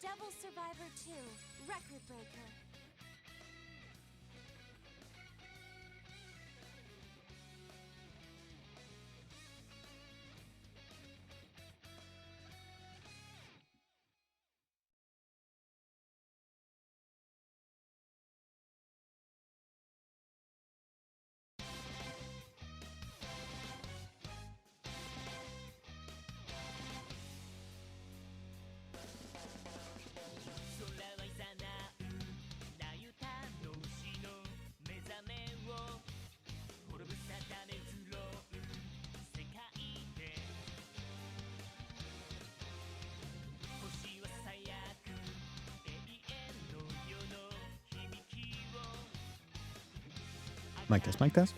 Devil Survivor 2, Record Breaker. Mic test, mic test.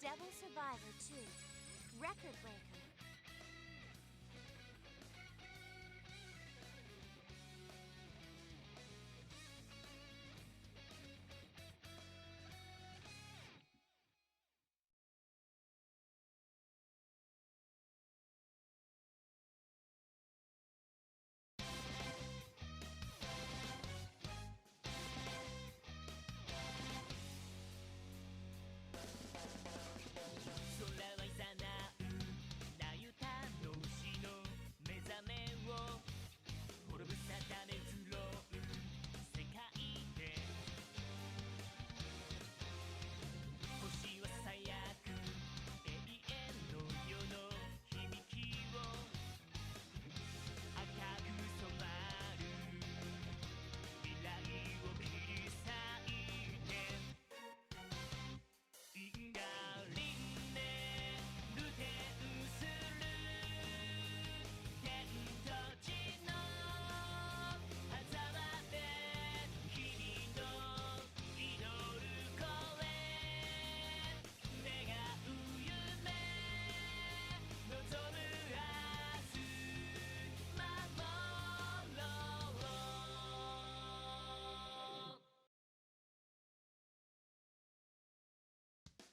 Devil Survivor 2, Record Breaker.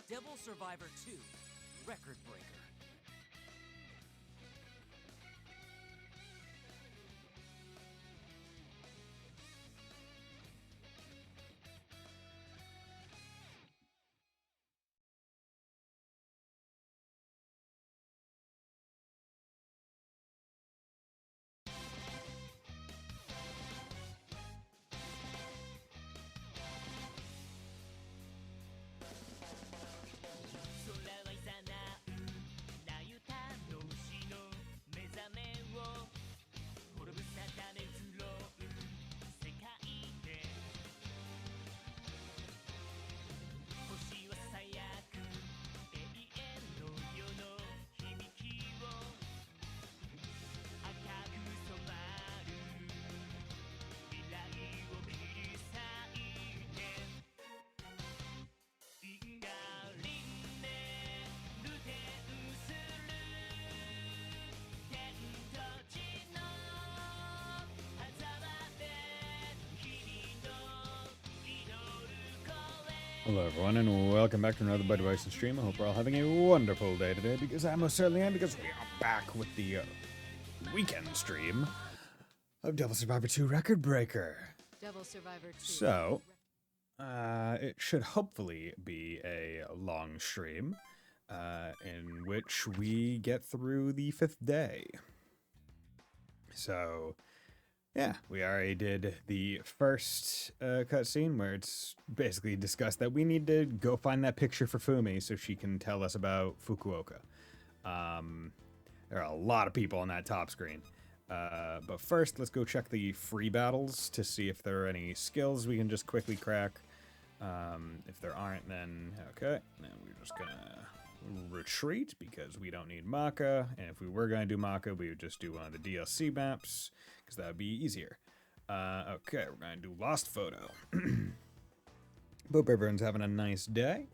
Devil Survivor 2, Record Breaker. Hello everyone, and welcome back to another Bud Bison stream. I hope we're all having a wonderful day today, because I most certainly am, because we are back with the weekend stream of Devil Survivor 2 Record Breaker. Devil Survivor 2. So, it should hopefully be a long stream, in which we get through the 5th day. So, yeah, we already did the first cutscene where it's basically discussed that we need to go find that picture for Fumi so she can tell us about Fukuoka. There are a lot of people on that top screen. But first, let's go check the free battles to see if there are any skills we can just quickly crack. If there aren't, then okay. Then we're just gonna retreat because we don't need Maka, and if we were going to do Maka, we would just do one of the DLC maps because that would be easier. Okay, we're going to do Lost Photo. Hope everyone's having a nice day.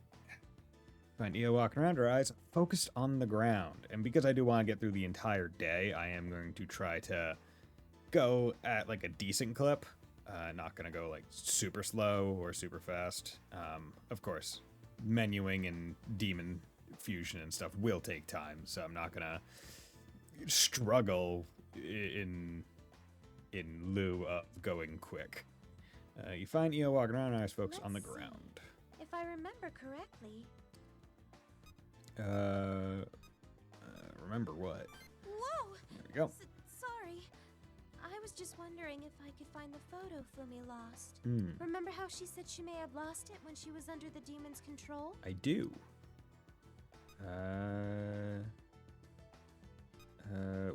Find Io walking around, her eyes focused on the ground. And because I do want to get through the entire day, I am going to try to go at like a decent clip. Not going to go like super slow or super fast. Of course, menuing and demon fusion and stuff will take time, so I'm not going to struggle in lieu of going quick. You find Io walking around, her eyes focused on the ground. If I remember correctly. Remember what? Whoa! There we go. Sorry. I was just wondering if I could find the photo Fumi lost. Remember how she said she may have lost it when she was under the demon's control? I do.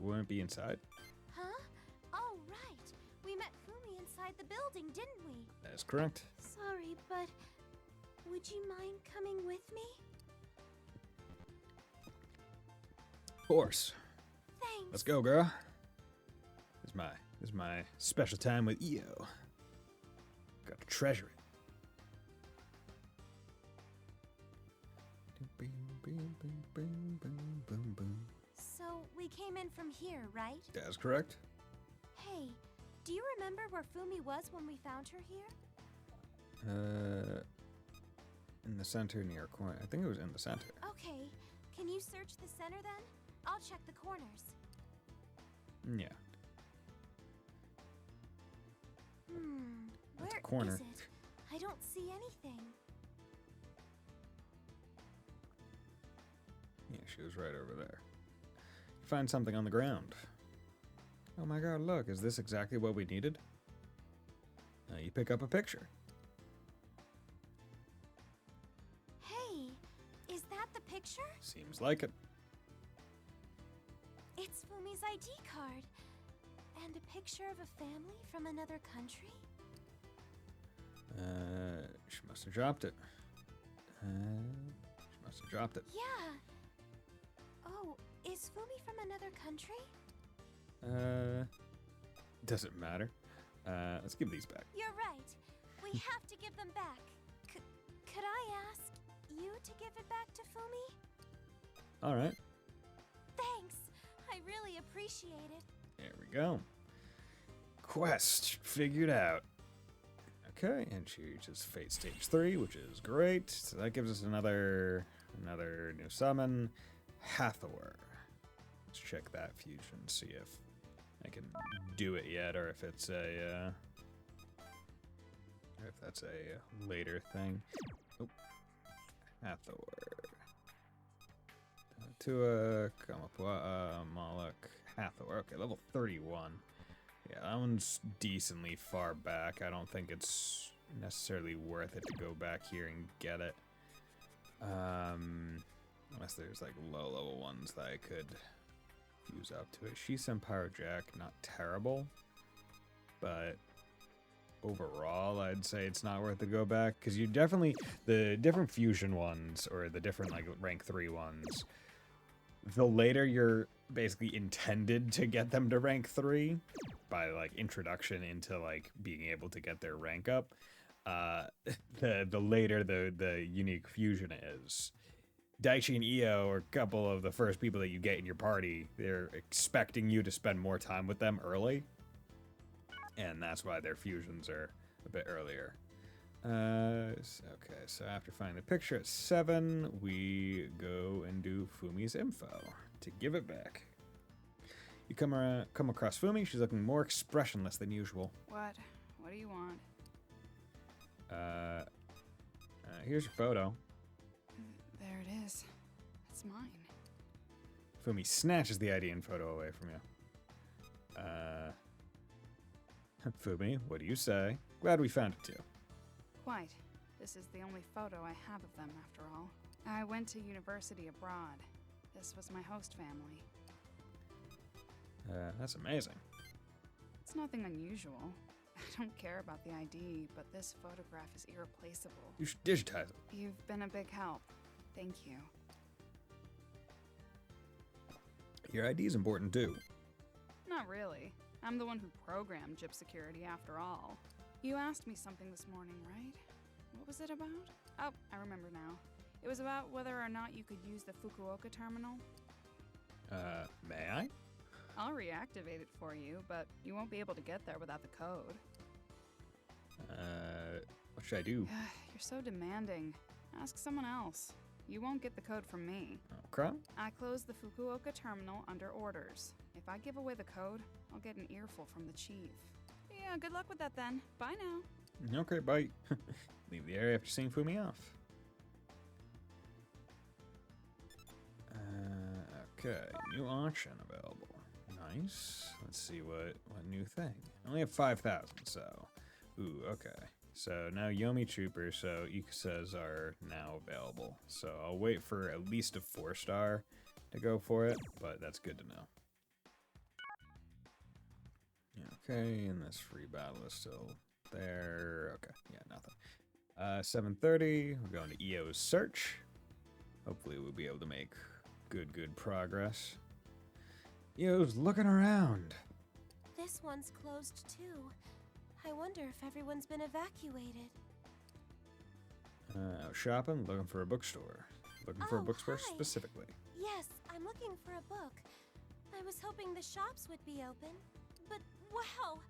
Won't it be inside? Huh? Oh, right. We met Fumi inside the building, didn't we? That is correct. Sorry, but would you mind coming with me? Of course. Thanks. Let's go, girl. This is my special time with Io. Got to treasure it. So we came in from here, right? That's correct. Hey, do you remember where Fumi was when we found her here? In the center near a corner. I think it was in the center. Okay. Can you search the center then? I'll check the corners. Yeah. That's Where a corner. is it? I don't see anything. Yeah, she was right over there. You find something on the ground. Oh my god, look, is this exactly what we needed? You pick up a picture. Hey, is that the picture? Seems like it. It's Fumi's ID card. And a picture of a family from another country? She must have dropped it. She must have dropped it. Yeah. Oh, is Fumi from another country? Doesn't matter. Let's give these back. You're right. We have to give them back. Could I ask you to give it back to Fumi? All right. Thanks. I really appreciate it. There we go. Quest figured out. Okay, and she reaches Fate Stage 3, which is great. So that gives us another new summon, Hathor. Let's check that fusion, see if I can do it yet, or if it's a, or if that's a later thing. Oh, Hathor. Tua, Kamapua, Moloch, Hathor. Okay, level 31. Yeah, that one's decently far back. I don't think it's necessarily worth it to go back here and get it. Unless there's like low level ones that I could use up to it. She's some Pyro Jack, not terrible, but overall I'd say it's not worth to go back, because you definitely, the different fusion ones or the different like rank 3 ones, the later you're basically intended to get them to rank 3 by like introduction into like being able to get their rank up, the later the unique fusion is. Daichi and Io are a couple of the first people that you get in your party. They're expecting you to spend more time with them early, and that's why their fusions are a bit earlier. Okay, so after finding the picture at 7, we go and do Fumi's info to give it back. You come across Fumi. She's looking more expressionless than usual. What? What do you want? Here's your photo. There it is. It's mine. Fumi snatches the ID and photo away from you. Fumi, what do you say? Glad we found it too. Quite. This is the only photo I have of them, after all. I went to university abroad. This was my host family. That's amazing. It's nothing unusual. I don't care about the ID, but this photograph is irreplaceable. You should digitize it. You've been a big help. Thank you. Your ID's important too. Not really. I'm the one who programmed Jip Security after all. You asked me something this morning, right? What was it about? Oh, I remember now. It was about whether or not you could use the Fukuoka terminal. May I? I'll reactivate it for you, but you won't be able to get there without the code. What should I do? You're so demanding. Ask someone else. You won't get the code from me. Okay. I closed the Fukuoka terminal under orders. If I give away the code, I'll get an earful from the chief. Yeah, good luck with that then. Bye now. Okay, bye. Leave the area after seeing Fumi off. Okay, new auction available. Nice. Let's see what new thing. I only have 5,000, so. Ooh, okay. So now Yomi Trooper, so Ikusas are now available. So I'll wait for at least a 4-star to go for it, but that's good to know. Okay, and this free battle is still there. Okay, yeah, nothing. 7:30, we're going to EO's search. Hopefully we'll be able to make good progress. EO's looking around. This one's closed too. I wonder if everyone's been evacuated. Shopping, looking for a bookstore. Looking for a bookstore hi. specifically. Yes, I'm looking for a book. I was hoping the shops would be open. But wow!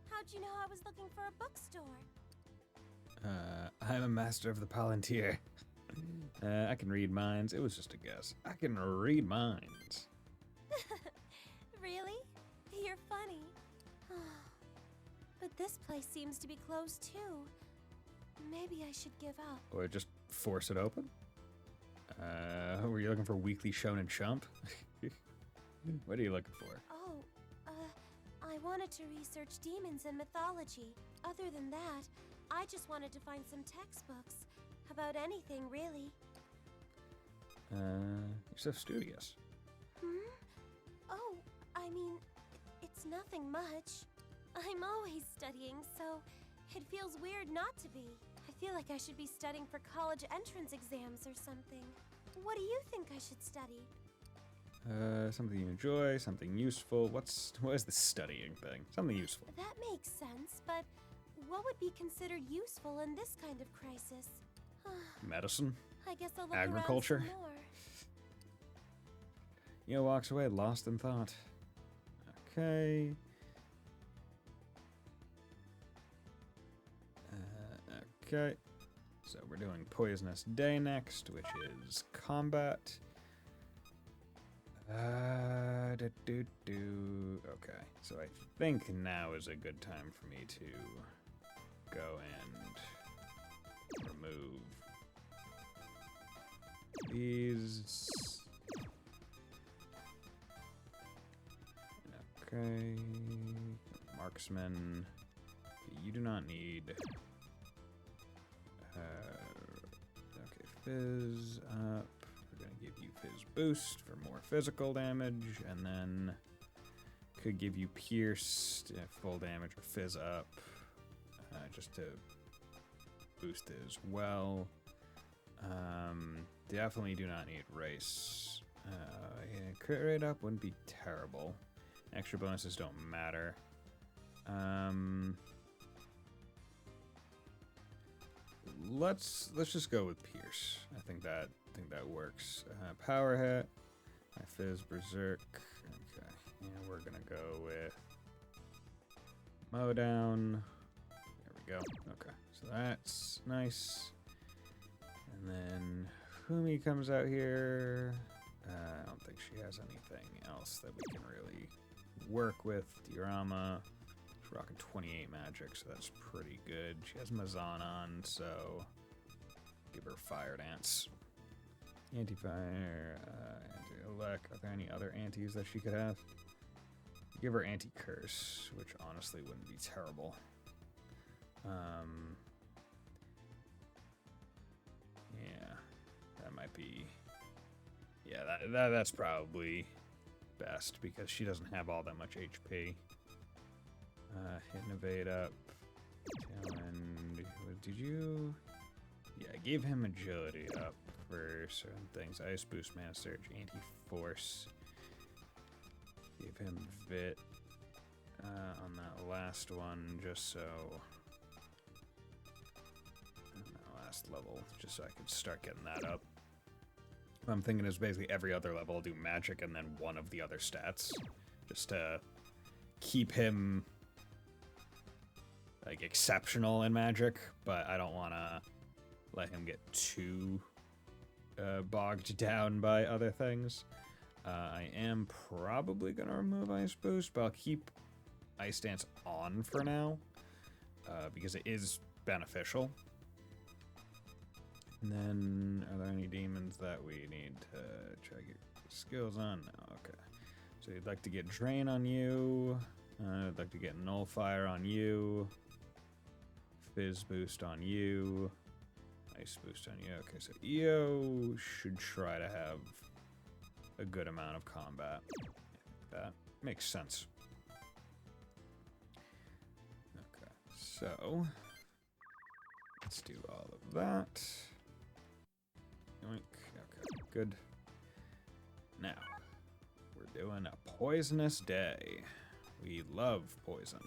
How'd you know I was looking for a bookstore? I'm a master of the Palantir. I can read minds. It was just a guess. I can read minds. Really? You're funny. But this place seems to be closed too. Maybe I should give up. Or just force it open? Were you looking for Weekly Shonen Chump? What are you looking for? Oh, I wanted to research demons and mythology. Other than that, I just wanted to find some textbooks. About anything, really. You're so studious. Oh, I mean, it's nothing much. I'm always studying, so it feels weird not to be. I feel like I should be studying for college entrance exams or something. What do you think I should study? Something you enjoy, something useful. What is the studying thing? Something useful. That makes sense, but what would be considered useful in this kind of crisis? Medicine? I guess I'll look Agriculture? around some more. Yo walks away, lost in thought. Okay. Okay. So we're doing Poisonous Day next, which is combat. Okay. So I think now is a good time for me to go and remove these. Okay. Marksman. You do not need. Okay, Fizz up. We're gonna give you Fizz boost for more physical damage, and then could give you Pierced full damage or Fizz up, just to boost it as well. Definitely do not need Race. Yeah, crit rate up wouldn't be terrible. Extra bonuses don't matter. Let's just go with Pierce. I think that works. Power hit. My Fizz Berserk. Okay. And we're gonna go with Mow down. There we go. Okay. So that's nice. And then Fumi comes out here. I don't think she has anything else that we can really work with. Diorama. She's rocking 28 magic, so that's pretty good. She has Mazan on, so give her Fire Dance. Anti-Fire, Anti-Elec. Are there any other antis that she could have? Give her Anti-Curse, which honestly wouldn't be terrible. Yeah, that might be. Yeah, that's probably best because she doesn't have all that much HP. Innovate up. And did you? Yeah, I gave him agility up for certain things. Ice boost, mana surge, anti-force. Gave him Vit on that last one, just so... On that last level, just so I could start getting that up. What I'm thinking is basically every other level I'll do magic and then one of the other stats. Just to keep him, like, exceptional in magic, but I don't want to let him get too bogged down by other things. I am probably going to remove Ice Boost, but I'll keep Ice Dance on for now, because it is beneficial. And then, are there any demons that we need to check your skills on? No, okay. So you'd like to get Drain on you, I'd like to get Nullfire on you, Fizz Boost on you, Ice Boost on you. Okay, so EO should try to have a good amount of combat. That makes sense. Okay, so let's do all of that. Yoink. Okay, good. Now, we're doing a poisonous day. We love poison.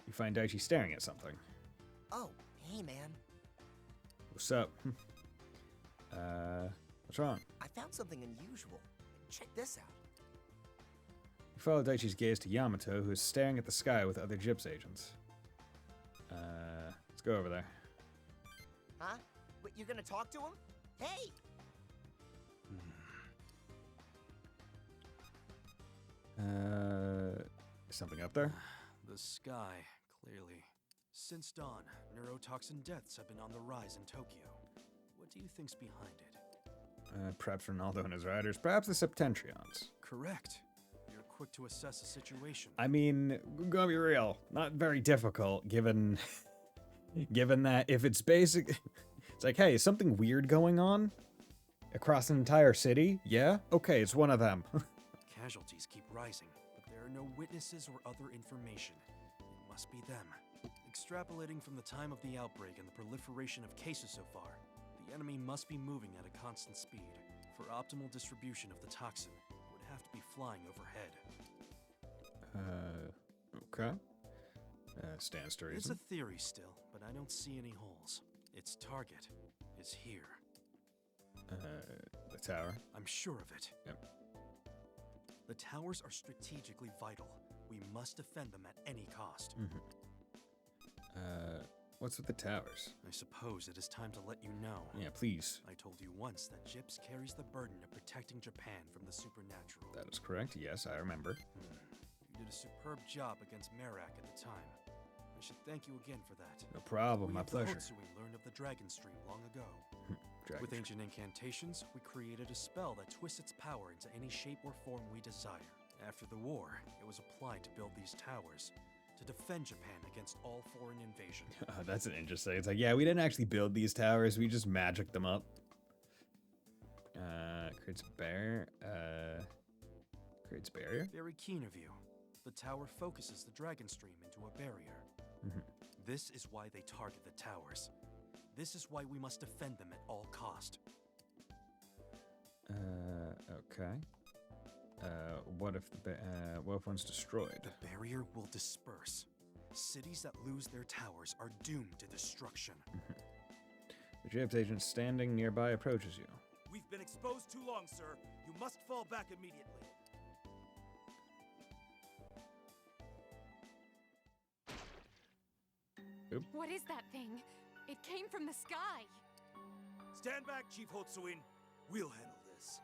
You find Daichi staring at something. Oh, hey man. What's up? What's wrong? I found something unusual. Check this out. You follow Daichi's gaze to Yamato, who is staring at the sky with other GIPS agents. Let's go over there. Huh? Wait, you're gonna talk to him? Hey! Something up there? The sky, clearly. Since dawn, neurotoxin deaths have been on the rise in Tokyo. What do you think's behind it? Perhaps Ronaldo and his riders. Perhaps the Septentrions. Correct. You're quick to assess a situation. I mean, gonna be real. Not very difficult, given that if it's basic... It's like, hey, is something weird going on? Across an entire city? Yeah? Okay, it's one of them. Casualties keep rising, but there are no witnesses or other information. It must be them. Extrapolating from the time of the outbreak and the proliferation of cases so far, the enemy must be moving at a constant speed. For optimal distribution of the toxin, it would have to be flying overhead. Okay. Stands to It's reason. a theory still, but I don't see any holes. Its target is here. The tower. I'm sure of it. Yep. The towers are strategically vital. We must defend them at any cost. What's with the towers? I suppose it is time to let you know. Yeah, please. I told you once that GIPS carries the burden of protecting Japan from the supernatural. That is correct. Yes, I remember. You did a superb job against Merak at the time. I should thank you again for that. No problem. My We of pleasure. the Hotsui learned of the Dragon Stream long ago. Dragon With Stream. ancient incantations, we created a spell that twists its power into any shape or form we desire. After the war, it was applied to build these towers, to defend Japan against all foreign invasion. That's an interesting. It's like, yeah, we didn't actually build these towers. We just magicked them up. Creates barrier. Creates barrier. Very keen of you. The tower focuses the Dragon Stream into a barrier. This is why they target the towers. This is why we must defend them at all cost. Okay. What if what if one's destroyed? The barrier will disperse. Cities that lose their towers are doomed to destruction. The GIPS agent standing nearby approaches you. We've been exposed too long, sir. You must fall back immediately. What is that thing? It came from the sky. Stand back, Chief Hotsuin. We'll handle this.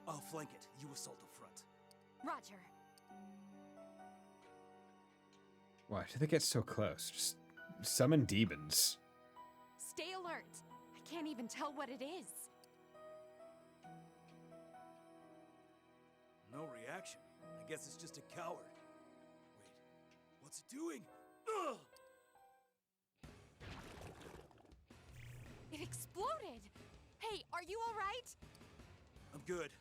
I'll flank it. You assault up front. Roger. Why do they get so close? Just summon demons. Stay alert. I can't even tell what it is. No reaction. I guess it's just a coward. Wait, what's it doing? Ugh! It exploded. Hey, are you all right? I'm good.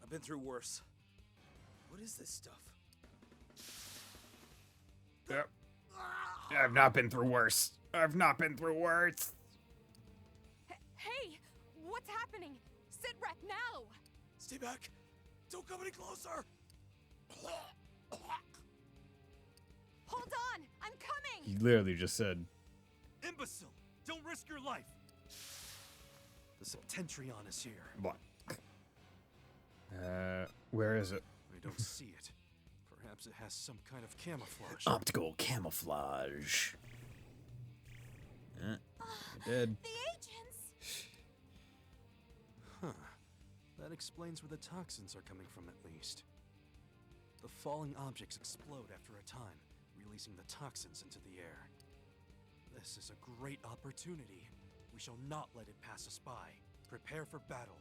I've been through worse. What is this stuff? Yep. I've not been through worse. I've not been through worse. Hey, what's happening? Sit rep now. Stay back. Don't come any closer! Hold on! I'm coming! He literally just said, Imbecile! Don't risk your life! The Septentrion is here. what? Where is it? I don't see it. Perhaps it has some kind of camouflage. Optical camouflage. It did. The agents! Huh. That explains where the toxins are coming from, at least. The falling objects explode after a time, releasing the toxins into the air. This is a great opportunity. We shall not let it pass us by. Prepare for battle.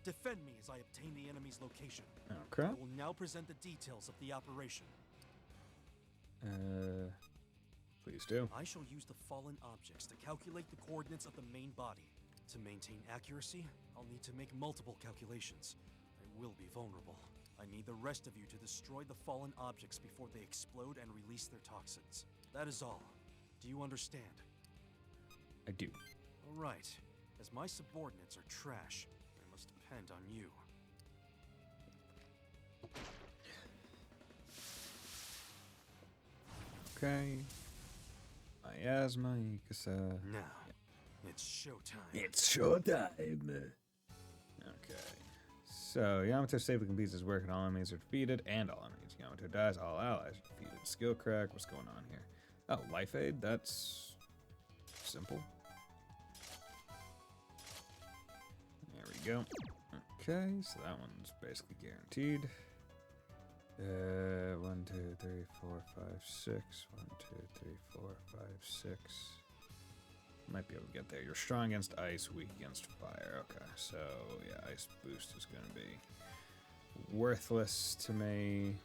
Defend me as I obtain the enemy's location. Okay. I will now present the details of the operation. Please do. I shall use the fallen objects to calculate the coordinates of the main body. To maintain accuracy, I'll need to make multiple calculations. I will be vulnerable. I need the rest of you to destroy the fallen objects before they explode and release their toxins. That is all. Do you understand? I do. All right. As my subordinates are trash, I must depend on you. Okay. Miasma, Ikasa. Now, it's showtime. It's showtime. Okay. So, Yamato safely completes his work and all enemies are defeated, and all enemies. Yamato dies, all allies are defeated. Skill crack, what's going on here? Oh, life aid? That's simple. There we go. Okay, so that one's basically guaranteed. 1, 2, 3, 4, 5, 6. 1, 2, 3, 4, 5, 6. Might be able to get there. You're strong against ice, weak against fire. Okay, so yeah, ice boost is going to be worthless to me.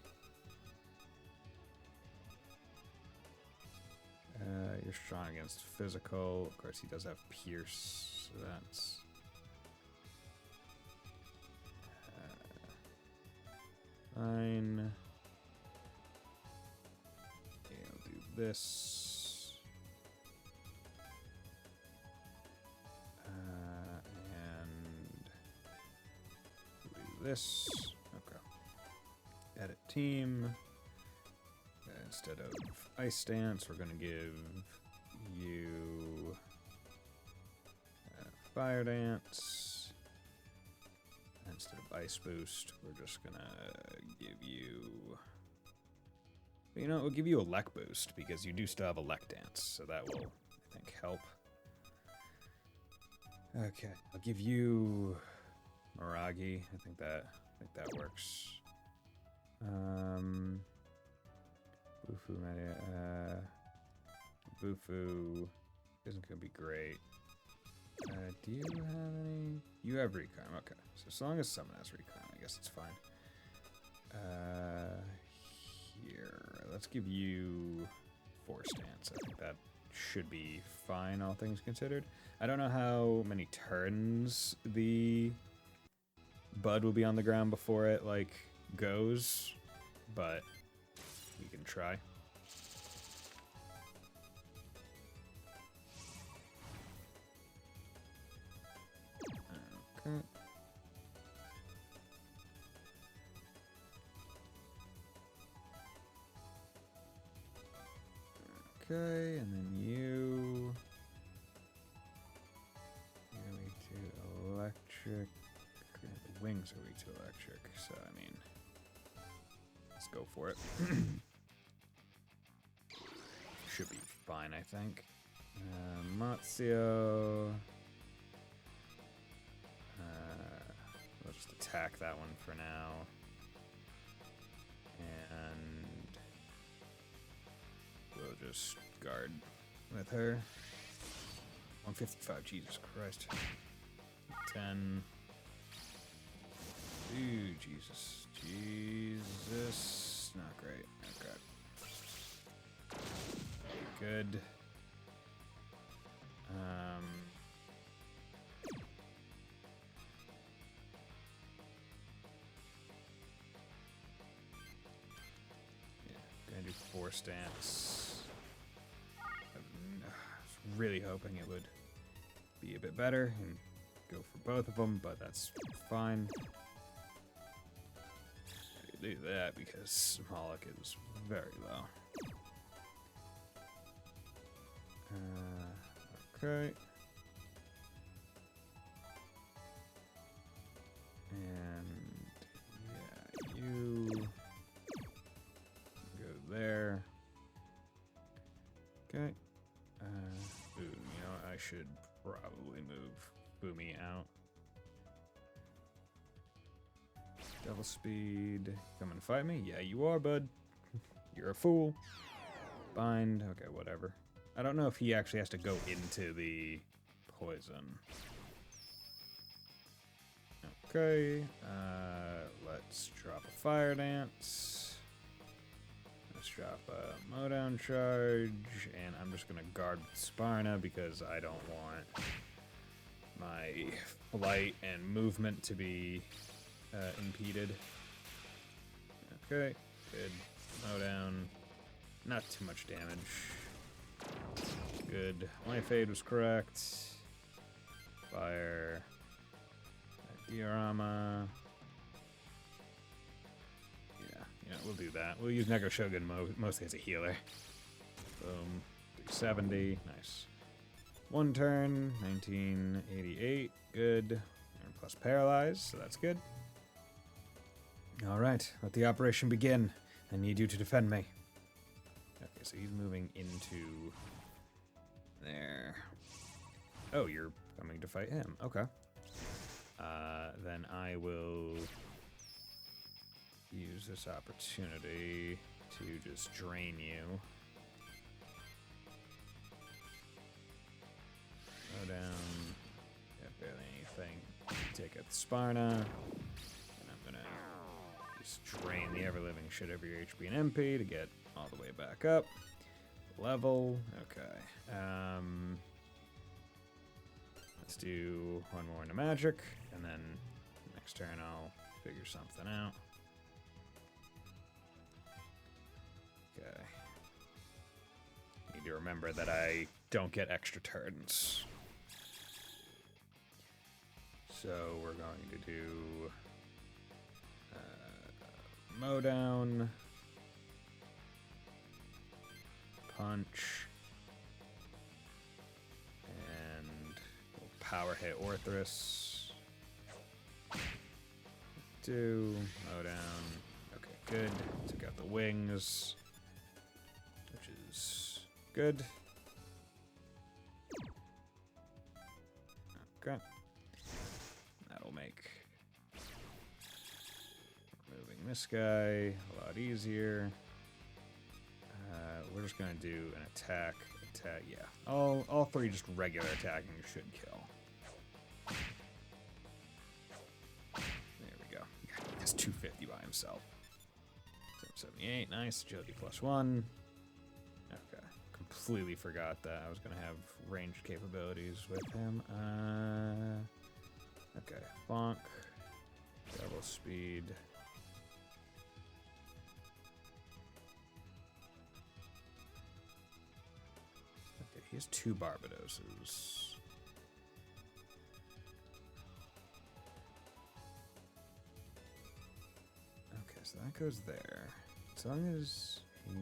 You're strong against physical. Of course, he does have pierce, so that's fine. Okay, I'll do this. And do this. Okay. Edit team. Instead of ice stance, we're going to give you fire dance. Instead of ice boost, we're just going to give you... You know, we'll give you a Lek boost because you do still have a Lek dance, so that will, I think, help. Okay, I'll give you Miragi. I think that works. Bufu Media, Bufu isn't gonna be great. Do you have any? You have recon, okay. So as long as someone has recon, I guess it's fine. Here, let's give you Force Stance. I think that should be fine, all things considered. I don't know how many turns the bud will be on the ground before it, like, goes, but we can try. Okay. Okay, and then you weak to electric. The wings are weak to electric, so I mean, let's go for it. Should be fine, I think. Mazio. We'll just attack that one for now. And we'll just guard with her. 155, Jesus Christ. 10. Ooh, Jesus. Jesus. Not great. Okay. Good. Yeah, gonna do Force Stance. I was really hoping it would be a bit better and go for both of them, but that's fine. do that because Moloch is very low. Okay. And yeah, you go there. Okay. Ooh, you know, I should probably move Boomy out. Devil speed. Come and fight me? Yeah, you are, bud. You're a fool. Bind. Okay, whatever. I don't know if he actually has to go into the poison. Okay. Let's drop a fire dance. Let's drop a mowdown charge. And I'm just going to guard Sparna because I don't want my flight and movement to be impeded. Okay, good. Mowdown. Not too much damage. Good. My fade was correct. Fire. Diorama. Yeah, we'll do that. We'll use Neko Shogun mostly as a healer. Boom. 370. Nice. One turn. 1988. Good. And plus paralyze, so that's good. Alright, let the operation begin. I need you to defend me. Okay, so he's moving into there. Oh, you're coming to fight him. Okay. Then I will use this opportunity to just drain you. Go down. Got barely anything. Take out the Sparna. And I'm gonna just drain the ever-living shit over your HP and MP to get all the way back up. Level. Okay. Let's do one more into magic, and then next turn I'll figure something out. Okay. Need to remember that I don't get extra turns. So we're going to do mowdown, punch, and we'll power hit Orthrus. Do mowdown. Okay, good. Took out the wings, which is good. Okay. That'll make removing this guy a lot easier. We're just gonna do an attack. Yeah. All three just regular attacking should kill. There we go. He has 250 by himself. 778, nice. Agility +1. Okay. Completely forgot that I was gonna have ranged capabilities with him. Okay. Bonk. Double speed. Okay, he has 2 Barbadoses. Okay, so that goes there. As long as he...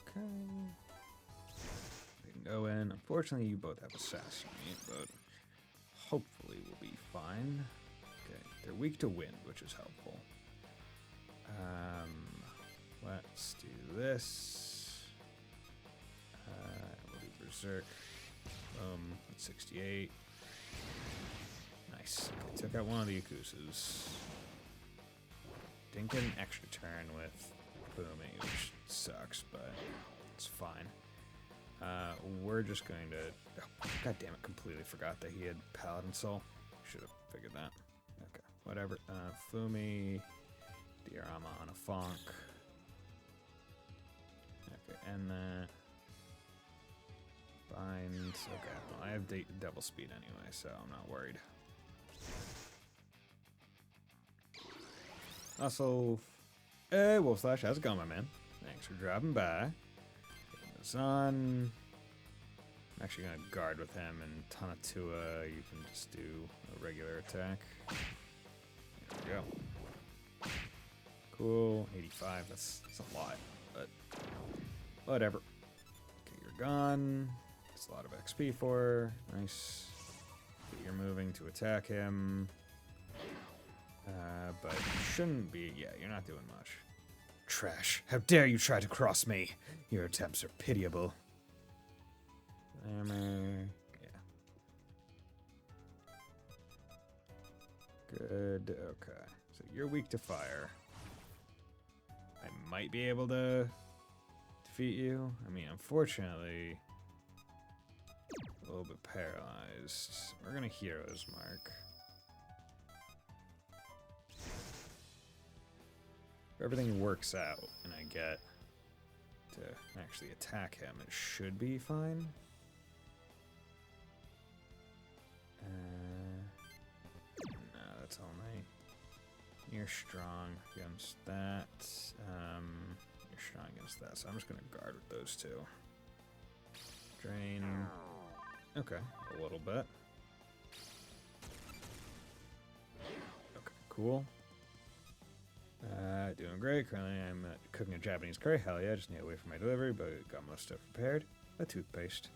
Okay. We can go in. Unfortunately, you both have Assassinate, but hopefully we'll be fine. Okay, they're weak to wind, which is helpful. Let's do this. We'll do Berserk. That's 68. Nice. Okay, took out one of the Yakuza's. Didn't get an extra turn with Boomy, which sucks, but it's fine. We're just going to... Oh, God damn it, completely forgot that he had Paladin Soul. Should have figured that. Okay, whatever. Fumi, Diorama on a Fonk. Okay, and then... Bind. Okay, well, I have double speed anyway, so I'm not worried. Also, hey, Wolf Slash, how's it going, my man? Thanks for dropping by. Getting this on. I'm actually going to guard with him, and Tanatua, you can just do a regular attack. There we go. Cool. 85, that's a lot, but whatever. Okay, you're gone. That's a lot of XP for her. Nice. Okay, you're moving to attack him. But you shouldn't be. Yeah, you're not doing much. Trash. How dare you try to cross me? Your attempts are pitiable. Yeah. Good. Okay. So you're weak to fire. I might be able to defeat you. I mean, unfortunately, a little bit paralyzed. We're gonna Heroes Mark. If everything works out and I get to actually attack him, it should be fine. No, that's only. You're strong against that. You're strong against that, so I'm just gonna guard with those two. Drain. Okay, a little bit. Okay, cool. Doing great. Currently, I'm cooking a Japanese curry. Hell yeah, just need to wait for my delivery, but got most stuff prepared. A toothpaste.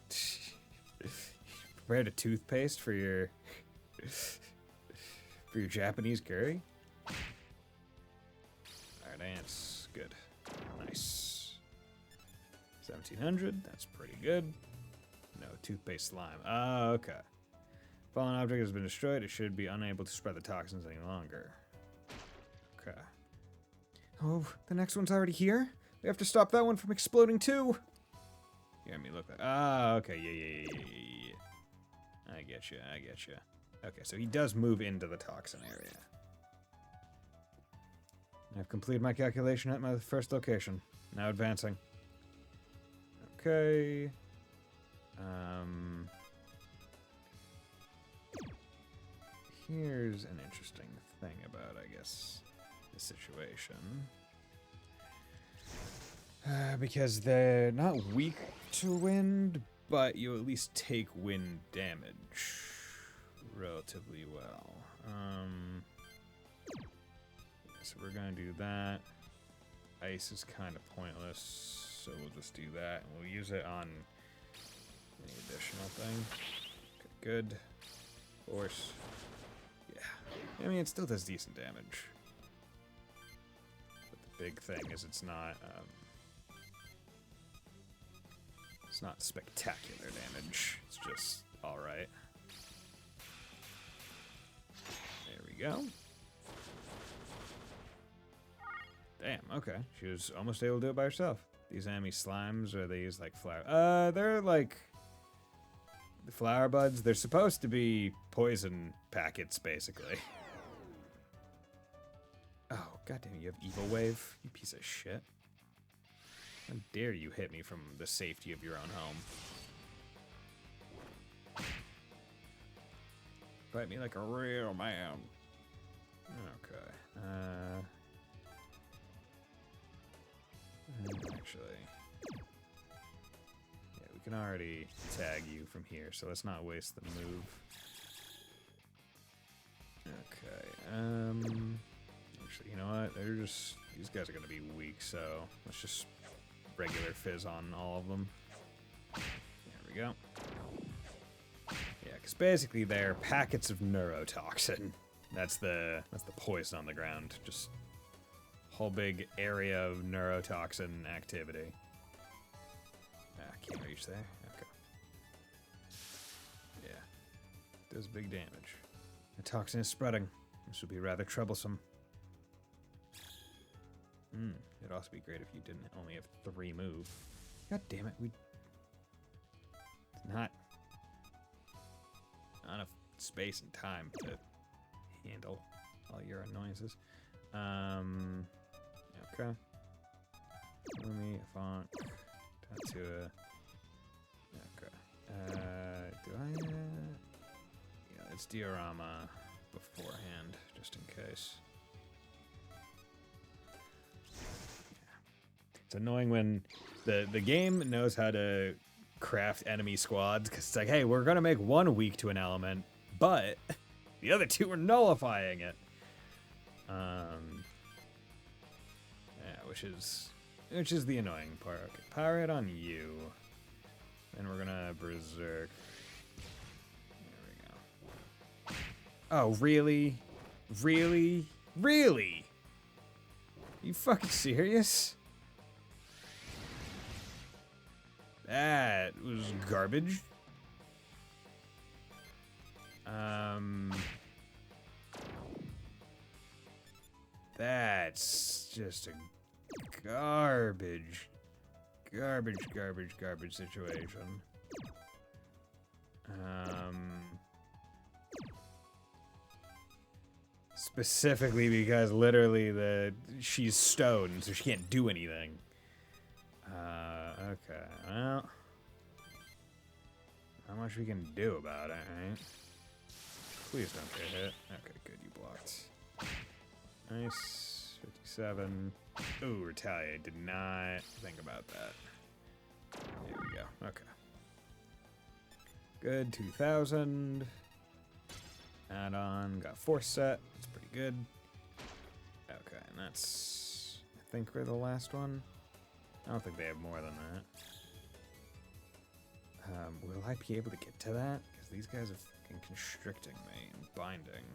Prepared a toothpaste for your Japanese curry? Alright, ants. Good. Nice. 1700. That's pretty good. No, toothpaste slime. Oh, okay. Fallen object has been destroyed. It should be unable to spread the toxins any longer. Okay. Oh, the next one's already here? We have to stop that one from exploding too! Here, let me look. Ah, okay. Yeah. I get you. Okay, so he does move into the toxin area. I've completed my calculation at my first location. Now advancing. Okay. Here's an interesting thing about, I guess, the situation. Because they're not weak to wind, but you at least take wind damage relatively well. So we're gonna do that. Ice is kind of pointless, so we'll just do that, and we'll use it on any additional thing. Okay, good. Force. Yeah. I mean, it still does decent damage. But the big thing is it's not spectacular damage. It's just alright. There we go. Damn, okay. She was almost able to do it by herself. These enemy slimes, are these like flower? They're like the flower buds. They're supposed to be poison packets, basically. Oh, goddamn, you have Evil Wave? You piece of shit. How dare you hit me from the safety of your own home? Fight me like a real man. Okay. Actually, yeah, we can already tag you from here, so let's not waste the move. Okay, actually, you know what? These guys are gonna be weak, so let's just regular fizz on all of them. There we go. Yeah, because basically they're packets of neurotoxin. That's the poison on the ground. Just whole big area of neurotoxin activity. Can't reach there. Okay. Yeah. Does big damage. The toxin is spreading. This would be rather troublesome. It'd also be great if you didn't only have 3 move. God damn it, it's not enough space and time to handle all your annoyances. Okay. Umi, Font, Tatua. Okay. Do I? Yeah, let's diorama beforehand, just in case. Yeah. It's annoying when the game knows how to craft enemy squads because it's like, hey, we're gonna make one weak to an element, but the other two are nullifying it. Yeah, which is the annoying part. Okay, power it on you. Then we're gonna berserk. There we go. Oh, really? Really? Really? You fucking serious? That was garbage. That's just a garbage situation. Specifically because literally she's stoned, so she can't do anything. Okay, well, not much we can do about it, right? Please don't get hit. Okay, good, you blocked. Nice, 57. Ooh, retaliate, did not think about that. There we go, okay. Good, 2,000. Add-on, got force set, that's pretty good. Okay, and that's, I think we're the last one. I don't think they have more than that. Will I be able to get to that? Because these guys are fucking constricting me and binding.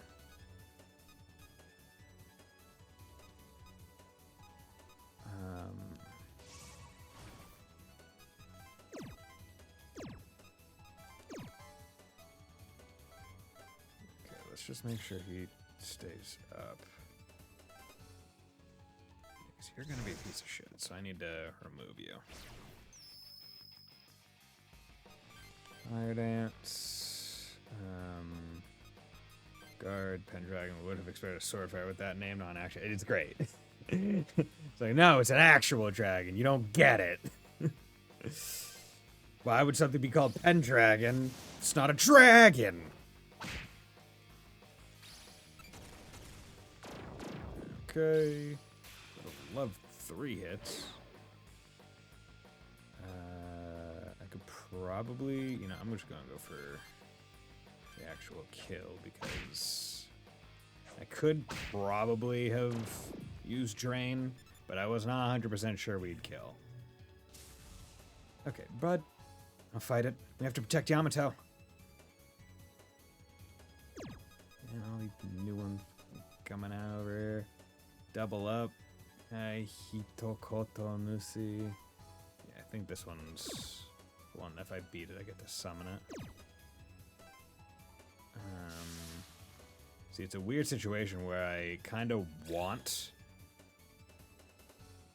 Okay, let's just make sure he stays up. Because you're gonna be a piece of shit, so I need to remove you. Fire Dance. Guard, Pendragon. Would have expected a sword fighter with that name, not actually. It's great. It's like, no, it's an actual dragon. You don't get it. Why would something be called Pendragon? It's not a dragon. Okay. Would love 3 hits. I could probably, you know, I'm just gonna go for the actual kill because I could probably have used Drain, but I was not 100% sure we'd kill. Okay, bud. I'll fight it. We have to protect Yamato. And all these new ones coming out over here. Double up. Hitokoto Nusi. Yeah, I think this one's the one. If I beat it, I get to summon it. See, it's a weird situation where I kind of want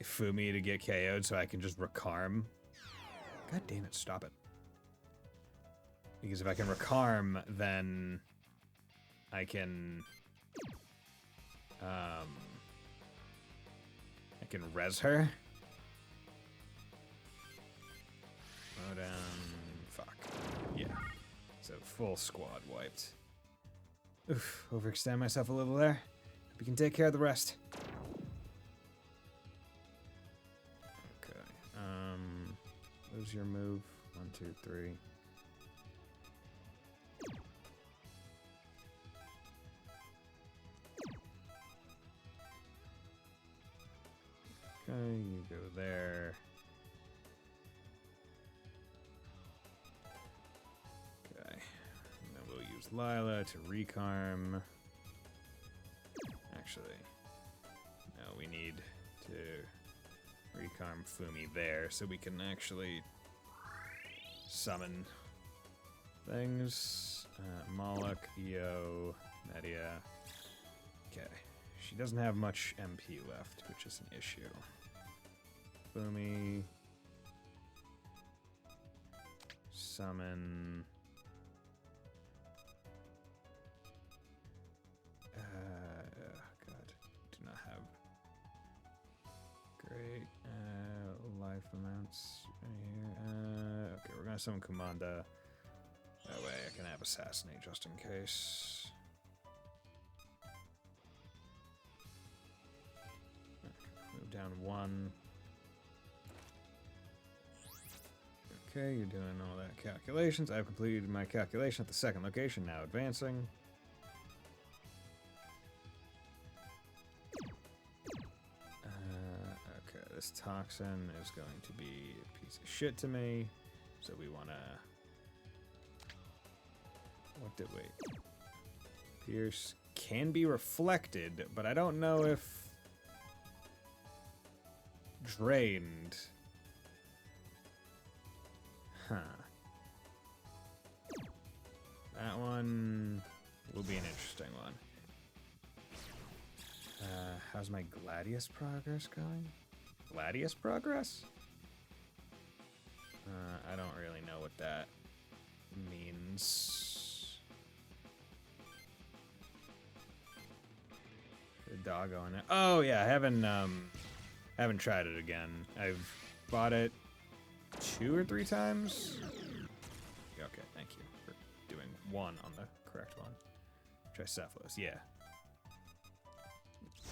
Fumi to get KO'd so I can just Recarm. God damn it, stop it. Because if I can Recarm, then I can res her. Oh, down. Fuck. Yeah. So full squad wiped. Oof, overextend myself a little there. Hope you can take care of the rest. Okay. What was your move? 1, 2, 3. Okay, you go there. Okay. And then we'll use Lila to recarm. Actually, no, we need to recarm Fumi there so we can actually summon things. Moloch, Io, Media. Okay. She doesn't have much MP left, which is an issue. Fumi. Summon. God. Do not have great life amounts right here. Okay, we're gonna summon Kumanda. That way I can have Assassinate just in case. Okay, move down 1. Okay, you're doing all that calculations. I've completed my calculation at the second location. Now advancing. Okay, this toxin is going to be a piece of shit to me. So we want to... What did we... Pierce can be reflected, but I don't know if... Drained... Huh. That one will be an interesting one. How's my Gladius progress going? Gladius progress? I don't really know what that means. The doggo on it. Oh yeah, I haven't tried it again. I've bought it 2 or 3 times. Okay, thank you for doing 1 on the correct one. Tricephalus, yeah.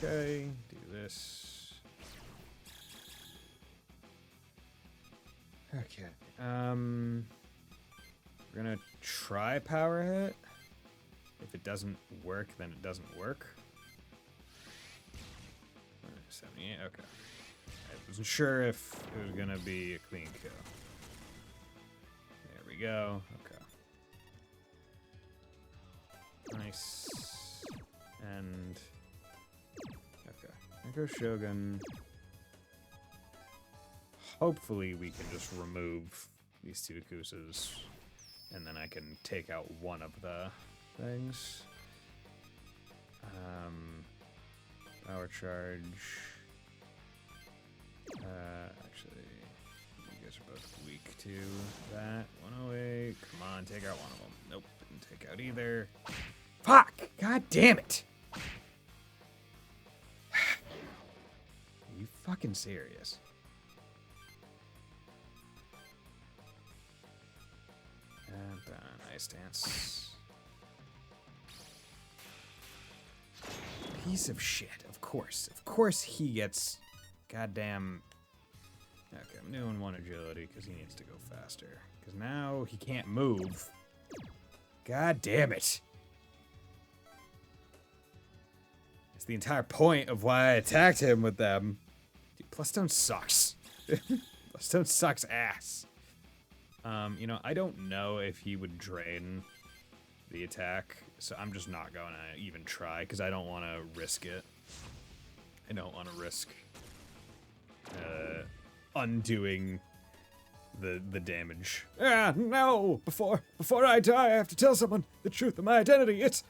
Okay, do this. Okay, we're gonna try power hit. If it doesn't work, then it doesn't work. 78, okay. I wasn't sure if it was gonna be a clean kill. There we go. Okay. Nice. And okay. Echo Shogun. Hopefully we can just remove these 2 Kusas, and then I can take out one of the things. Power charge. Actually, you guys are both weak to that. 108. Come on, take out one of them. Nope, didn't take out either. Fuck! God damn it! Are you fucking serious? And ice dance. Piece of shit. Of course he gets goddamn. Okay, I'm doing 1 agility because he needs to go faster. Because now he can't move. God damn it. It's the entire point of why I attacked him with them. Dude, Plus Stone sucks. Plus Stone sucks ass. You know, I don't know if he would drain the attack, so I'm just not going to even try because I don't want to risk it. I don't want to risk undoing the damage. Ah, no! Before I die, I have to tell someone the truth of my identity. It's.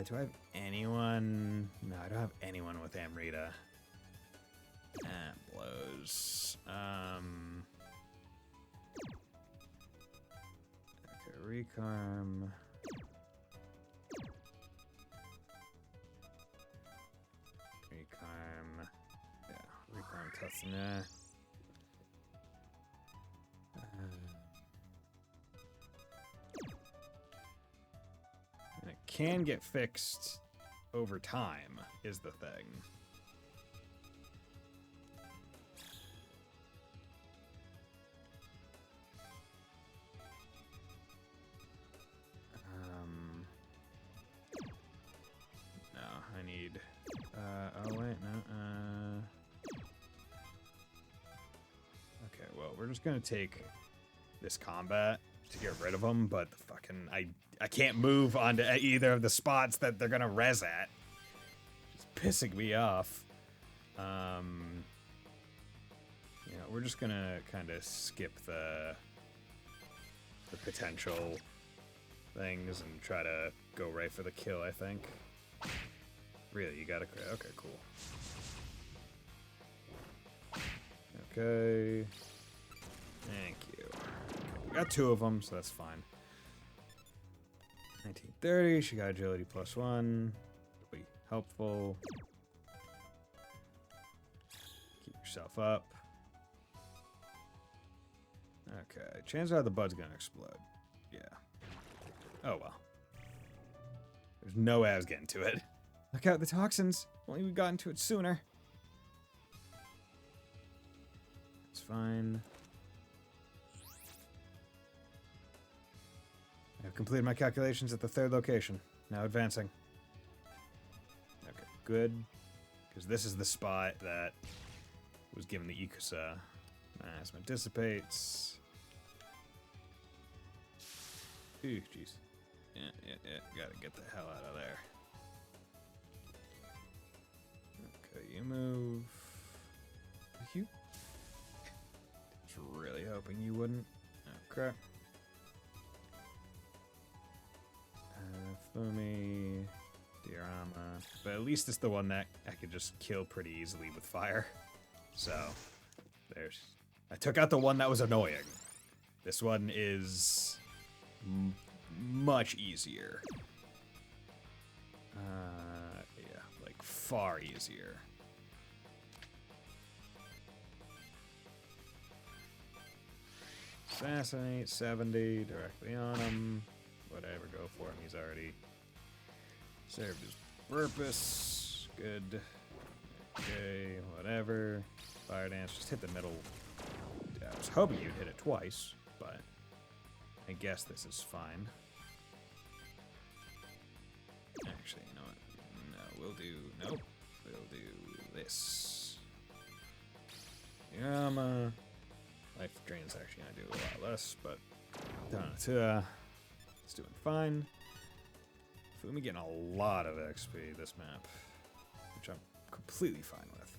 Do I have anyone? No, I don't have anyone with Amrita. That blows. Okay, Recarm. Recarm. Yeah, Recarm Tussina. And it can get fixed over time, is the thing. No, I need. Oh wait, no. Okay, well, we're just gonna take this combat to get rid of them, but the fucking I can't move onto either of the spots that they're gonna res at. It's pissing me off. Yeah, we're just gonna kind of skip the potential things and try to go right for the kill, I think. Really, you gotta... Okay, cool. Okay. Thank you. Okay, we got 2 of them, so that's fine. 1930, she got agility +1. Be helpful. Keep yourself up. Okay, chances are the bud's gonna explode. Yeah. Oh well. There's no way I was getting to it. Look out, the toxins. Only we got into it sooner. fine. I've completed my calculations at the third location. Now advancing. Okay, good. Because this is the spot that was given the Ikusa. Asthma dissipates. Ooh, jeez. Yeah. Gotta get the hell out of there. Okay, you move. You? Was really hoping you wouldn't. Okay. Fumi, Diorama. But at least it's the one that I could just kill pretty easily with fire. So, there's... I took out the one that was annoying. This one is... much easier. Yeah, like far easier. Assassinate, 70, directly on him. Whatever, go for him. He's already served his purpose. Good. Okay, whatever. Fire dance, just hit the middle. I was hoping you'd hit it twice, but I guess this is fine. Actually, you know what? No, we'll do... Nope. We'll do this. Yama. Life drain's actually gonna do a lot less, but... It's doing fine. Fumi getting a lot of XP this map, which I'm completely fine with.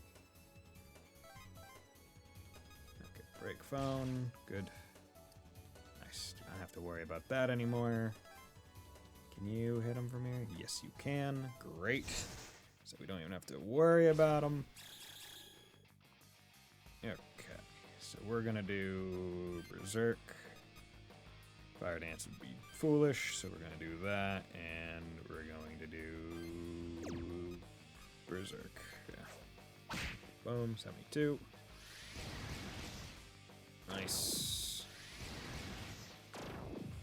Okay, break phone. Good. Nice. Do not have to worry about that anymore. Can you hit him from here? Yes, you can. Great. So we don't even have to worry about him. Okay. So we're gonna do Berserk. Fire dance would be foolish, so we're gonna do that, and we're going to do Berserk. Yeah. Boom, 72. Nice.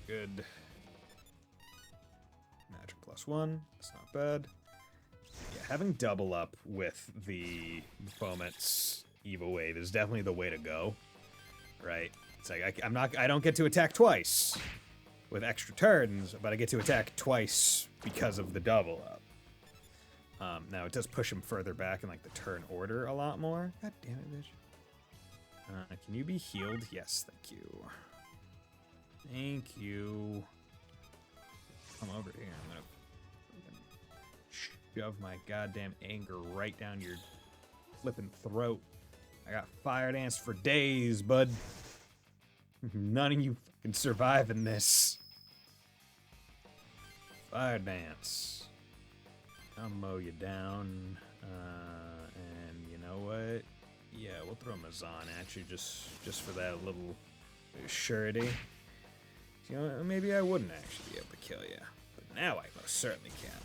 Good. Magic +1. That's not bad. Yeah, having double up with the Foment's Evil Wave is definitely the way to go. Right? It's like I don't get to attack twice with extra turns, but I get to attack twice because of the double up. Now it does push him further back in like the turn order a lot more. God damn it, bitch. Can you be healed? Yes, thank you. Thank you. Come over here. I'm gonna shove my goddamn anger right down your flippin' throat. I got fire dance for days, bud. None of you can survive in this. Fire dance. I'll mow you down. And you know what? Yeah, we'll throw Mazan at you just for that little surety. You know, maybe I wouldn't actually be able to kill you. But now I most certainly can.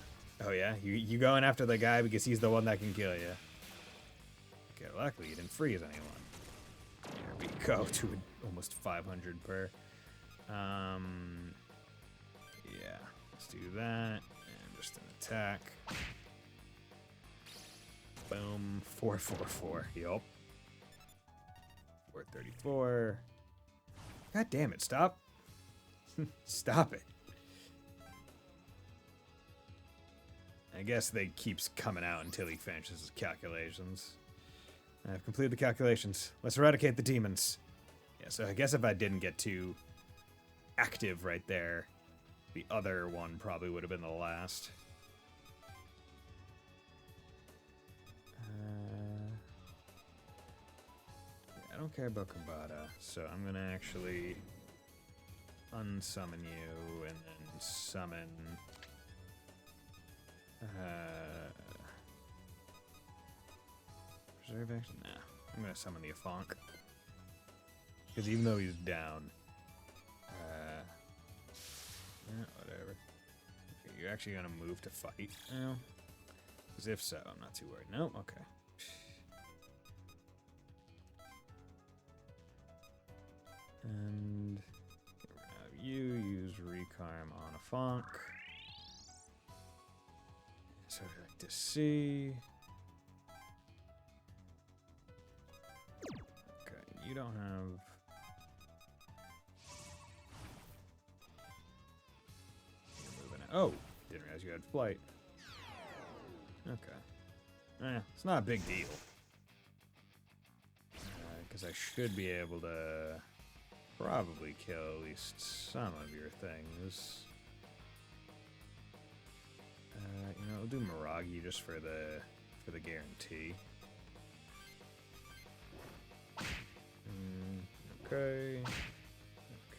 Oh yeah? You going after the guy because he's the one that can kill you. Okay, luckily you didn't freeze anyone. There we go, to almost 500 per. Yeah, let's do that, and just an attack. Boom, 444, yup. 434. God damn it, stop. Stop it. I guess they keeps coming out until he finishes his calculations. I've completed the calculations. Let's eradicate the demons. Yeah, so I guess if I didn't get too active right there, the other one probably would have been the last. Yeah, I don't care about Kumbada, so I'm gonna actually unsummon you and then summon... Reserve action? Nah. I'm gonna summon the Afonk. Because even though he's down... yeah, whatever. Okay, you're actually gonna move to fight now? Because if so, I'm not too worried. No? Okay. And... we're gonna have you use Recarm on Afonk. So I'd like to see... you don't have... You're moving. Oh, didn't realize you had flight. Okay. It's not a big deal. Because I should be able to probably kill at least some of your things. You know, I'll do Miragi just for the guarantee. Okay.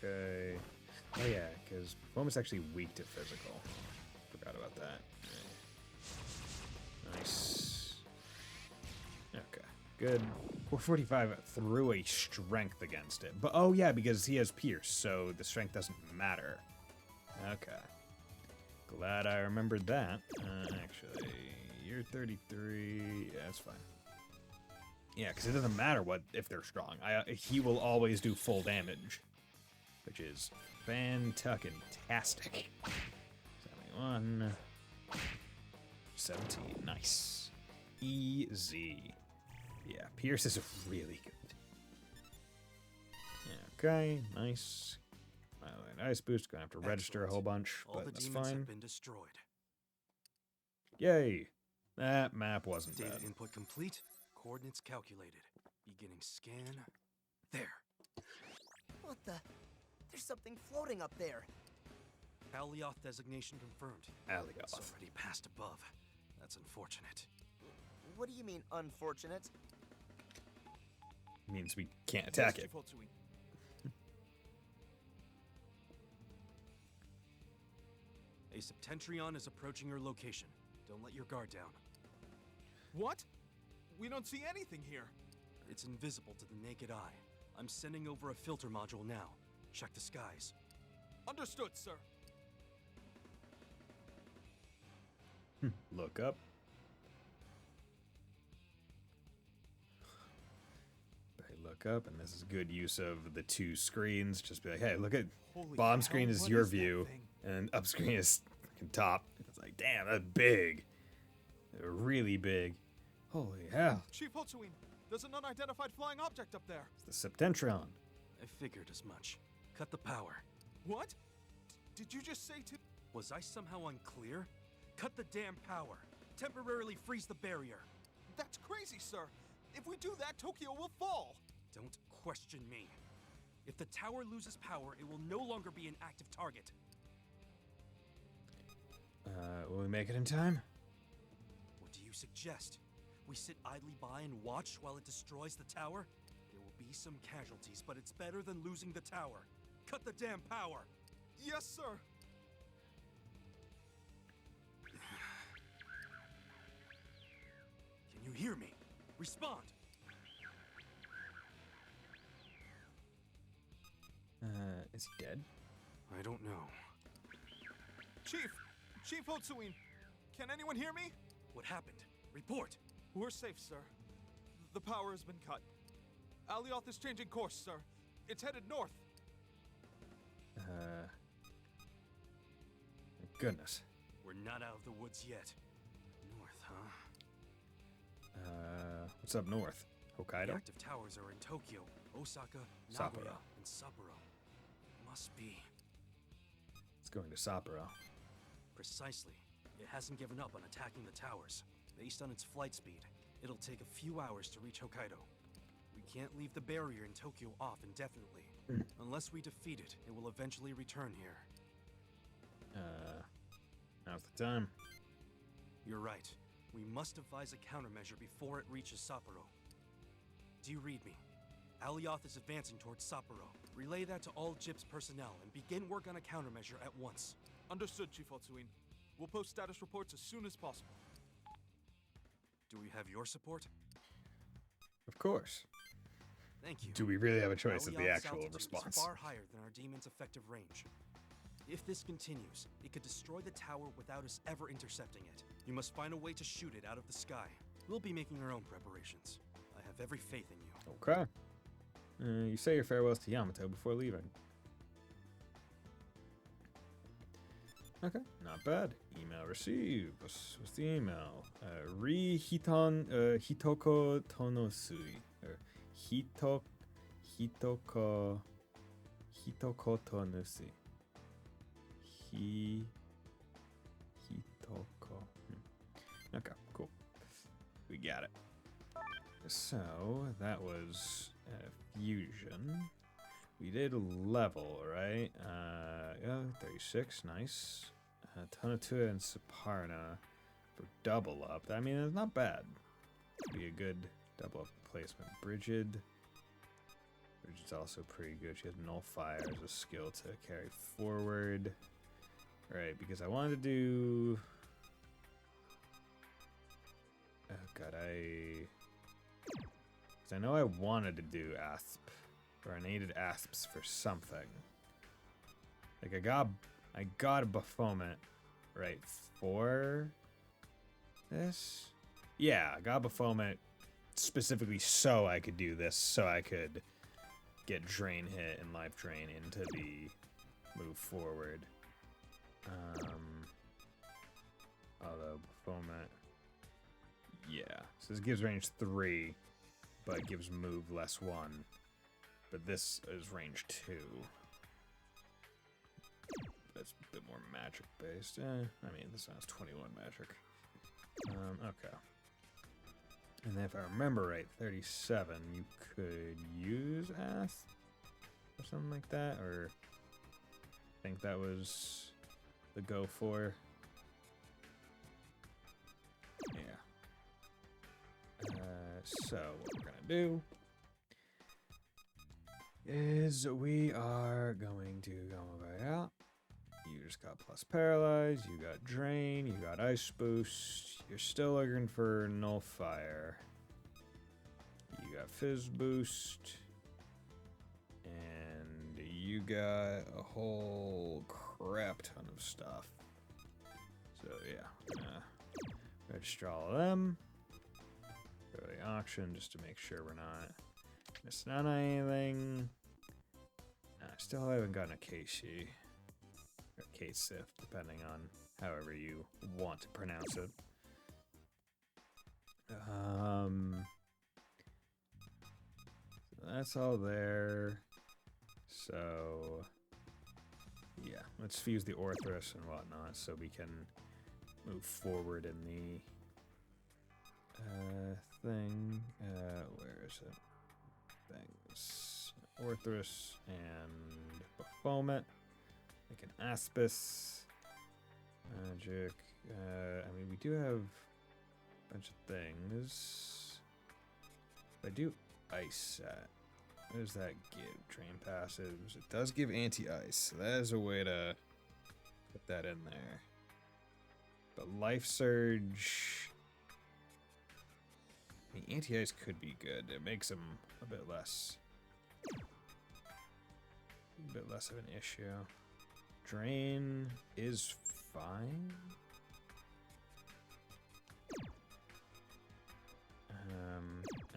Okay. Oh yeah, because Moment's actually weak to physical. Forgot about that. Nice. Okay. Good. 445 threw a strength against it. But oh yeah, because he has Pierce, so the strength doesn't matter. Okay. Glad I remembered that. Actually, you're 33. Yeah, that's fine. Yeah, because it doesn't matter what if they're strong. He will always do full damage, which is fantastic. 71. 17. Nice. Easy. Yeah, Pierce is really good. Okay, nice. Ice boost. Gonna have to register a whole bunch, All but the that's demons fine. have been destroyed. Yay! That map wasn't Data bad. input complete. Coordinates calculated. Beginning scan. There. What the? There's something floating up there. Alioth designation confirmed. It's Alioth. already passed above. That's unfortunate. What do you mean, unfortunate? Means we can't attack it. A Septentrion is approaching your location. Don't let your guard down. What? We don't see anything here. It's invisible to the naked eye. I'm sending over a filter module now. Check the skies. Understood, sir. Look up. I look up, and this is good use of the two screens. Just be like, hey, look at Holy bottom cow, screen is what your is that view, thing? and up screen is fucking top. It's like, damn, that's big. They're really big. Holy hell. Chief Hotsuin, there's an unidentified flying object up there. It's the Septentron. I figured as much. Cut the power. What? Did you just say to... Was I somehow unclear? Cut the damn power. Temporarily freeze the barrier. That's crazy, sir. If we do that, Tokyo will fall. Don't question me. If the tower loses power, it will no longer be an active target. Will we make it in time? What do you suggest? We sit idly by and watch while it destroys the tower? There will be some casualties, but it's better than losing the tower. Cut the damn power! Yes, sir. Can you hear me? Respond! Is he dead? I don't know. Chief Hotsuin, can anyone hear me? What happened? Report! We're safe, sir. The power has been cut. Alioth is changing course, sir. It's headed north. Thank goodness. We're not out of the woods yet. North, huh? What's up north? The Hokkaido? active towers are in Tokyo, Osaka, Sapporo. Nagoya, and Sapporo. Must be. It's going to Sapporo. Precisely. It hasn't given up on attacking the towers. Based on its flight speed, it'll take a few hours to reach Hokkaido. We can't leave the barrier in Tokyo off indefinitely. Unless we defeat it, it will eventually return here. Now's the time. You're right. We must devise a countermeasure before it reaches Sapporo. Do you read me? Alioth is advancing towards Sapporo. Relay that to all JIP's personnel and begin work on a countermeasure at once. Understood, Chief Hotsuin. We'll post status reports as soon as possible. Do we have your support? Of course. Thank you. Do we really have a choice of the Alioth's actual altitude response? is far higher than our demon's effective range. If this continues, it could destroy the tower without us ever intercepting it. You must find a way to shoot it out of the sky. We'll be making our own preparations. I have every faith in you. Okay. You say your farewells to Yamato before leaving. Okay, not bad. Email received. What's the email? Hitoko Tonosui. Or Hitoko nusi. Hitoko. Okay, cool. We got it. So that was fusion. We did level, right? Yeah, 36, nice. Tonatua and Saparna for double up. I mean, it's not bad. Be a good double up placement. Brigid. Brigid's also pretty good. She has Nullfire as a skill to carry forward. Alright, because I wanted to do... Oh god, because I know I wanted to do Asp. Or I needed Asps for something. Like, I got a Baphomet, right, for this? Yeah, I got Baphomet specifically so I could do this, so I could get Drain Hit and Life Drain into the move forward. Although Baphomet, yeah, so this gives range 3, but it gives move less 1. But this is range 2. That's a bit more magic based. I mean, this one has 21 magic. Okay. And then if I remember right, 37, you could use Asp or something like that, or I think that was the go for. Yeah. So what we're gonna do is we are going to go right out. You just got plus paralyze, you got drain, you got ice boost, you're still looking for nullfire. You got fizz boost, and you got a whole crap ton of stuff. So yeah, I'm gonna register all of them. Go to the auction just to make sure we're not missing out on anything. I still haven't gotten a Casey. Or K-Sif, depending on however you want to pronounce it. So that's all there. So yeah, let's fuse the Orthrus and whatnot so we can move forward in the thing. Where is it? Things. Orthrus and Baphomet. Like an Aspis. Magic. I mean, we do have a bunch of things. If I do Ice Set, what does that give? Drain passives. It does give anti-ice, so that is a way to put that in there. But Life Surge... I mean, anti-ice could be good. It makes him a bit less of an issue. Drain is fine.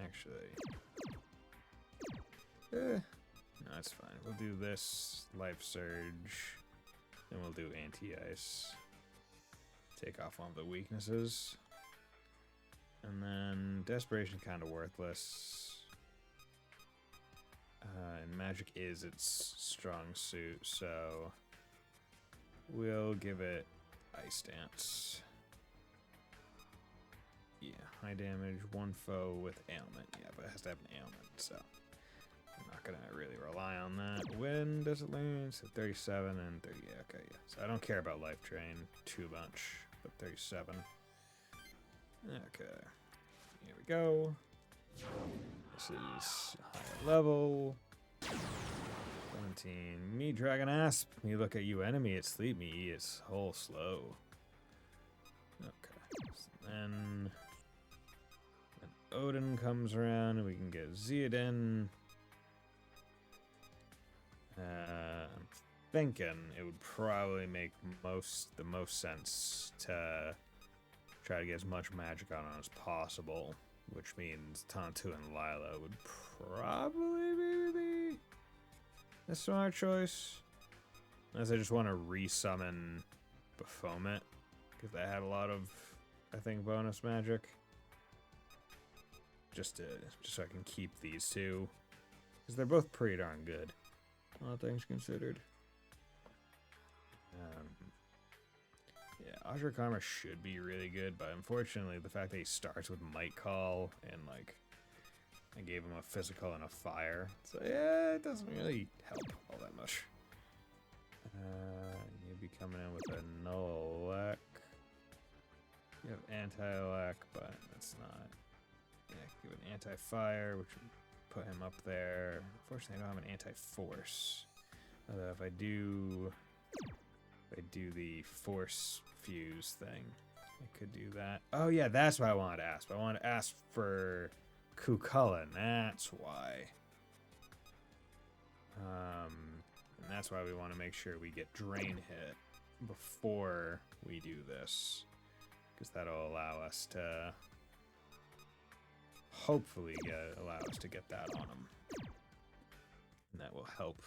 Actually, no, it's fine. We'll do this life surge, then we'll do anti-ice. Take off one of the weaknesses, and then desperation kind of worthless. And magic is its strong suit, so we'll give it Ice Dance. Yeah, high damage, one foe with ailment. Yeah, but it has to have an ailment, so I'm not gonna really rely on that. When does it learn? So 37 and 30. Yeah, okay, yeah. So I don't care about life drain too much, but 37. Okay, here we go. This is higher level. 17. Me, Dragon Asp. Me look at you, enemy. It sleep. Me eat its whole slow. Okay. So then Odin comes around and we can get Zeodin. I'm thinking it would probably make the most sense to try to get as much magic on it as possible, which means Tantu and Lila would probably be a smart choice. Unless I just want to resummon Baphomet, because I had a lot of, I think, bonus magic. Just so I can keep these two Because they're both pretty darn good, all things considered. Yeah, Ashra Karma should be really good, but unfortunately the fact that he starts with Might Call and like I gave him a physical and a fire, so yeah, it doesn't really help all that much. You'd be coming in with a null elect. You have anti-elect, but that's not. Yeah, give an anti-fire, which would put him up there. Unfortunately, I don't have an anti-force. Although if I do the force fuse thing, I could do that. Oh yeah, that's what I wanted to ask. I wanted to ask for Cucullin. That's why. And that's why we want to make sure we get drain hit before we do this, because that'll allow us to hopefully allow us to get that on him, and that will help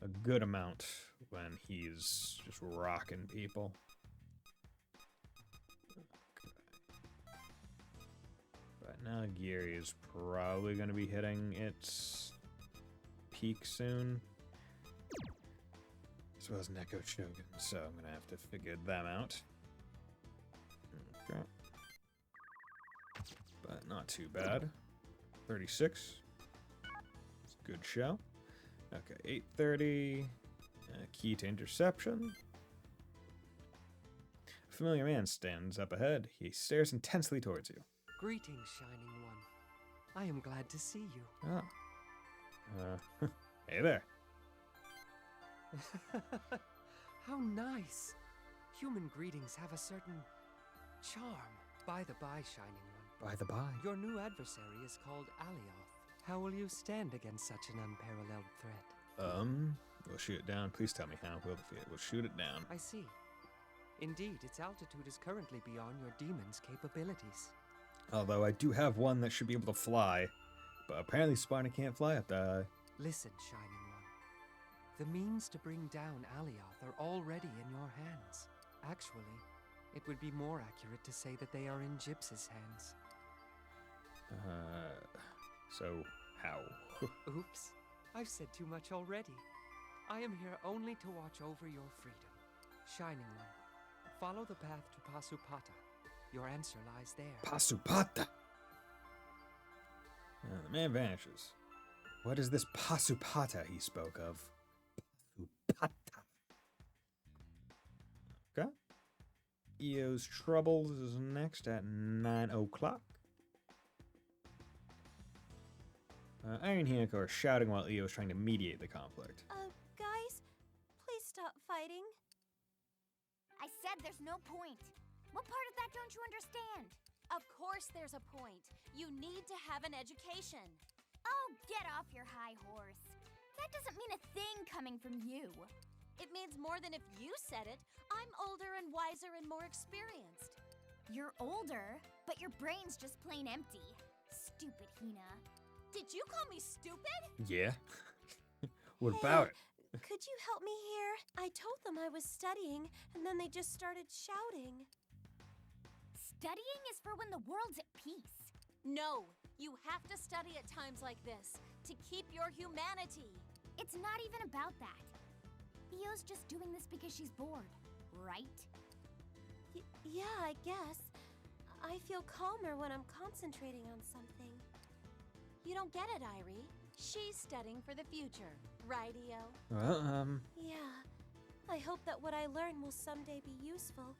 a good amount when he's just rocking people. But now Geary is probably going to be hitting its peak soon, as well as Neko Shogun, so I'm going to have to figure them out. Okay. But not too bad. 36. It's a good show. Okay, 830. Key to interception. A familiar man stands up ahead. He stares intensely towards you. Greetings, Shining One. I am glad to see you. Oh. Hey there. How nice. Human greetings have a certain charm. By the by, Shining One. By the by. Your new adversary is called Alioth. How will you stand against such an unparalleled threat? We'll shoot it down. Please tell me how. We'll shoot it down. I see. Indeed, its altitude is currently beyond your demon's capabilities. Although I do have one that should be able to fly, but apparently Sparta can't fly up that high. Listen, Shining One. The means to bring down Alioth are already in your hands. Actually, it would be more accurate to say that they are in Gyps's hands. So how? Oops, I've said too much already. I am here only to watch over your freedom. Shining One, follow the path to Pasupata. Your answer lies there. Pasupata! The man vanishes. What is this Pasupata he spoke of? Pasupata. Okay. Eo's Troubles is next at 9 o'clock. Iron Hinoka are shouting while Io is trying to mediate the conflict. Guys, please stop fighting. I said there's no point. What part of that don't you understand? Of course there's a point. You need to have an education. Oh, get off your high horse. That doesn't mean a thing coming from you. It means more than if you said it. I'm older and wiser and more experienced. You're older, but your brain's just plain empty. Stupid Hina. Did you call me stupid? Yeah. What about it? Could you help me here? I told them I was studying, and then they just started shouting. Studying is for when the world's at peace. No, you have to study at times like this to keep your humanity. It's not even about that. Io's just doing this because she's bored, right? Yeah, I guess. I feel calmer when I'm concentrating on something. You don't get it, Irie. She's studying for the future, right, Io? Well, Yeah. I hope that what I learn will someday be useful.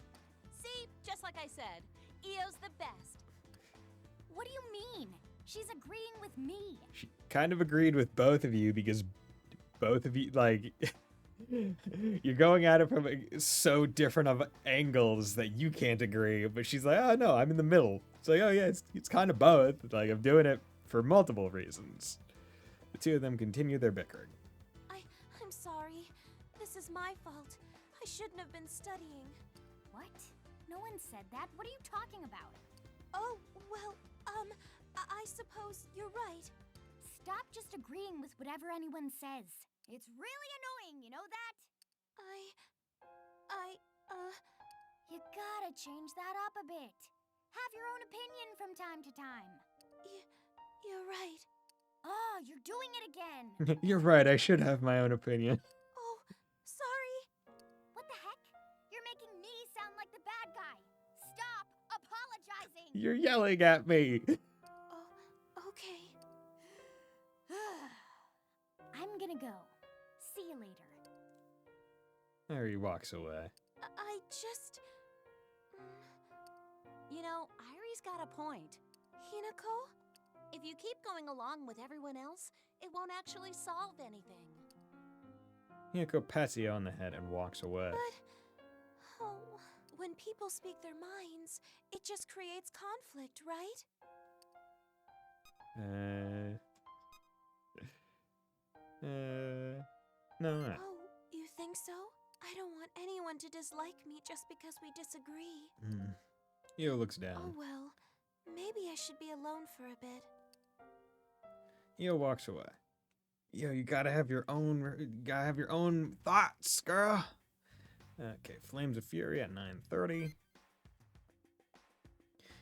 See, just like I said, Io's the best. What do you mean? She's agreeing with me. She kind of agreed with both of you because both of you, like, you're going at it from so different of angles that you can't agree. But she's like, oh, no, I'm in the middle. It's like, oh, yeah, it's kind of both. Like, I'm doing it for multiple reasons. The two of them continue their bickering. I'm sorry. This is my fault. I shouldn't have been studying. What? No one said that. What are you talking about? Oh, well, I suppose you're right. Stop just agreeing with whatever anyone says. It's really annoying, you know that? You gotta change that up a bit. Have your own opinion from time to time. You're right. Oh, you're doing it again. You're right, I should have my own opinion. Oh, sorry. What the heck? You're making me sound like the bad guy. Stop apologizing. You're yelling at me. Oh, okay. I'm gonna go. See you later. There he walks away. I just... You know, Irie's got a point. Hinako? If you keep going along with everyone else, it won't actually solve anything. Hinako pats you on the head and walks away. But... Oh, when people speak their minds, it just creates conflict, right? No. Oh, you think so? I don't want anyone to dislike me just because we disagree. Io looks Oh down. well, maybe I should be alone for a bit. Io walks away. Yo, you gotta have your own thoughts, girl. Okay, Flames of Fury at 9:30.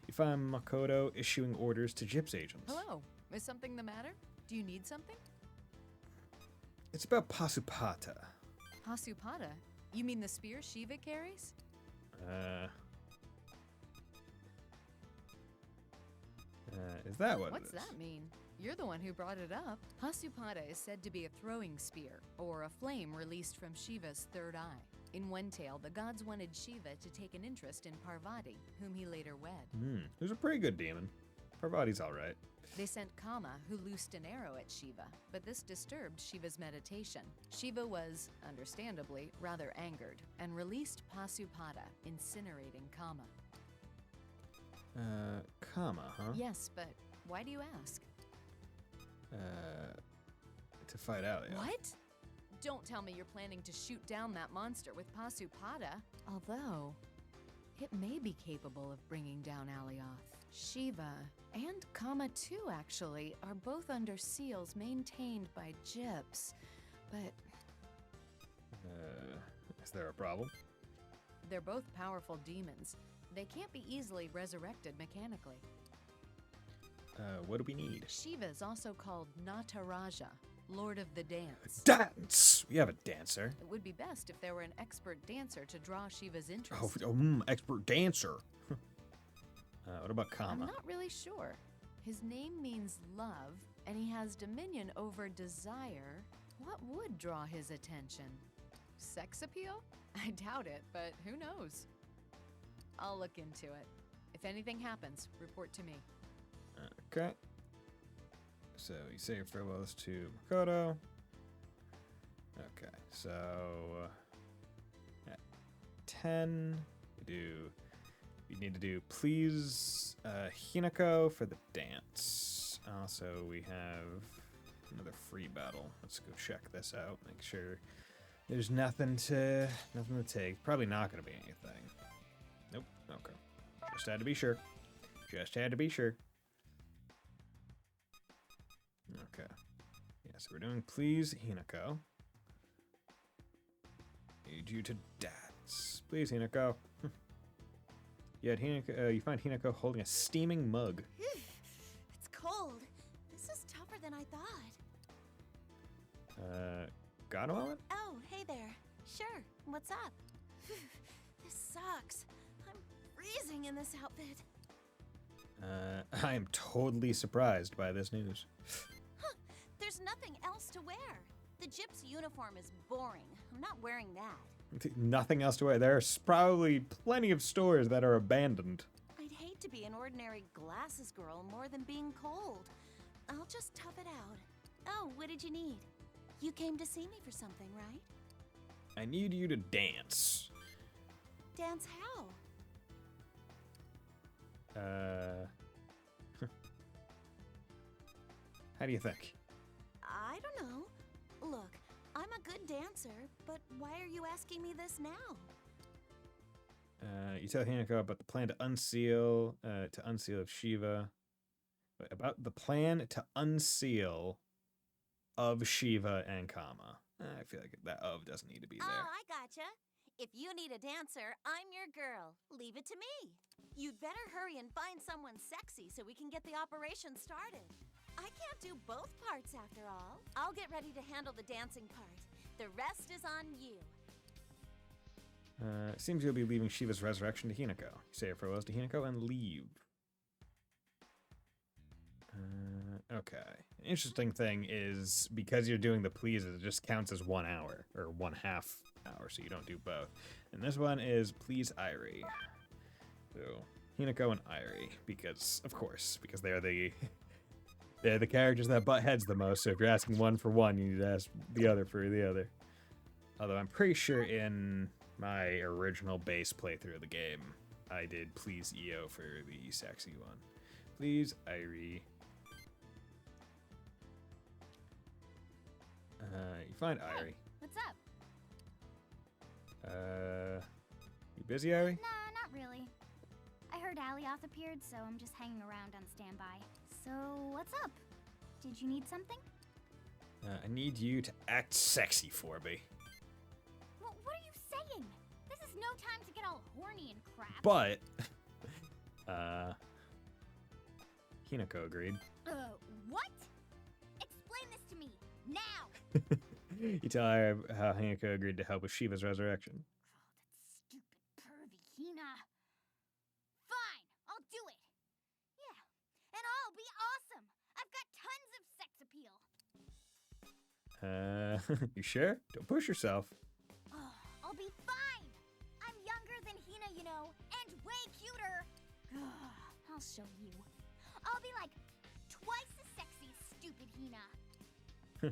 You find Makoto issuing orders to Gyps agents. Hello. Is something the matter? Do you need something? It's about Pasupata. Pasupata? You mean the spear Shiva carries? Is that what What's it is? that mean? You're the one who brought it up. Pasupata is said to be a throwing spear, or a flame released from Shiva's third eye. In one tale, the gods wanted Shiva to take an interest in Parvati, whom he later wed. Who's a pretty good demon. Parvati's alright. They sent Kama, who loosed an arrow at Shiva, but this disturbed Shiva's meditation. Shiva was, understandably, rather angered, and released Pasupata, incinerating Kama. Kama, huh? Yes, but why do you ask? To fight Alia. What? Don't tell me you're planning to shoot down that monster with Pasupata. Although, it may be capable of bringing down Alioth. Shiva, and Kama too, actually, are both under seals maintained by Gyps. But Is there a problem? they're both powerful demons. They can't be easily resurrected mechanically. What do we need? Shiva is also called Nataraja, Lord of the Dance. Dance! We have a dancer. It would be best if there were an expert dancer to draw Shiva's interest. Expert dancer. What about Kama? I'm not really sure. His name means love, and he has dominion over desire. What would draw his attention? Sex appeal? I doubt it, but who knows? I'll look into it. If anything happens, report to me. Okay. So you say your farewells to Makoto. Okay, so at 10, you need to do please Hinako for the dance. Also, we have another free battle. Let's go check this out. Make sure there's nothing to take. Probably not going to be anything. Nope. Okay. Just had to be sure. Okay. Yeah, so we're doing please Hinako. Need you to dance. Please, Hinako. You find Hinako holding a steaming mug. It's cold. This is tougher than I thought. Got a moment? Oh, hey there. Sure. What's up? This sucks. I'm freezing in this outfit. I am totally surprised by this news. Huh. There's nothing else to wear. The Gyps uniform is boring. I'm not wearing that. Nothing else to wear. There's probably plenty of stores that are abandoned. I'd hate to be an ordinary glasses girl more than being cold. I'll just tough it out. Oh, what did you need? You came to see me for something, right? I need you to dance. Dance how? How do you think? I don't know. Look, I'm a good dancer, but why are you asking me this now? You tell Hinako about the plan to unseal of Shiva. About the plan to unseal of Shiva and Kama. I feel like that of doesn't need to be there. Oh, I gotcha. If you need a dancer, I'm your girl. Leave it to me. You'd better hurry and find someone sexy so we can get the operation started. I can't do both parts after all. I'll get ready to handle the dancing part. The rest is on you. Seems you'll be leaving Shiva's resurrection to Hinako. Say your farewells to Hinako and leave. Okay. Interesting thing is, because you're doing the pleases, it just counts as 1 hour, or 1/2 hour, so you don't do both. And this one is Please Irie. So, Hinako and Irie, because, of course, because they're the characters that butt heads the most, so if you're asking one for one, you need to ask the other for the other. Although I'm pretty sure in my original base playthrough of the game, I did Please Io for the sexy one. Please Irie. You find Irie. What's up? You busy, Irie? Nah, not really. I heard Alioth appeared, so I'm just hanging around on standby. So, what's up? Did you need something? I need you to act sexy for me. What are you saying? This is no time to get all horny and crap. But, Hinako agreed. What? Explain this to me, now! You tell her how Hinako agreed to help with Shiva's resurrection. Oh, that stupid pervy Hina. Fine, I'll do it. Yeah, and I'll be awesome. I've got tons of sex appeal. You sure? Don't push yourself. Oh, I'll be fine. I'm younger than Hina, you know, and way cuter. I'll show you. I'll be like twice as sexy as stupid Hina.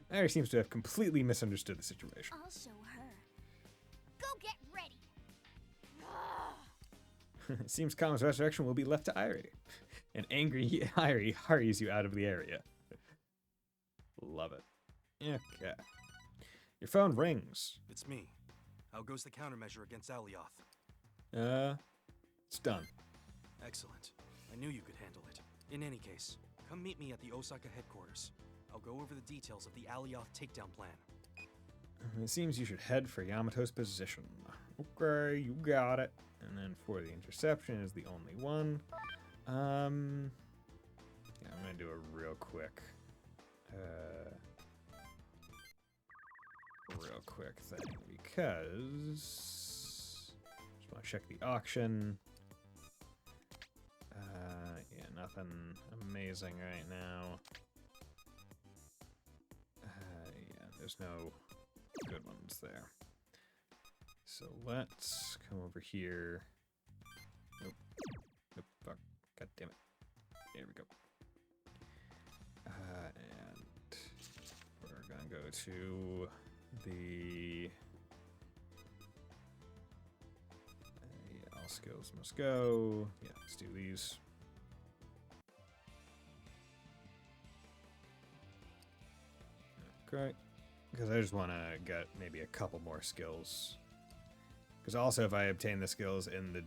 Irie seems to have completely misunderstood the situation. I'll show her. Go get ready. It seems Kama's resurrection will be left to Irie. An angry Irie hurries you out of the area. Love it. Okay. Your phone rings. It's me. How goes the countermeasure against Alioth? It's done. Excellent. I knew you could handle it. In any case, come meet me at the Osaka headquarters. I'll go over the details of the Alioth takedown plan. It seems you should head for Yamato's position. Okay, you got it. And then for the interception is the only one. Yeah, I'm gonna do a real quick thing because just want to check the auction. Yeah, nothing amazing right now. Yeah, there's no good ones there. So let's come over here. Nope. Nope. Fuck. God damn it. There we go. And we're gonna go to the yeah, all skills must go. Yeah, let's do these. Okay, because I just want to get maybe a couple more skills. Because also, if I obtain the skills in the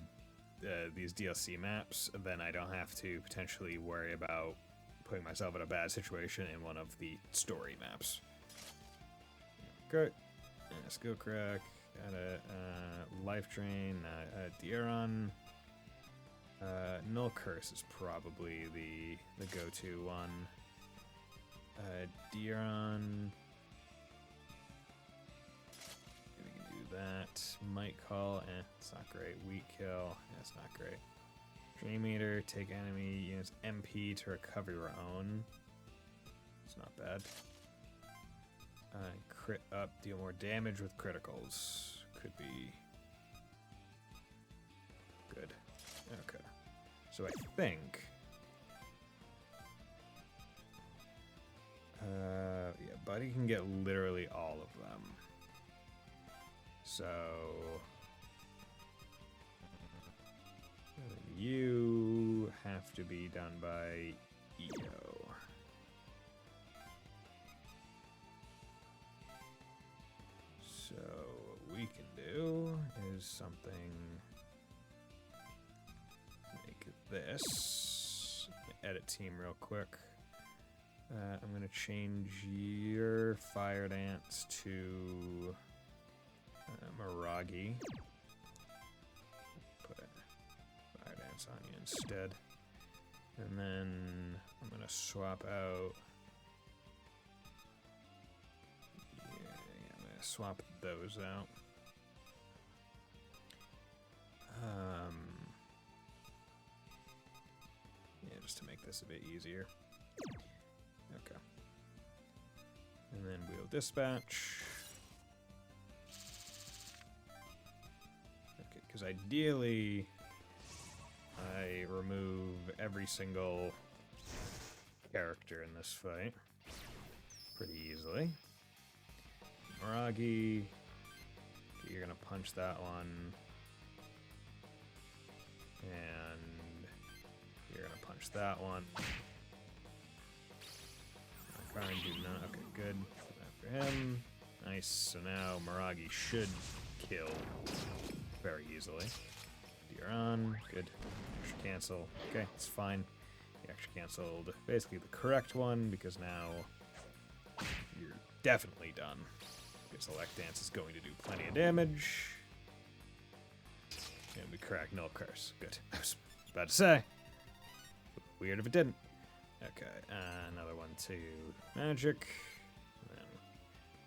these DLC maps, then I don't have to potentially worry about putting myself in a bad situation in one of the story maps. Okay, skill crack, got a life drain, De'Aaron. Null Curse is probably the go-to one. De'Aaron. We can do that. Might call, it's not great. Weak kill, it's not great. Dream Eater, take enemy units MP to recover your own. It's not bad. Crit up, deal more damage with criticals. Could be good. Okay. So I think yeah, Buddy can get literally all of them. So you have to be done by EO. So what we can do is something. Make this. Edit team real quick. I'm gonna change your Fire Dance to Miragi. Put Fire Dance on you instead. And then I'm gonna swap out. Yeah, I'm gonna swap those out. Yeah, just to make this a bit easier. Okay. And then we'll dispatch. Okay, because ideally, I remove every single character in this fight pretty easily. Miragi, okay, you're gonna punch that one. And you're gonna punch that one. I'm trying to do none. Okay, good. After him. Nice. So now Miragi should kill very easily. You're on. Good. Extra cancel. Okay, it's fine. You extra canceled basically the correct one because now you're definitely done. Because Elect Dance is going to do plenty of damage. And we crack Null Curse. Good. I was about to say. Weird if it didn't. Okay, another one to Magic.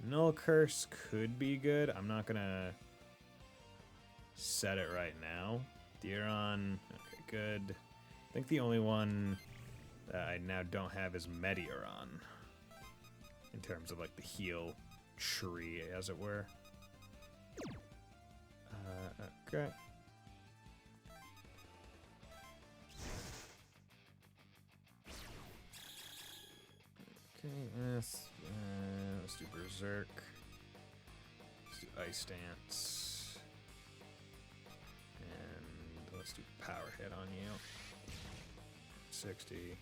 Null Curse could be good. I'm not gonna set it right now. Deeron. Okay, good. I think the only one that I now don't have is Medioron. In terms of like the heal tree, as it were. Okay. Okay, let's do Berserk. Let's do Ice Dance. And let's do Power Hit on you. 60.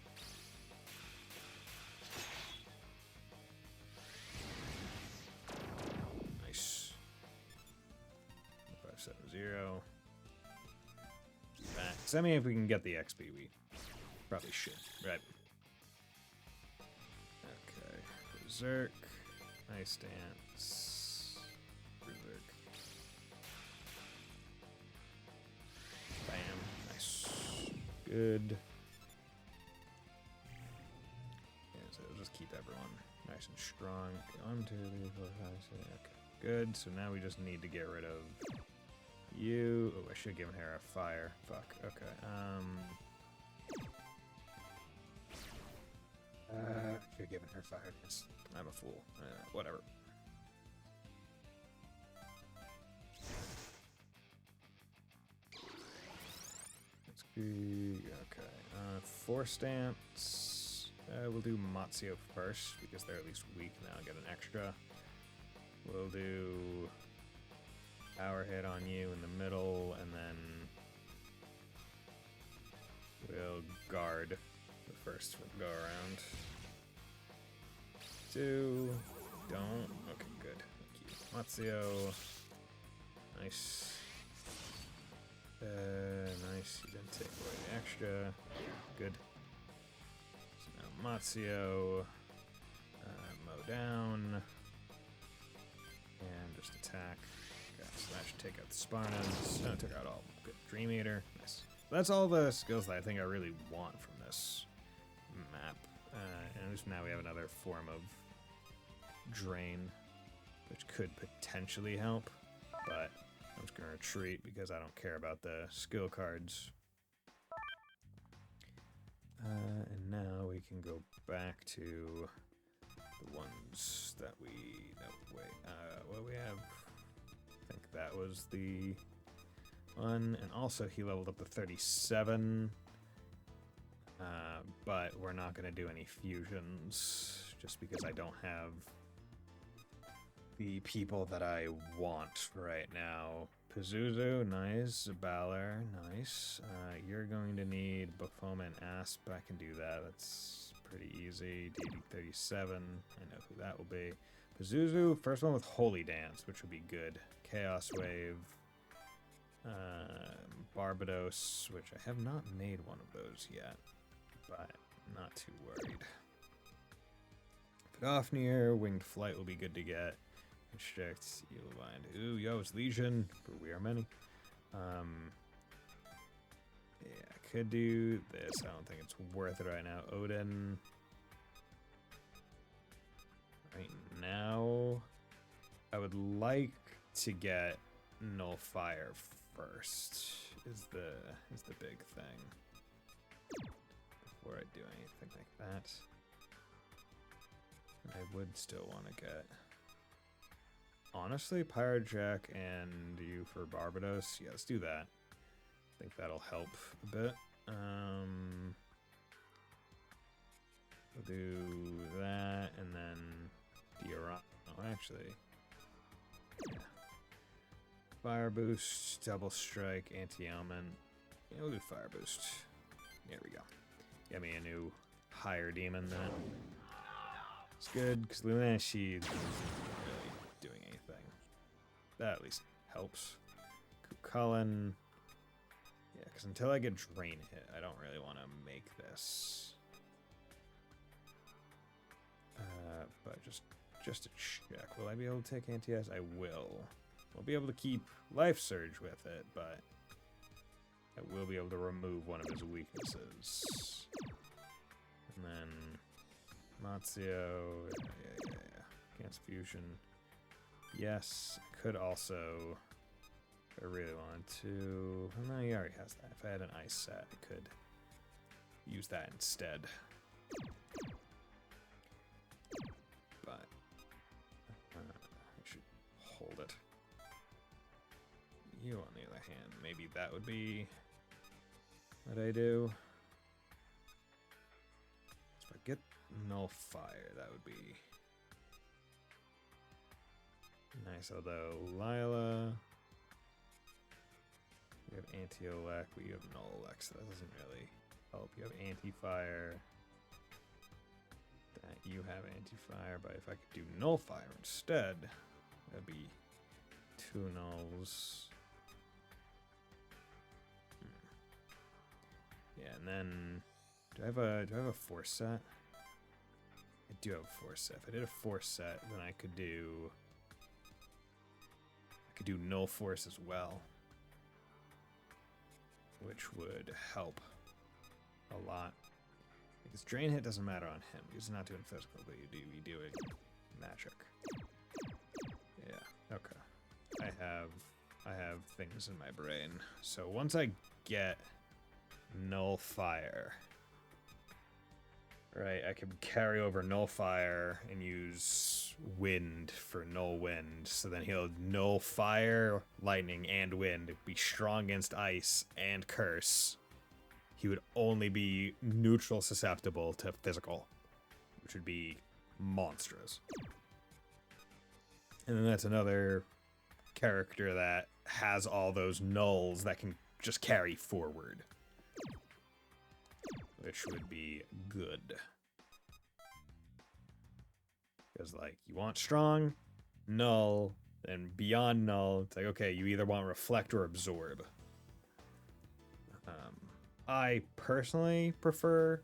Nice. 570. Max. I mean, if we can get the XP, we probably should, right? Berserk, Ice Dance, Berserk. Bam, nice. Good. Yeah, so it'll just keep everyone nice and strong. Okay, 1, 2, 3, 4, 5, 6. Okay, good. So now we just need to get rid of you. Oh, I should have given her a fire. Fuck. Okay. Should have given her fire dance. I'm a fool. Whatever. Let's go. Okay. Force dance. We'll do Matsuo first because they're at least weak now. Get an extra. We'll do Power Hit on you in the middle, and then we'll guard the first go around. 2. Don't. Okay, good. Thank you. Matsuo. Nice. Nice. You didn't take away the extra. Good. So now Matsuo. Mow down. And just attack. Okay, so that should take out the Sparnas. No, it took out all. Good. Dream Eater. Nice. That's all the skills that I think I really want from this map. And at least now we have another form of Drain, which could potentially help, but I'm just going to retreat because I don't care about the skill cards. And now we can go back to the ones that we... No, wait. What do we have? I think that was the one. And also he leveled up to 37. But we're not going to do any fusions just because I don't have the people that I want right now. Pazuzu, nice. Zabalar, nice. You're going to need Baphomet and Asp. I can do that. That's pretty easy. DD37, I know who that will be. Pazuzu, first one with Holy Dance, which would be good. Chaos Wave. Barbados, which I have not made one of those yet, but I'm not too worried. Fafnir, Winged Flight will be good to get. Constrict, you'll find. Ooh, yo, it's Legion, but we are many. Yeah, I could do this. I don't think it's worth it right now. Odin. Right now, I would like to get Nullfire first. Is the big thing before I do anything like that. I would still want to get, honestly, Pyrojack and you for Barbados. Yeah, let's do that. I think that'll help a bit. We'll do that and then Diorama. Oh, actually, yeah. Fire boost, double strike, anti-element. Yeah, we'll do fire boost. There we go. Get me a new higher demon then. It's good, because Lunashi isn't really doing anything. That at least helps. Kukulin. Yeah, because until I get Drain hit, I don't really want to make this. But just to check, will I be able to take anti-S? I will. We'll be able to keep Life Surge with it, but I will be able to remove one of his weaknesses. And then Mazio, yeah. Cancel Fusion. Yes, I could also, if I really wanted to. Oh, no, he already has that. If I had an ice set, I could use that instead. But I should hold it. You, on the other hand, maybe that would be what I do. So if I get Nullfire, that would be nice. Although Lila, you have anti-elect, but you have null-elect, so that doesn't really help. You have anti-fire. That you have anti-fire, but if I could do Nullfire instead, that'd be 2 nulls. Yeah, and then do I have a force set? I do have a force set. If I did a force set, then I could do null force as well, which would help a lot. Because Drain hit doesn't matter on him. He's not doing physical, but you do it magic. Yeah, okay. I have things in my brain. So once I get Nullfire, right, I could carry over Nullfire and use Wind for Null Wind. So then he'll Nullfire, Lightning, and Wind, be strong against Ice and Curse. He would only be neutral susceptible to physical, which would be monstrous. And then that's another character that has all those nulls that can just carry forward, which would be good. Because, like, you want strong, null, and beyond null, it's like, okay, you either want reflect or absorb. I personally prefer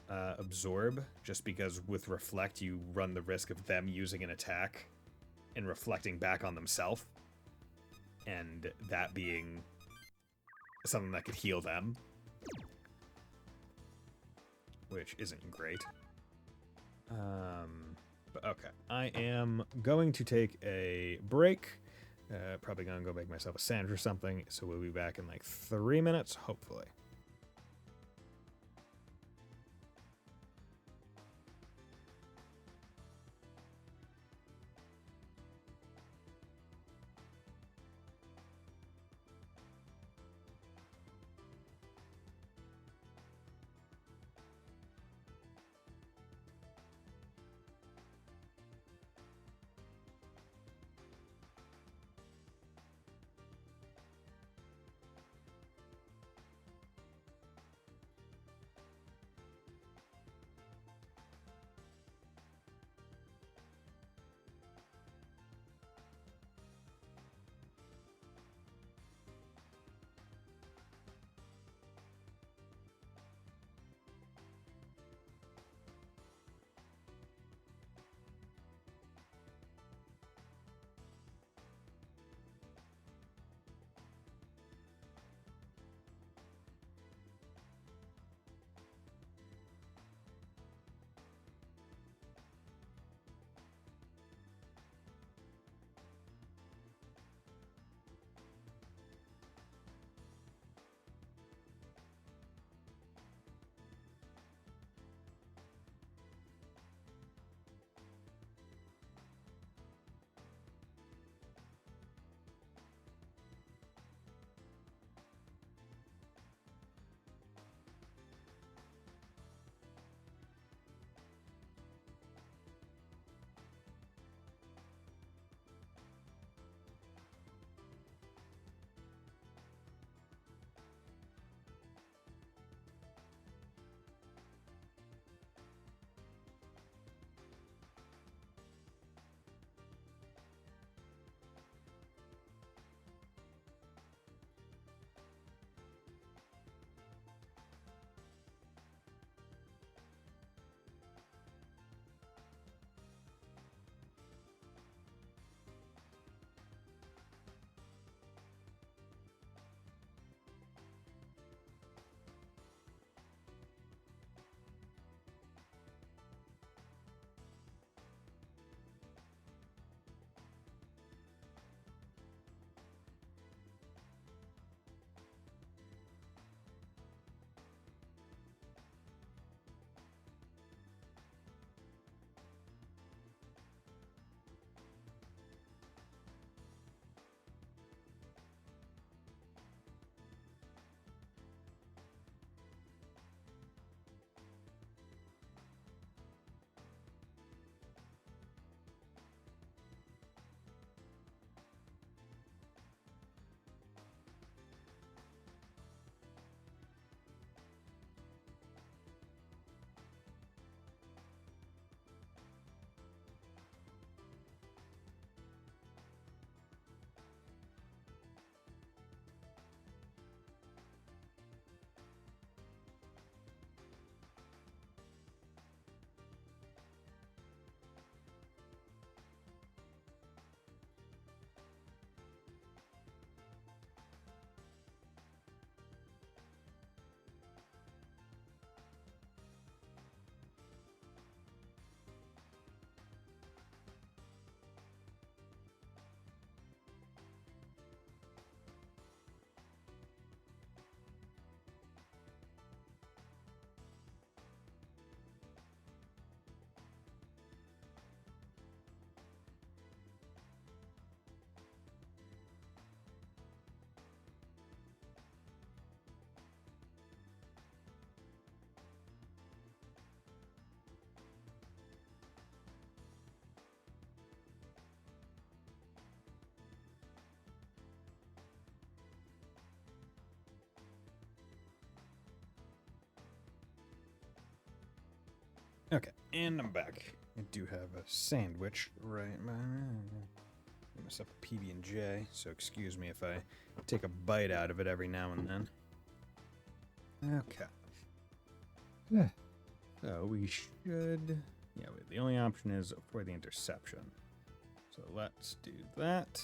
absorb, just because with reflect you run the risk of them using an attack and reflecting back on themselves, and that being something that could heal them, which isn't great. But okay, I am going to take a break. Probably gonna go make myself a sandwich or something, so we'll be back in like 3 minutes, hopefully. And I'm back. I do have a sandwich right now. Give myself a PB&J, so excuse me if I take a bite out of it every now and then. Okay. So we should... Yeah, wait, the only option is for the interception. So let's do that.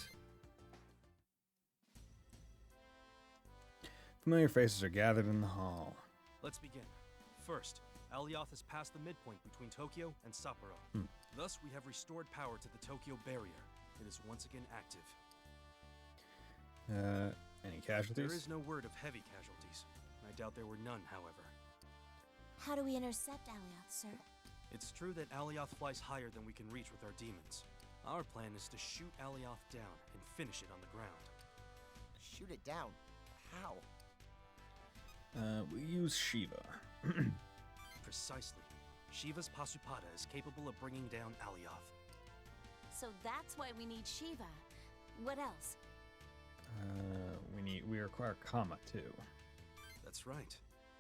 Familiar faces are gathered in the hall. Let's begin. First, Alioth has passed the midpoint between Tokyo and Sapporo. Thus, we have restored power to the Tokyo barrier. It is once again active. Any casualties? There is no word of heavy casualties. I doubt there were none, however. How do we intercept Alioth, sir? It's true that Alioth flies higher than we can reach with our demons. Our plan is to shoot Alioth down and finish it on the ground. Shoot it down? How? We use Shiva. Precisely. Shiva's Pasupada is capable of bringing down Alioth. So that's why we need Shiva. What else? We require Kama too. That's right.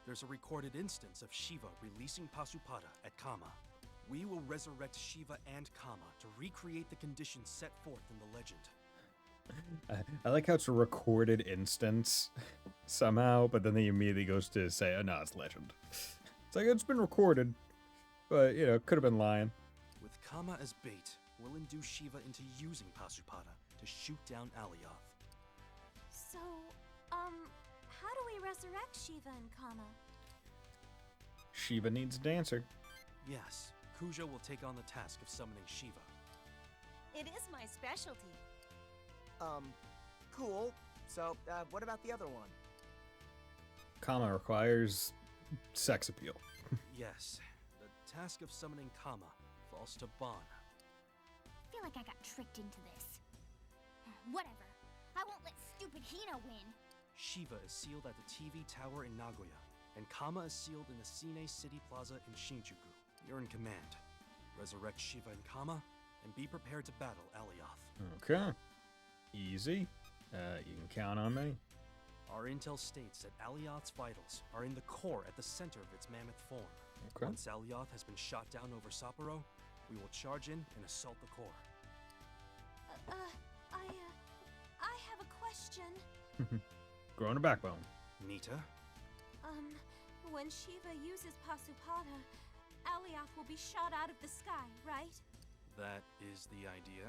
There's a recorded instance of Shiva releasing Pasupada at Kama. We will resurrect Shiva and Kama to recreate the conditions set forth in the legend. I like how it's a recorded instance somehow, but then he immediately goes to say, oh, no, it's legend. It's like, it's been recorded, but, you know, could have been lying. With Kama as bait, we'll induce Shiva into using Pasupada to shoot down Alioth. So, how do we resurrect Shiva and Kama? Shiva needs a dancer. Yes, Kuja will take on the task of summoning Shiva. It is my specialty. Cool. So, what about the other one? Kama requires sex appeal. Yes, the task of summoning Kama falls to Bon. I feel like I got tricked into this. Whatever. I won't let stupid Hina win. Shiva is sealed at the TV tower in Nagoya, and Kama is sealed in the Sine City Plaza in Shinjuku. You're in command. Resurrect Shiva and Kama, and be prepared to battle Alioth. Okay. Easy. You can count on me. Our intel states that Alioth's vitals are in the core at the center of its mammoth form. Okay. Once Alioth has been shot down over Sapporo, we will charge in and assault the core. I have a question. Growing a backbone. Nita? When Shiva uses Pasupada, Alioth will be shot out of the sky, right? That is the idea.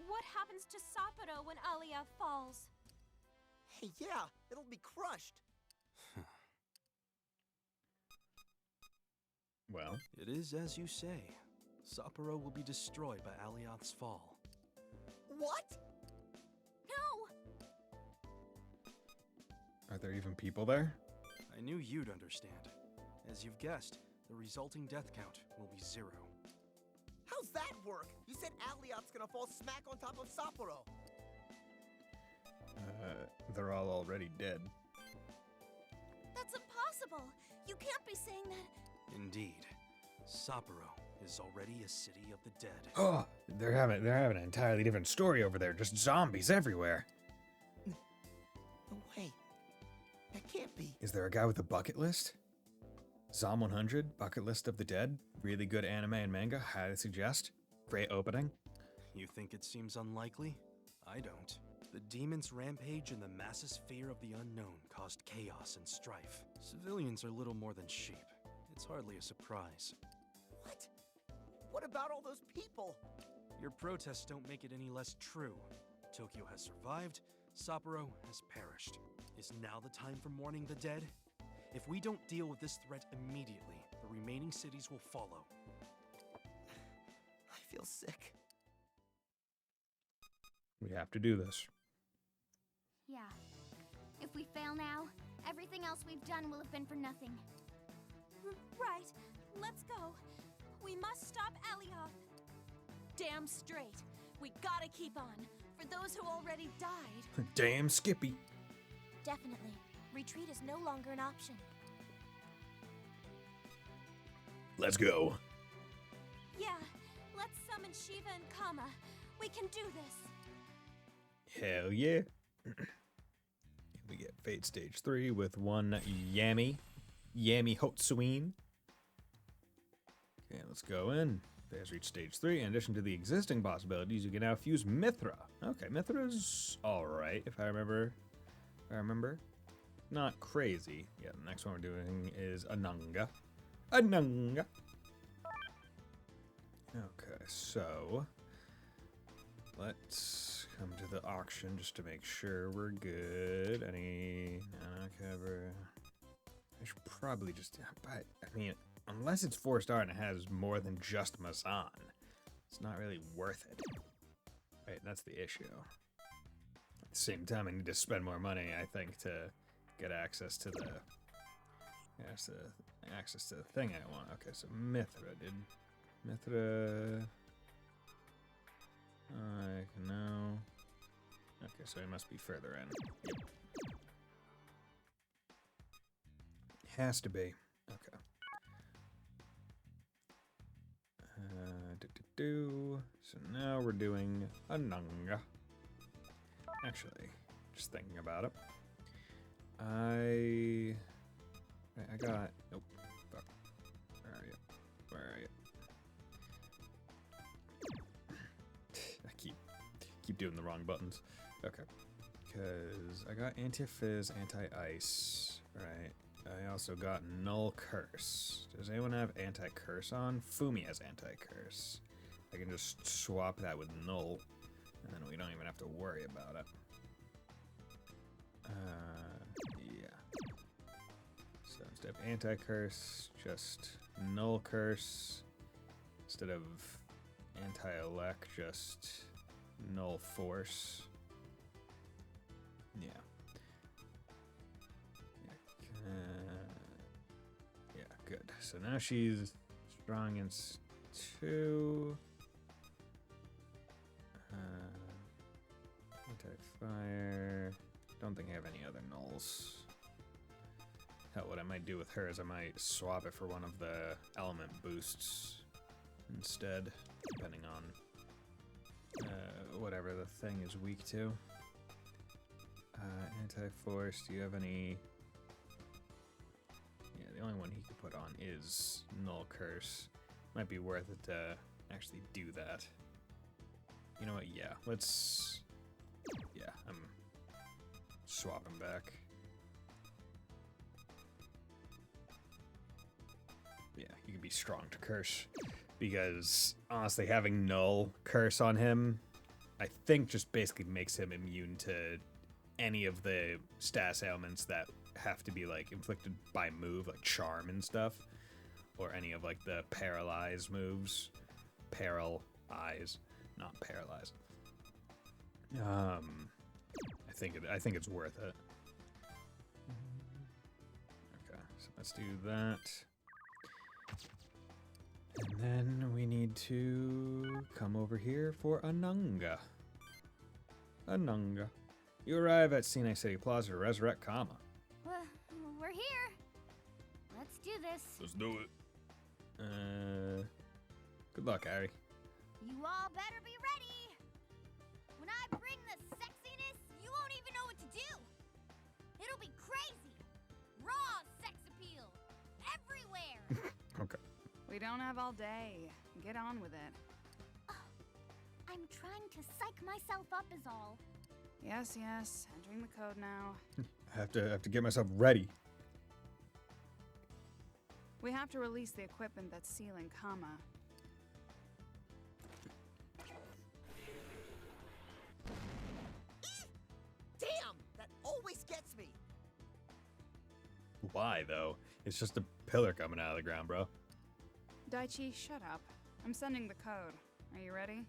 What happens to Sapporo when Alioth falls? Hey, yeah, it'll be crushed. Well, it is as you say. Sapporo will be destroyed by Alioth's fall. What? No! Are there even people there? I knew you'd understand. As you've guessed, the resulting death count will be 0. How's that work? You said Alioth's gonna fall smack on top of Sapporo. They're all already dead. That's impossible! You can't be saying that. Indeed. Sapporo is already a city of the dead. Oh, they're having an entirely different story over there. Just zombies everywhere. No way. That can't be. Is there a guy with a bucket list? Zom 100, Bucket List of the Dead. Really good anime and manga, highly suggest. Great opening. You think it seems unlikely? I don't. The demons' rampage and the massosphere of the unknown caused chaos and strife. Civilians are little more than sheep. It's hardly a surprise. What? What about all those people? Your protests don't make it any less true. Tokyo has survived, Sapporo has perished. Is now the time for mourning the dead? If we don't deal with this threat immediately, the remaining cities will follow. I feel sick. We have to do this. Yeah. If we fail now, everything else we've done will have been for nothing. Right. Let's go. We must stop Alioth. Damn straight. We gotta keep on. For those who already died. Damn Skippy. Definitely. Retreat is no longer an option. Let's go. Yeah. Let's summon Shiva and Kama. We can do this. Hell yeah. We get Fate Stage 3 with one Yami Hotsuin. Okay, let's go in. There's reached stage 3. In addition to the existing possibilities, you can now fuse Mithra. Okay, Mithra's alright, if I remember. Not crazy. Yeah, the next one we're doing is Ananga. Ananga! Okay, so let's come to the auction just to make sure we're good. Any cover? I should probably just, but I mean, unless it's 4-star and it has more than just Mazan, it's not really worth it. Right, that's the issue. At the same time, I need to spend more money, I think, to get access to the access to the thing I want. Okay, so Mithra, dude. Mithra. No. Okay, so he must be further in. Yep. Has to be. Okay. So now we're doing Ananga. Actually, just thinking about it. I got. Nope. Fuck. Where are you? Where are you? I keep doing the wrong buttons. Okay. Because I got anti-fizz, anti-ice, right? I also got null curse. Does anyone have anti-curse on? Fumi has anti-curse. I can just swap that with null, and then we don't even have to worry about it. Yeah. So instead of anti-curse, just null curse. Instead of anti-elect, just null force. Yeah. Yeah, good. So now she's strong against 2. Anti-fire. Don't think I have any other nulls. Hell, what I might do with her is I might swap it for one of the element boosts instead, depending on whatever the thing is weak to. Anti-force, do you have any? Yeah, the only one he could put on is null curse. Might be worth it to actually do that. You know what? Yeah, let's. Yeah, I'm swapping back. Yeah, you can be strong to curse. Because, honestly, having null curse on him, I think just basically makes him immune to any of the status ailments that have to be, like, inflicted by move, like charm and stuff. Or any of, like, the paralyze moves. Paralyze, not paralyze. I think it's worth it. Okay, so let's do that. And then we need to come over here for Ananga. Ananga. You arrive at Sinai City Plaza to resurrect Kama. Well, we're here. Let's do this. Let's do it. Good luck, Harry. You all better be ready. When I bring the sexiness, you won't even know what to do. It'll be crazy. Raw sex appeal. Everywhere. Okay. We don't have all day. Get on with it. I'm trying to psych myself up is all. Yes, yes. Entering the code now. I have to get myself ready. We have to release the equipment that's sealing Kama. Damn! That always gets me! Why, though? It's just a pillar coming out of the ground, bro. Daichi, shut up. I'm sending the code. Are you ready?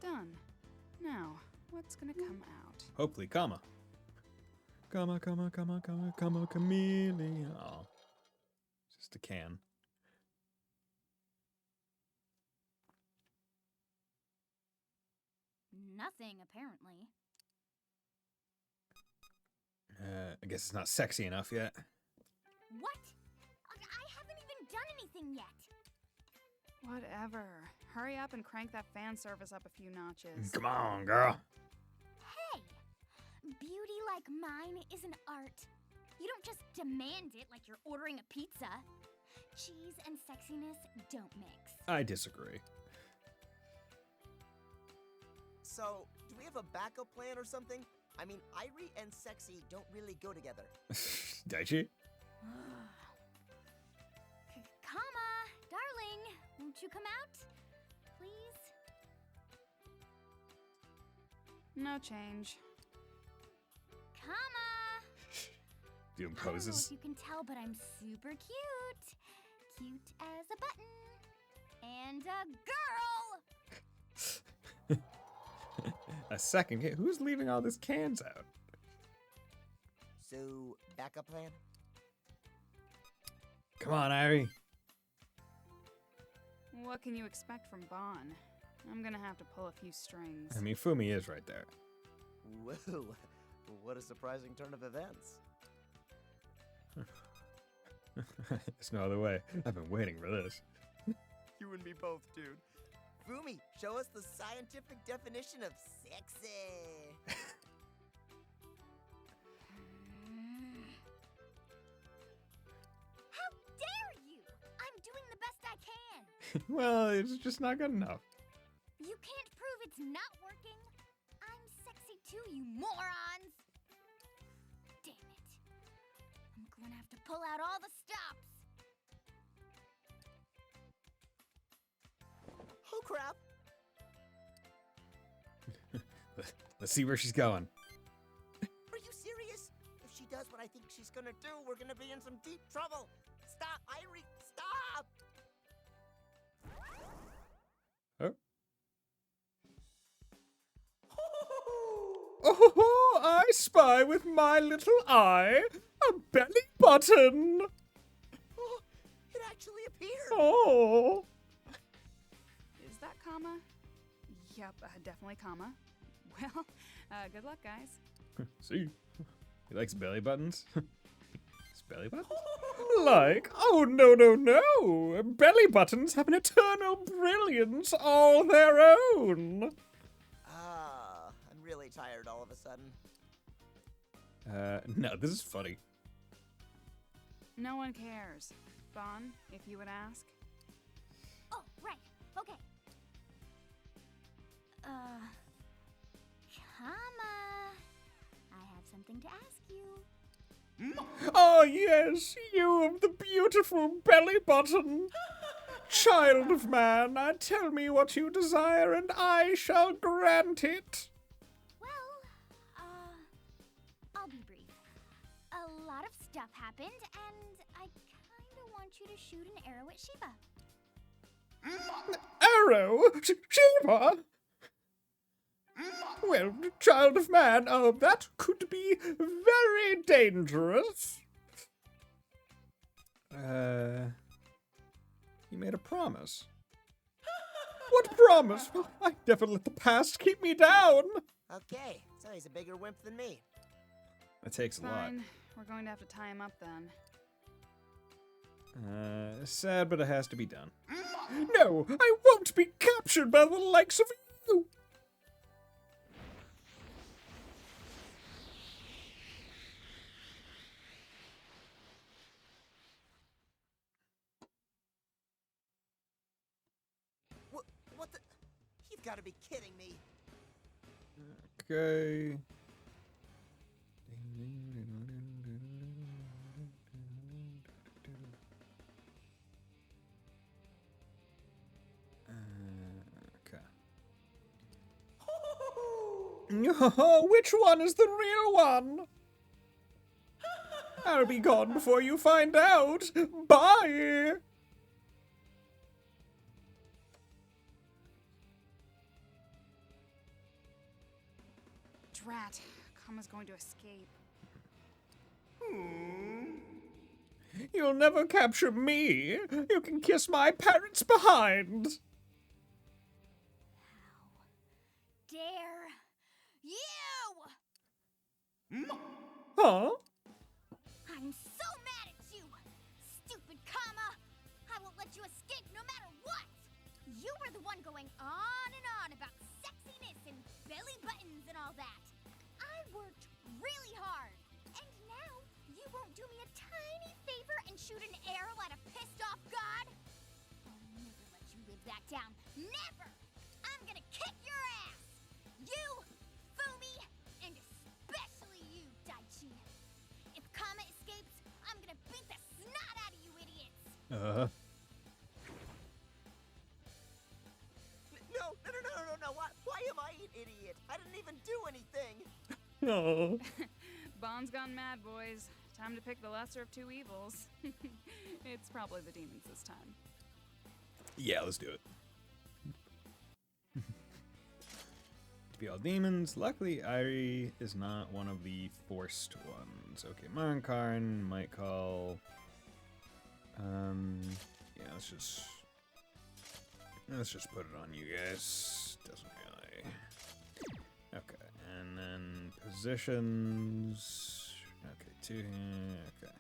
Done. Now, what's gonna come out? Hopefully, Kama. Kama, chameleon. Oh. Just a can. Nothing, apparently. I guess it's not sexy enough yet. What? I haven't even done anything yet. Whatever. Hurry up and crank that fan service up a few notches. Come on, girl. Hey! Beauty like mine is an art. You don't just demand it like you're ordering a pizza. Cheese and sexiness don't mix. I disagree. So, do we have a backup plan or something? I mean, Irie and sexy don't really go together. Daichi? Kama, darling, won't you come out? Please? No change. Kama! Doing I don't know poses. if you can tell, but I'm super cute. Cute as a button. And a girl! A second. Who's leaving all these cans out? So, backup plan? Come on, Irie. What can you expect from Bon? I'm gonna have to pull a few strings. I mean, Fumi is right there. Whoa, what a surprising turn of events. There's no other way. I've been waiting for this. You and me both, dude. Fumi, show us the scientific definition of sexy. How dare you! I'm doing the best I can. Well, it's just not good enough. You can't prove it's not working. I'm sexy too, you morons. Damn it. I'm gonna have to pull out all the stops. Oh, crap. Let's see where she's going. Are you serious? If she does what I think she's gonna do, we're gonna be in some deep trouble. Stop, Irie, stop! Oh, I spy with my little eye a belly button. Oh, it actually appeared. Oh. Is that Kama? Yep, definitely Kama. Well, good luck, guys. See, he likes belly buttons. His belly buttons? Like, oh no! Belly buttons have an eternal brilliance all their own. I'm really tired all of a sudden. No, this is funny. No one cares. Bon, if you would ask. Oh, right. Okay. Kama, I have something to ask you. Oh yes, you of the beautiful belly button. Child of man, tell me what you desire and I shall grant it. Well, I'll be brief. A lot of stuff happened, and I kinda want you to shoot an arrow at Shiva. Arrow? Shiva? Well, child of man, that could be very dangerous. You made a promise. What promise? I never let the past keep me down. Okay, so he's a bigger wimp than me. That takes a lot. Fine. We're going to have to tie him up then. Sad, but it has to be done. No, I won't be captured by the likes of you. What the? You've got to be kidding me. Okay. Which one is the real one? I'll be gone before you find out. Bye. Drat. Kama's going to escape. You'll never capture me. You can kiss my parents behind. Dare you! Huh? I'm so mad at you! Stupid Kama! I won't let you escape no matter what! You were the one going on and on about sexiness and belly buttons and all that. I worked really hard. And now you won't do me a tiny favor and shoot an arrow at a pissed off back down. Never! I'm gonna kick your ass! You, Fumi, and especially you, Daichi. If Kama escapes, I'm gonna beat the snot out of you idiots! Uh-huh. No. Why am I an idiot? I didn't even do anything. No. Bond's gone mad, boys. Time to pick the lesser of two evils. It's probably the demons this time. Yeah, let's do it. To be all demons. Luckily, Irie is not one of the forced ones. Okay, Marinkarin might call. Yeah, let's just put it on you guys. Doesn't really. Okay, and then positions. Okay, two here. Okay.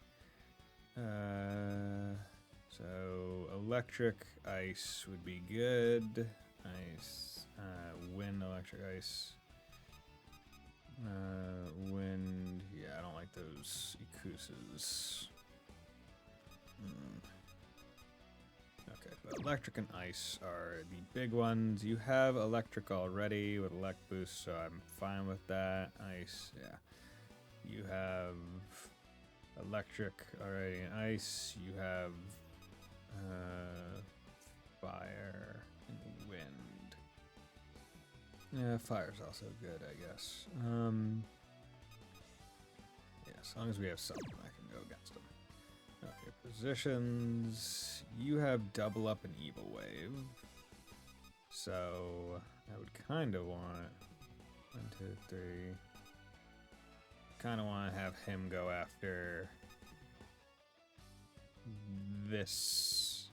So electric, ice would be good. Ice, wind, electric, ice. Wind. Yeah, I don't like those Ikusas. Okay, but electric and ice are the big ones. You have electric already with elect boost, so I'm fine with that. Ice, yeah. You have electric already and ice. You have fire and wind. Yeah, fire's also good, I guess. Yeah, as long as we have something that can go against them. Okay, positions. You have double up and evil wave. So I would kind of want 1, 2, 3. Kind of want to have him go after this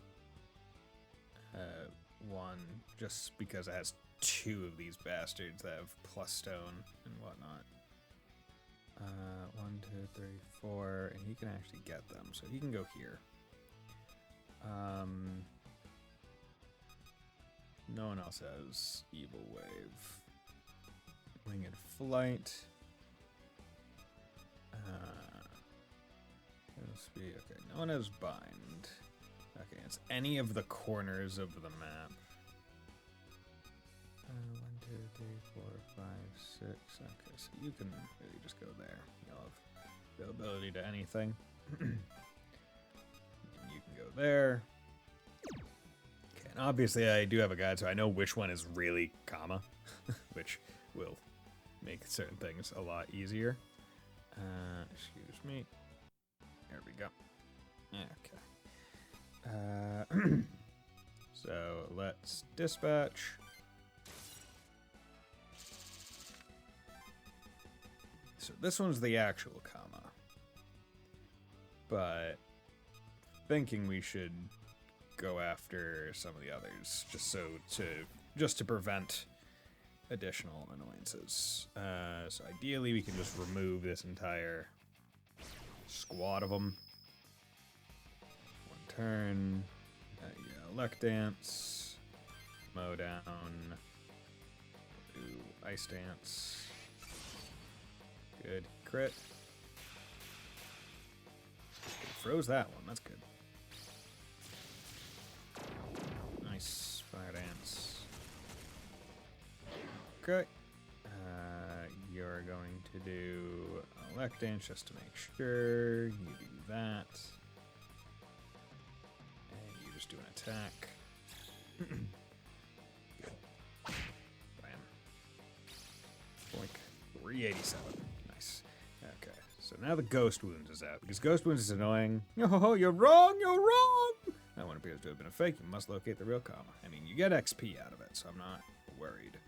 one, just because it has 2 of these bastards that have plus stone and whatnot. 1, 2, 3, 4, and he can actually get them, so he can go here. No one else has evil wave. Winged flight. Okay, no one has bind. Okay, it's any of the corners of the map. 1, 2, 3, 4, 5, 6. Okay, so you can really just go there. You'll have availability to anything. You can go there. Okay, and obviously I do have a guide, so I know which one is really Kama, which will make certain things a lot easier. Excuse me. There we go. Okay. So let's dispatch. So this one's the actual Kama. But thinking we should go after some of the others just to prevent additional annoyances. So ideally we can just remove this entire squad of them. One turn. Yeah, Elect Dance. Mow down. Do Ice Dance. Good. Crit. Froze that one. That's good. Nice. Fire Dance. Okay. You're going to do Elect Dance just to make sure. You do that. And you just do an attack. Good. Bam. Boink. 387. Nice. Okay. So now the Ghost Wounds is out. Because Ghost Wounds is annoying. Oh, you're wrong! You're wrong! That one appears to have been a fake. You must locate the real Kama. I mean, you get XP out of it, so I'm not worried.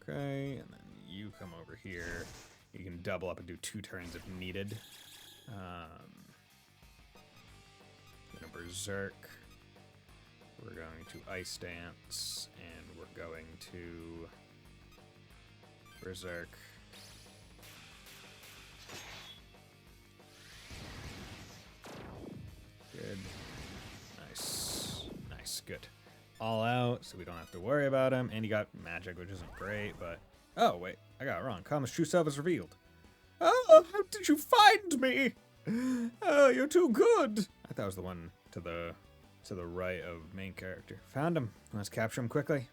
Okay, and then you come over here. You can double up and do 2 turns if needed. Gonna Berserk. We're going to Ice Dance, and we're going to Berserk. Good. Nice. Nice, good. All out, so we don't have to worry about him. And he got magic, which isn't great, but... Oh, wait, I got it wrong. Kama's true self is revealed. Oh, how did you find me? Oh, you're too good. I thought it was the one to the to the right of main character. Found him. Let's capture him quickly.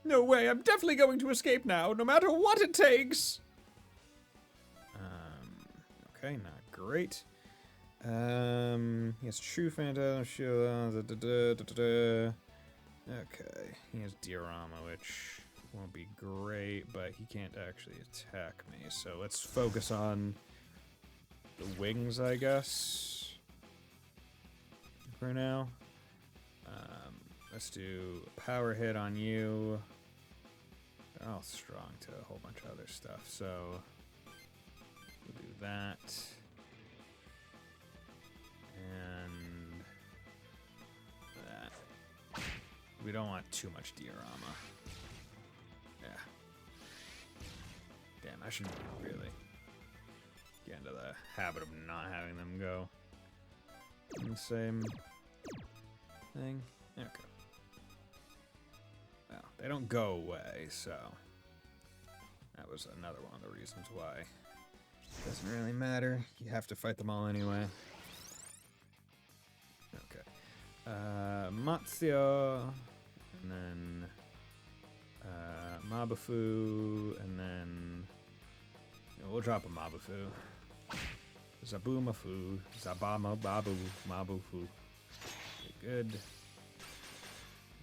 No way, I'm definitely going to escape now, no matter what it takes. Okay, not great. He has True Phantasm, Shield. Okay, he has Diorama, which won't be great, but he can't actually attack me. So let's focus on the wings, I guess, for now. Let's do a power hit on you. They're all strong to a whole bunch of other stuff, so we'll do that. And that. We don't want too much diorama. Yeah. Damn, I should really get into the habit of not having them go in the same thing. Okay. Well, they don't go away, so that was another one of the reasons why it doesn't really matter. You have to fight them all anyway. Okay. Matsio, and then Mabufu, and then we'll drop a Mabufu. Zabumafu, Zabama, Babu, Mabufu. Okay, good.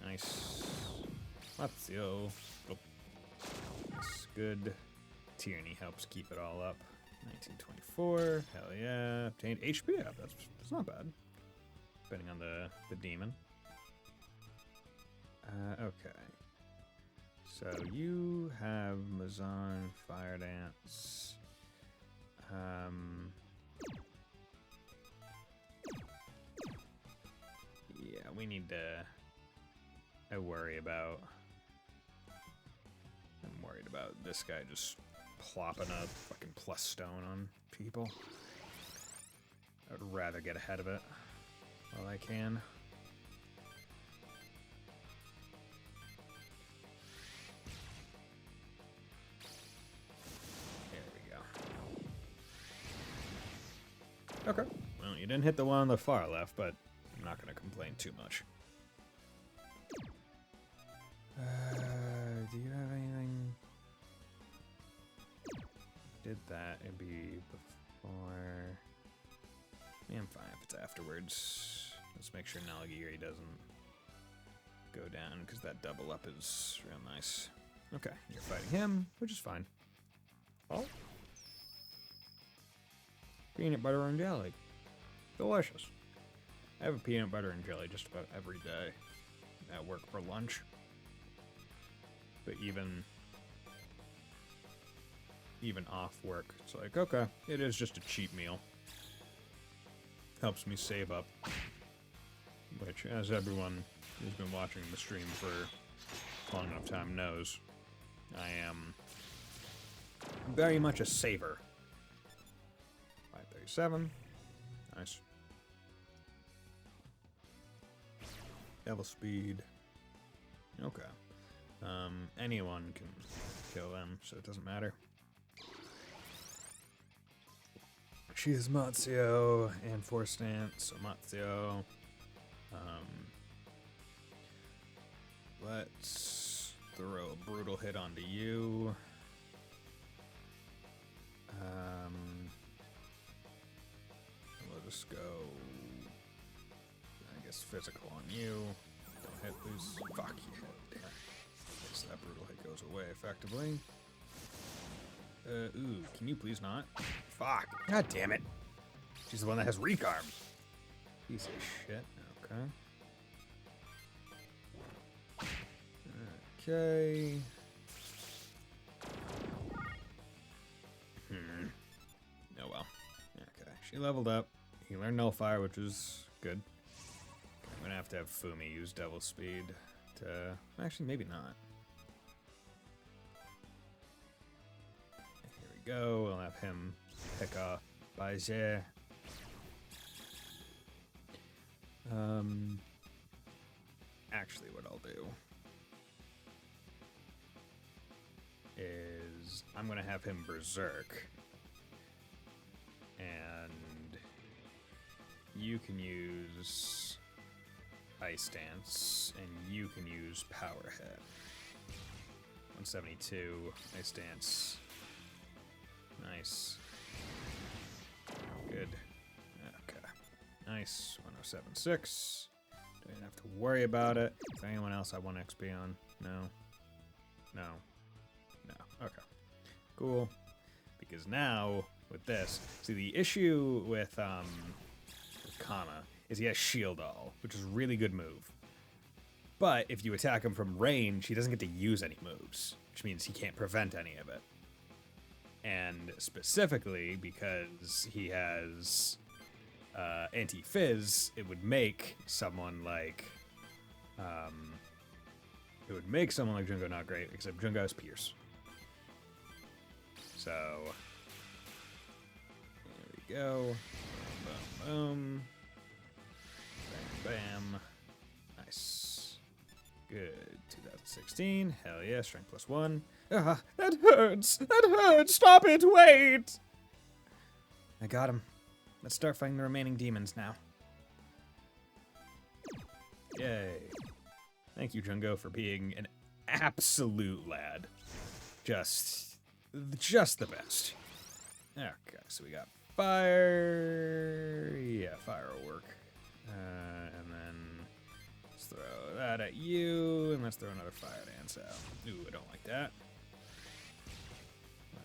Nice. Matsio. Oh. That's good. Tyranny helps keep it all up. 1924. Hell yeah. Obtained HP up. That's not bad. Depending on the demon. Okay. So you have Mazan, Fire Dance. Yeah, we need to. I'm worried about this guy just plopping a fucking plus stone on people. I would rather get ahead of it while I can. There we go. Okay. Well, you didn't hit the one on the far left, but I'm not going to complain too much. Do you have anything? Did that, it'd be before. Yeah, I'm fine if it's afterwards. Let's make sure Nalagiri doesn't go down, because that double up is real nice. Okay, you're fighting him, which is fine. Oh. Peanut butter and jelly. Delicious. I have a peanut butter and jelly just about every day at work for lunch. But even off work, it's like, okay, it is just a cheap meal. Helps me save up. Which, as everyone who's been watching the stream for a long enough time knows, I am very much a saver. 537. Nice. Devil speed. Okay. Anyone can kill them, so it doesn't matter. She is Matsio and Force Stance, so Matsio. Let's throw a brutal hit onto you. We'll just go, I guess, physical on you. Don't hit, please. Fuck you. Damn. I guess that brutal hit goes away effectively. Ooh, can you please not? Fuck. God damn it. She's the one that has recarm. Piece of shit. Okay. Okay. Oh well. Okay. She leveled up. He learned Nullfire, which is good. I'm gonna have to have Fumi use Devil Speed to... Actually, maybe not. Here we go. We'll have him pick off Baize. Actually, what I'll do is I'm gonna have him Berserk, and you can use Ice Dance, and you can use Power Hit. 172, Ice Dance. Nice. Good. Okay. Nice. 1076. Don't have to worry about it. Is there anyone else I want XP on? No. No. No. Okay. Cool. Because now, with this, see the issue with Kama is he has Shield All, which is a really good move. But if you attack him from range, he doesn't get to use any moves, which means he can't prevent any of it. And specifically, because he has Anti-Fizz, it would make someone like Jungo not great, except Jungo has Pierce. So there we go. Boom, boom. Bam, bam. Nice. Good. 2016. Hell yeah. Strength +1. Ah, that hurts. That hurts. Stop it. Wait. I got him. Let's start fighting the remaining demons now. Yay. Thank you, Jungo, for being an absolute lad. Just the best. Okay, so we got fire. Yeah, fire will work. And then let's throw that at you, and let's throw another fire dance out. Ooh, I don't like that.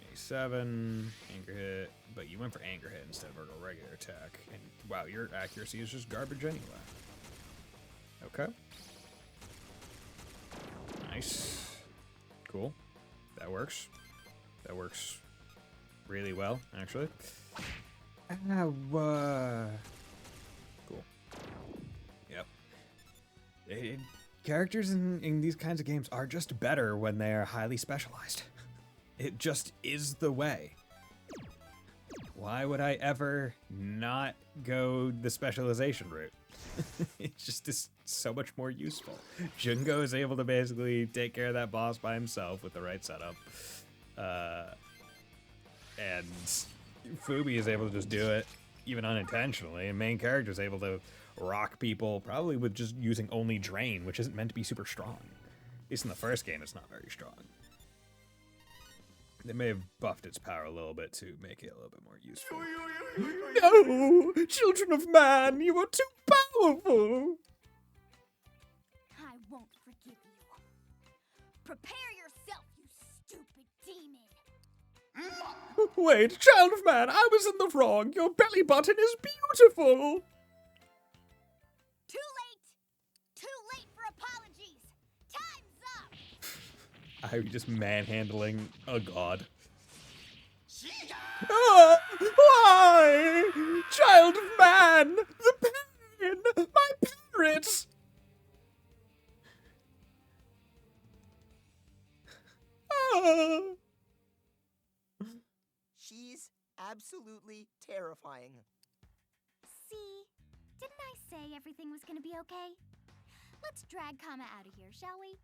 27, anger hit, but you went for anger hit instead of a regular attack. And wow, your accuracy is just garbage anyway. Okay. Nice. Cool. That works. That works really well, actually. Cool. Yep. Characters in these kinds of games are just better when they're highly specialized. It just is the way. Why would I ever not go the specialization route? It just is so much more useful. Jungo is able to basically take care of that boss by himself with the right setup. And Fubi is able to just do it, even unintentionally. And main character is able to rock people, probably with just using only Drain, which isn't meant to be super strong. At least in the first game, it's not very strong. They may have buffed its power a little bit to make it a little bit more useful. No! Children of man, you are too powerful! I won't forgive you. Prepare yourself, you stupid demon! Wait, child of man, I was in the wrong. Your belly button is beautiful! Too late! Too late for apologies! Time's up! I'm just manhandling a god. Ah, why? Child of man! The pain! My parents! Ah. She's absolutely terrifying. See? Didn't I say everything was gonna be okay? Let's drag Kama out of here, shall we?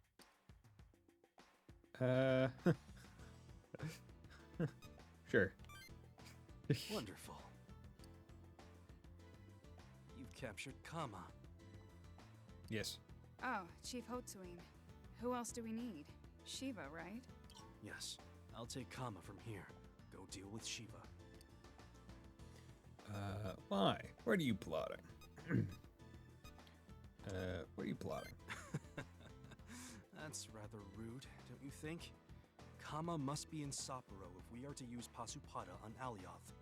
Sure. Wonderful. You've captured Kama. Yes. Oh, Chief Hotsuin. Who else do we need? Shiva, right? Yes, I'll take Kama from here. Go deal with Shiva. Why? What are you plotting? What are you plotting? That's rather rude, don't you think? Kama must be in Sapporo if we are to use Pasupata on Alioth.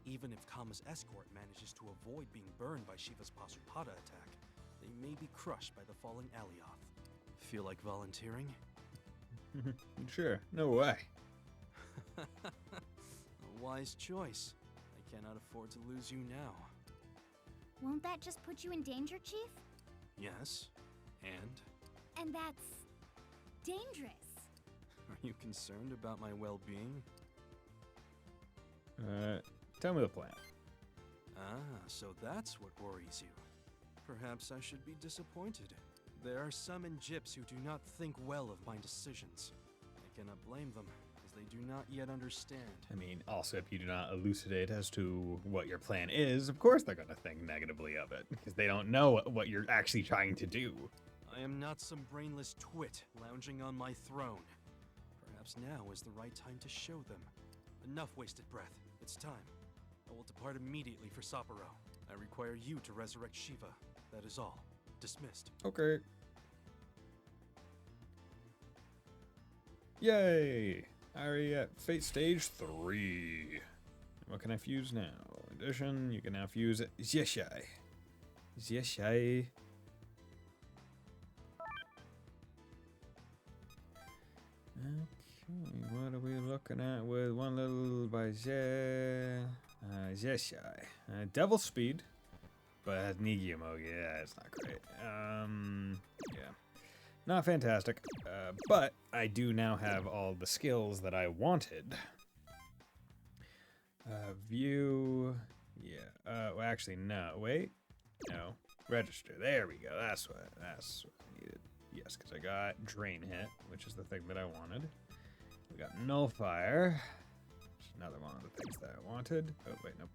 Even if Kama's escort manages to avoid being burned by Shiva's Pasupata attack, they may be crushed by the falling Alioth. Feel like volunteering? Sure, no way. A wise choice. I cannot afford to lose you now. Won't that just put you in danger, Chief? Yes, and? And that's dangerous. Are you concerned about my well-being? Tell me the plan. Ah, so that's what worries you. Perhaps I should be disappointed. There are some in Gyps who do not think well of my decisions. I cannot blame them, as they do not yet understand. I mean, also, if you do not elucidate as to what your plan is, of course they're going to think negatively of it, because they don't know what you're actually trying to do. I am not some brainless twit lounging on my throne. Perhaps now is the right time to show them. Enough wasted breath. It's time. I will depart immediately for Sapporo. I require you to resurrect Shiva. That is all. Dismissed. Okay. Yay! Already at Fate Stage 3. What can I fuse now? Addition, you can now fuse it. Zeshai. Zeshai. Okay, what are we looking at with one little by Zeshai? Devil Speed, but has Nigio mode. Yeah, it's not great. Yeah. Not fantastic, but I do now have all the skills that I wanted. View, yeah. Well, actually, no. Wait, no. Register. There we go. That's what I needed. Yes, because I got Drain Hit, which is the thing that I wanted. We got Nullfire, which is another one of the things that I wanted. Oh wait, nope.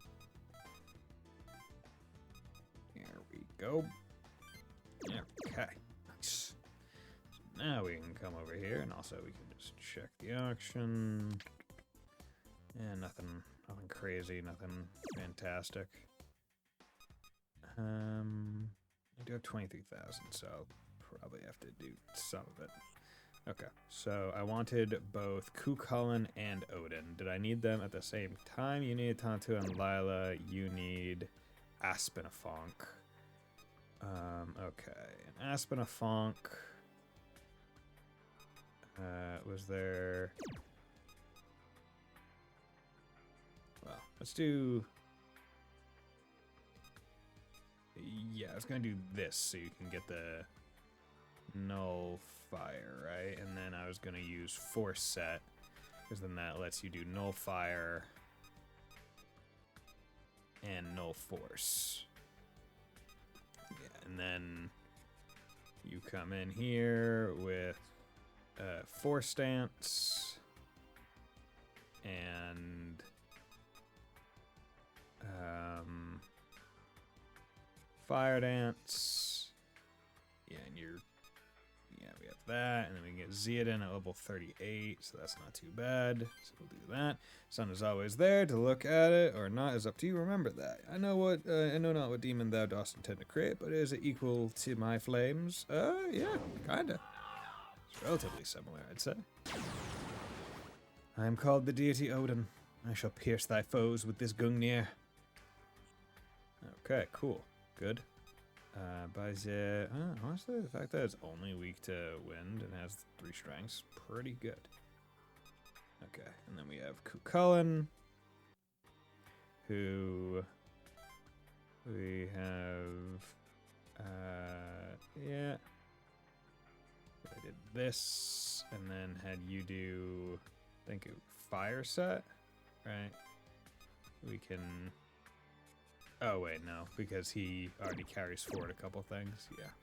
There we go. Okay. Nice. Now we can come over here, and also we can just check the auction. Yeah, nothing crazy, nothing fantastic. I do have 23,000, so I'll probably have to do some of it. Okay, so I wanted both Cuchulainn and Odin. Did I need them at the same time? You need Tantu and Lila. You need Aspinafonk. Okay, and Aspinafonk. Was there... Well, let's do... Yeah, I was gonna do this so you can get the Null Fire, right? And then I was gonna use Force Set, because then that lets you do Null Fire and Null Force. Yeah, and then you come in here with Force Stance and Fire Dance. Yeah, and we have that, and then we can get Zeodin at level 38, so that's not too bad. So we'll do that. Sun is always there to look at it, or not, is up to you. Remember that. I know not what demon thou dost intend to create, but is it equal to my flames? Yeah, kinda. It's relatively similar, I'd say. I am called the deity Odin. I shall pierce thy foes with this Gungnir. Okay, cool. Good. Honestly, the fact that it's only weak to wind and has 3 strengths, pretty good. Okay, and then we have Cuchulainn, who we have, yeah. I did this, and then had you do, I think, Fire Set, right? We can... Oh, wait, no, because he already carries forward a couple things, yeah.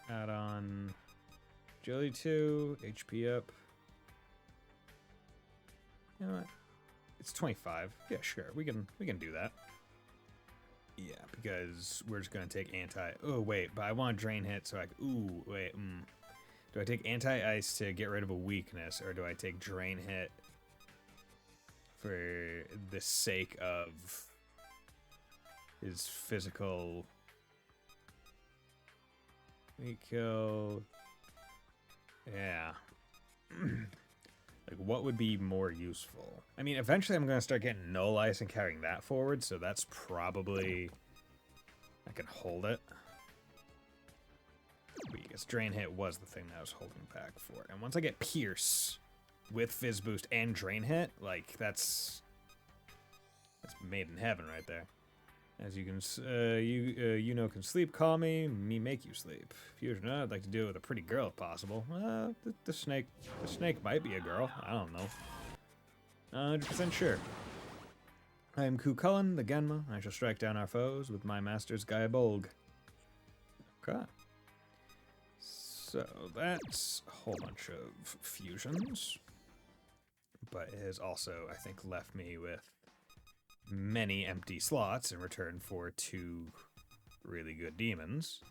Add on Agility 2, HP up. You know what? It's 25. Yeah, sure, we can do that. Yeah, because we're just gonna take oh, wait, but I want Drain Hit, so do I take Anti-Ice to get rid of a weakness, or do I take Drain Hit for the sake of his physical... We kill... Yeah. Like, what would be more useful? I mean, eventually I'm going to start getting Null Ice and carrying that forward, so that's probably... I can hold it. Because Drain Hit was the thing that I was holding back for. And once I get Pierce with Fizz Boost and Drain Hit, like, that's made in heaven right there. As you can, can sleep, call me make you sleep. Fusion, I'd like to do it with a pretty girl if possible. The snake might be a girl. I don't know. 100% sure. I am Cuchulainn, the Genma. I shall strike down our foes with my master's Gaibolg. Okay. So that's a whole bunch of fusions. but it has also, I think, left me with many empty slots in return for 2 really good demons.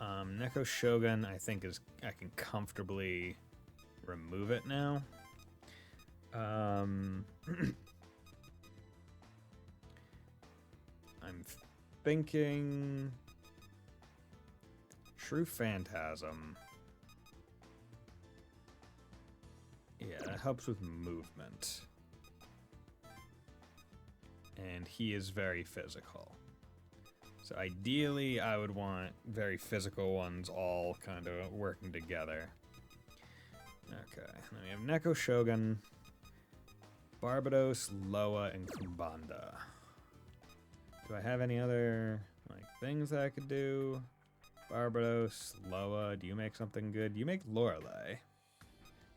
Neko Shogun, I think, I can comfortably remove it now. I'm thinking True Phantasm. Yeah, that helps with movement. And he is very physical. So ideally, I would want very physical ones all kind of working together. Okay, then we have Neko Shogun, Barbados, Loa, and Kumbanda. Do I have any other things that I could do? Barbados, Loa, do you make something good? You make Lorelei.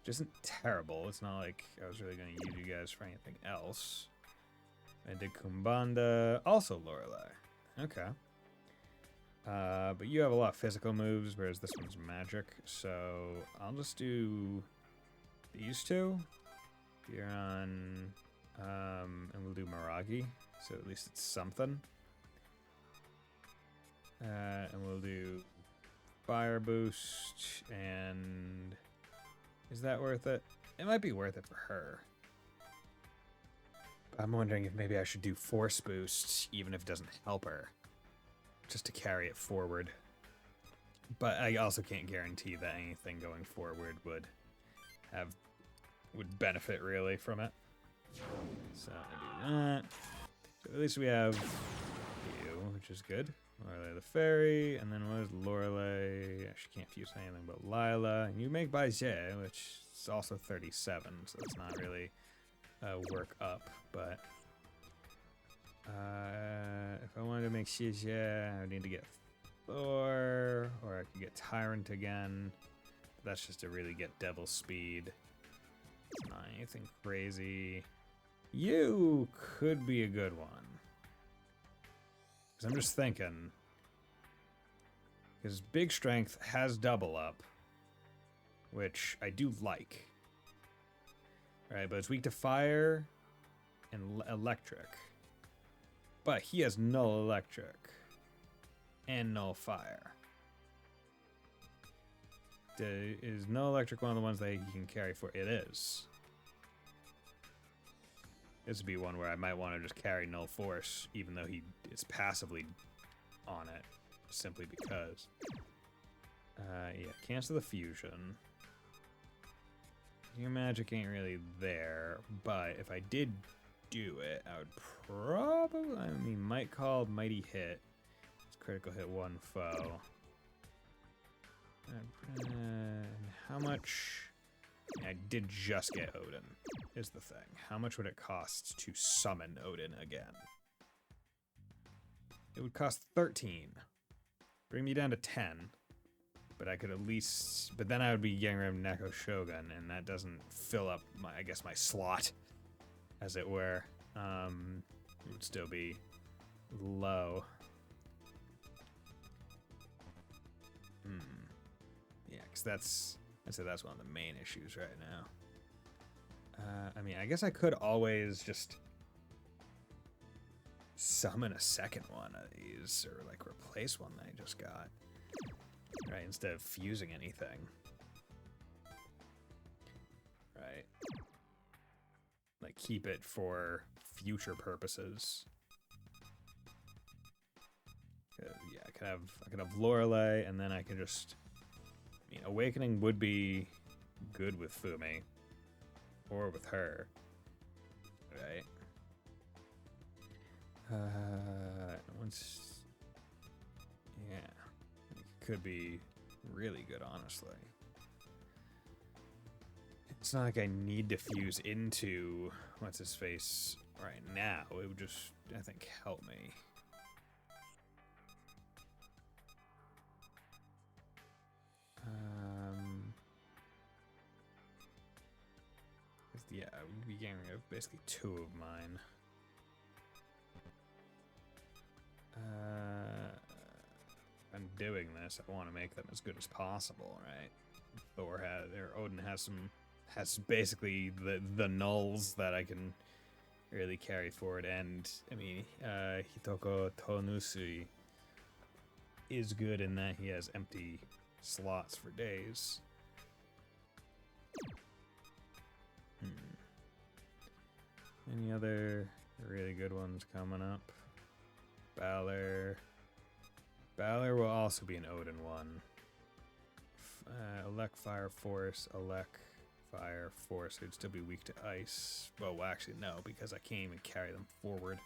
Which isn't terrible. It's not like I was really going to use you guys for anything else. I did Kumbanda, also Lorelei. Okay. But you have a lot of physical moves, whereas this one's magic. So I'll just do these 2. Biran, and we'll do Miragi. So at least it's something. And we'll do Fire Boost, and is that worth it? It might be worth it for her. I'm wondering if maybe I should do Force Boost, even if it doesn't help her, just to carry it forward. But I also can't guarantee that anything going forward would benefit really from it. So I do that. So at least we have you, which is good. Lorelei the Fairy, and then what is Lorelei? She can't fuse anything but Lila. And you make Baize, which is also 37, so it's not really work up. But if I wanted to make Shizhe, I would need to get Thor, or I could get Tyrant again. That's just to really get Devil Speed. It's not anything crazy. You could be a good one. I'm just thinking, because Big Strength has double up, which I do like. Right, but it's weak to fire and electric. But he has null electric and null fire. Is null electric one of the ones that he can carry for? It is. This would be one where I might want to just carry null force, even though he is passively on it, simply because. Yeah, cancel the fusion. Your magic ain't really there, but if I did do it, I would probably, might call Mighty Hit. It's critical hit 1 foe. How much? I did just get Odin, is the thing. How much would it cost to summon Odin again? It would cost 13. Bring me down to 10. But I could at least... But then I would be getting rid of Neko Shogun, and that doesn't fill up, my slot, as it were. It would still be low. Yeah, because that's one of the main issues right now. I guess I could always just summon a second one of these, or replace one that I just got. Right, instead of fusing anything. Right. Keep it for future purposes. Yeah, I could have Lorelei, and then I could just... Awakening would be good with Fumi. Or with her. Right? Yeah. It could be really good, honestly. It's not like I need to fuse into what's-his-face right now. It would just, I think, help me. Yeah, I would be getting rid of basically 2 of mine. If I'm doing this, I want to make them as good as possible, right? Odin has some has basically the nulls that I can really carry forward. And I mean, Hitoko Tonusui is good in that he has empty slots for days. Any other really good ones coming up? Balor will also be an Odin one. Elec Fire Force, Elec Fire Force would still be weak to ice. Well, actually no, because I can't even carry them forward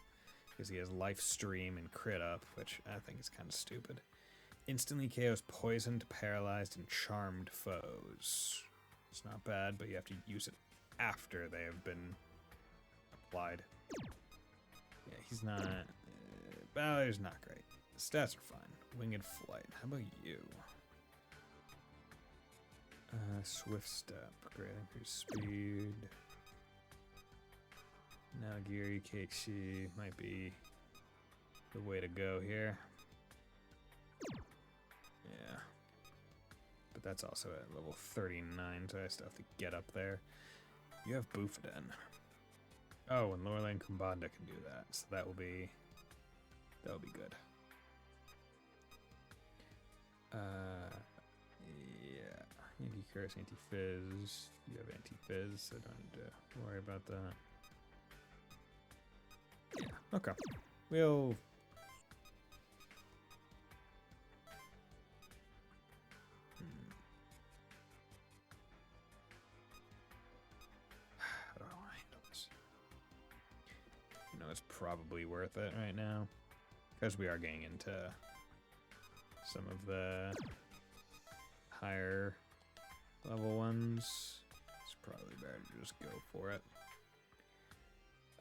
because he has Life Stream and Crit Up, which I think is kind of stupid. Instantly KOs poisoned, paralyzed, and charmed foes. It's not bad, but you have to use it after they have been applied. Yeah, he's not... Balor's not great. Stats are fine. Winged Flight. How about you? Swift Step. Great increased speed. Nagiri Keishi might be the way to go here. Yeah. But that's also at level 39, so I still have to get up there. You have Bufden. Oh, and Lower Lane Kumbanda can do that, so that'll be good. Yeah. Anti-Curse, Anti-Fizz. You have Anti-Fizz, so don't need to worry about that. Yeah, okay. We'll... How do I want to handle this? You know, it's probably worth it right now. Because we are getting into some of the higher level ones. It's probably better to just go for it.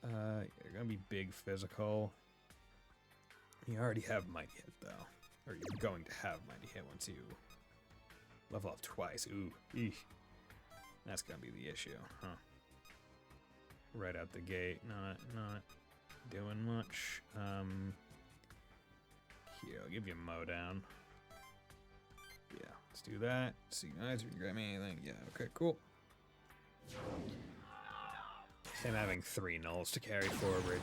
You're gonna be big physical. You already have Mighty Hit though. Or you're going to have Mighty Hit once you level up twice. Ooh, eesh. That's gonna be the issue, huh? Right out the gate, not doing much. Here, I'll give you a mow down. Yeah, let's do that. See, guys, you grab me anything? Yeah, okay, cool. Him having 3 nulls to carry forward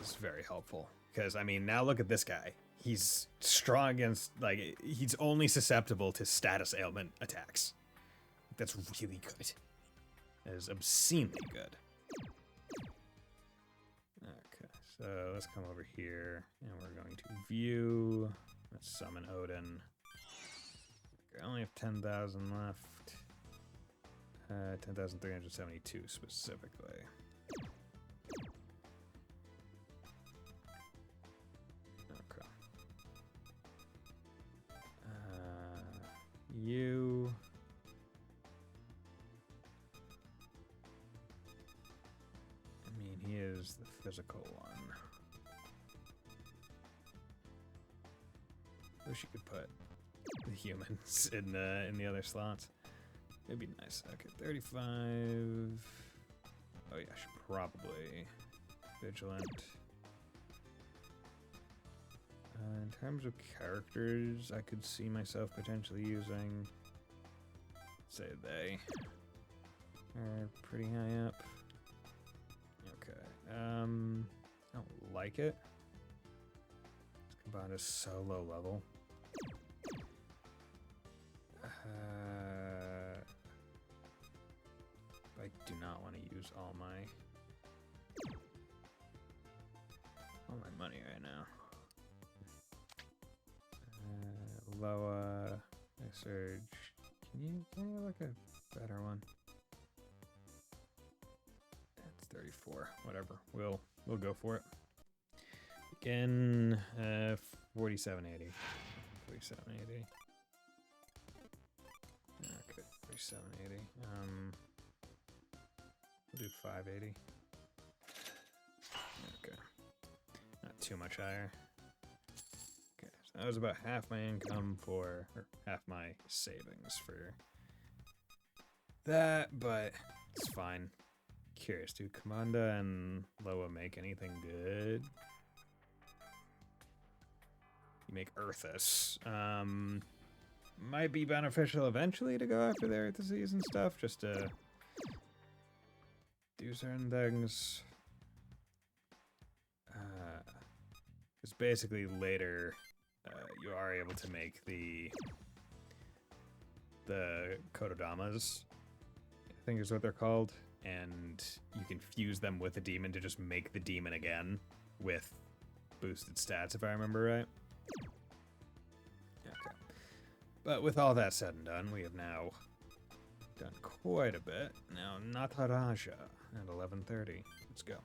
is very helpful. Because, I mean, now look at this guy. He's strong against, like, he's only susceptible to status ailment attacks. That's really good. That is obscenely good. Okay, so let's come over here, and we're going to view. Let's summon Odin. Okay, I only have 10,000 left. 10,372 specifically. Okay. You. I mean, he is the physical one. Wish you could put the humans in the other slots. It'd be nice. Okay, 35. Oh yeah, I should probably vigilant. In terms of characters, I could see myself potentially using. Say they are pretty high up. Okay. I don't like it. Combined is so low level. I do not want to use all my money right now. Loa, Surge. Can you look a better one? That's 34. Whatever. We'll go for it. Again, 4780. 4780. Okay, 4780. We'll do 580. Okay. Not too much higher. Okay, so that was about half my income or half my savings for that, but it's fine. Curious, do Commanda and Loa make anything good? You make Earthus. Might be beneficial eventually to go after the Earthuses and stuff, just to do certain things. It's basically later you are able to make the kododamas, I think is what they're called, and you can fuse them with a demon to just make the demon again with boosted stats, if I remember right. Okay. But with all that said and done, we have now done quite a bit. Now, Nataraja at 11:30. Let's go.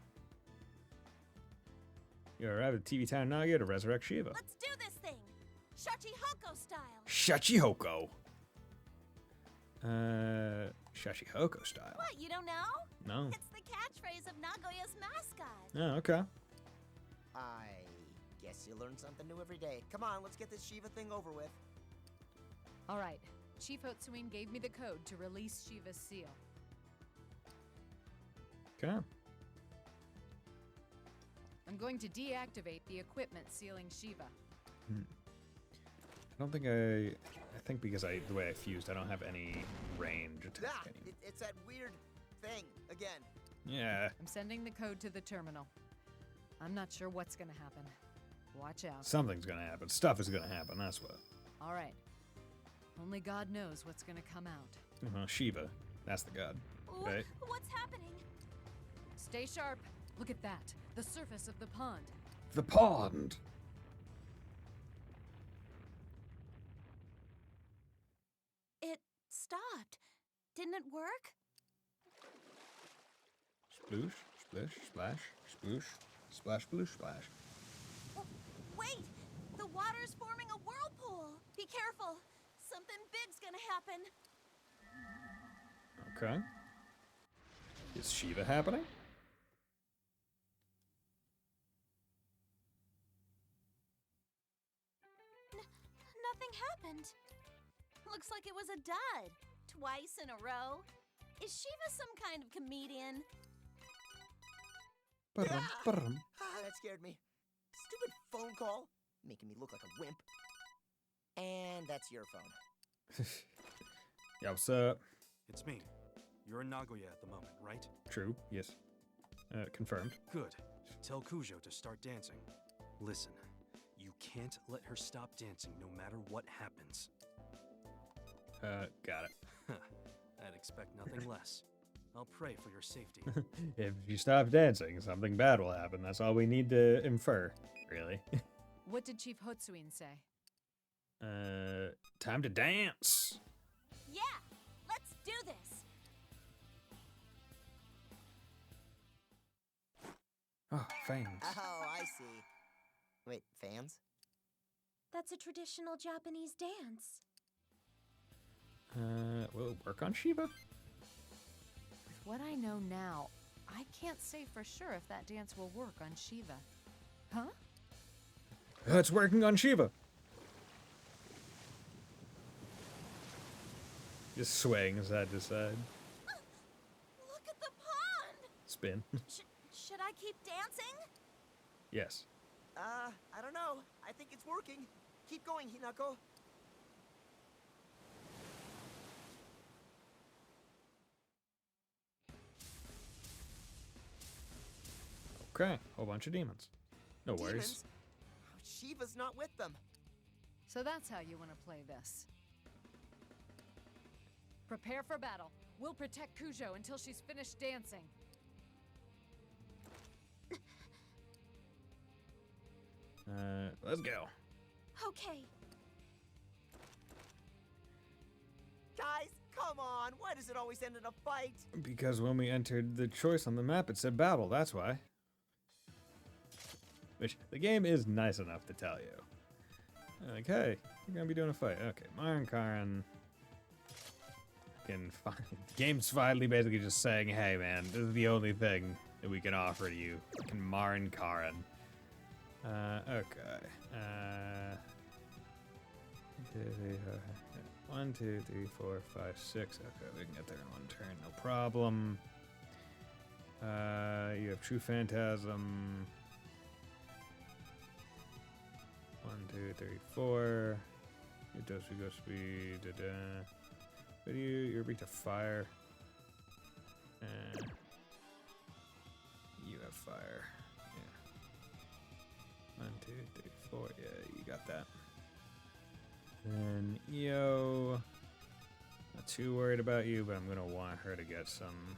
You arrive at TV Town Naga to resurrect Shiva. Let's do this thing! Shachihoko style! Shachihoko! Shachihoko style. What, you don't know? No. It's the catchphrase of Nagoya's mascot. Oh, okay. I guess you learn something new every day. Come on, let's get this Shiva thing over with. All right. Chief Hotsuin gave me the code to release Shiva's seal. Okay. I'm going to deactivate the equipment sealing Shiva. I don't think I think because the way I fused, I don't have any range attack anymore. It's that weird thing again. Yeah. I'm sending the code to the terminal. I'm not sure what's gonna happen. Watch out. Something's gonna happen. Stuff is gonna happen, that's what. All right. Only God knows what's gonna come out. Shiva. That's the god. Right? What's happening? Stay sharp. Look at that. The surface of the pond. The pond! It stopped. Didn't it work? Sploosh, splish, splash, sploosh, splash, sploosh, splash. Wait! The water's forming a whirlpool! Be careful! Something big's gonna happen! Okay. Is Shiva happening? Nothing happened. Looks like it was a dud. Twice in a row. Is Shiva some kind of comedian? That scared me. Stupid phone call. Making me look like a wimp. And that's your phone. Yeah, what's up? It's me. You're in Nagoya at the moment, right? True, yes. Confirmed. Good. Tell Kujo to start dancing. Listen, you can't let her stop dancing no matter what happens. Got it. I'd expect nothing less. I'll pray for your safety. If you stop dancing, something bad will happen. That's all we need to infer, really. What did Chief Hotsuin say? Time to dance! Yeah! Let's do this! Oh, fans. Oh, I see. Wait, fans? That's a traditional Japanese dance. Will it work on Shiva? With what I know now, I can't say for sure if that dance will work on Shiva. Huh? It's working on Shiva! Just swaying side to side. Look at the pond! Spin. Should I keep dancing? Yes. I don't know. I think it's working. Keep going, Hinako. Okay, whole bunch of demons. No worries. Demons? Shiva's not with them. So that's how you want to play this. Prepare for battle. We'll protect Kujo until she's finished dancing. Let's go. Okay. Guys, come on. Why does it always end in a fight? Because when we entered the choice on the map, it said battle, that's why. Which, the game is nice enough to tell you. Like, hey, you're gonna be doing a fight. Okay, Myron Karin. The game's finally basically just saying, hey man, this is the only thing that we can offer to you. Fucking Myron Karin. Okay. 1, 2, 3, 4, 5, 6. Okay, we can get there in one turn, no problem. You have True Phantasm. 1, 2, 3, 4. You go speed. But you're weak to fire. 34. Yeah, you got that. And Io, not too worried about you, but I'm gonna want her to get some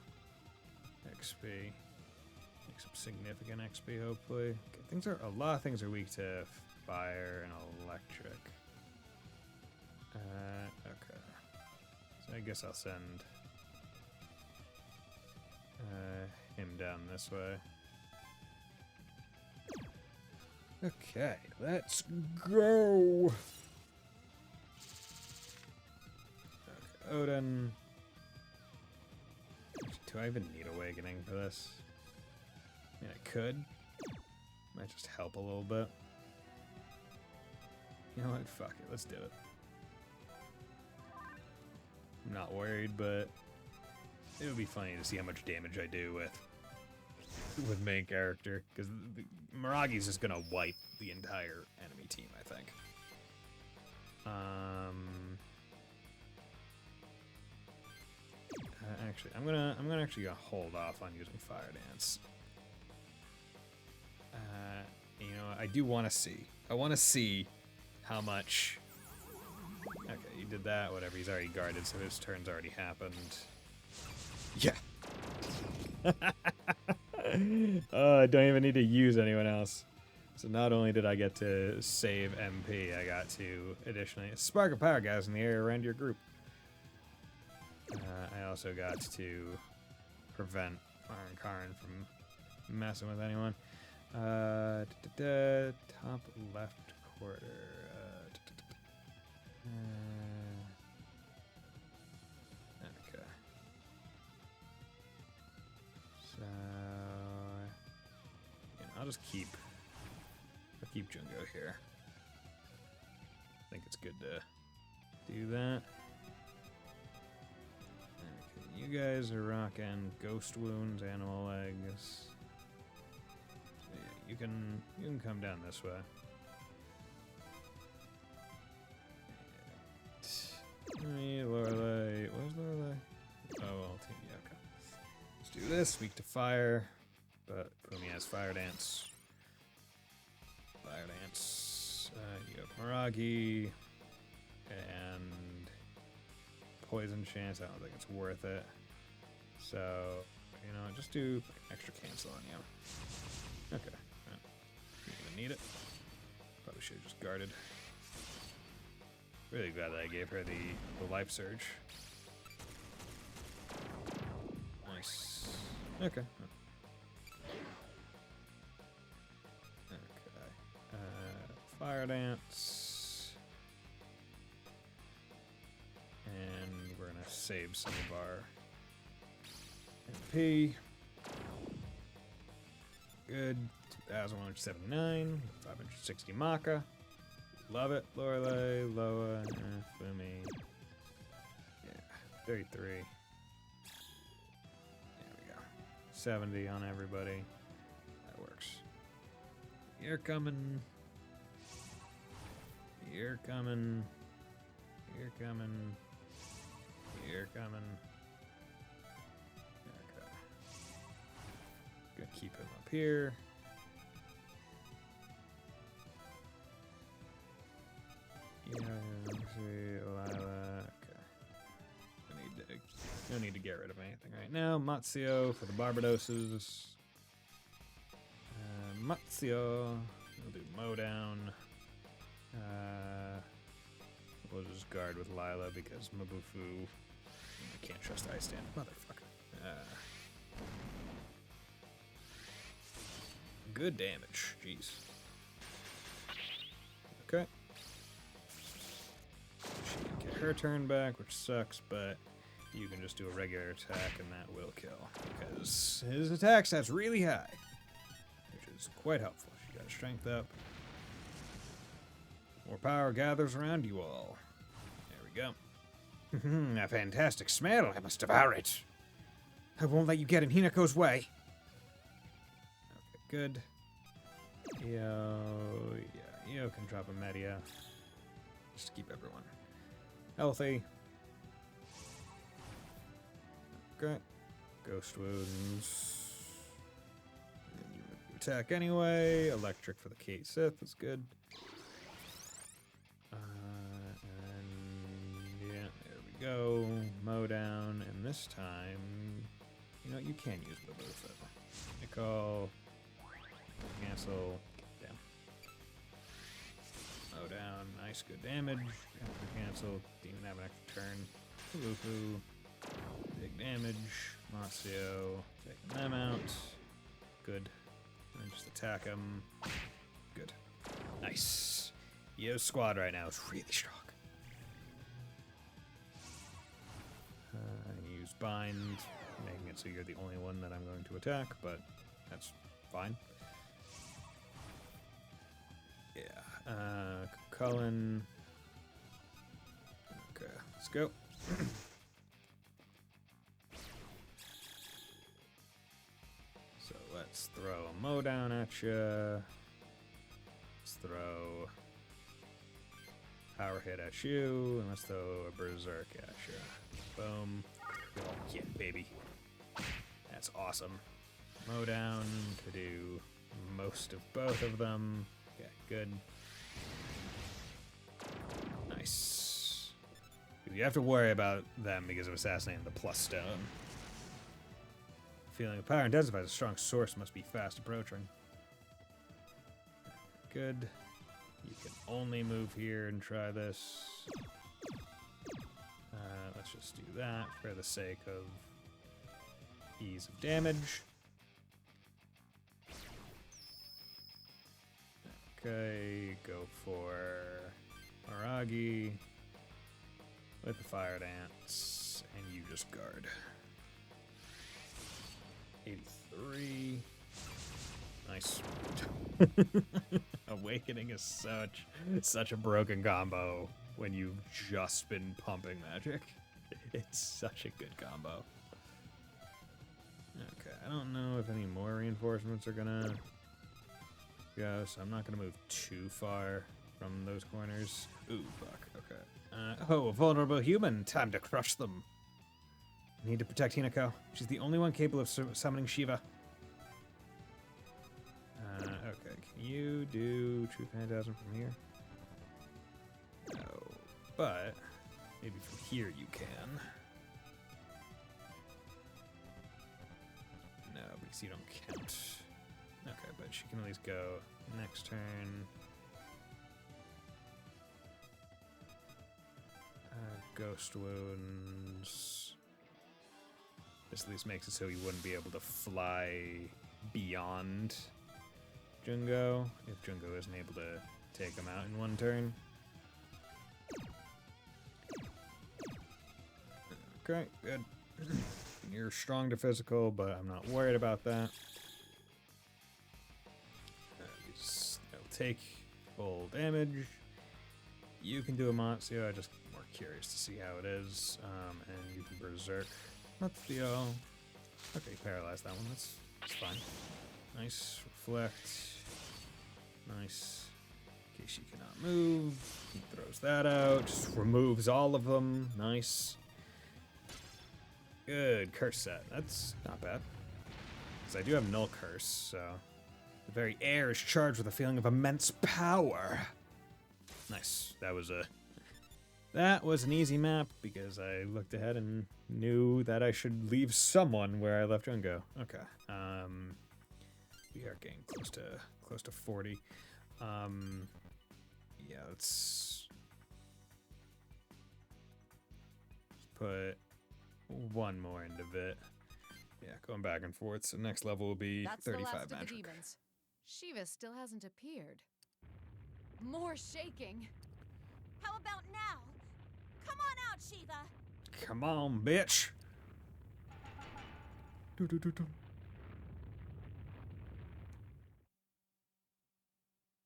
XP, like some significant XP, hopefully. Okay, a lot of things are weak to fire and electric. Okay. So I guess I'll send him down this way. Okay, let's go. Okay, Odin. Do I even need awakening for this? I mean, I could. Might just help a little bit. You know what? Fuck it. Let's do it. I'm not worried, but it would be funny to see how much damage I do with main character, because Miragi's just gonna wipe the entire enemy team, I think. Actually, I'm gonna actually hold off on using Fire Dance. You know, I do want to see. I want to see how much. Okay, you did that. Whatever. He's already guarded, so his turn's already happened. Yeah. I don't even need to use anyone else. So not only did I get to save MP, I got to additionally spark a power gas in the area around your group. I also got to prevent Iron Karn from messing with anyone. Top left quarter. Okay. So I'll just keep Jungo here. I think it's good to do that. Okay, you guys are rocking Ghost Wounds, Animal Legs. So yeah, you can come down this way. Lorelei. Where's Lorelei? Oh, well, team. Yeah, okay. Let's do this. Weak to fire, but Pumi has Fire Dance. Fire Dance. You have Miragi and Poison Chance. I don't think it's worth it. So, you know, just do extra cancel on you. Okay. You're gonna need it. Probably should have just guarded. Really glad that I gave her the life surge. Nice. Okay. Okay. Fire Dance. And we're gonna save some of our MP. Good. 2,179. 560 Maka. Love it. Lorelei, Loa, Fumi. Yeah, 33. There we go. 70 on everybody. That works. You're coming. You're coming. You're coming. You're coming. Okay. Gonna keep him up here. Yeah, see, Lila. Okay. No need to get rid of anything right now. Matsio for the Barbadoses. Matsio. We'll do Mow Down. We'll just guard with Lila because Mabufu. I can't trust Ice Stand. Motherfucker. Good damage. Jeez. Okay. She can get her turn back, which sucks, but you can just do a regular attack and that will kill. Because his attack stat's really high, which is quite helpful. She got strength up. More power gathers around you all. There we go. A fantastic smell. I must devour it. I won't let you get in Hinako's way. Okay, good. Io can drop a Media. Just to keep everyone healthy. Okay. Ghost Wounds. And you attack anyway. Electric for the Kate Sith is good. And yeah, there we go. Mow down, and this time, you know, you can use both of them. Nicole, cancel, damn. Mow down, nice, good damage. Cancel, demon have an extra turn. Woohoo. Big damage. Marcio, taking them out. Good. And just attack him. Good. Nice. Yo's squad right now is really strong. Use bind, making it so you're the only one that I'm going to attack, but that's fine. Yeah. Cullen. Okay, let's go. So let's throw a mow down at you. Let's throw power hit at you, and let's throw a berserk at you. Boom. Oh, yeah, baby. That's awesome. Mow down to do most of both of them. Okay, good. Nice. You have to worry about them because of assassinating the plus stone. Feeling of power intensifies. A strong source must be fast approaching. Good. You can only move here and try this. Let's just do that for the sake of ease of damage. Okay, go for Aragi with the fire dance, and you just guard. 83. Nice. Awakening is such a broken combo when you've just been pumping magic. It's such a good combo. Okay, I don't know if any more reinforcements are gonna go, so I'm not gonna move too far from those corners. Ooh, fuck, okay. Oh, a vulnerable human, time to crush them. I need to protect Hinako. She's the only one capable of summoning Shiva. Okay, can you do True Phantasm from here? No, but maybe from here you can. No, because you don't count. Okay, but she can at least go next turn. Ghost wounds. This at least makes it so he wouldn't be able to fly beyond Jungo if Jungo isn't able to take him out in one turn. Okay, good. You're strong to physical, but I'm not worried about that. It'll take full damage. You can do a Matsio, I'm just more curious to see how it is. And you can berserk. Not the okay, paralyze that one. That's fine. Nice. Reflect. Nice. In case she cannot move. He throws that out. Just removes all of them. Nice. Good. Curse set. That's not bad. Because I do have null curse, so the very air is charged with a feeling of immense power. Nice. That was an easy map because I looked ahead and knew that I should leave someone where I left Jungo. Okay. We are getting close to 40. Yeah, let's put one more into it. Yeah, going back and forth. So next level will be That's 35 the last magic. of the demons. Shiva still hasn't appeared. More shaking. How about now? Come on out, Shiva! Come on, bitch! Do.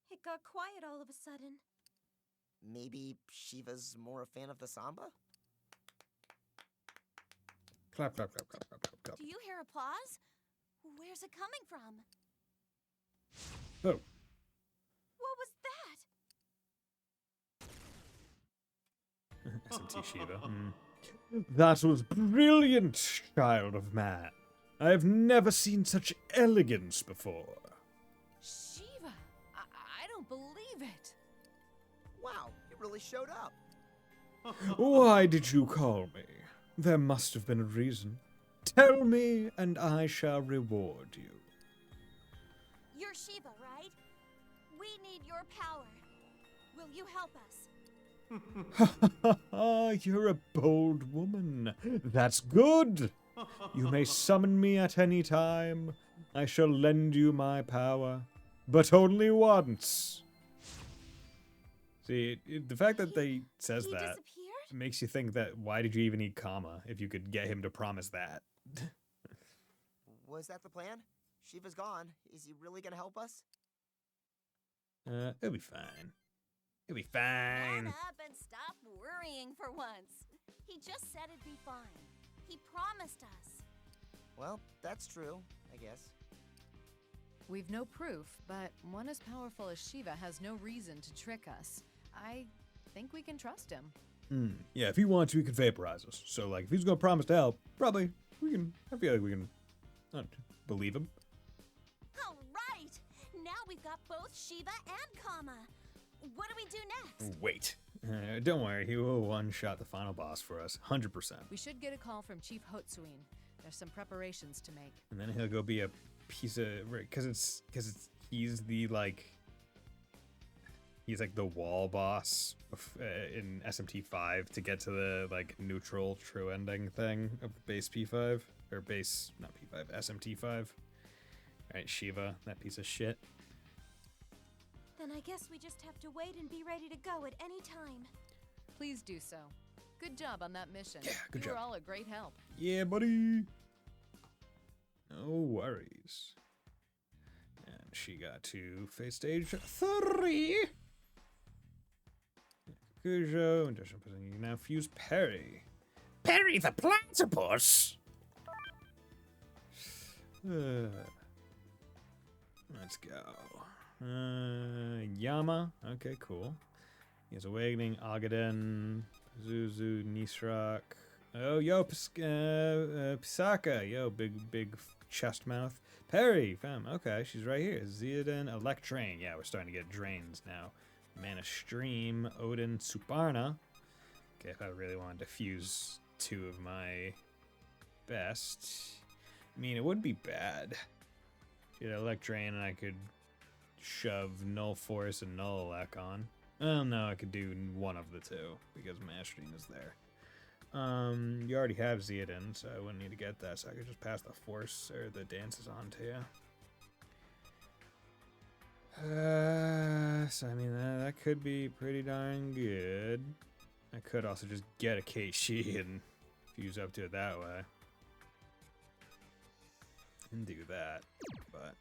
It got quiet all of a sudden. Maybe Shiva's more a fan of the samba? Clap, clap, clap, clap, clap, clap, clap. Do you hear applause? Where's it coming from? Oh. What was that? SMT Shiva. That was brilliant, child of man. I have never seen such elegance before. don't believe it. Wow, it really showed up. Why did you call me? There must have been a reason. Tell me, and I shall reward you. You're Shiva, right? We need your power. Will you help us? You're a bold woman. That's good. You may summon me at any time. I shall lend you my power, but only once. See, the fact that they says He that disappeared? makes you think that why did you even need Kama if you could get him to promise that? Was that the plan? Shiva's gone. Is he really gonna help us? It'll be fine. It'll be Man fine. up and stop worrying for once. He just said it'd be fine. He promised us. Well, that's true, I guess. We've no proof, but one as powerful as Shiva has no reason to trick us. I think we can trust him. Yeah, if he wants to, he can vaporize us. So, like, if he's gonna promise to help, probably we can. I feel like we can believe him. All right! Now we've got both Shiva and Kama. What do we do next? Wait. Don't worry, he will one-shot the final boss for us, 100%. We should get a call from Chief Hotsuin. There's some preparations to make. And then he'll go be a piece of, because he's the like. He's like the wall boss in SMT 5 to get to the like neutral true ending thing of base P5 or base not P5 SMT 5. All right, Shiva, that piece of shit. Then I guess we just have to wait and be ready to go at any time. Please do so. Good job on that mission. Yeah, good You job. were all a great help. Yeah, buddy. No worries. And she got to face stage 3. Cujo, and you now fuse Perry. Perry the platypus. Let's go. Yama. Okay, cool. He has Awakening, Agaden, Zuzu, Nisrak. Oh, yo, Pisaka. Yo, big chest mouth. Perry, fam. Okay, she's right here. Zeoden, Electrain. Yeah, we're starting to get drains now. Mana Stream, Odin, Suparna. Okay, if I really wanted to fuse 2 of my best. I mean, it wouldn't be bad. Get Electrain and I could shove Null Force and Null Elec on. Oh no, I could do one of the 2 because Mastering is there. You already have Zeoden, so I wouldn't need to get that, so I could just pass the Force or the Dances on to you. So I mean that could be pretty darn good. I could also just get a Keishi and fuse up to it that way. And do that. But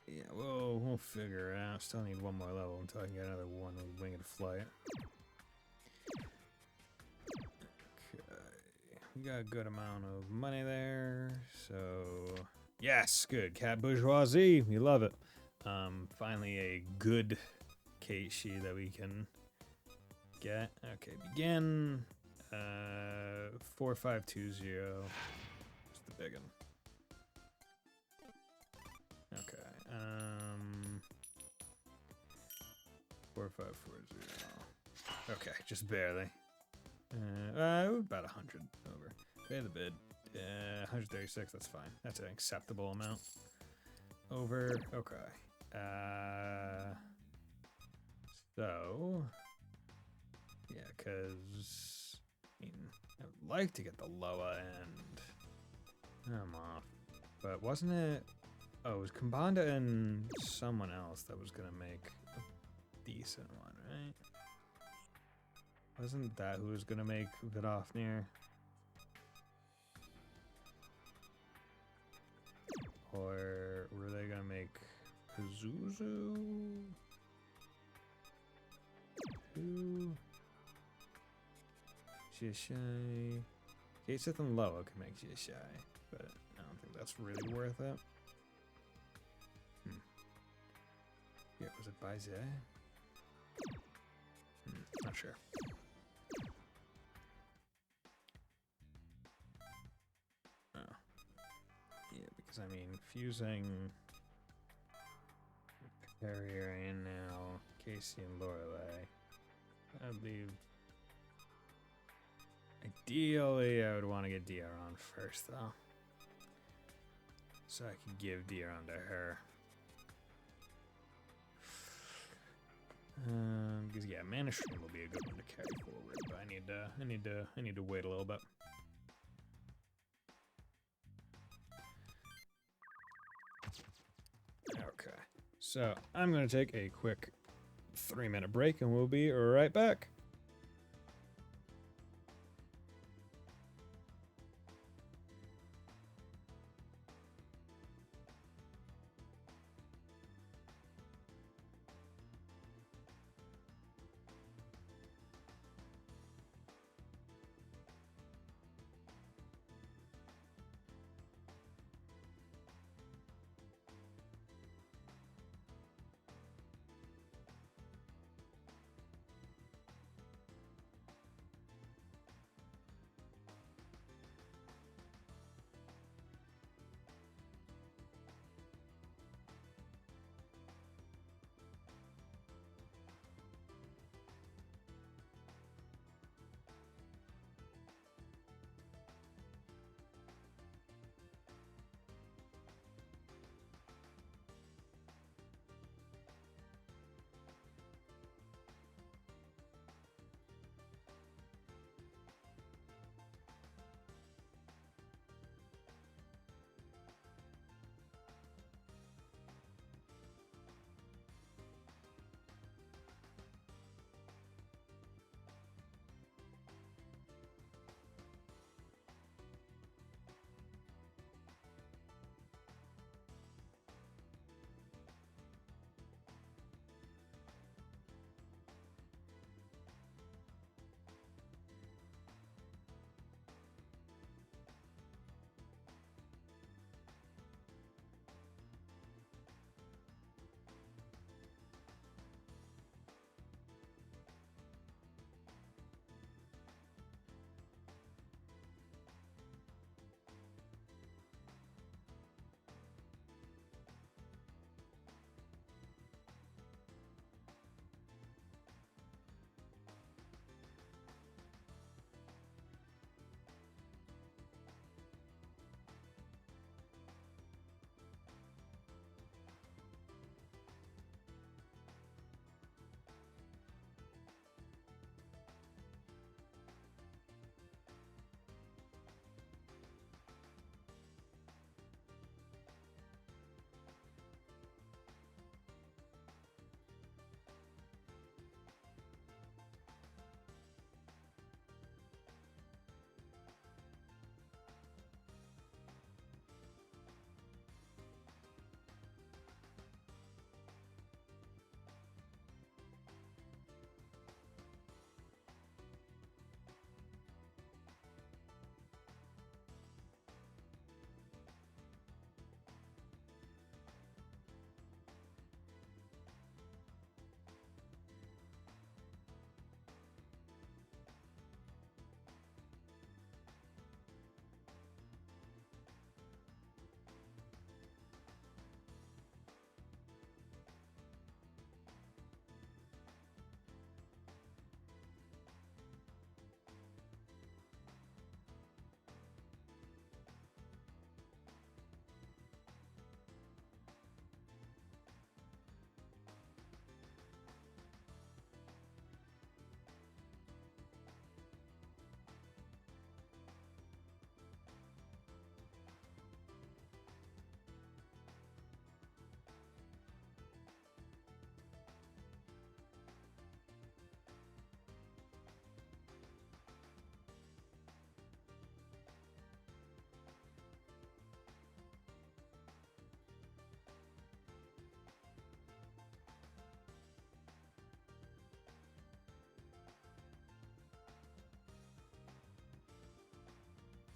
yeah, we'll figure it out. Still need one more level until I can get another one with Winged Flight. Okay. We got a good amount of money there, so yes, good. Cat Bourgeoisie, we love it. Finally a good Keishi that we can get. Okay, begin. 4520. Just the big one. Okay. 4540. Okay, just barely. About 100 over. Pay the bid. 136, that's fine. That's an acceptable amount. Over, okay. So, yeah, because, I mean, I would like to get the lower end. I'm off. But wasn't it, oh, it was Kambanda and someone else that was going to make a decent one, right? Wasn't that who was going to make Vidofnir? Or were they gonna make Pazuzu? Who? Jishai. Okay, Sith and Loa can make Jishai, but I don't think that's really worth it. Yeah, was it Baize? Not sure. I mean, fusing They're here in now. Casey and Lorelei. I'd leave. Ideally, I would want to get DR on first, though. So I can give DR on to her. Because yeah, Mana Stream will be a good one to carry forward, but I need to wait a little bit. Okay, so I'm gonna take a quick 3-minute break, and we'll be right back.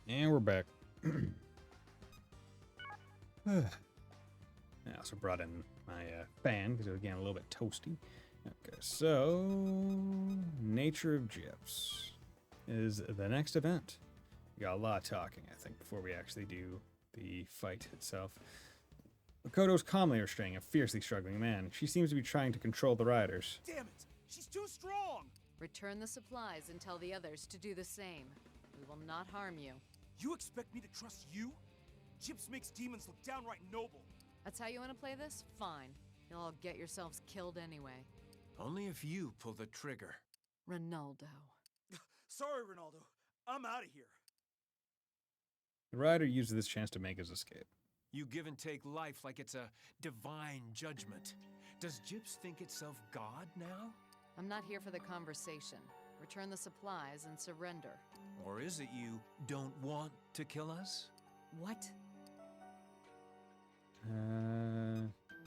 And we're back. I also brought in my fan because it was getting a little bit toasty. Okay, so Nature of GIFs is the next event. We got a lot of talking, I think, before we actually do the fight itself. Makoto's calmly restraining a fiercely struggling man. She seems to be trying to control the riders. Damn it! She's too strong! Return the supplies and tell the others to do the same. We will not harm you. You expect me to trust you? Gyps makes demons look downright noble. That's how you want to play this? Fine. You'll all get yourselves killed anyway. Only if you pull the trigger. Ronaldo. Sorry, Ronaldo. I'm out of here. The rider uses this chance to make his escape. You give and take life like it's a divine judgment. Does Gyps think itself God now? I'm not here for the conversation. Return the supplies and surrender. Or is it you don't want to kill us? What?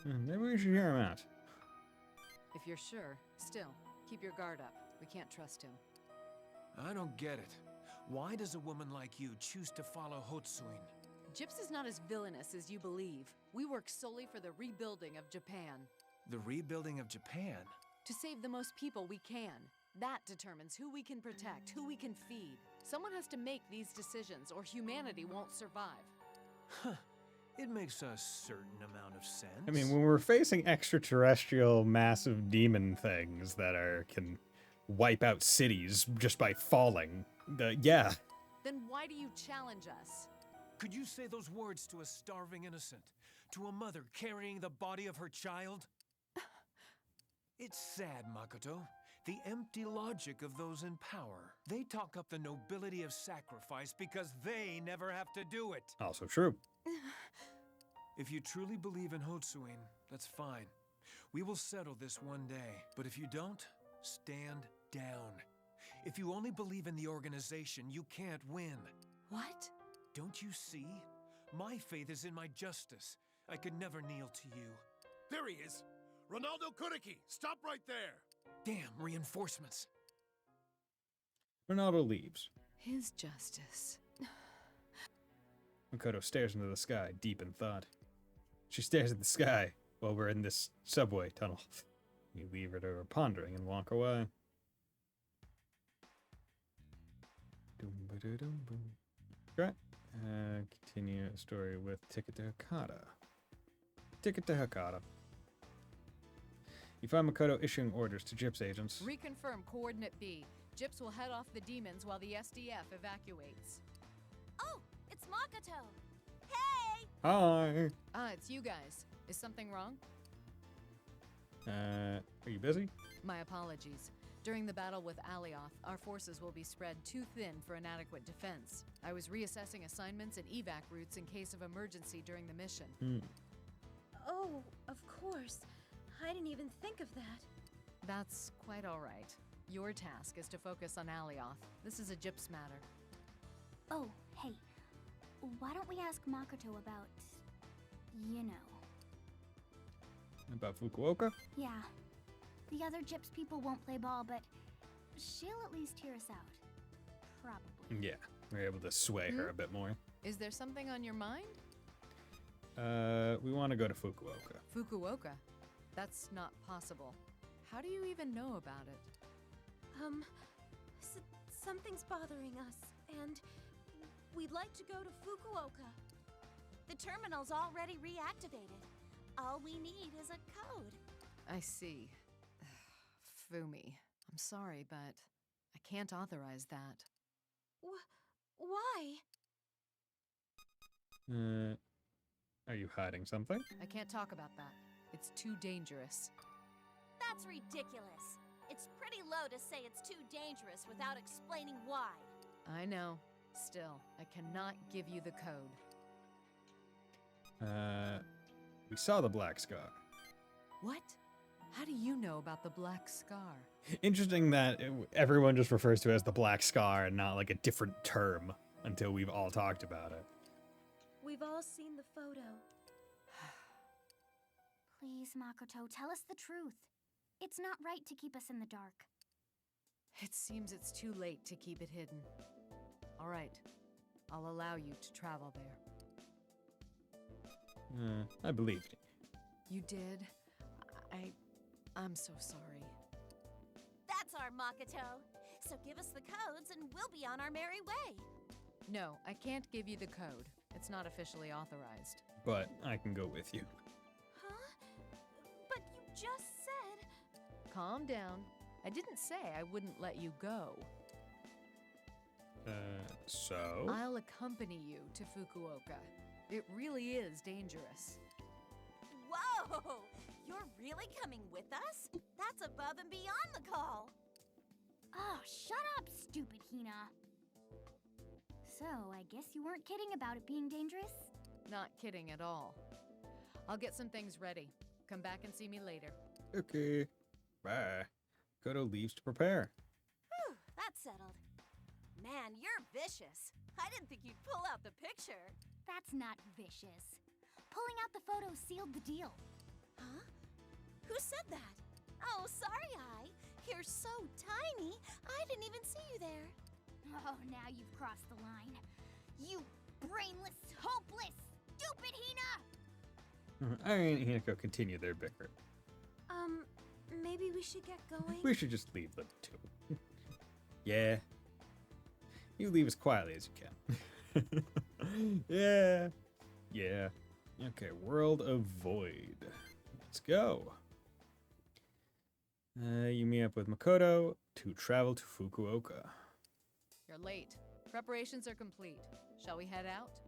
Maybe we should hear him out. If you're sure, still, keep your guard up. We can't trust him. I don't get it. Why does a woman like you choose to follow Hotsuin? Gyps is not as villainous as you believe. We work solely for the rebuilding of Japan. The rebuilding of Japan? To save the most people we can. That determines who we can protect, who we can feed. Someone has to make these decisions, or humanity won't survive. Huh. It makes a certain amount of sense. I mean, when we're facing extraterrestrial massive demon things that can wipe out cities just by falling, yeah. Then why do you challenge us? Could you say those words to a starving innocent? To a mother carrying the body of her child? It's sad, Makoto. The empty logic of those in power. They talk up the nobility of sacrifice because they never have to do it. Also true. If you truly believe in Hotsuin, that's fine. We will settle this one day. But if you don't, stand down. If you only believe in the organization, you can't win. What? Don't you see? My faith is in my justice. I could never kneel to you. There he is! Ronaldo Kuriki! Stop right there! Damn, reinforcements. Ronaldo leaves. His justice. Makoto stares into the sky, deep in thought. She stares at the sky while we're in this subway tunnel. We leave her to her pondering and walk away. Right. Continue a story with Ticket to Hakata. Ticket to Hakata. You find Makoto issuing orders to Gyps agents. Reconfirm Coordinate B. Gyps will head off the demons while the SDF evacuates. Oh, it's Makoto. Hey! Hi. It's you guys. Is something wrong? Are you busy? My apologies. During the battle with Alioth, our forces will be spread too thin for an adequate defense. I was reassessing assignments and evac routes in case of emergency during the mission. Oh, of course. I didn't even think of that. That's quite all right. Your task is to focus on Alioth. This is a Gyps matter. Oh, hey. Why don't we ask Makoto about, you know. About Fukuoka? Yeah. The other Gyps people won't play ball, but she'll at least hear us out. Probably. Yeah, we're able to sway her a bit more. Is there something on your mind? We want to go to Fukuoka. Fukuoka? That's not possible. How do you even know about it? Something's bothering us, and we'd like to go to Fukuoka. The terminal's already reactivated. All we need is a code. I see. Fumi, I'm sorry, but I can't authorize that. Why? Are you hiding something? I can't talk about that. It's too dangerous. That's ridiculous. It's pretty low to say it's too dangerous without explaining why. I know. Still, I cannot give you the code. We saw the Black Scar. What? How do you know about the Black Scar? Interesting that everyone just refers to it as the Black Scar and not like a different term until we've all talked about it. We've all seen the photo. Please, Makoto, tell us the truth. It's not right to keep us in the dark. It seems it's too late to keep it hidden. All right. I'll allow you to travel there. I believed you. You did? I'm so sorry. That's our Makoto. So give us the codes and we'll be on our merry way. No, I can't give you the code. It's not officially authorized. But I can go with you. calm down. I didn't say I wouldn't let you go. So? I'll accompany you to Fukuoka. It really is dangerous. Whoa! You're really coming with us? That's above and beyond the call. Oh, shut up, stupid Hina. So, I guess you weren't kidding about it being dangerous? Not kidding at all. I'll get some things ready. Come back and see me later. Okay. Bye. Kodo leaves to prepare. Whew, that's settled. Man, you're vicious. I didn't think you'd pull out the picture. That's not vicious. Pulling out the photo sealed the deal. Huh? Who said that? Oh, sorry, You're so tiny, I didn't even see you there. Oh, now you've crossed the line. You brainless, hopeless, stupid Hina! Ari and Hinako continue their bicker. Maybe we should get going? We should just leave them too. Yeah. You leave as quietly as you can. Yeah. Yeah. Okay, World of Void. Let's go. You meet up with Makoto to travel to Fukuoka. You're late. Preparations are complete. Shall we head out?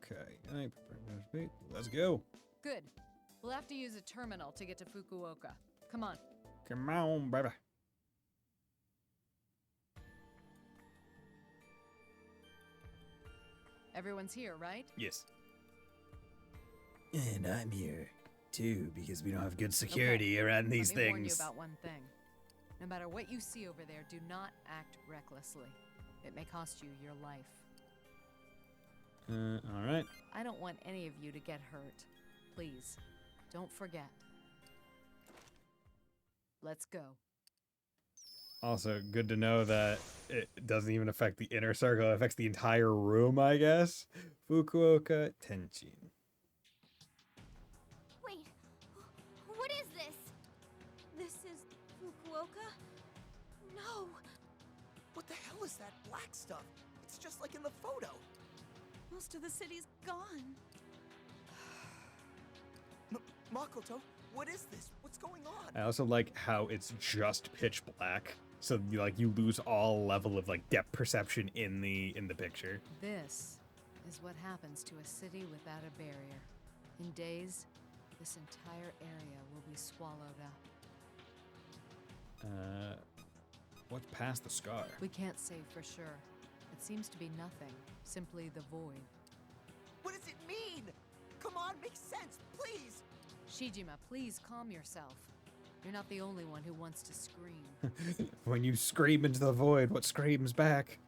Okay. Let's go. Good. We'll have to use a terminal to get to Fukuoka. Come on. Come on, baby. Everyone's here, right? Yes. And I'm here, too, because we don't have good security around these Let me things. warn you about one thing. No matter what you see over there, do not act recklessly. It may cost you your life. All right. I don't want any of you to get hurt. Please, don't forget. Let's go. Also, good to know that it doesn't even affect the inner circle. It affects the entire room, I guess. Fukuoka Tenchin. Wait, what is this? This is Fukuoka? No! What the hell is that black stuff? It's just like in the photo. Most of the city's gone. Makoto, what is this? What's going on? I also like how it's just pitch black, so you lose all level of depth perception in the picture. This is what happens to a city without a barrier. In days, this entire area will be swallowed up. What's past the scar? We can't say for sure. It seems to be nothing, simply the void. What does it mean? Come on, make sense, please! Shijima, please calm yourself. You're not the only one who wants to scream. When you scream into the void, what screams back?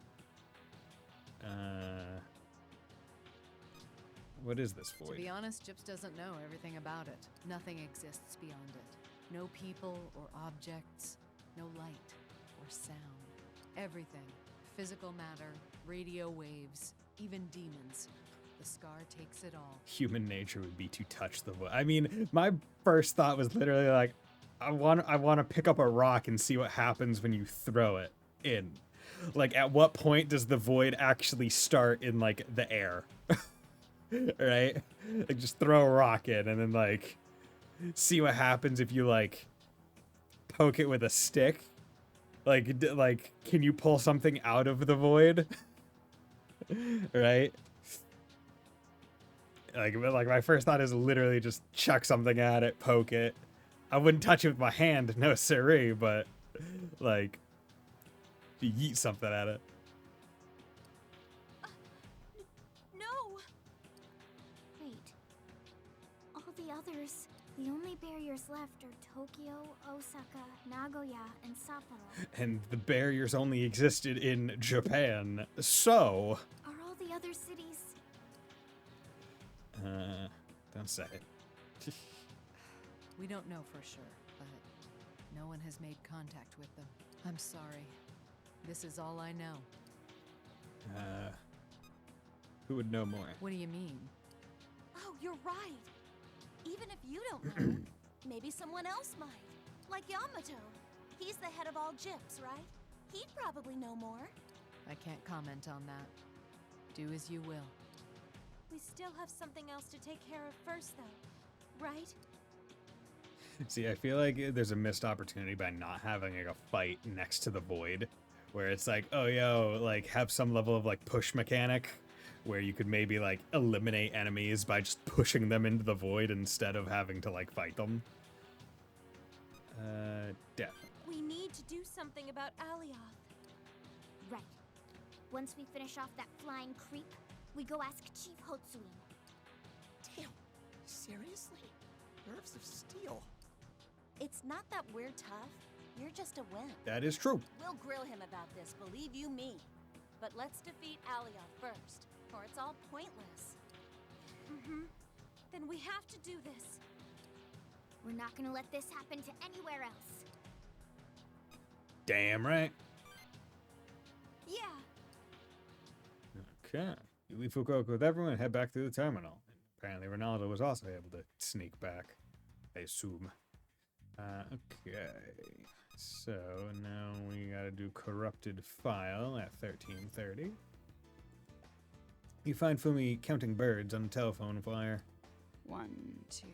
What is this void? To be honest, Gyps doesn't know everything about it. Nothing exists beyond it. No people or objects, no light or sound. Everything. Physical matter, radio waves, even demons. The scar takes it all. Human nature would be to touch the void. I mean, my first thought was literally like, I want to pick up a rock and see what happens when you throw it in. Like, at what point does the void actually start in the air? Right? Like, just throw a rock in and then see what happens if you poke it with a stick. Can you pull something out of the void? Right? My first thought is literally just chuck something at it, poke it. I wouldn't touch it with my hand, no siree, but yeet something at it. No! Wait. All the others, the only barriers left are Tokyo, Osaka, Nagoya, and Sapporo. And the barriers only existed in Japan, so... Are all the other cities... Don't say it. We don't know for sure, but no one has made contact with them. I'm sorry. This is all I know. Who would know more? What do you mean? Oh, you're right. Even if you don't know, maybe someone else might. Like Yamato. He's the head of all gyps, right? He'd probably know more. I can't comment on that. Do as you will. We still have something else to take care of first, though, right? See, I feel like there's a missed opportunity by not having like a fight next to the void, where it's like, oh yo, like have some level of like push mechanic, where you could maybe like eliminate enemies by just pushing them into the void instead of having to like fight them. Definitely. We need to do something about Alioth. Right. Once we finish off that flying creep, we go ask Chief Hotsuin. Damn. Seriously? Nerves of steel. It's not that we're tough. You're just a wimp. That is true. We'll grill him about this, believe you me. But let's defeat Alioth first, or it's all pointless. Mm-hmm. Then we have to do this. We're not gonna let this happen to anywhere else. Damn right. Yeah. Okay. You leave Fukuoka with everyone and head back through the terminal. Apparently Ronaldo was also able to sneak back, I assume. Okay. So now we gotta do corrupted file at 13:30. You find Fumi counting birds on a telephone flyer. 1, 2,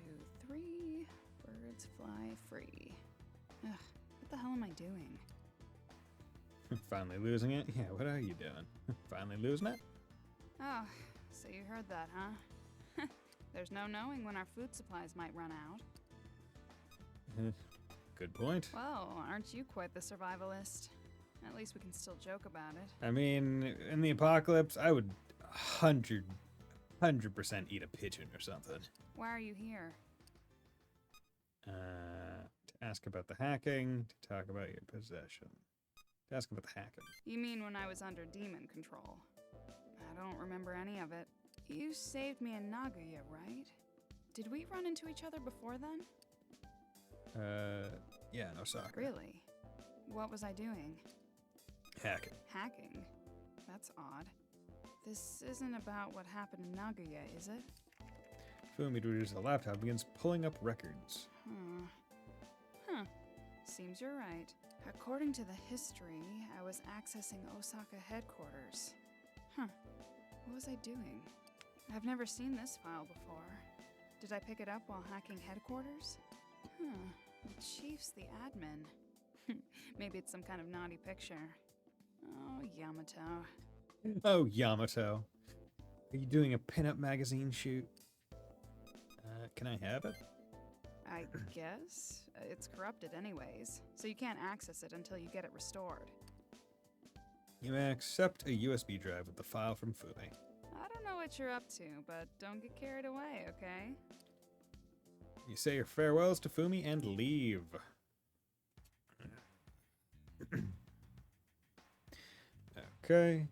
3. Birds fly free. Ugh, what the hell am I doing? Finally losing it? Yeah, what are you doing? Finally losing it? Oh, so you heard that, huh? There's no knowing when our food supplies might run out. Good point. Well, aren't you quite the survivalist? At least we can still joke about it. I mean, in the apocalypse, I would 100% eat a pigeon or something. Why are you here? To ask about the hacking, to talk about your possession. To ask about the hacking. You mean when I was under demon control? I don't remember any of it. You saved me in Nagoya, right? Did we run into each other before then? Yeah, no Osaka. Really? What was I doing? Hacking. Hacking? That's odd. This isn't about what happened in Nagoya, is it? Fumi reaches the laptop and begins pulling up records. Huh. Seems you're right. According to the history, I was accessing Osaka headquarters. Huh. What was I doing? I've never seen this file before. Did I pick it up while hacking headquarters? Huh. The chief's the admin. Maybe it's some kind of naughty picture. Oh, Yamato. Oh, Yamato. Are you doing a pinup magazine shoot? Can I have it? I guess. It's corrupted anyways, so you can't access it until you get it restored. You may accept a USB drive with the file from Fumi. I don't know what you're up to, but don't get carried away, okay? You say your farewells to Fumi and leave. Okay.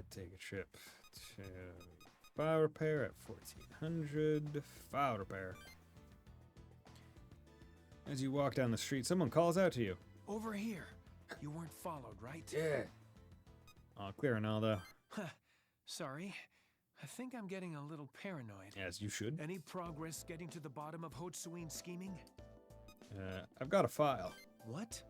Take a trip to file repair at 1400. File repair. As you walk down the street, someone calls out to you. Over here. You weren't followed, right? Yeah. All clear, Ronaldo. Sorry. I think I'm getting a little paranoid. As you should. Any progress getting to the bottom of Hotsuin's scheming? I've got a file. What?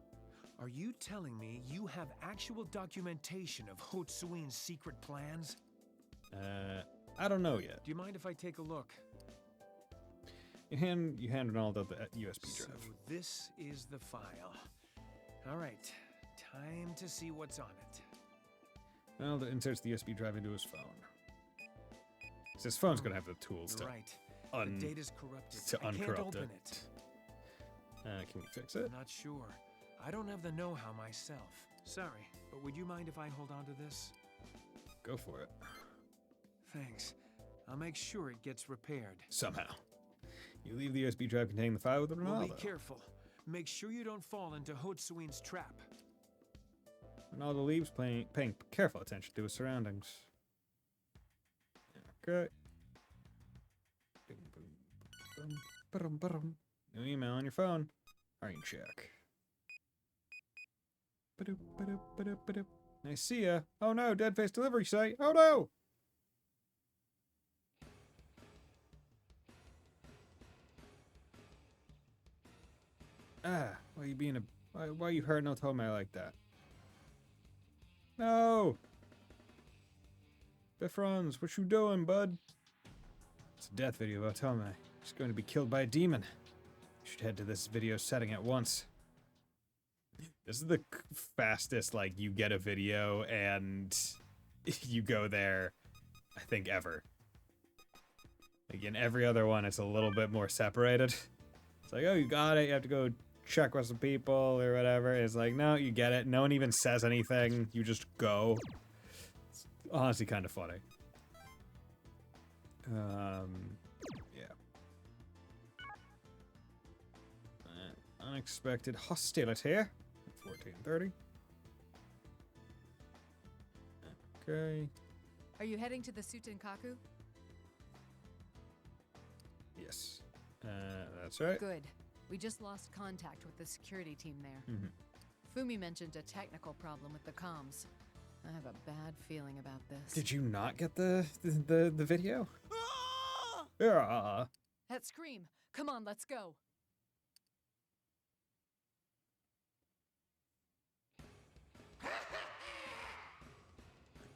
Are you telling me you have actual documentation of Hotsuin's secret plans? I don't know yet. Do you mind if I take a look? You hand Ronaldo the USB drive. So this is the file. All right, time to see what's on it. Ronaldo inserts the USB drive into his phone. So his phone's gonna have the tools to the data's corrupted. to I can't uncorrupt open it. Can we fix it? I'm not sure. I don't have the know-how myself. Sorry, but would you mind if I hold on to this? Go for it. Thanks. I'll make sure it gets repaired. Somehow. You leave the USB drive containing the file with Ronaldo. Well, be careful. Make sure you don't fall into Hotsuin's trap. Ronaldo leaves, paying careful attention to his surroundings. Okay. New email on your phone. Rain check. I see ya. Oh no, dead face delivery site. Oh no! Why you being why you hurting Otome like that? No! Bifrons, what you doing, bud? It's a death video of Otome. She's going to be killed by a demon. Should head to this video setting at once. This is the fastest, like, you get a video and you go there, I think, ever. Like, in every other one, it's a little bit more separated. It's like, oh, you got it, you have to go check with some people or whatever. It's like, no, you get it. No one even says anything. You just go. It's honestly kind of funny. Yeah. Unexpected hostility here. 14:30. Okay. Are you heading to the Sutenkaku? Yes. That's right. Good. We just lost contact with the security team there. Mm-hmm. Fumi mentioned a technical problem with the comms. I have a bad feeling about this. Did you not get the video? Yeah. That scream! Come on, let's go!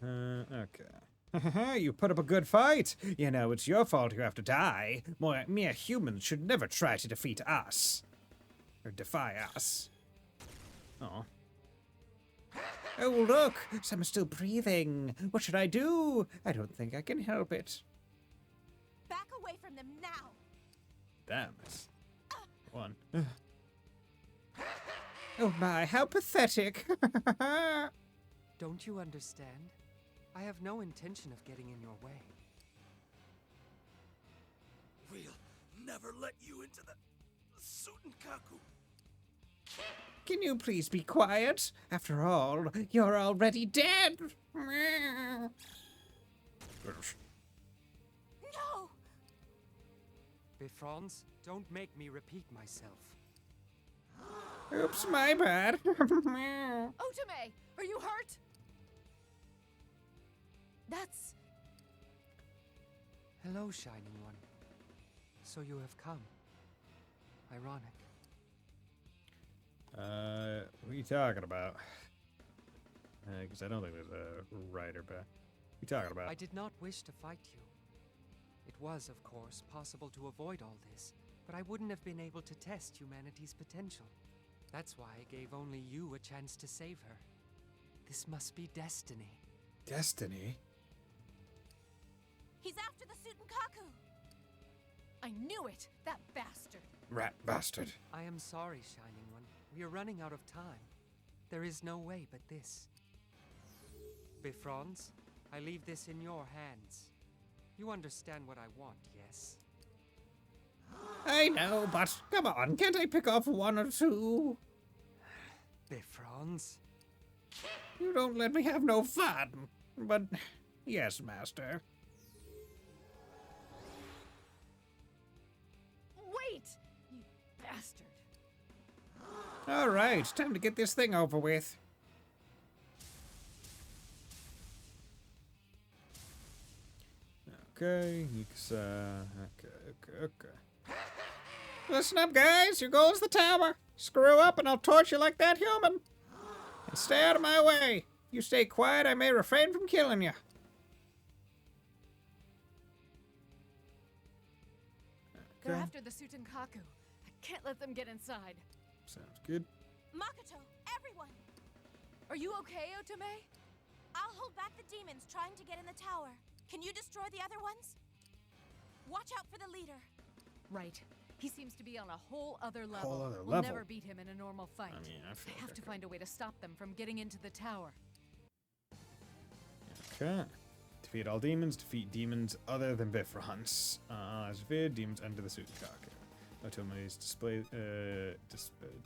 Okay. You put up a good fight. You know, it's your fault you have to die. Mere humans should never try to defeat us. Or defy us. Oh. Oh, look! Some are still breathing. What should I do? I don't think I can help it. Back away from them now! Damn it. One. Oh my, how pathetic. Don't you understand? I have no intention of getting in your way. We'll never let you into the Sutenkaku. Can you please be quiet? After all, you're already dead. No! Befrons, don't make me repeat myself. Oops, my bad. Otome! Are you hurt? That's... Hello, Shining One. So you have come. Ironic. What are you talking about? Because I don't think there's a writer back. What are you talking about? I did not wish to fight you. It was, of course, possible to avoid all this, but I wouldn't have been able to test humanity's potential. That's why I gave only you a chance to save her. This must be destiny. Destiny? He's after the Sutenkaku! I knew it! That bastard! Rat bastard. I am sorry, Shining One. We are running out of time. There is no way but this. Befrons, I leave this in your hands. You understand what I want, yes? I know, but come on, can't I pick off one or two? Befrons? You don't let me have no fun. But, yes, master. Wait! You bastard! All right, time to get this thing over with. Okay, okay. Listen up, guys. Your goal's the tower. Screw up and I'll torch you like that human. And stay out of my way. You stay quiet, I may refrain from killing you. They're after the Sutenkaku. I can't let them get inside. Sounds good. Makoto, everyone! Are you okay, Otome? I'll hold back the demons trying to get in the tower. Can you destroy the other ones? Watch out for the leader. Right. He seems to be on a whole other level. Whole other we'll level? never beat him in a normal fight. I mean, I have to find a way to stop them from getting into the tower. Okay. Defeat all demons. Defeat demons other than Bifrons. As defeated, demons enter the Sutenkaku. Otome's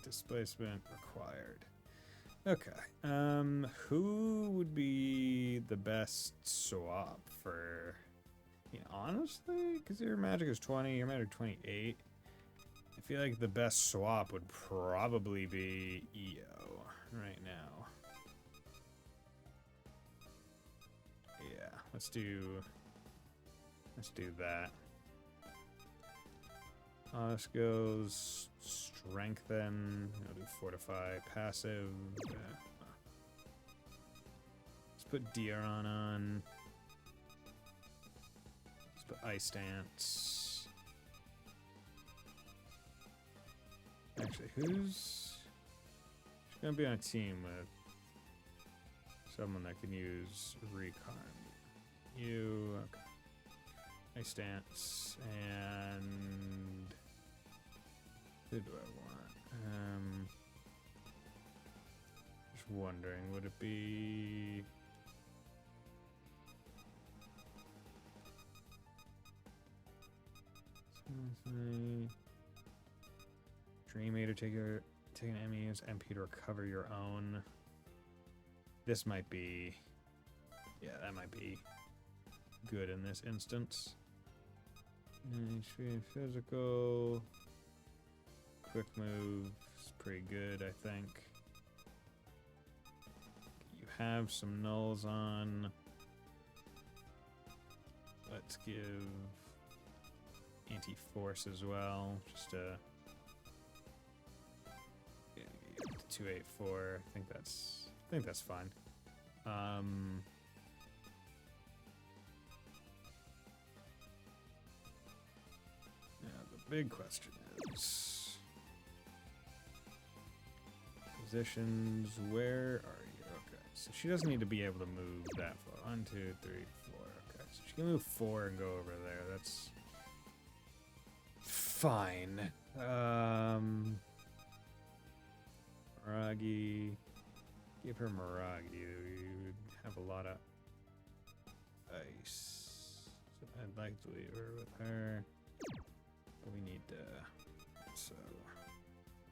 displacement required. Okay. Who would be the best swap for... Yeah, honestly? Because your magic is 20, your magic 28. I feel like the best swap would probably be EO right now. Yeah, let's do that. This goes strengthen. I'll do fortify, passive. Let's put Dioron on. Let's put Ice Dance. Actually, who's gonna be on a team with someone that can use recon? You, okay. Ice Dance, and who do I want? Just wondering, would it be? Dream Eater, take an enemy, use MP to recover your own. This might be, yeah, that might be good in this instance. HP physical, quick move is pretty good, I think. You have some nulls on. Let's give anti-force as well, just a 284. I think that's fine. Now the big question is positions. Where are you? Okay, so she doesn't need to be able to move that far. 1, 2, 3, 4. Okay, so she can move 4 and go over there. That's fine. Miragi. Give her Miragi. You would have a lot of ice. So I'd like to leave her with her. But we need to. So.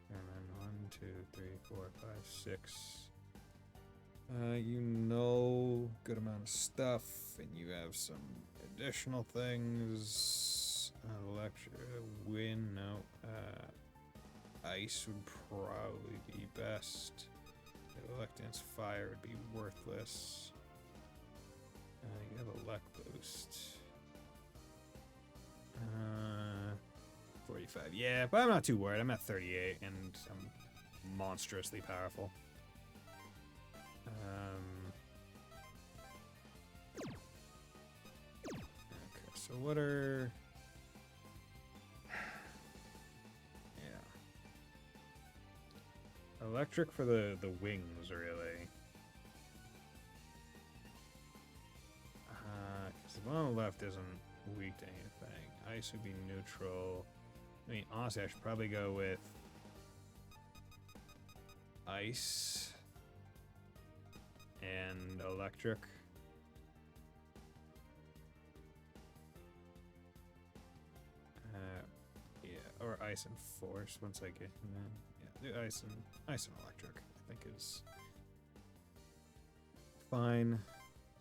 And then 1, 2, 3, 4, 5, 6. You know, good amount of stuff, and you have some additional things. Wind, no. Ice would probably be best. Electance fire would be worthless. You have a luck boost. 45. Yeah, but I'm not too worried. I'm at 38, and I'm monstrously powerful. Okay, so what are... Electric for the wings, really. Because the one on the left isn't weak to anything. Ice would be neutral. I mean, honestly, I should probably go with ice and electric. Yeah, or ice and force once I get in there. The ice and electric, I think, is fine.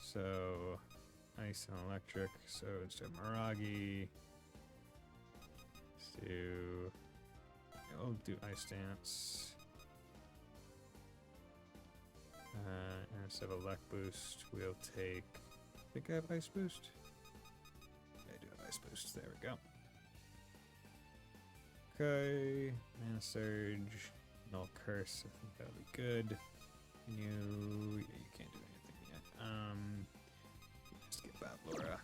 So ice and electric. So instead of Miragi, I'll do Ice Dance. And instead of Elect Boost, we'll take. I think I have Ice Boost. Yeah, I do have Ice Boost. There we go. Okay, Mana Surge, Null Curse, I think that'll be good. Yeah, you can't do anything yet. Let's get Bad Laura.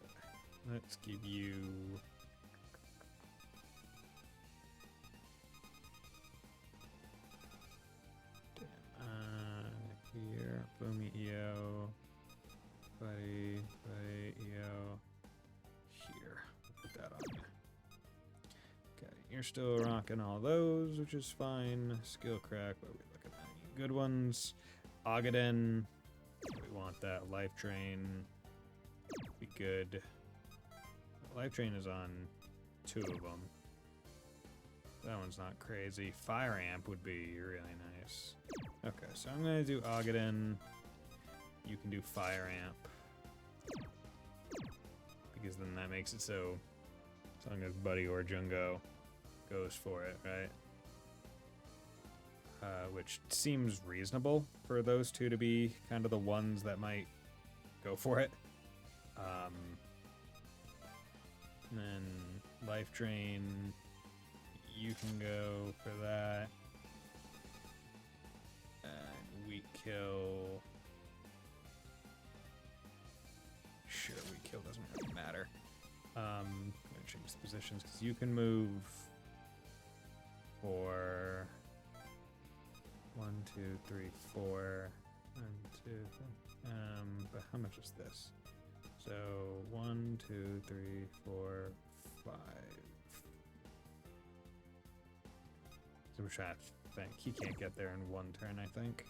Okay. Let's give you... here, Boomy EO, Buddy, EO, here. Put that on you. Okay, you're still rocking all those, which is fine. Skill crack, what are we looking at? Any good ones? Ogaden, we want that. Life Drain, be good. Life Drain is on 2 of them. That one's not crazy. Fire Amp would be really nice. Okay, so I'm gonna do Ogaden. You can do Fire Amp. Because then that makes it so as long as Buddy or Jungo goes for it, right? Which seems reasonable for those two to be kind of the ones that might go for it. And then Life Drain, you can go for that. And Weak Kill. Sure, Weak Kill doesn't really matter. change the positions because you can move for 1, 2, 3, 4, 1, 2, 3. But how much is this? So 1, 2, 3, 4, 5. So I'm trying to think. He can't get there in one turn, I think.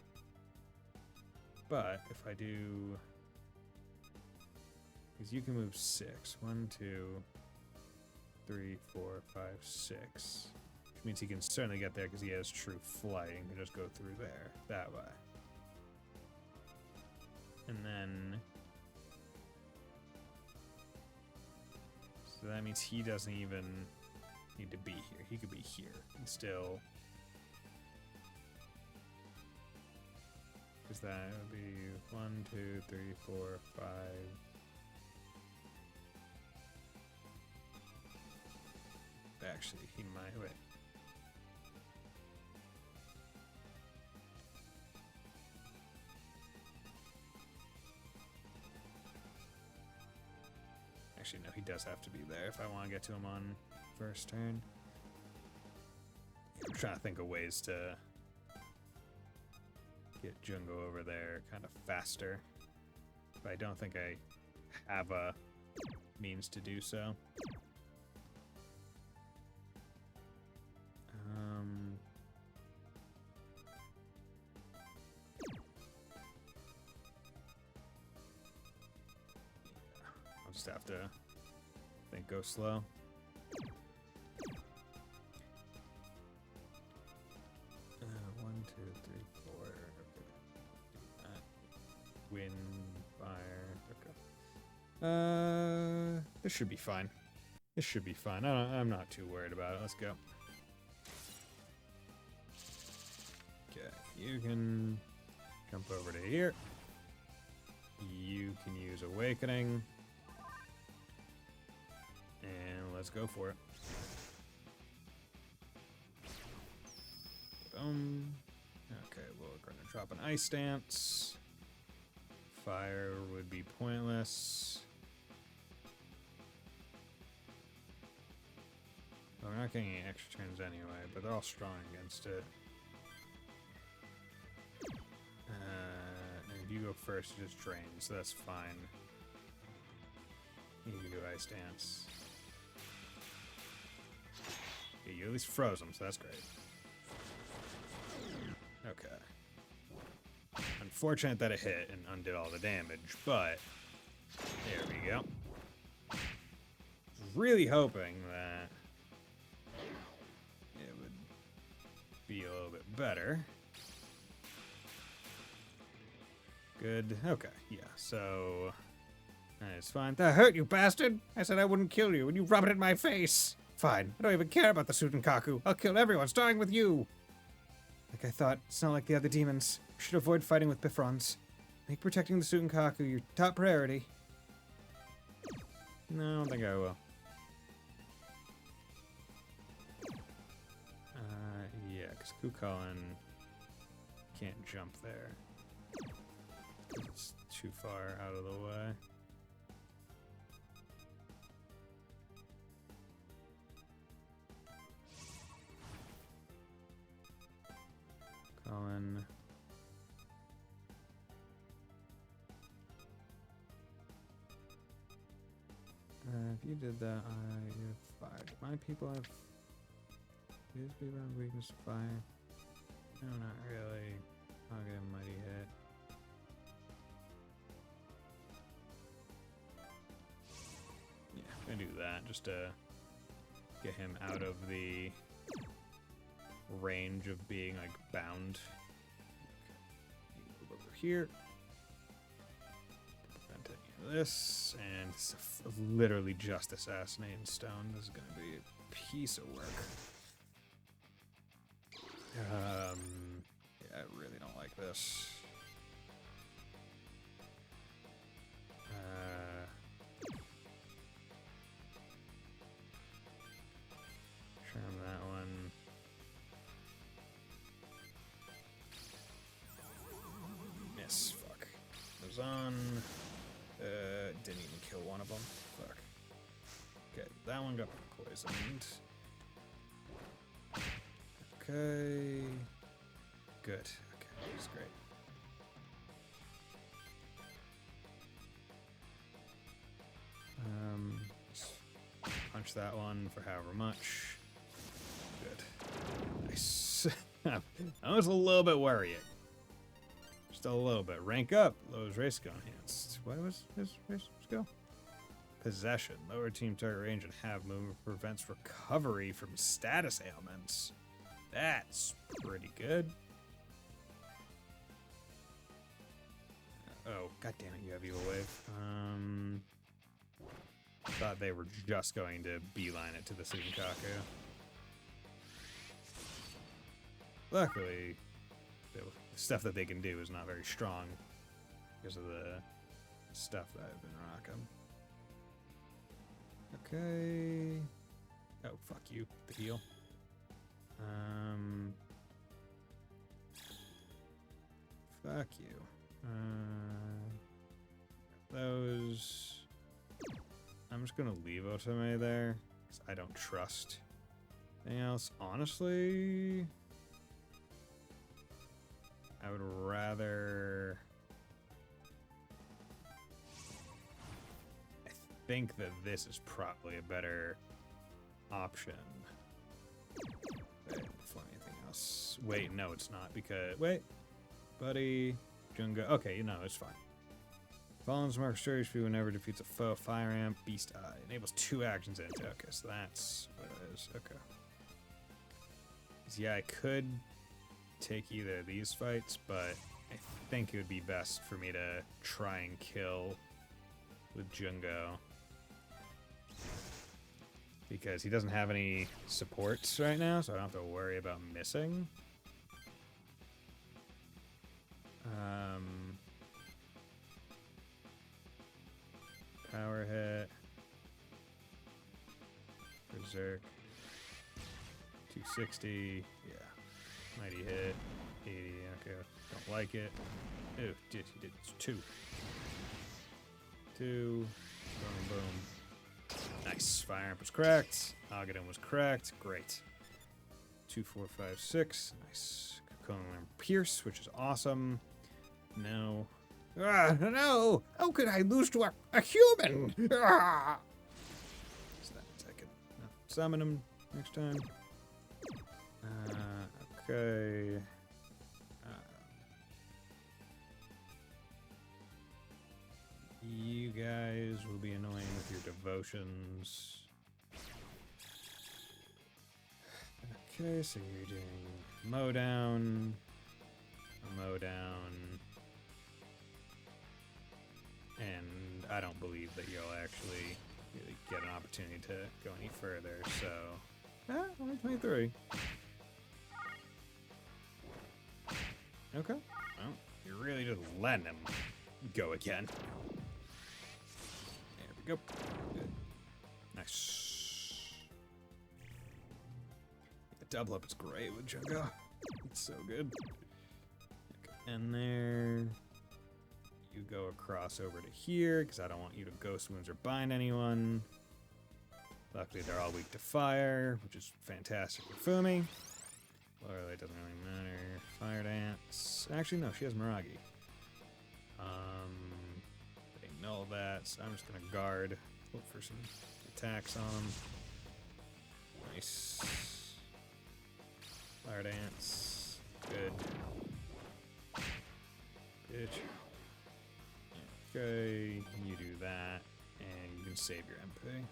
But if I do, because you can move 6. 1, 2, 3, 4, 5, 6. Which means he can certainly get there because he has true flight and can just go through there, that way. And then, so that means he doesn't even need to be here. He could be here and still, because that would be 1, 2, 3, 4, 5. Actually, he might, wait. Actually, no, he does have to be there if I want to get to him on first turn. I'm trying to think of ways to get Jungo over there kind of faster. But I don't think I have a means to do so. I'll just have to think, go slow. One, two, three, four. Okay. Wind, fire. Okay. This should be fine. This should be fine. I'm not too worried about it. Let's go. Okay, you can jump over to here. You can use Awakening. And let's go for it. Okay, well, we're going to drop an Ice Dance. Fire would be pointless. Well, we're not getting any extra turns anyway, but they're all strong against it. And if you go first, it just drains, so that's fine. You can do Ice Dance. Yeah, you at least froze him, so that's great. Okay. Unfortunate that it hit and undid all the damage, but there we go. Really hoping that it would be a little bit better. Good. Okay, yeah, so it's fine. That hurt, you bastard! I said I wouldn't kill you, and you rub it in my face! Fine, I don't even care about the Sutenkaku. I'll kill everyone, starting with you! Like I thought, it's not like the other demons. You should avoid fighting with Bifrons. Make protecting the Sutenkaku your top priority. No, I don't think I will. Yeah, because Kukulin can't jump there. It's too far out of the way. Colin. If you did that, I have 5. My people have. These people have weakness to fire. No, not really. I'll get a mighty hit. Yeah, I'm gonna do that just to get him out of the range of being like bound. Okay. Move over here. Prevent any of this, and this is literally just Assassinating Stone. This is gonna be a piece of work. Yeah, I really don't like this. Trim that one. Miss, fuck. Goes on. Didn't even kill one of them. Fuck. Okay, that one got poisoned. Okay. Good. Okay, that's great. Just punch that one for however much. Good. Nice. That was a little bit worrying. Just a little bit. Rank up. Lowers race skill enhanced. What was his race skill? Possession. Lower team target range and have movement prevents recovery from status ailments. That's pretty good. Oh, god damn it, you have evil wave. Thought they were just going to beeline it to the Suginkaku. Luckily, the stuff that they can do is not very strong because of the stuff that I've been rocking. Okay. Oh, fuck you, the heal. Fuck you. Those. I'm just gonna leave Otome there because I don't trust anything else. Honestly, I would rather. I think that this is probably a better option. Before anything else. Wait, no, it's not because. Wait. Buddy. Junga. Okay, you know, it's fine. Fallen's Mark Sturdy HP whenever defeats a foe. Fire Amp, Beast Eye. Enables 2 actions into. Okay, so that's what it is. Okay. Yeah, I could take either of these fights, but I think it would be best for me to try and kill with Jungo. Because he doesn't have any supports right now, so I don't have to worry about missing. Power hit. Berserk. 260. Yeah. Mighty hit. 80. Okay. Don't like it. Ew. He did 2. 2. Boom, boom. Nice. Fire Amp was correct. Aghanim was correct. Great. 2, 4, 5, 6. Nice. Cocoon Pierce, which is awesome. No. Ah, no! How could I lose to a human? Ah! So that means I can summon him next time. Okay. You guys will be annoying with your devotions. Okay, so you're doing Mowdown, and I don't believe that you'll actually really get an opportunity to go any further, so... only 23. Okay. Well, you're really just letting him go again. There we go. Good. Nice. The double up is great with Jungo. It's so good. Okay. And there... You go across over to here, because I don't want you to Ghost Wounds or bind anyone. Luckily, they're all weak to fire, which is fantastic for Fumi. Lorelei doesn't really matter. Fire Dance. Actually, no, she has Miragi. They null that, so I'm just going to guard. Hope for some attacks on them. Nice. Fire Dance. Good. Bitch. Okay, you do that, and you can save your MP.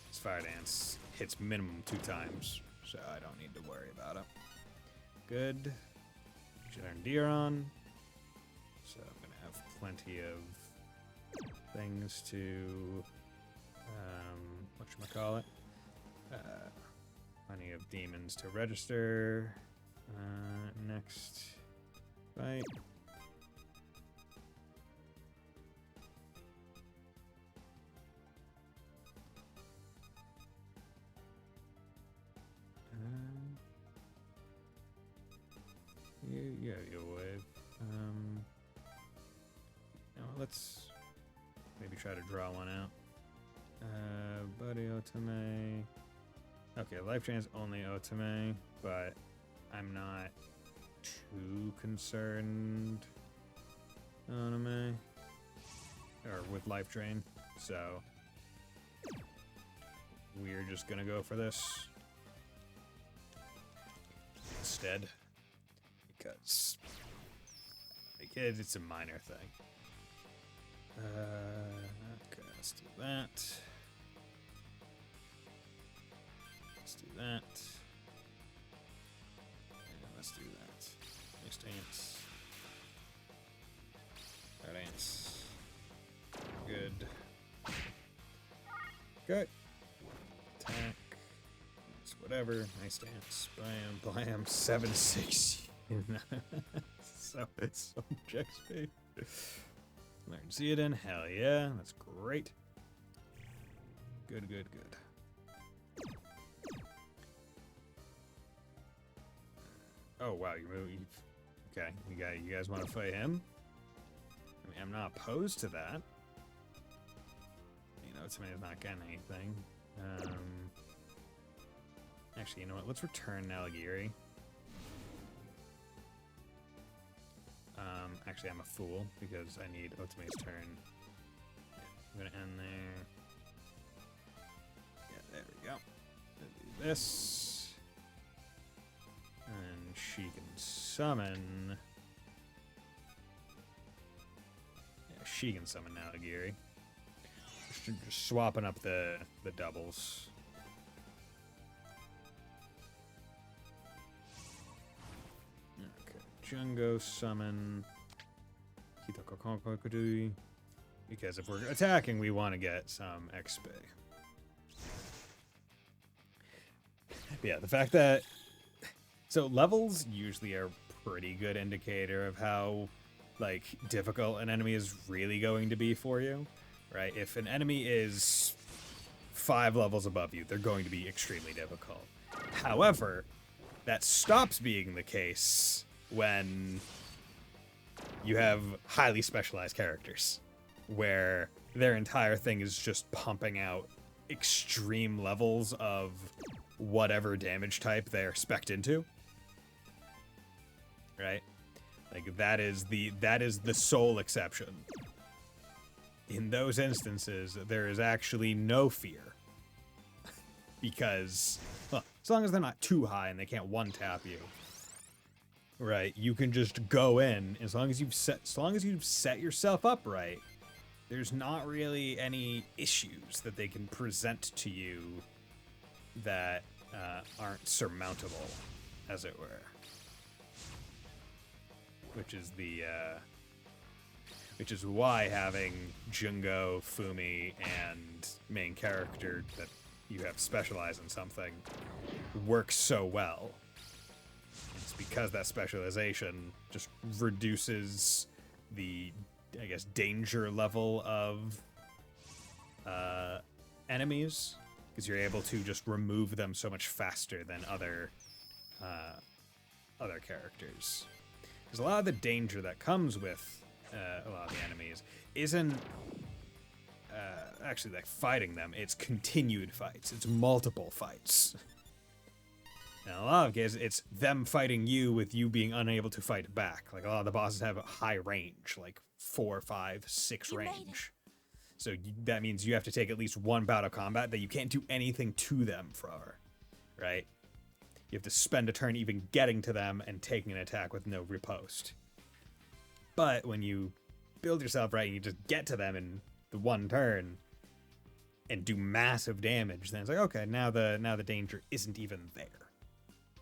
This Fire Dance hits minimum 2 times, so I don't need to worry about it. Good. Should learn Deeron. So I'm gonna have plenty of things to whatchamacallit? Plenty of demons to register. Next fight. Yeah, you'll wave. Now let's maybe try to draw one out. Buddy Otome. Okay, life drain is only Otome, but I'm not too concerned Otome or with life drain, so we're just gonna go for this instead because it's a minor thing. Okay, let's do that. Let's do that. And let's do that. Next dance. That dance. Good. Okay. Attack. It's whatever. Nice dance. Bam, blam. 7-6. So it's so much XP. Learn Zeodin. Hell yeah. That's great. Good, good, good. Oh wow, okay. You guys want to fight him? I mean, I'm not opposed to that. You know, somebody's not getting anything. Actually, you know what? Let's return Nalagiri. Actually, I'm a fool because I need Otome's turn. Yeah, I'm gonna end there. Yeah, there we go. Do this. And she can summon. Yeah, she can summon Nalagiri. Just swapping up the doubles. Okay, Jungo summon Kitoko Konkokudui. Because if we're attacking, we want to get some XP. Yeah, the fact that so levels usually are a pretty good indicator of how like difficult an enemy is really going to be for you, right? If an enemy is 5 levels above you, they're going to be extremely difficult. However, that stops being the case when you have highly specialized characters, where their entire thing is just pumping out extreme levels of whatever damage type they're spec'd into. Right? Like that is the sole exception. In those instances, there is actually no fear. Because well, as long as they're not too high and they can't one-tap you, right? You can just go in as long as you've set yourself up right. There's not really any issues that they can present to you that aren't surmountable, as it were. Which is why having Jungo, Fumi, and main character that you have specialized in something works so well. It's because that specialization just reduces the, I guess, danger level of enemies, because you're able to just remove them so much faster than other characters. Because a lot of the danger that comes with a lot of the enemies isn't actually like fighting them, it's continued fights, it's multiple fights. In a lot of cases, it's them fighting you with you being unable to fight back. Like a lot of the bosses have a high range, like 4, 5, 6 range. So that means you have to take at least one bout of combat that you can't do anything to them for, right? You have to spend a turn even getting to them and taking an attack with no riposte. But when you build yourself right and you just get to them in the one turn and do massive damage, then it's like, okay, now the danger isn't even there.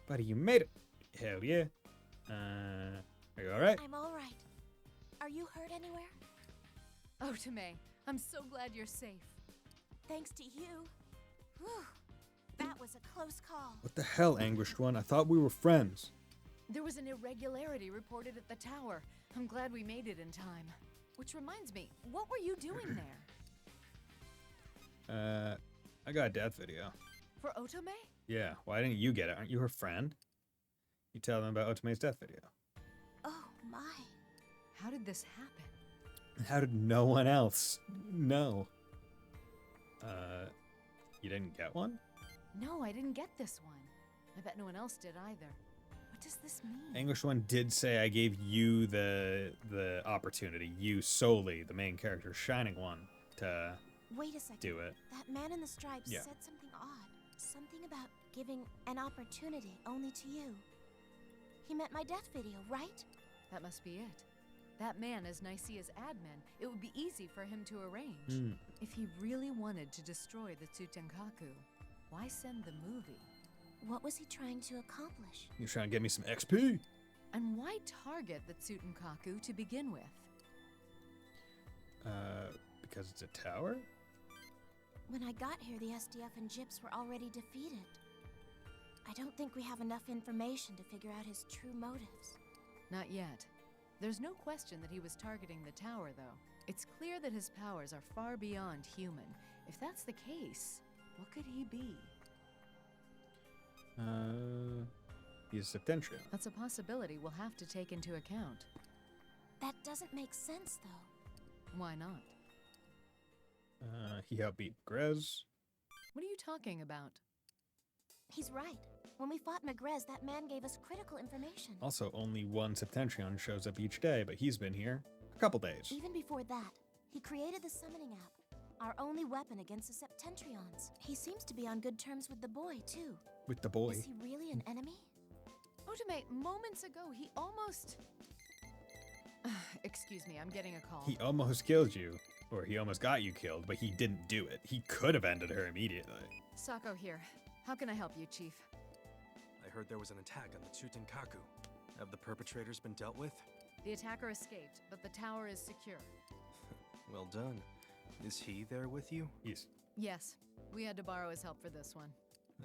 Buddy, you made it. Hell yeah. Are you alright? I'm alright. Are you hurt anywhere? Otome, I'm so glad you're safe. Thanks to you. Whew. That was a close call. What the hell, Anguished One? I thought we were friends. There was an irregularity reported at the tower. I'm glad we made it in time. Which reminds me, what were you doing there? I got a death video. For Otome? Yeah, why didn't you get it? Aren't you her friend? You tell them about Otome's death video. Oh my. How did this happen? How did no one else know? You didn't get one? No, I didn't get this one. I bet no one else did either. What does this mean? English one did say I gave you the opportunity, you solely, the main character, Shining One, to Wait a second. do it. That man in the stripes Yeah. said something odd. Something about giving an opportunity only to you. He meant my death video, right? That must be it. That man is Nicaea's admin. It would be easy for him to arrange. Hmm. If he really wanted to destroy the Tsutenkaku, why send the movie? What was he trying to accomplish? You trying to get me some XP? And why target the Tsutenkaku to begin with? Because it's a tower? When I got here, the SDF and Gyps were already defeated. I don't think we have enough information to figure out his true motives. Not yet. There's no question that he was targeting the tower, though. It's clear that his powers are far beyond human. If that's the case, what could he be? He's Septentrion. That's a possibility we'll have to take into account. That doesn't make sense, though. Why not? He helped beat Grez. What are you talking about? He's right. When we fought Magrez, that man gave us critical information. Also, only one Septentrion shows up each day, but he's been here a couple days. Even before that, he created the summoning app, our only weapon against the Septentrions. He seems to be on good terms with the boy, too. With the boy. Is he really an enemy? Otome, moments ago, he almost... Excuse me, I'm getting a call. He almost killed you, or he almost got you killed, but he didn't do it. He could have ended her immediately. Sako here. How can I help you, Chief? I heard there was an attack on the Tsutenkaku. Have the perpetrators been dealt with? The attacker escaped, but the tower is secure. Well done. Is he there with you? Yes. We had to borrow his help for this one.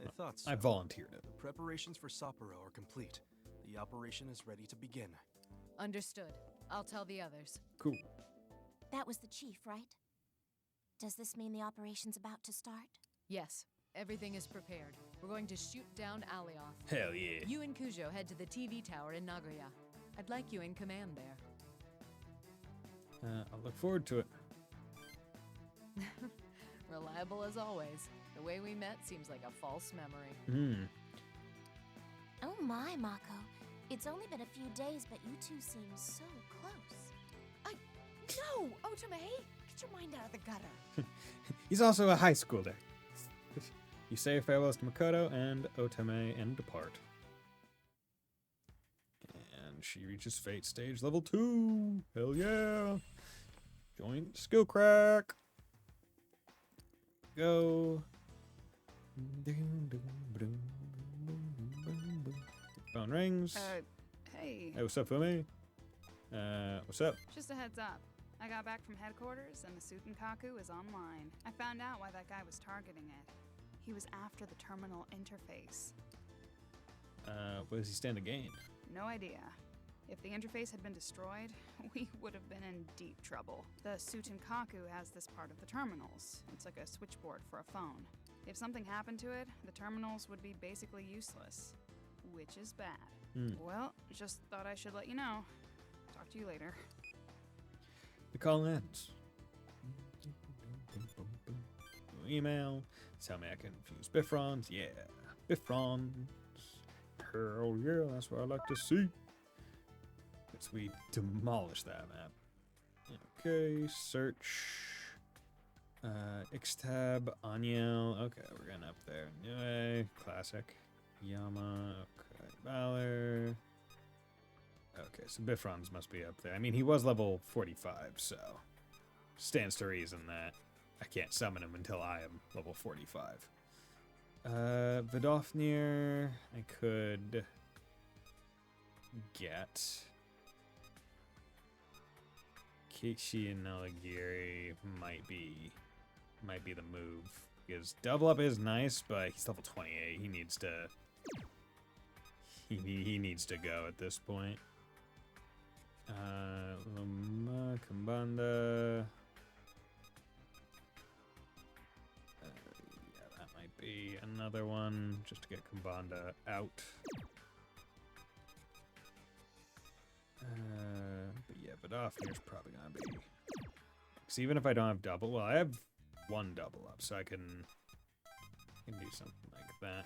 I thought so. I volunteered it. The preparations for Sapporo are complete. The operation is ready to begin. Understood. I'll tell the others. Cool. That was the chief, right? Does this mean the operation's about to start? Yes. Everything is prepared. We're going to shoot down Alioth. Hell yeah. You and Kujo head to the TV tower in Nagoya. I'd like you in command there. I'll look forward to it. Reliable as always. The way we met seems like a false memory. Oh my, Mako. It's only been a few days, but you two seem so close. No! Otome! Get your mind out of the gutter. He's also a high schooler. You say farewells to Makoto and Otome and depart. And she reaches Fate Stage Level 2. Hell yeah. Joint skill crack. Go. Phone rings. Hey. Hey, what's up, Fumi? What's up? Just a heads up. I got back from headquarters and the Tsutenkaku is online. I found out why that guy was targeting it. He was after the terminal interface. What does he stand to gain? No idea. If the interface had been destroyed, we would have been in deep trouble. The Tsutenkaku has this part of the terminals. It's like a switchboard for a phone. If something happened to it, the terminals would be basically useless, which is bad. Well, just thought I should let you know. Talk to you later. The call ends. Email. Tell me I can fuse Bifrons. Yeah. Bifrons. Hell yeah, that's what I like to see. Let's we demolish that map. Okay, search. X-Tab, Aniel. Okay, we're getting up there. Anyway, classic. Yama. Okay, Valor. Okay, so Bifrons must be up there. I mean, he was level 45, so stands to reason that I can't summon him until I am level 45. Vidofnir, I could get. Kishi and Nalagiri might be the move. Because double up is nice, but he's level 28. He needs to. He needs to go at this point. Luma, Kambanda. Yeah, that might be another one just to get Kambanda out. But yeah, Vidofnir's probably gonna be. Because even if I don't have double, well, I have one double up, so I can do something like that.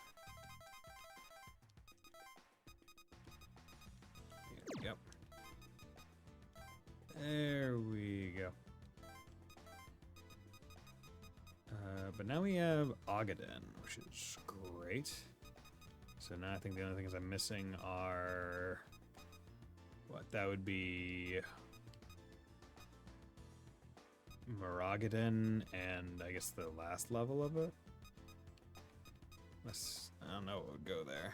Yep. There we go. But now we have Ogaden, which is great. So now I think the only things I'm missing are... What? That would be... Maragadon and I guess the last level of it? I don't know what would go there.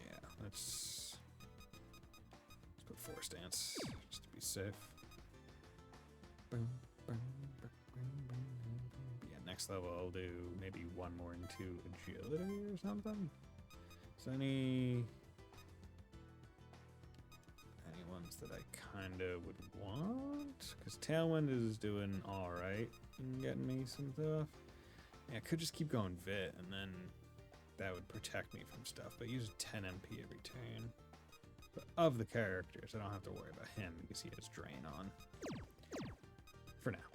Yeah, let's put Force Dance just to be safe. Yeah, next level I'll do maybe one more into agility or something. Is there any ones that I kind of would want? Because Tailwind is doing alright and getting me some stuff. Yeah, I could just keep going Vit and then that would protect me from stuff, but use 10 MP every turn. But of the characters, I don't have to worry about him because he has Drain on. For now.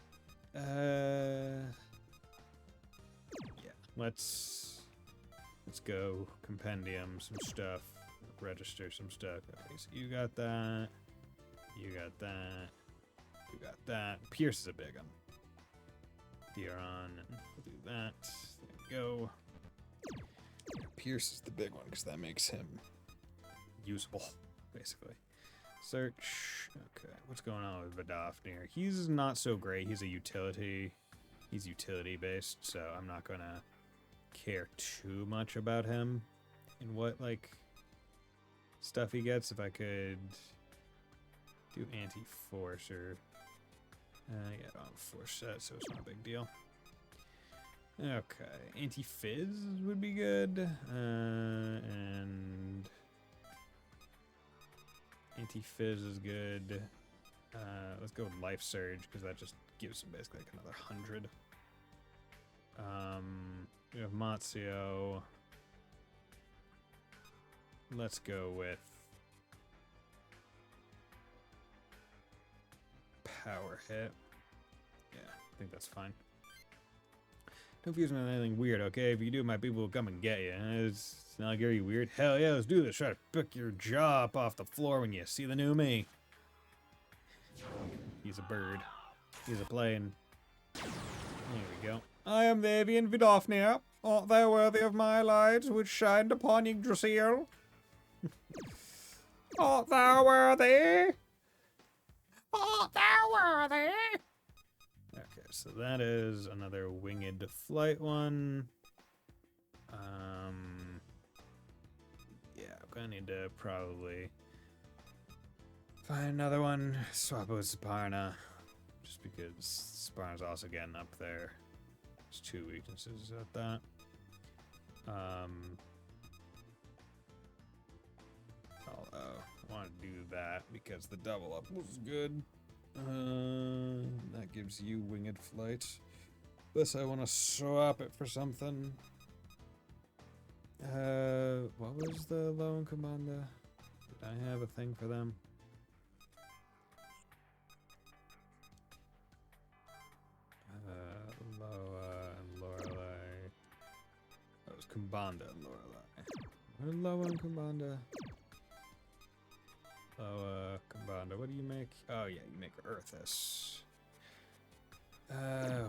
Yeah, let's go compendium some stuff, register some stuff. Okay, so you got that, you got that, you got that. Pierce is a big one. Deron, we'll do that. There we go. Pierce is the big one because that makes him usable, basically. Search. Okay, what's going on with Vidofnir? He's not so great. He's a utility. He's utility based, so I'm not gonna care too much about him and what like stuff he gets. If I could do anti-force or yeah, I don't have a force set, so it's not a big deal. Okay, anti-fizz would be good, and anti-fizz is good. Let's go with life surge because that just gives him basically like another 100. We have Mazio. Let's go with power hit. Yeah, I think that's fine. Don't confuse me with anything weird, okay? If you do, my people will come and get you. It's not very weird. Hell yeah, let's do this. Try to pick your jaw up off the floor when you see the new me. He's a bird. He's a plane. There we go. I am the avian Vidofnir. Art thou worthy of my light, which shined upon Yggdrasil? Art thou worthy? Art thou worthy? Okay, so that is another winged flight one. Yeah, I'm gonna need to probably find another one. Swap with Sparna, just because Sparna's also getting up there. There's 2 weaknesses at that. I want to do that because the double up was good. That gives you winged flight. This I want to swap it for something. What was the Lone Commander? Did I have a thing for them? Loa and Lorelei. That was Kumbanda and Lorelei. Where Loa and Kumbanda? Loa, Kumbanda. What do you make? Oh yeah, you make Earthus.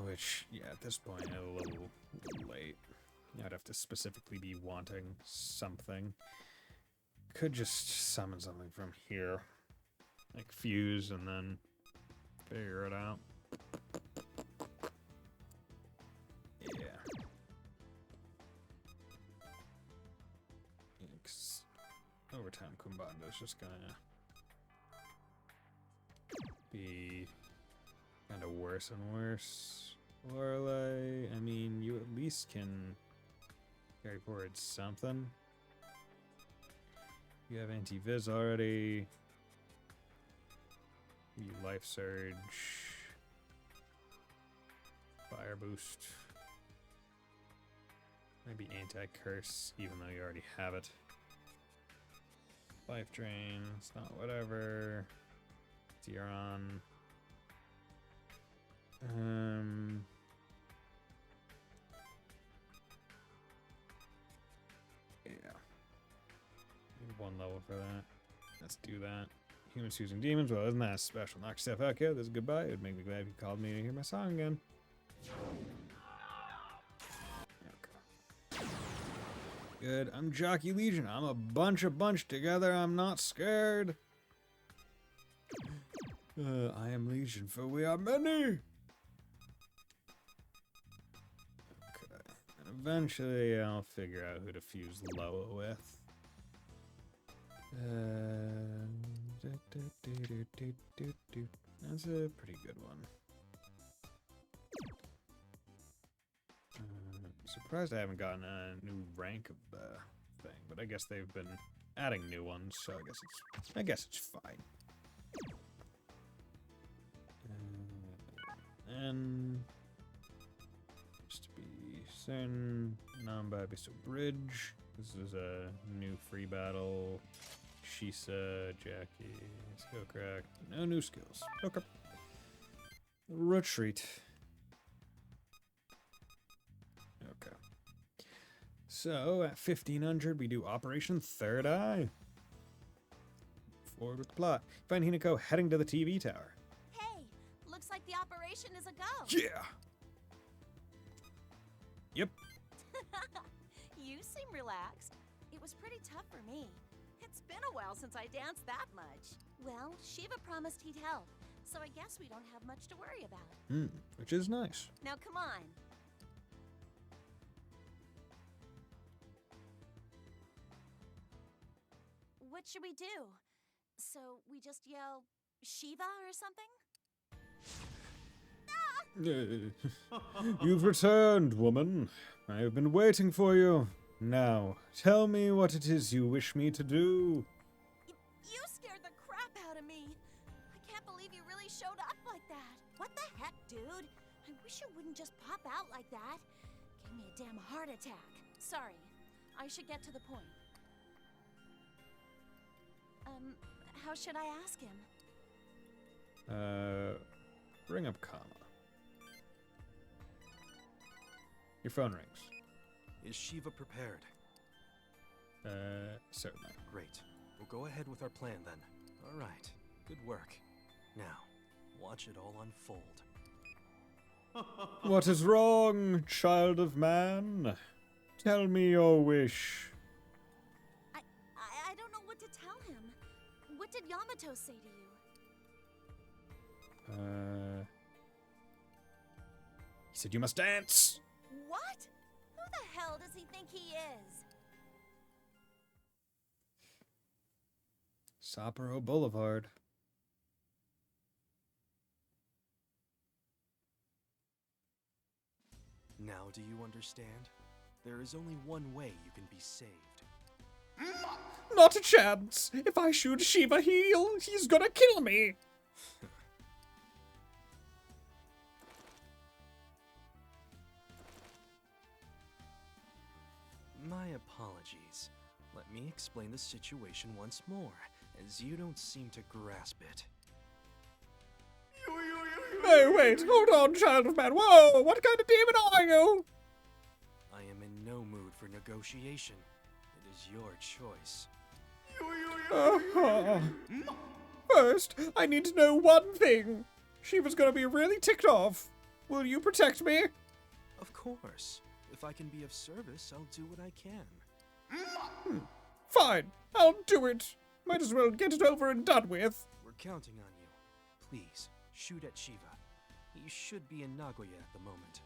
Which, yeah, at this point, a little late. I'd have to specifically be wanting something. Could just summon something from here. Like fuse and then figure it out. Yeah. Because over time, Kumbanda is just gonna be kind of worse and worse. Lorelei, I mean, you at least can carry forward something. You have anti-viz already. You life surge. Fire boost. Maybe anti-curse, even though you already have it. Life drain, it's not whatever. Deron. Yeah. Need one level for that. Let's do that. Humans using demons. Well, isn't that special? Knock yourself out, kid. This is goodbye. It would make me glad if you called me to hear my song again. Okay. Good. I'm Jockey Legion. I'm a bunch together. I'm not scared. I am Legion, for we are many. Okay. And eventually I'll figure out who to fuse Loa with. That's a pretty good one. Surprised I haven't gotten a new rank of the thing, but I guess they've been adding new ones, so I guess it's fine. And just to be certain, non-Bibiso Bridge. This is a new free battle. Shisa, Jackie, skill crack. No new skills. Okay. Retreat. Okay. So at 1500 we do Operation Third Eye. Forward with the plot. Find Hinako heading to the TV tower. Hey, looks like the operation is a go. Yeah. Yep. You seem relaxed. It was pretty tough for me. It's been a while since I danced that much. Well, Shiva promised he'd help, so I guess we don't have much to worry about. Which is nice. Now come on. What should we do? So we just yell Shiva or something? You've returned, woman. I have been waiting for you. Now, tell me what it is you wish me to do. You scared the crap out of me. I can't believe you really showed up like that. What the heck, dude? I wish you wouldn't just pop out like that. Gave me a damn heart attack. Sorry. I should get to the point. How should I ask him? Ring up Kama. Your phone rings. Is Shiva prepared? Certainly. Great. We'll go ahead with our plan then. All right. Good work. Now, watch it all unfold. What is wrong, child of man? Tell me your wish. I don't know what to tell him. What did Yamato say to you? He said you must dance. What? Who the hell does he think he is? Sapporo Boulevard. Now do you understand? There is only one way you can be saved. Not a chance. If I shoot Shiva, he's gonna kill me. My apologies. Let me explain the situation once more, as you don't seem to grasp it. Hey, wait, hold on, child of man. Whoa, what kind of demon are you? I am in no mood for negotiation. It is your choice. First, I need to know one thing. Shiva's gonna be really ticked off. Will you protect me? Of course. If I can be of service, I'll do what I can. Fine, I'll do it. Might as well get it over and done with. We're counting on you. Please, shoot at Shiva. He should be in Nagoya at the moment.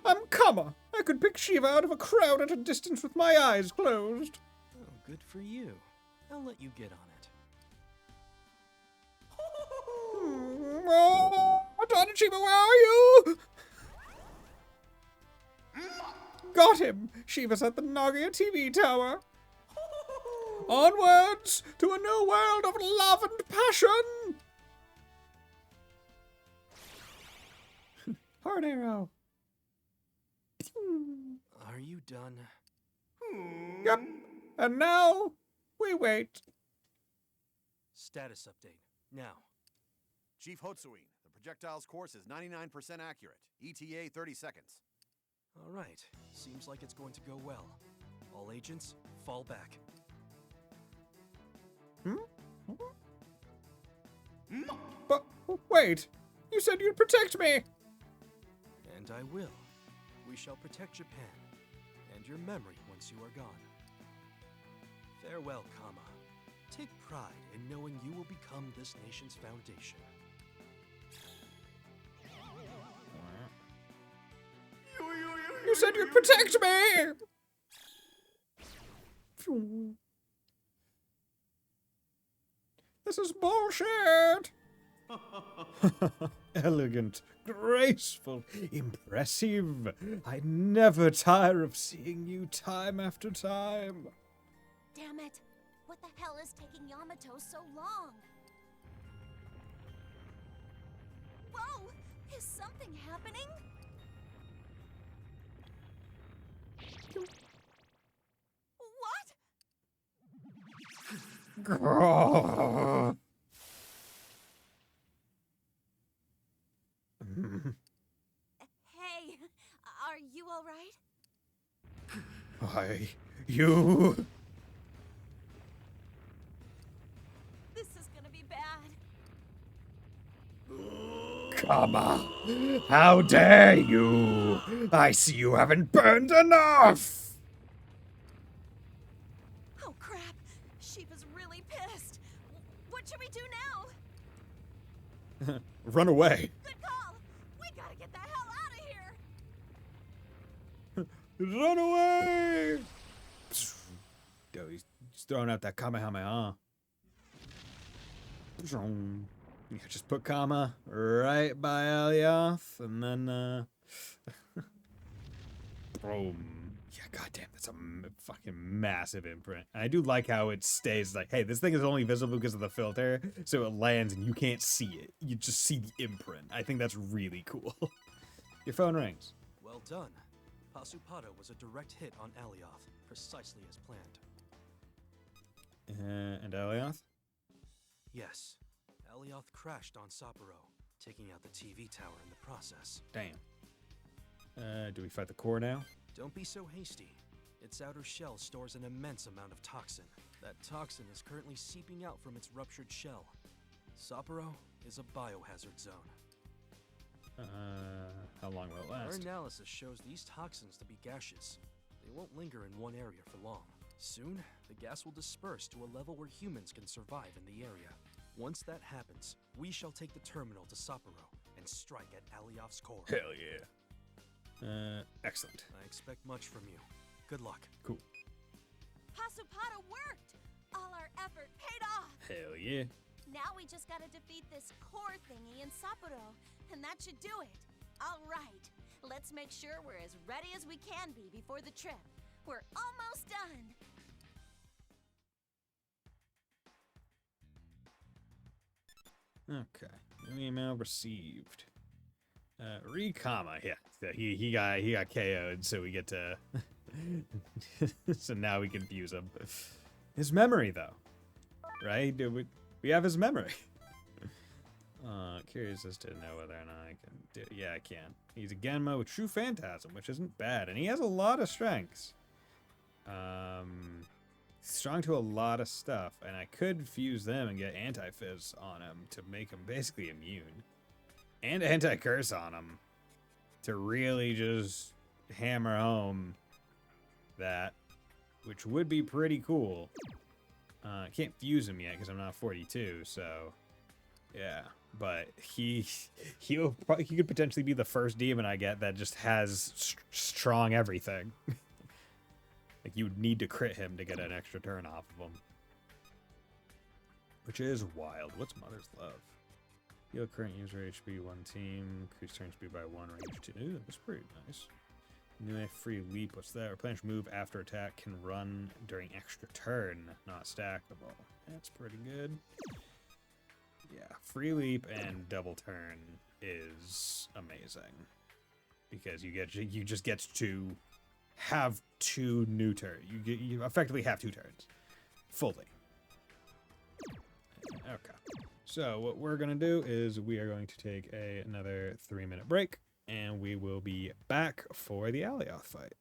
I'm Kama. I could pick Shiva out of a crowd at a distance with my eyes closed. Oh, good for you. I'll let you get on it. Oh, Don Shiva, where are you? Got him! Shiva's at the Nagoya TV tower. Onwards to a new world of love and passion! Heart arrow. Are you done? Yep. And now, we wait. Status update. Now. Chief Hotsuin, the Projectile's course is 99% accurate. ETA 30 seconds. All right. Seems like it's going to go well. All agents, fall back. But wait, you said you'd protect me. And I will. We shall protect Japan, and your memory once you are gone. Farewell, Kama. Take pride in knowing you will become this nation's foundation. You said you'd protect me. This is bullshit. Elegant, graceful, impressive. I never tire of seeing you time after time. Damn it! What the hell is taking Yamato so long? Whoa! Is something happening? What? Hey, are you all right? You. This is gonna be bad. Kama, how dare you? I see you haven't burned enough. Oh crap! Shiva's really pissed. What should we do now? Run away. Good call. We gotta get the hell out of here. Run away. Yo, he's throwing out that Kamehameha. Yeah, just put Kama right by Alioth, and then, boom. Yeah, goddamn, that's a fucking massive imprint. I do like how it stays like, hey, this thing is only visible because of the filter, so it lands and you can't see it. You just see the imprint. I think that's really cool. Your phone rings. Well done. Pasupata was a direct hit on Alioth, precisely as planned. And Alioth? Yes. Alioth crashed on Sapporo, taking out the TV tower in the process. Damn. Do we fight the core now? Don't be so hasty. Its outer shell stores an immense amount of toxin. That toxin is currently seeping out from its ruptured shell. Sapporo is a biohazard zone. How long will it Our last? analysis shows these toxins to be gaseous. They won't linger in one area for long. Soon, the gas will disperse to a level where humans can survive in the area. Once that happens, we shall take the terminal to Sapporo and strike at Alioth's core. Hell yeah. Excellent. I expect much from you. Good luck. Cool. Pasupata worked! All our effort paid off! Hell yeah. Now we just gotta defeat this core thingy in Sapporo, and that should do it. All right, let's make sure we're as ready as we can be before the trip. We're almost done. Okay. New email received. Rekama, yeah. So he got KO'd, so we get to so now we can fuse him. His memory though. Right? We have his memory. Curious as to know whether or not I can do yeah, I can. He's a Genma with True Phantasm, which isn't bad, and he has a lot of strengths. Strong to a lot of stuff, and I could fuse them and get anti-fizz on him to make him basically immune. And anti-curse on him to really just hammer home that, which would be pretty cool. I can't fuse him yet because I'm not 42, so yeah. But he could potentially be the first demon I get that just has strong everything. Like, you would need to crit him to get an extra turn off of him. Which is wild. What's Mother's Love? Heal current user HP 1 team. Increase turn speed by 1 range 2. Ooh, that's pretty nice. New free leap. What's that? Replenish move after attack can run during extra turn. Not stackable. That's pretty good. Yeah, free leap and double turn is amazing. Because you just get to have 2 new turns. You effectively have 2 turns. Fully. Okay. So what we're going to do is we are going to take another 3-minute break, and we will be back for the Alioth fight.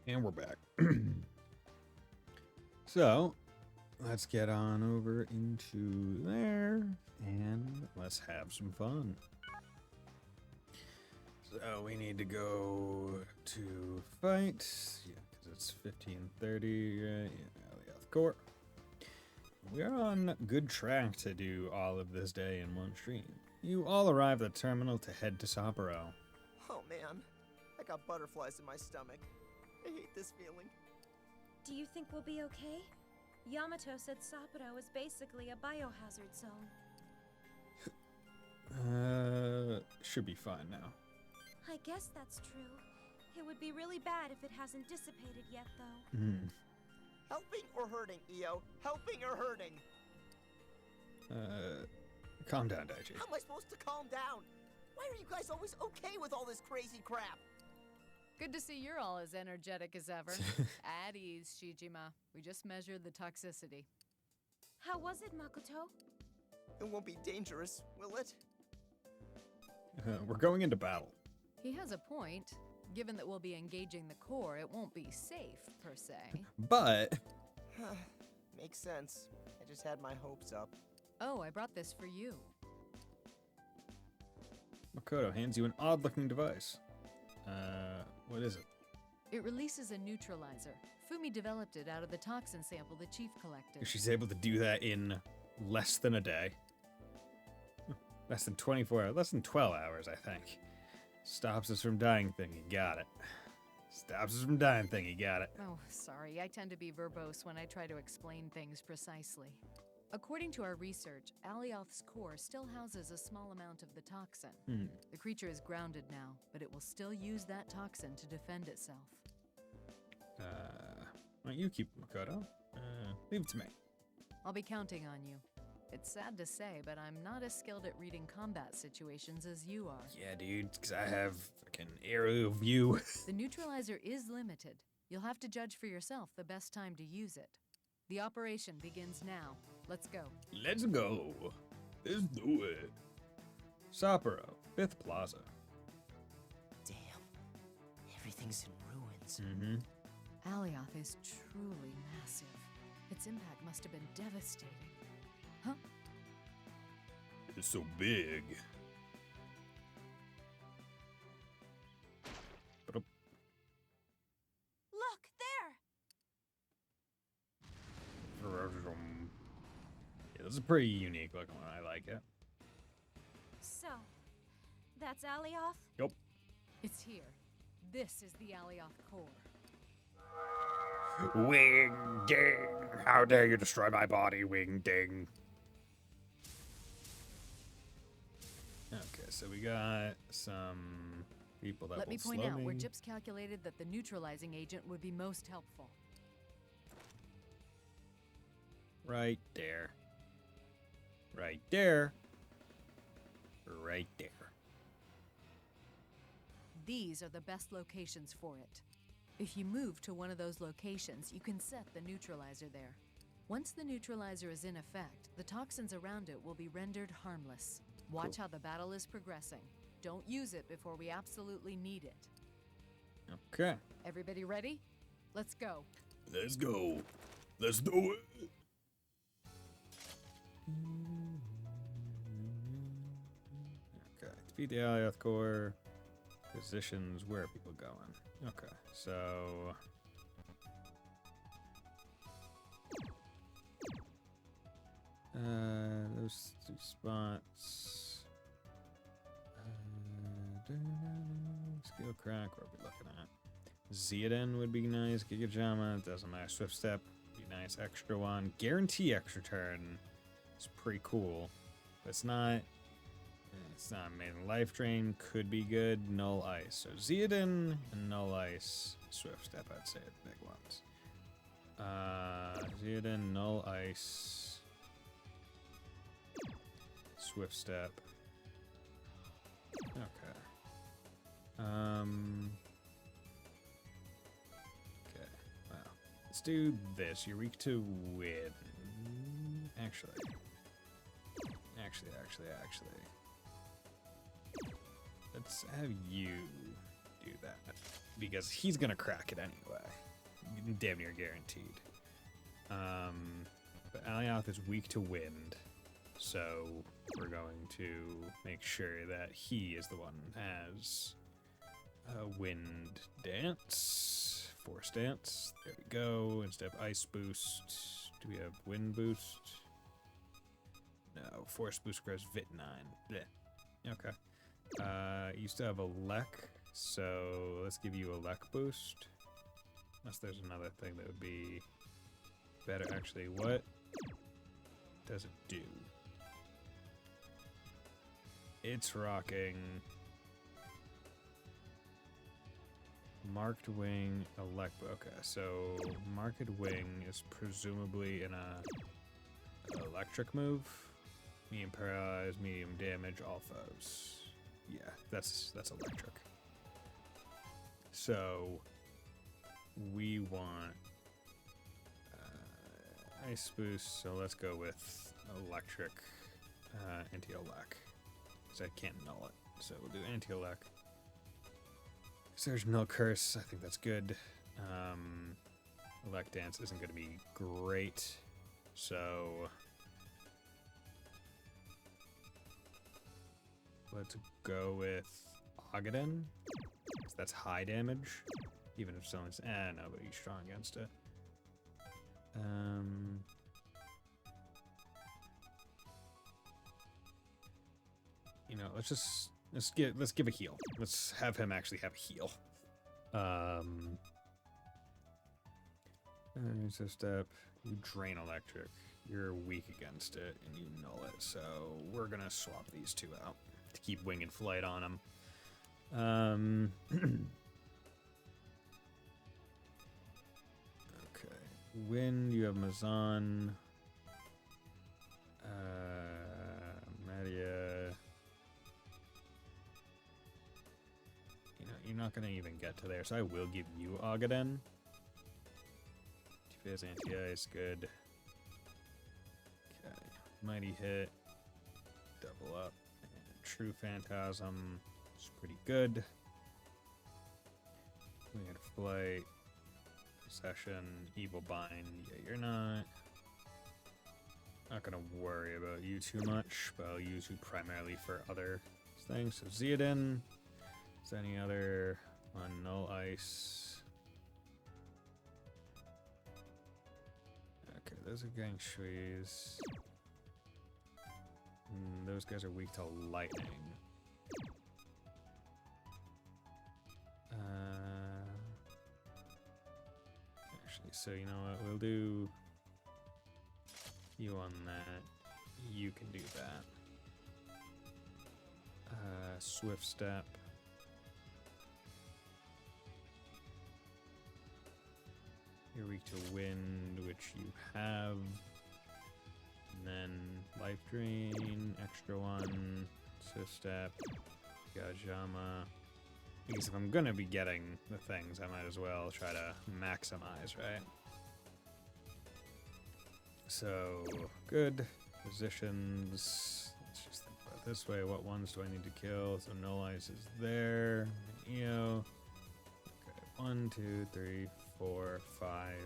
And we're back. So, let's get on over into there and let's have some fun. So, we need to go to fight. Yeah, because it's 15:30. Yeah, Alioth Court. We are on good track to do all of this day in one stream. You all arrive at the terminal to head to Sapporo. Oh man, I got butterflies in my stomach. I hate this feeling. Do you think we'll be okay? Yamato said Sapporo is basically a biohazard zone. Should be fine now. I guess that's true. It would be really bad if it hasn't dissipated yet, though. Helping or hurting, Io? Helping or hurting? Calm down, Daichi. How am I supposed to calm down? Why are you guys always okay with all this crazy crap? Good to see you're all as energetic as ever. At ease, Shijima. We just measured the toxicity. How was it, Makoto? It won't be dangerous, will it? We're going into battle. He has a point. Given that we'll be engaging the core, it won't be safe, per se. But... Makes sense. I just had my hopes up. Oh, I brought this for you. Makoto hands you an odd-looking device. What is it? It releases a neutralizer. Fumi developed it out of the toxin sample the chief collected. She's able to do that in less than a day. Less than 24 hours. Less than 12 hours, I think. Stops us from dying thingy. Got it. Stops us from dying thingy. Got it. Oh, sorry. I tend to be verbose when I try to explain things precisely. According to our research, Alioth's core still houses a small amount of the toxin. The creature is grounded now, but it will still use that toxin to defend itself. Why don't you keep it, Makoto? Leave it to me. I'll be counting on you. It's sad to say, but I'm not as skilled at reading combat situations as you are. Yeah, dude, because I have an aerial view. The neutralizer is limited. You'll have to judge for yourself the best time to use it. The operation begins now. Let's go. Let's go. Let's do it. Sapporo, 5th Plaza. Damn. Everything's in ruins. Alioth is truly massive. Its impact must have been devastating. Huh? It's so big. Look, there! Yeah, this is a pretty unique looking one. I like it. So, that's Alioth? Yup. It's here. This is the Alioth core. Wing ding! How dare you destroy my body, wing ding! Okay, so we got some people that Let will me point slow out me. where Gyps calculated that the neutralizing agent would be most helpful. Right there. Right there. Right there. These are the best locations for it. If you move to one of those locations, you can set the neutralizer there. Once the neutralizer is in effect, the toxins around it will be rendered harmless. Watch how the battle is progressing. Don't use it before we absolutely need it. Okay. Everybody ready? Let's go. Let's go. Let's do it. Okay. Defeat the Alioth core. Positions. Where are people going? Okay. So. Those 2 spots. Skill crack. What are we looking at? Zioden would be nice. Gigajama. Doesn't matter. Swift step. Be nice. Extra one. Guarantee extra turn. It's pretty cool. But it's not. It's not amazing. Life drain could be good. Null ice. So Zioden and null ice. Swift step. I'd say are the big ones. Zioden, null ice. Swift step. Okay. Okay. Wow. Let's do this. You're weak to win. Actually. Let's have you do that. Because he's gonna crack it anyway. Damn near guaranteed. But Alioth is weak to wind. So we're going to make sure that he is the one who has wind dance, force dance. There we go. Instead of ice boost, do we have wind boost? No, force boost grows Vit 9. Blech. Okay. You still have a Lek, so let's give you a Lek boost. Unless there's another thing that would be better. Actually, what does it do? It's rocking Marked Wing, okay, so Marked Wing is presumably in a electric move. Medium paralyzed, medium damage, all foes. Yeah, that's electric. So we want ice boost, so let's go with electric anti-elec. Because I can't null it. So we'll do anti-elec. Surge null curse, I think that's good. Elect dance isn't going to be great. So let's go with Ogaden. That's high damage. Even if someone's no, but he's strong against it. You know, let's give a heal. Let's have him actually have a heal. So step, you drain electric. You're weak against it, and you null it. So we're gonna swap these two out to keep wing and flight on him. Okay, wind. You have Mazan. Madia. You know, you're not gonna even get to there, so I will give you Ogaden. Two-phase anti-ice, good. Okay, mighty hit, double up, and true phantasm is pretty good. We had flight, possession, evil bind. Yeah, you're not gonna worry about you too much, but I'll use you primarily for other things. So Zeodin. Is there any other on null ice? Okay, those are gang shuis. Those guys are weak to lightning. Actually, so you know what? We'll do you on that. You can do that. Swift step. You're weak to wind, which you have. And then life drain, extra one, swift step, Gajama. Because if I'm gonna be getting the things, I might as well try to maximize, right? So, good. Positions. Let's just think about it this way. What ones do I need to kill? So null ice is there. EO. Okay, 1, 2, 3, 4, 5. Okay,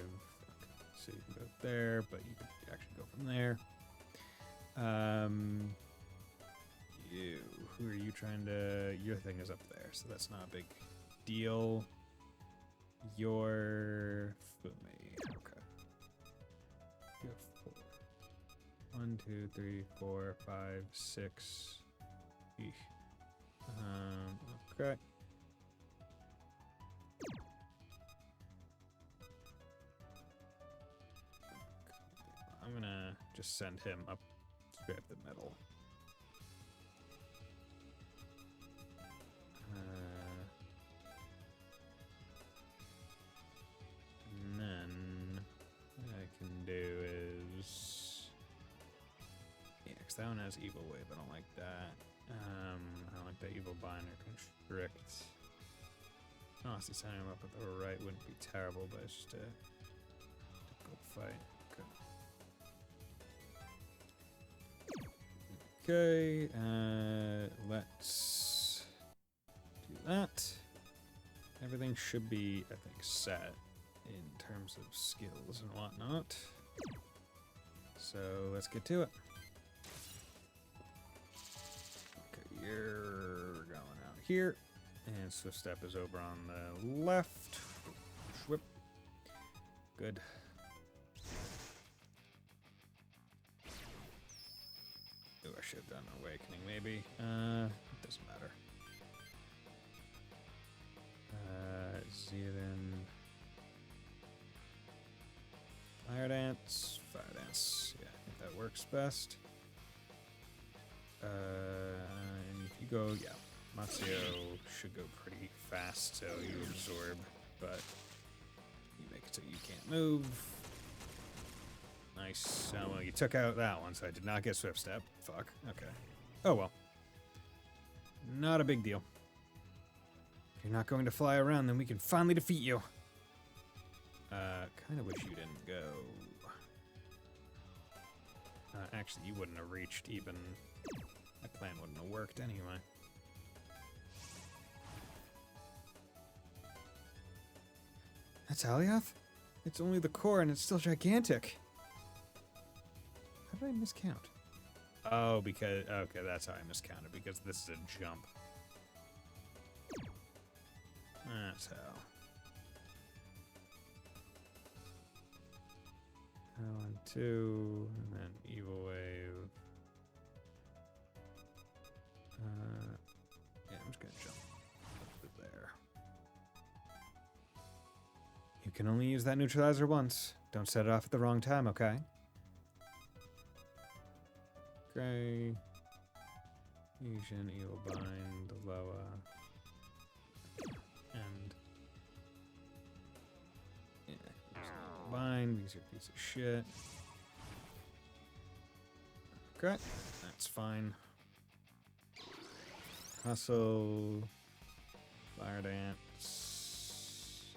so you can go there, but you can actually go from there. You. Who are you trying to? Your thing is up there, so that's not a big deal. Your Fumi. Okay. You have 4. 1, 2, 3, 4, 5, 6. Eesh. Okay. I'm gonna just send him up to grab the middle. And then what I can do is, yeah, because that one has evil wave. I don't like that. I don't like that evil bind or constrict. Honestly, signing him up at the right wouldn't be terrible, but it's just a difficult fight. Okay, let's do that. Everything should be, I think, set in terms of skills and whatnot. So let's get to it. Okay, you're going out here, and Swift Step is over on the left. Whip. Good. Ooh, I should have done Awakening, maybe. It doesn't matter. Zeodin. Fire Dance. Fire Dance. Yeah, I think that works best. And if you go, yeah, Matsuo should go pretty fast, so you absorb, but you make it so you can't move. Nice. Oh, well, you took out that one, so I did not get Swift Step. Fuck. Okay. Oh, well. Not a big deal. If you're not going to fly around, then we can finally defeat you. Kind of wish you didn't go. Actually, you wouldn't have reached even... That plan wouldn't have worked anyway. That's Alioth? It's only the core and it's still gigantic. How did I miscount? Oh, because... Okay, that's how I miscounted, because this is a jump. That's how. 1, 2, and then Evil Wave. Yeah, I'm just gonna jump up to there. You can only use that neutralizer once. Don't set it off at the wrong time, okay? Okay. Fusion, Evil Bind, Loa. And... Yeah, bind, use your piece of shit. Okay, that's fine. Hustle. Fire Dance.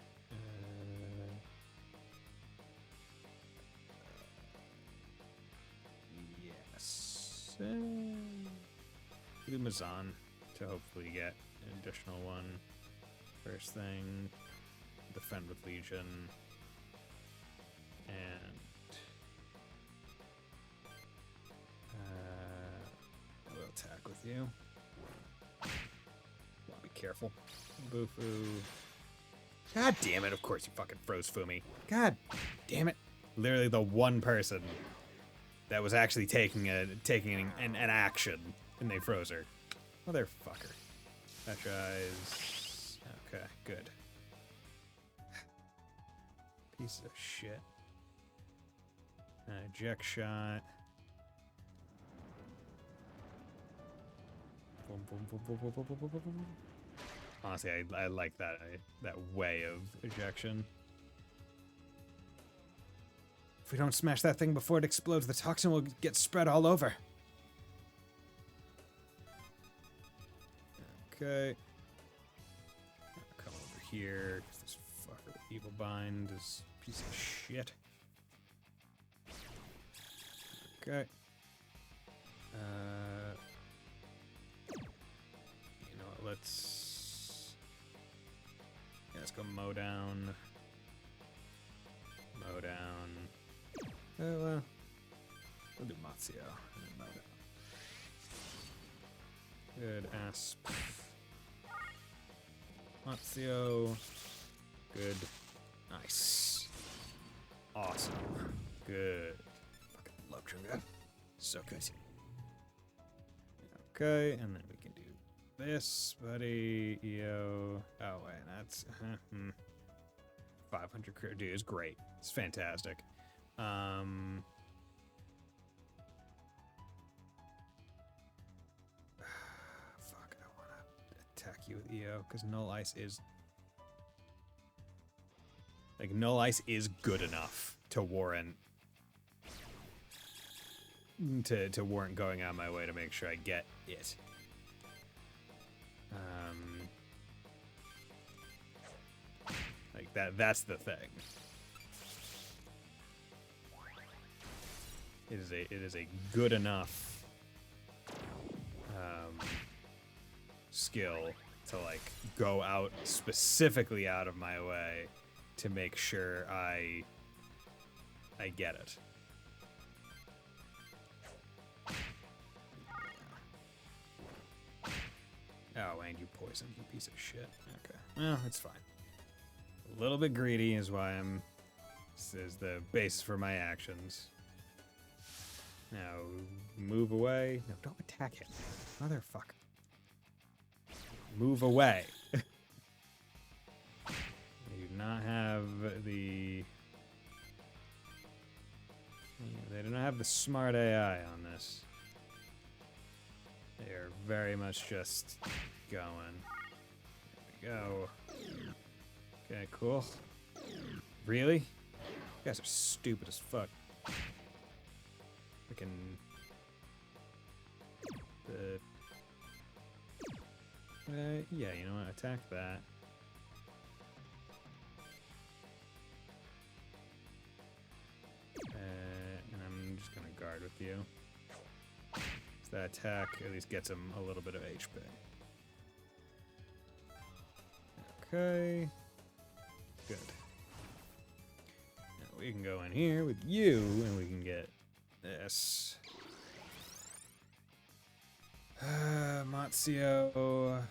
Yes. Do Mazan to hopefully get an additional one. First thing, defend with Legion. And we'll attack with you. Be careful. Bufu. God damn it, of course you fucking froze Fumi. God damn it. Literally the one person that was actually taking an action and they froze her. Motherfucker. Petrize. Okay, good. Piece of shit. Eject shot. Boom, boom, boom, boom, boom, boom, boom, boom, boom. Honestly, I like that way of ejection. If we don't smash that thing before it explodes, the toxin will get spread all over. Okay. Come over here. This fucker with Evil Bind is a piece of shit. Okay. You know what, let's go mow down. Mow down. Well, we'll do Mazio and then mow down. Good Asp. Mazio. Good. Nice. Awesome. Good. Fucking love Chunga. So good. Okay, and then we can do this, buddy. EO. Oh, wait, that's 500 crit. Dude, it's great. It's fantastic. Fuck, I want to attack you with EO because Null Ice is like Null Ice is good enough to warrant to warrant going out of my way to make sure I get it. Like that's the thing. It is a good enough skill to like go out specifically out of my way to make sure I get it. Oh, and you poisoned, you piece of shit. Okay, well, it's fine. A little bit greedy is why this is the basis for my actions. Now, move away. No, don't attack him. Motherfucker. Move away. You do not have the... They do not have the smart AI on this. They are very much just going. There we go. Okay, cool. Really? You guys are stupid as fuck. I can... yeah, you know what? Attack that. And I'm just gonna guard with you. So that attack at least gets him a little bit of HP. Okay. Good. Now we can go in here with you, and we can get this. Mazio.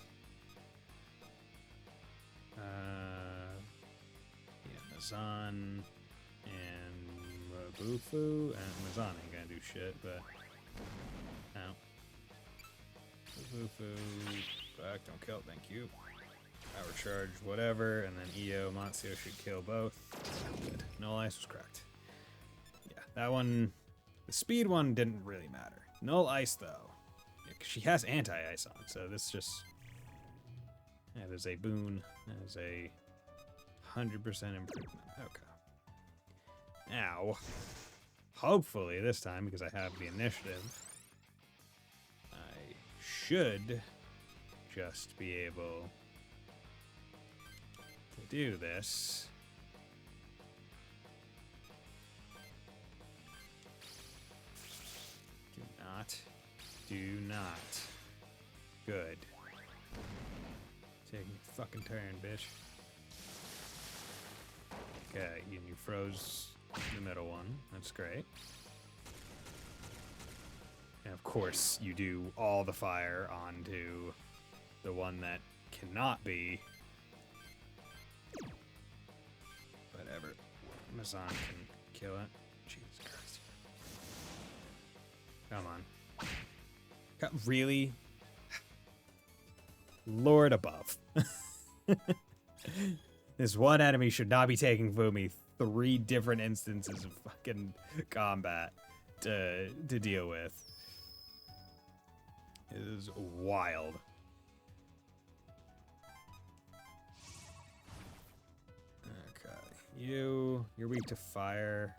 Yeah, Mazan and Mabufu. And Mazan ain't gonna do shit, but. Ow. Mabufu. Back, don't kill, thank you. Power charge, whatever, and then EO, Mazio should kill both. Good. Null Ice was cracked. Yeah, that one. The speed one didn't really matter. Null Ice, though. She has anti-ice on, so this just... That is a boon. That is a 100% improvement. Okay. Now, hopefully this time, because I have the initiative, I should just be able to do this. Do not. Good. Taking a fucking turn, bitch. Okay, and you froze the middle one. That's great. And of course, you do all the fire onto the one that cannot be. Whatever. Amazon can kill it. Jesus Christ. Come on. Really? Lord above. This one enemy should not be taking Fumi 3 different instances of fucking combat to deal with. It is wild. Okay. You're weak to fire.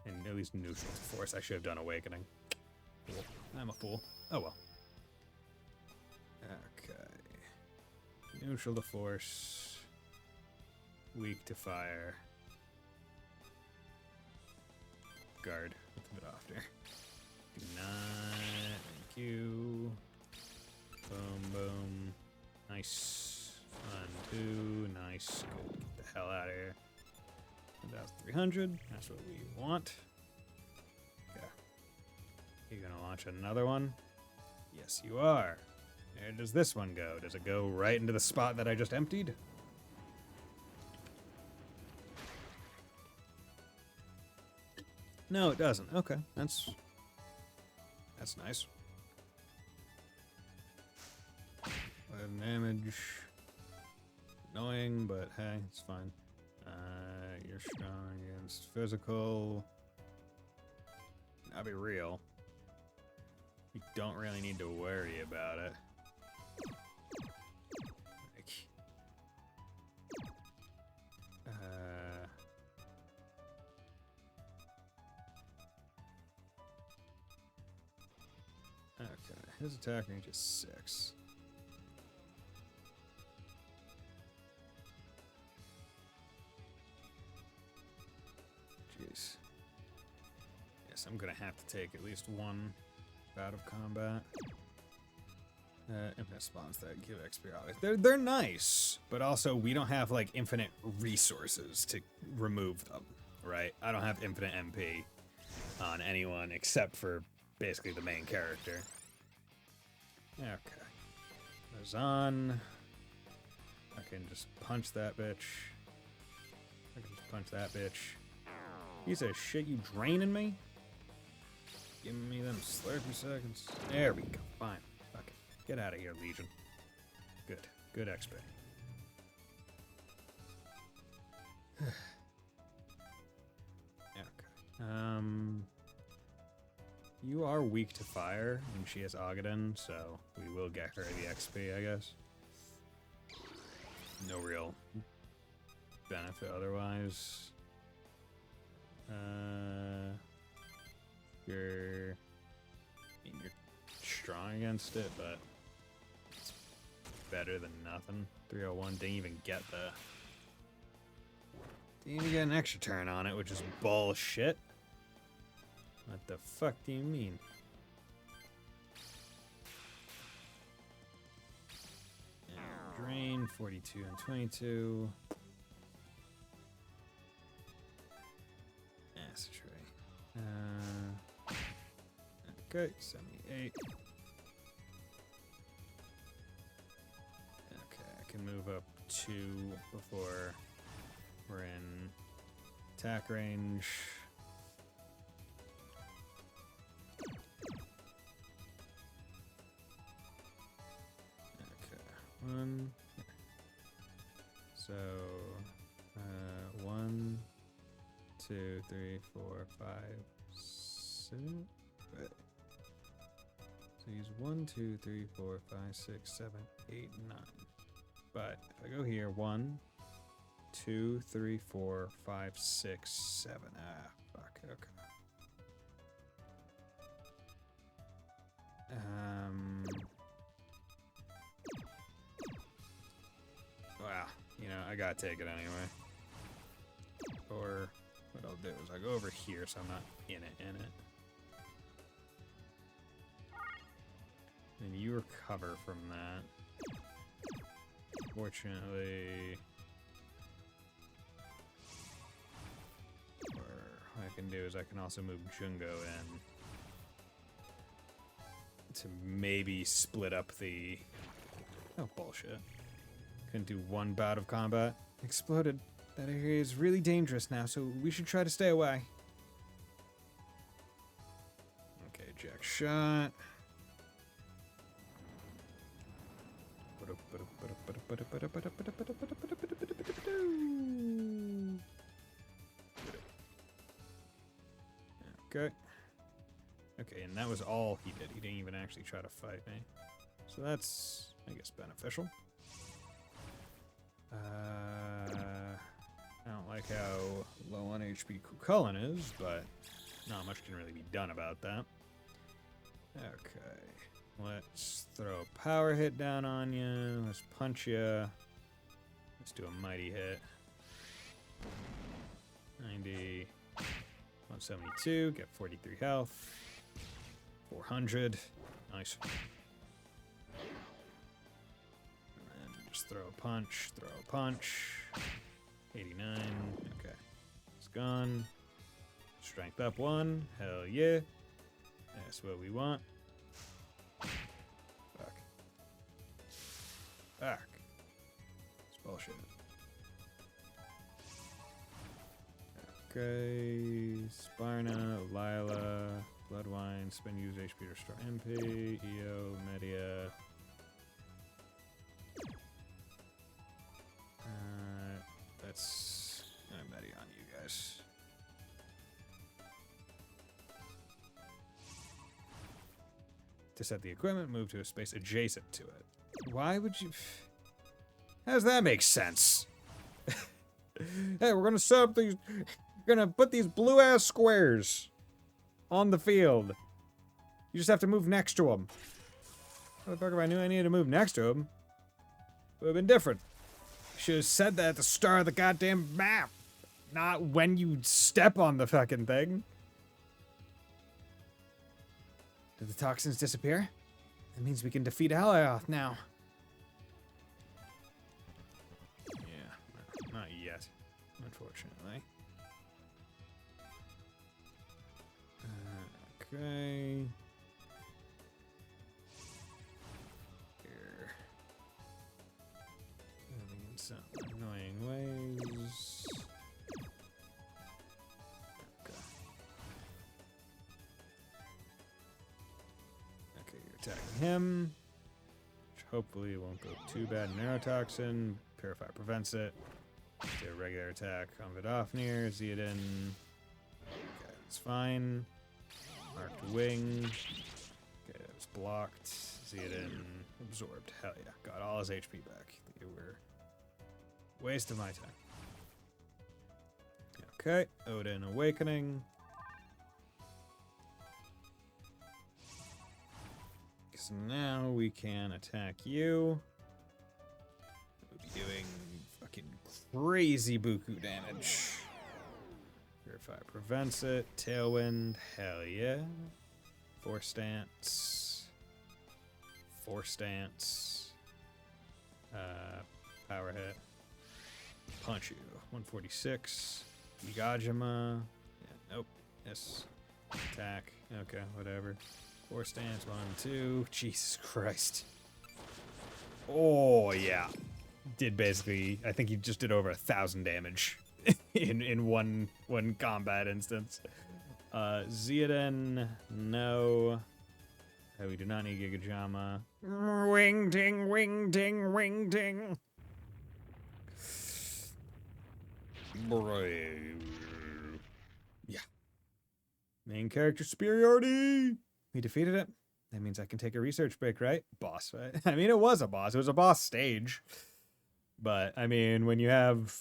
And at least neutral to force. I should have done Awakening. Cool. I'm a fool. Oh well. Okay. Neutral to force. Weak to fire. Guard. That's a bit off there. Do not. Thank you. Boom, boom. Nice. 1, 2. Nice. Good. Get the hell out of here. 1,300. That's what we want. You're gonna launch another one? Yes, you are. Where does this one go? Does it go right into the spot that I just emptied? No, it doesn't. Okay, that's nice. 5 damage. Annoying, but hey, it's fine. You're strong against physical. I'll be real. You don't really need to worry about it. Like, okay, his attack range is 6. Jeez. Yes, I'm gonna have to take at least one out of combat. Infinite spawns that give XP. They're nice, but also we don't have like infinite resources to remove them, right? I don't have infinite MP on anyone except for basically the main character. Okay. Azan. I can just punch that bitch. I can just punch that bitch. Piece of shit, you draining me? Give me them slurpy seconds. There we go. Fine. Fuck it. Get out of here, Legion. Good. Good XP. Okay. You are weak to fire, and she has Agaden, so we will get her the XP, I guess. No real benefit otherwise. You're strong against it, but it's better than nothing. 301 didn't even get an extra turn on it, which is bullshit. What the fuck do you mean? Drain 42 and 22. Acid tray. Okay, 78. Okay, I can move up 2 before we're in attack range. Okay, 1. So, 1, 2, 3, 4, 5, 6. Right. So use 1, 2, 3, 4, 5, 6, 7, 8, 9. But if I go here, 1, 2, 3, 4, 5, 6, 7. Ah, fuck. Okay. Wow. You know, I gotta take it anyway. Or what I'll do is I'll go over here so I'm not in it. And you recover from that. Fortunately, what I can do is I can also move Jungo in to maybe split up the... Oh, bullshit. Couldn't do one bout of combat. Exploded. That area is really dangerous now, so we should try to stay away. Okay, Jack shot. Okay. Okay, and that was all he did. He didn't even actually try to fight me. So that's, I guess, beneficial. I don't like how low on HP Cucullin is, but not much can really be done about that. Okay. Let's throw a power hit down on you. Let's punch you. Let's do a mighty hit. 90. 172. Get 43 health. 400. Nice. And then just throw a punch. Throw a punch. 89. Okay. It's gone. Strength up 1. Hell yeah. That's what we want. Fuck. Fuck. It's bullshit. Okay. Sparna, Lila, Bloodwine, spend use HP to restore MP, EO, Media. Let's Media on you guys. To set the equipment, move to a space adjacent to it. Why would you... How does that make sense? Hey, we're gonna set up these... We're gonna put these blue-ass squares on the field. You just have to move next to them. Motherfucker, if I knew I needed to move next to him, it would have been different. You should have said that at the start of the goddamn map. Not when you step on the fucking thing. Did the toxins disappear? That means we can defeat Alioth now. Yeah, not yet, unfortunately. Okay. Here. Moving in some annoying ways. Okay, you're attacking him. Which hopefully won't go too bad. Neurotoxin. Purify prevents it. Do a regular attack on Vidofnir. Zeodin. Okay, that's fine. Marked wing. Okay, it was blocked. Zeodin absorbed. Hell yeah. Got all his HP back. You were waste of my time. Okay, Odin Awakening. Because now we can attack you. We'll be doing fucking crazy buku damage. Purify prevents it. Tailwind, hell yeah. Force stance. Force stance. Power hit. Punch you. 146. Yagajima. Yeah, nope. Yes. Attack. Okay, whatever. Force stance. 1, 2. Jesus Christ. Oh, yeah. Did basically, I think he just did over 1,000 damage in one combat instance. Zioden, no. We do not need Gigajama. Wing ding, wing ding, wing ding. Yeah. Main character superiority. We defeated it. That means I can take a research break, right? Boss fight. I mean, it was a boss. It was a boss stage. But I mean, when you have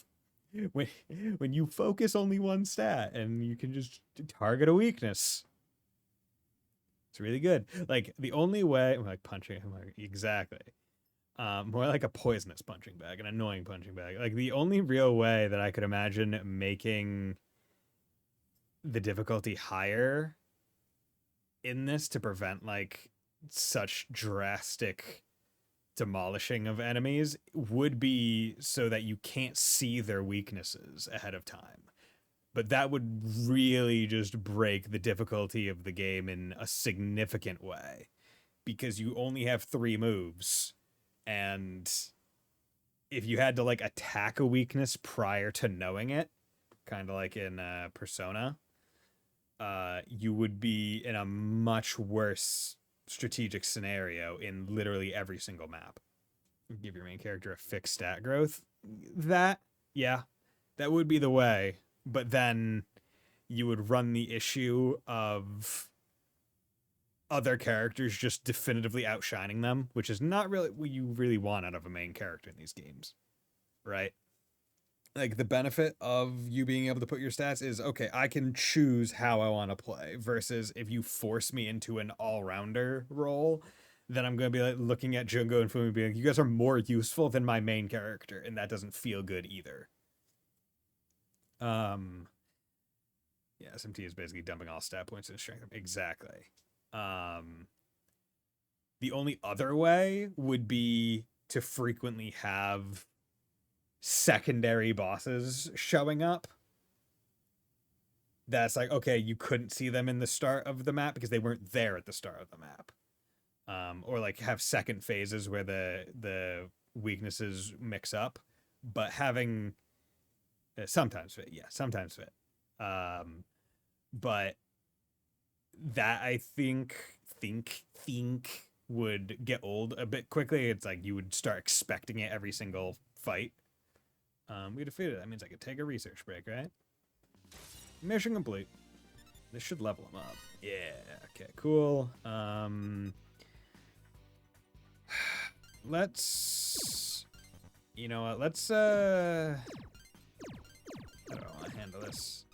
when you focus only one stat and you can just target a weakness, it's really good. Like the only way, like punching, exactly. More like a poisonous punching bag, an annoying punching bag. Like the only real way that I could imagine making the difficulty higher in this to prevent like such drastic demolishing of enemies would be so that you can't see their weaknesses ahead of time. But that would really just break the difficulty of the game in a significant way, because you only have 3 moves. And if you had to like attack a weakness prior to knowing it, kind of like in Persona, you would be in a much worse strategic scenario in literally every single map. Give your main character a fixed stat growth. That would be the way. But then you would run the issue of other characters just definitively outshining them, which is not really what you really want out of a main character in these games, right? Like the benefit of you being able to put your stats is, okay, I can choose how I want to play, versus if you force me into an all-rounder role, then I'm going to be like looking at Jungo and Fumi being like, you guys are more useful than my main character, and that doesn't feel good either. Yeah, SMT is basically dumping all stat points into strength. Exactly. The only other way would be to frequently have secondary bosses showing up. That's like, okay, you couldn't see them in the start of the map because they weren't there at the start of the map. Or like have second phases where the weaknesses mix up, but having sometimes fit. But that I think would get old a bit quickly. It's like you would start expecting it every single fight. We defeated it. That means I could take a research break, right? Mission complete. This should level him up. Yeah, okay, cool. Let's... You know what, let's, how do I want to handle this?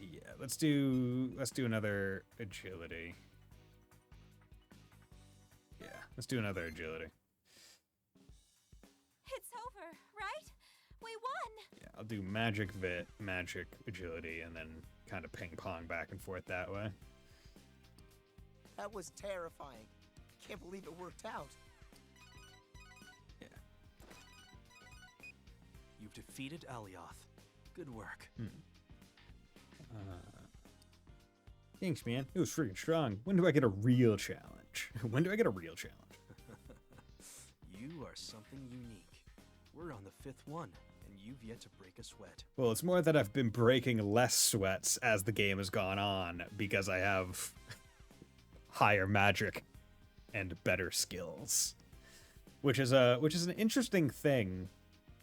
Yeah, let's do another agility. Yeah, let's do another agility. It's over, right? We won! Yeah, I'll do magic vit, magic agility, and then kind of ping pong back and forth that way. That was terrifying. Can't believe it worked out. Yeah. You've defeated Alioth. Good work. Thanks, man. It was freaking strong. When do I get a real challenge? When do I get a real challenge? You are something unique. We're on the 5th one, and you've yet to break a sweat. Well, it's more that I've been breaking less sweats as the game has gone on because I have higher magic and better skills, which is an interesting thing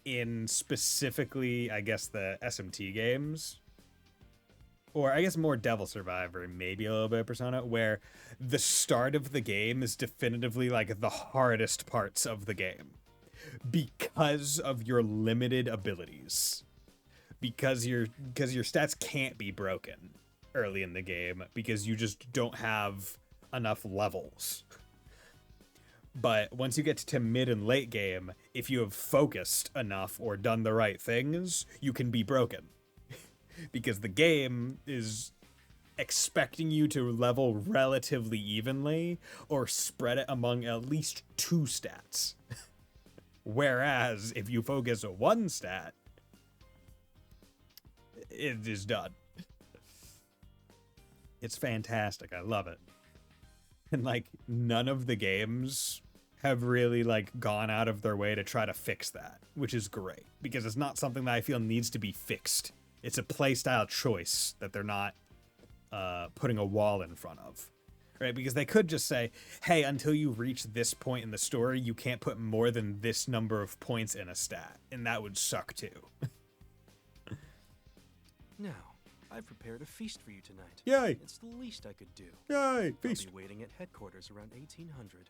in specifically, I guess, the SMT games, or I guess more Devil Survivor, maybe a little bit of Persona, where the start of the game is definitively like the hardest parts of the game because of your limited abilities, because your stats can't be broken early in the game because you just don't have enough levels. But once you get to mid and late game, if you have focused enough or done the right things, you can be broken. Because the game is expecting you to level relatively evenly or spread it among at least 2 stats. Whereas if you focus on 1 stat, it is done. It's fantastic. I love it. And like none of the games have really like gone out of their way to try to fix that, which is great because it's not something that I feel needs to be fixed. It's a playstyle choice that they're not putting a wall in front of, right? Because they could just say, hey, until you reach this point in the story, you can't put more than this number of points in a stat, and that would suck too. Now, I've prepared a feast for you tonight. Yay! It's the least I could do. Yay! Feast! I'll be waiting at headquarters around 1800.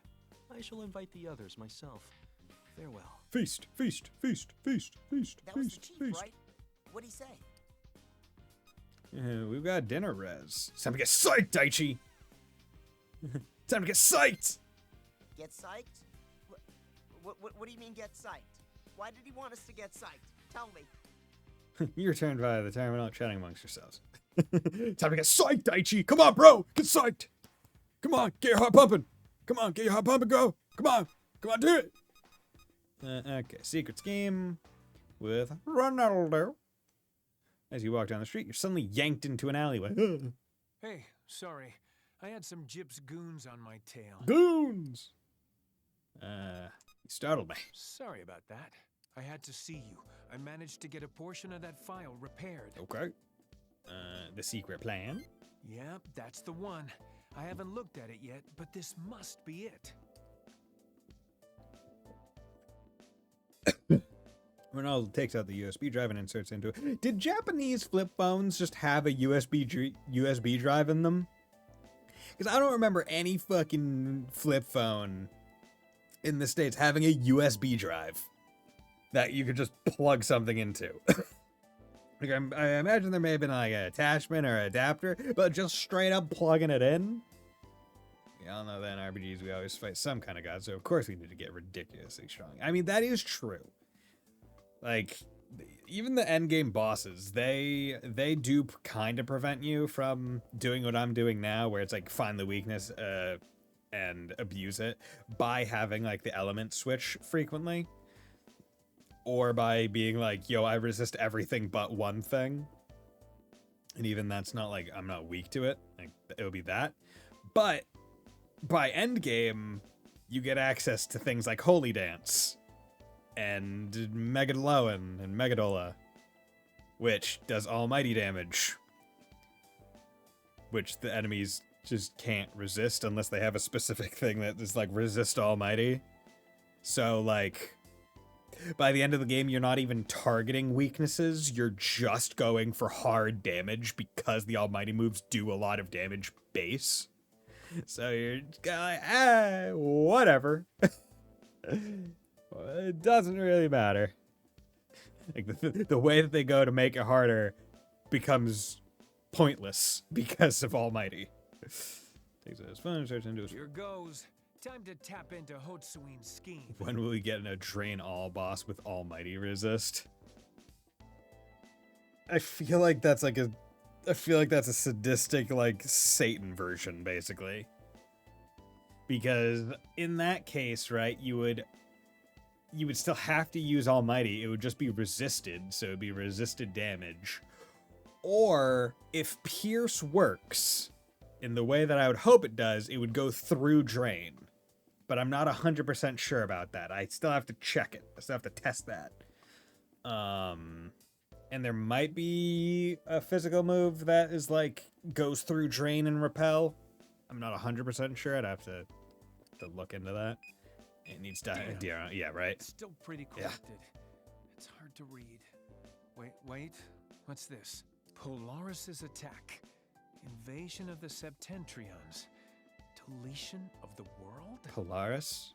I shall invite the others myself. Farewell. Feast! Feast! Feast! Feast! Feast! That was the Feast! chief, Feast! right? What'd he say? We've got dinner res. It's time to get psyched, Daichi! Time to get psyched! Get psyched? What do you mean get psyched? Why did he want us to get psyched? Tell me. You're turned by the time we're not chatting amongst yourselves. Time to get psyched, Daichi! Come on, bro! Get psyched! Come on, get your heart pumping! Come on, get your heart pumping, go! Come on! Come on, do it! Okay, secret scheme with Ronaldo. As you walk down the street, you're suddenly yanked into an alleyway. Hey, sorry. I had some gyps goons on my tail. Goons! You startled me. Sorry about that. I had to see you. I managed to get a portion of that file repaired. Okay. The secret plan? Yep, that's the one. I haven't looked at it yet, but this must be it. Ronaldo takes out the USB drive and inserts into it. Did Japanese flip phones just have a USB drive in them? Because I don't remember any fucking flip phone in the States having a USB drive that you could just plug something into. Like I imagine there may have been like an attachment or adapter, but just straight up plugging it in. Y'all know that in RPGs we always fight some kind of god, so of course we need to get ridiculously strong. I mean, that is true. Like, even the endgame bosses, they do kind of prevent you from doing what I'm doing now, where it's like find the weakness and abuse it by having like the element switch frequently. Or by being like, yo, I resist everything but one thing. And even that's not like, I'm not weak to it. Like, it would be that. But by endgame, you get access to things like Holy Dance and Megadoloan and Megadola, which does almighty damage, which the enemies just can't resist unless they have a specific thing that is like resist almighty. So like, by the end of the game, you're not even targeting weaknesses. You're just going for hard damage because the almighty moves do a lot of damage base. So you're just like, whatever. It doesn't really matter. Like the way that they go to make it harder becomes pointless because of almighty. Takes his phone, starts into his... Here goes. Time to tap into Hotsuin's scheme. When will we get a drain all boss with almighty resist? I feel like that's like a sadistic like Satan version basically. Because in that case, right, you would still have to use almighty. It would just be resisted, so it'd be resisted damage. Or if pierce works in the way that I would hope it does, it would go through drain. But I'm not 100% sure about that. I still have to check it. I still have to test that. And there might be a physical move that is like goes through drain and repel. I'm not 100% sure. I'd have to look into that. It needs to, yeah, right. It's still pretty corrupted. It's hard to read. Wait. What's this? Polaris's attack. Invasion of the Septentrions. Deletion of the world? Polaris?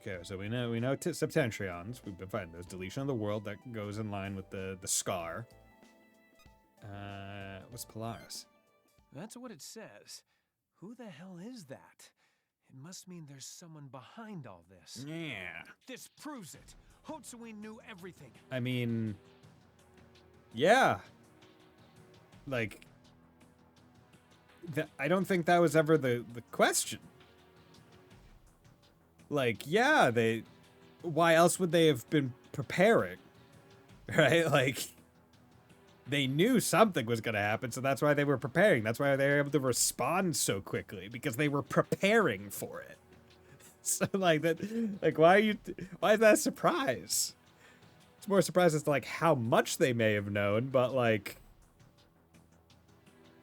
Okay, so we know Septentrions. We've been fighting those. Deletion of the world, that goes in line with the scar. What's Polaris? That's what it says. Who the hell is that? It must mean there's someone behind all this. Yeah. This proves it. Hotsuin knew everything. I mean, yeah. Like, I don't think that was ever the question. Like, yeah, why else would they have been preparing? Right? Like, they knew something was going to happen, so that's why they were preparing. That's why they were able to respond so quickly, because they were preparing for it. So, like, why is that a surprise? It's more surprise as to, like, how much they may have known, but, like,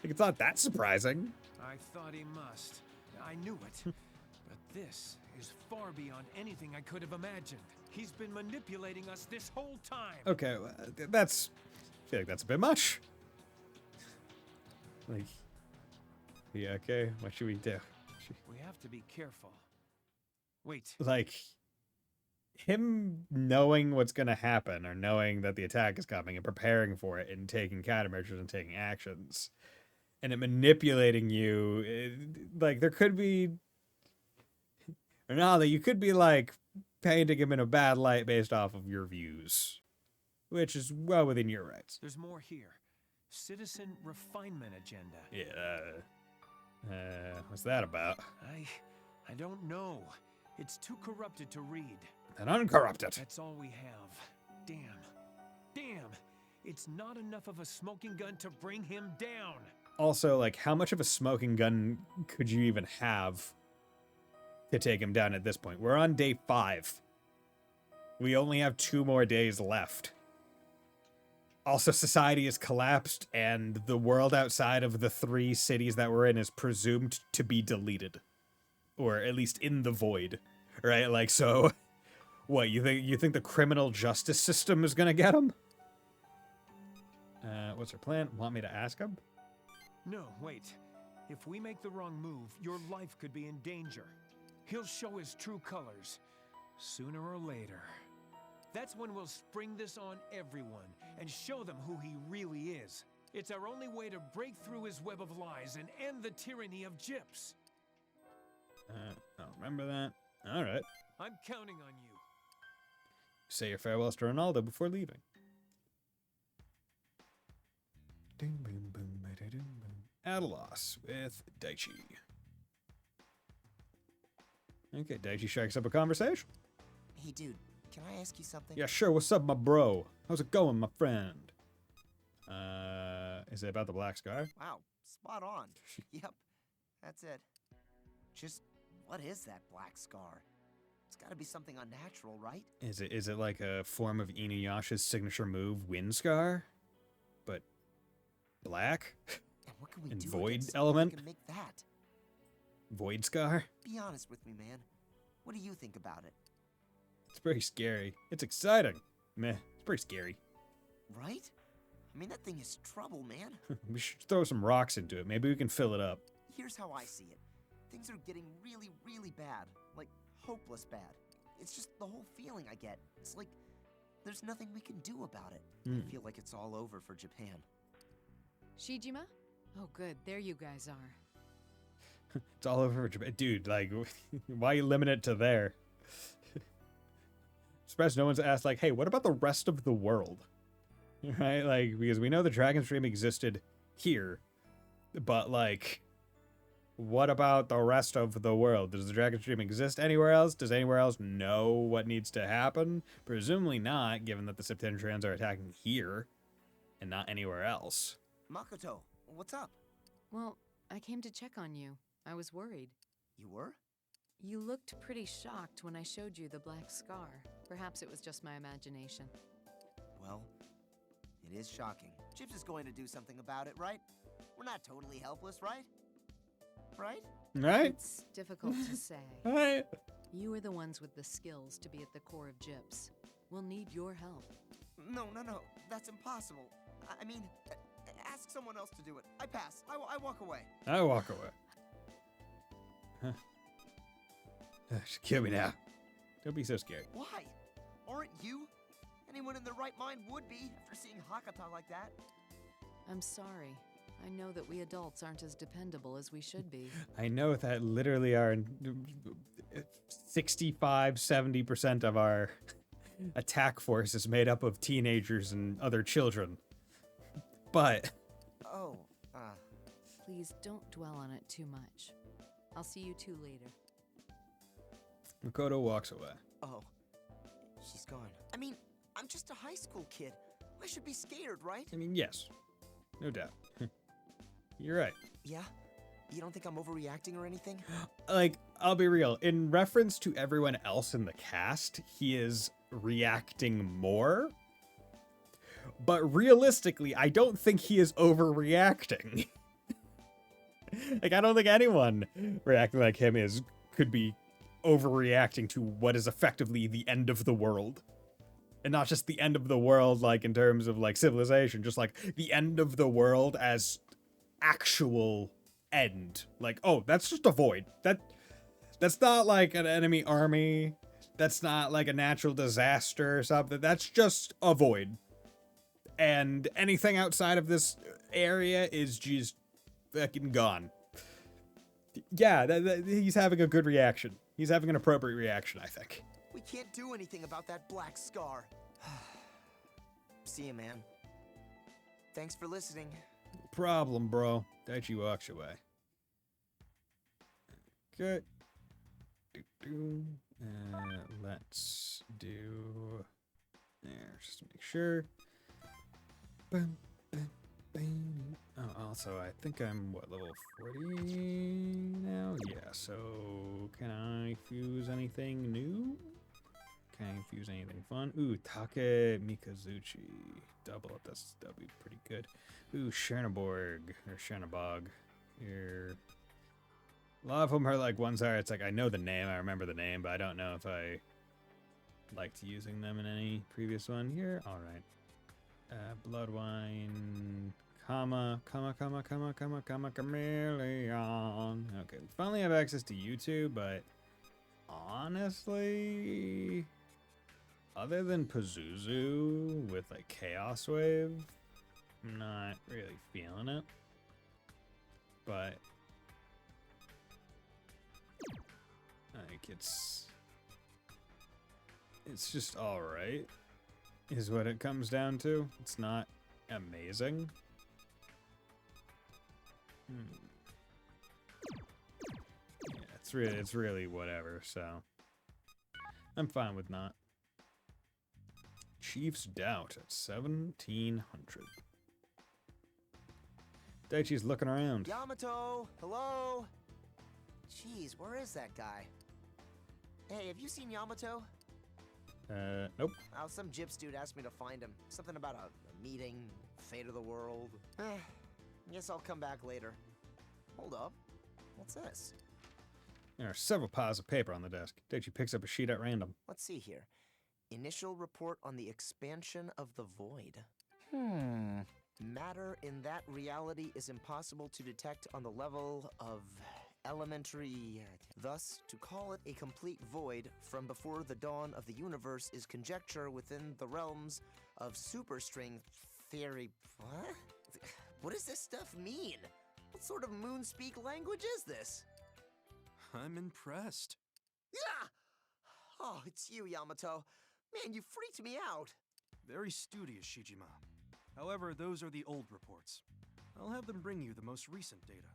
it's not that surprising. I thought he must. I knew it. But this is far beyond anything I could have imagined. He's been manipulating us this whole time. Okay, I feel like that's a bit much. Like, yeah, okay, what should we do? We have to be careful. Wait. Like, him knowing what's gonna happen, or knowing that the attack is coming and preparing for it and taking countermeasures and taking actions, and it manipulating you, like, there could be, or no, that you could be, like, painting him in a bad light based off of your views, which is well within your rights. There's more here. Citizen refinement agenda. Yeah. What's that about? I don't know. It's too corrupted to read. And uncorrupted. That's all we have. Damn. It's not enough of a smoking gun to bring him down. Also, like, how much of a smoking gun could you even have to take him down at this point? We're on day 5. We only have 2 more days left. Also, society has collapsed, and the world outside of the 3 cities that we're in is presumed to be deleted. Or at least in the void. Right? Like, so, what, you think the criminal justice system is gonna get him? What's her plan? Want me to ask him? No, wait. If we make the wrong move, your life could be in danger. He'll show his true colors, sooner or later. That's when we'll spring this on everyone and show them who he really is. It's our only way to break through his web of lies and end the tyranny of gyps. I'll remember that. All right. I'm counting on you. Say your farewells to Ronaldo before leaving. At a loss with Daichi. Okay, Daichi strikes up a conversation. Hey, dude, can I ask you something? Yeah, sure. What's up, my bro? How's it going, my friend? Is it about the Black Scar? Wow, spot on. Yep, that's it. Just, what is that black scar? It's gotta be something unnatural, right? Is it like a form of Inuyasha's signature move, Wind Scar? But black? And what can we and do void against element? that can make that? Void Scar? Be honest with me, man. What do you think about it? It's pretty scary. It's exciting. Meh, it's pretty scary. Right? I mean, that thing is trouble, man. We should throw some rocks into it. Maybe we can fill it up. Here's how I see it. Things are getting really, really bad. Like, hopeless bad. It's just the whole feeling I get. It's like there's nothing we can do about it. I feel like it's all over for Japan. Shijima? Oh, good. There you guys are. It's all over Japan. Dude, like, why you limit it to there? Surprised no one's asked, like, hey, what about the rest of the world? Right? Like, because we know the Dragon Stream existed here, but, like, what about the rest of the world? Does the Dragon Stream exist anywhere else? Does anywhere else know what needs to happen? Presumably not, given that the Septentrians are attacking here and not anywhere else. Makoto, what's up? Well, I came to check on you. I was worried. You were? You looked pretty shocked when I showed you the black scar. Perhaps it was just my imagination. Well, it is shocking. Chips is going to do something about it, right? We're not totally helpless, right? Right? Right? It's difficult to say. Right? You are the ones with the skills to be at the core of gyps. We'll need your help. No. That's impossible. I mean, ask someone else to do it. I pass. I walk away. I walk away. Just kill me now. Don't be so scared. Why? Aren't you? Anyone in their right mind would be after seeing Hakata like that. I'm sorry. I know that we adults aren't as dependable as we should be. I know that literally our 65-70% of our attack force is made up of teenagers and other children. But... Oh, Please don't dwell on it too much. I'll see you two later. Makoto walks away. Oh, she's gone. I mean, I'm just a high school kid. I should be scared, right? I mean, yes. No doubt. You're right. Yeah? You don't think I'm overreacting or anything? Like, I'll be real. In reference to everyone else in the cast, he is reacting more. But realistically, I don't think he is overreacting. Like, I don't think anyone reacting like him could be overreacting to what is effectively the end of the world. And not just the end of the world, like, in terms of, like, civilization, just, like, the end of the world as actual end. Like, oh, that's just a void. That's not, like, an enemy army. That's not, like, a natural disaster or something. That's just a void. And anything outside of this area is just fucking gone. Yeah, he's having a good reaction. He's having an appropriate reaction, I think. We can't do anything about that black scar. See you, man. Thanks for listening. No problem, bro. Daichi walks away. Okay. Let's do... There, just to make sure. Bum, bum, bum. Oh, also, I think I'm, what, level 40 now? Yeah, so can I fuse anything new? Can I infuse anything fun? Ooh, Take Mikazuchi. Double up, that'll be pretty good. Ooh, Chernoborg, or Chernobog. Here. A lot of them are like ones are, it's like, I know the name, I remember the name, but I don't know if I liked using them in any previous one. Here, alright. Bloodwine, chameleon. Okay, we finally have access to YouTube, but honestly, other than Pazuzu with like Chaos Wave, I'm not really feeling it. But like it's just alright, is what it comes down to. It's not amazing. Yeah, it's really whatever, so I'm fine with not. Chief's Doubt at 1700. Daichi's looking around. Yamato, hello? Jeez, where is that guy? Hey, have you seen Yamato? Nope. Oh, some gyps dude asked me to find him. Something about a meeting, fate of the world. Guess I'll come back later. Hold up. What's this? There are several piles of paper on the desk. Daichi picks up a sheet at random. Let's see here. Initial report on the expansion of the void. Matter in that reality is impossible to detect on the level of elementary. Thus, to call it a complete void from before the dawn of the universe is conjecture within the realms of superstring theory. What? What does this stuff mean? What sort of moonspeak language is this? I'm impressed. Yeah! Oh, it's you, Yamato. Man, you freaked me out. Very studious, Shijima. However, those are the old reports. I'll have them bring you the most recent data.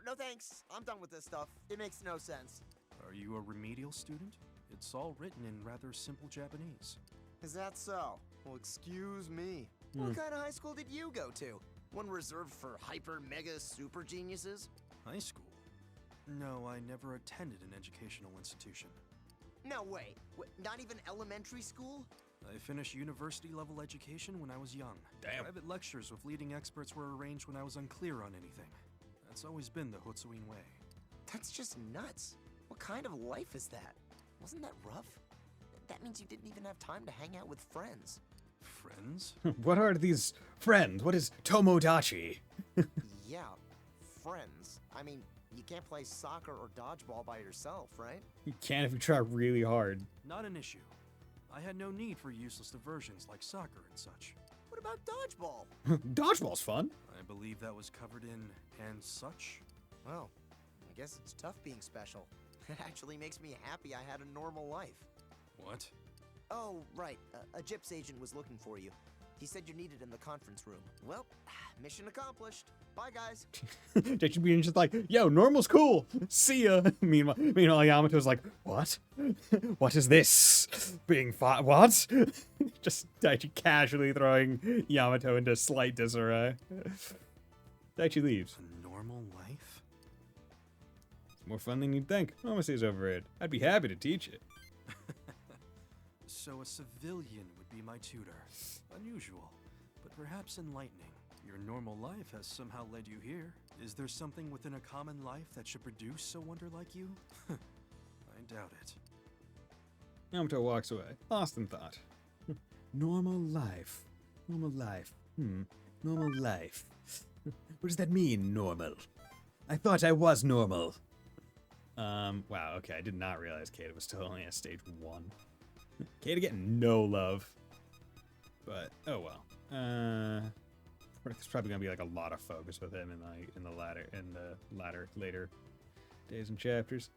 No thanks. I'm done with this stuff. It makes no sense. Are you a remedial student? It's all written in rather simple Japanese. Is that so? Well, excuse me. What kind of high school did you go to? One reserved for hyper mega super geniuses? High school? No, I never attended an educational institution. No way. What, not even elementary school? I finished university-level education when I was young. Damn. Private lectures with leading experts were arranged when I was unclear on anything. That's always been the Hotsuin way. That's just nuts. What kind of life is that? Wasn't that rough? That means you didn't even have time to hang out with friends. Friends? What are these friends? What is Tomodachi? Yeah, friends. I mean, you can't play soccer or dodgeball by yourself, right? You can if you try really hard. Not an issue. I had no need for useless diversions like soccer and such. What about dodgeball? Dodgeball's fun. I believe that was covered in and such. Well, I guess it's tough being special. It actually makes me happy I had a normal life. What? Oh, right. A gyps agent was looking for you. He said you needed in the conference room. Well, mission accomplished. Bye, guys. Daichi being just like, yo, normal's cool. See ya. Meanwhile, Yamato's like, what? What is this? Being fought? What? Just Daichi casually throwing Yamato into slight disarray. Daichi leaves. A normal life? It's more fun than you'd think. Normalcy's overrated. I'd be happy to teach it. So a civilian would be my tutor. Unusual, but perhaps enlightening. Your normal life has somehow led you here. Is there something within a common life that should produce a wonder like you? I doubt it. Yamato walks away, lost in thought. Normal life. Normal life. Normal life. What does that mean, normal? I thought I was normal. Wow, okay, I did not realize Kata was still only at stage 1. Kata getting no love. But, oh well. There's probably gonna be like a lot of focus with him in the latter later days and chapters.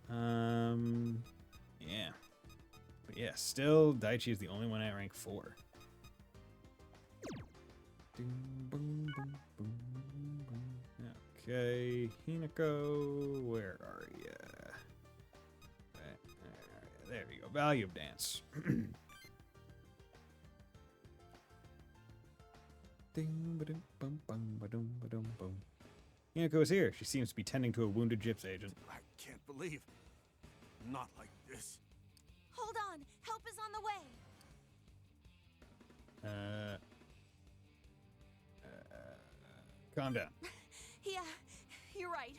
Yeah. But yeah, still Daichi is the only one at rank 4. Okay, Hinako, where are ya? There we go. Value of dance. Hinako is here. She seems to be tending to a wounded gyps agent. I can't believe. Not like this. Hold on. Help is on the way. Calm down. Yeah, you're right.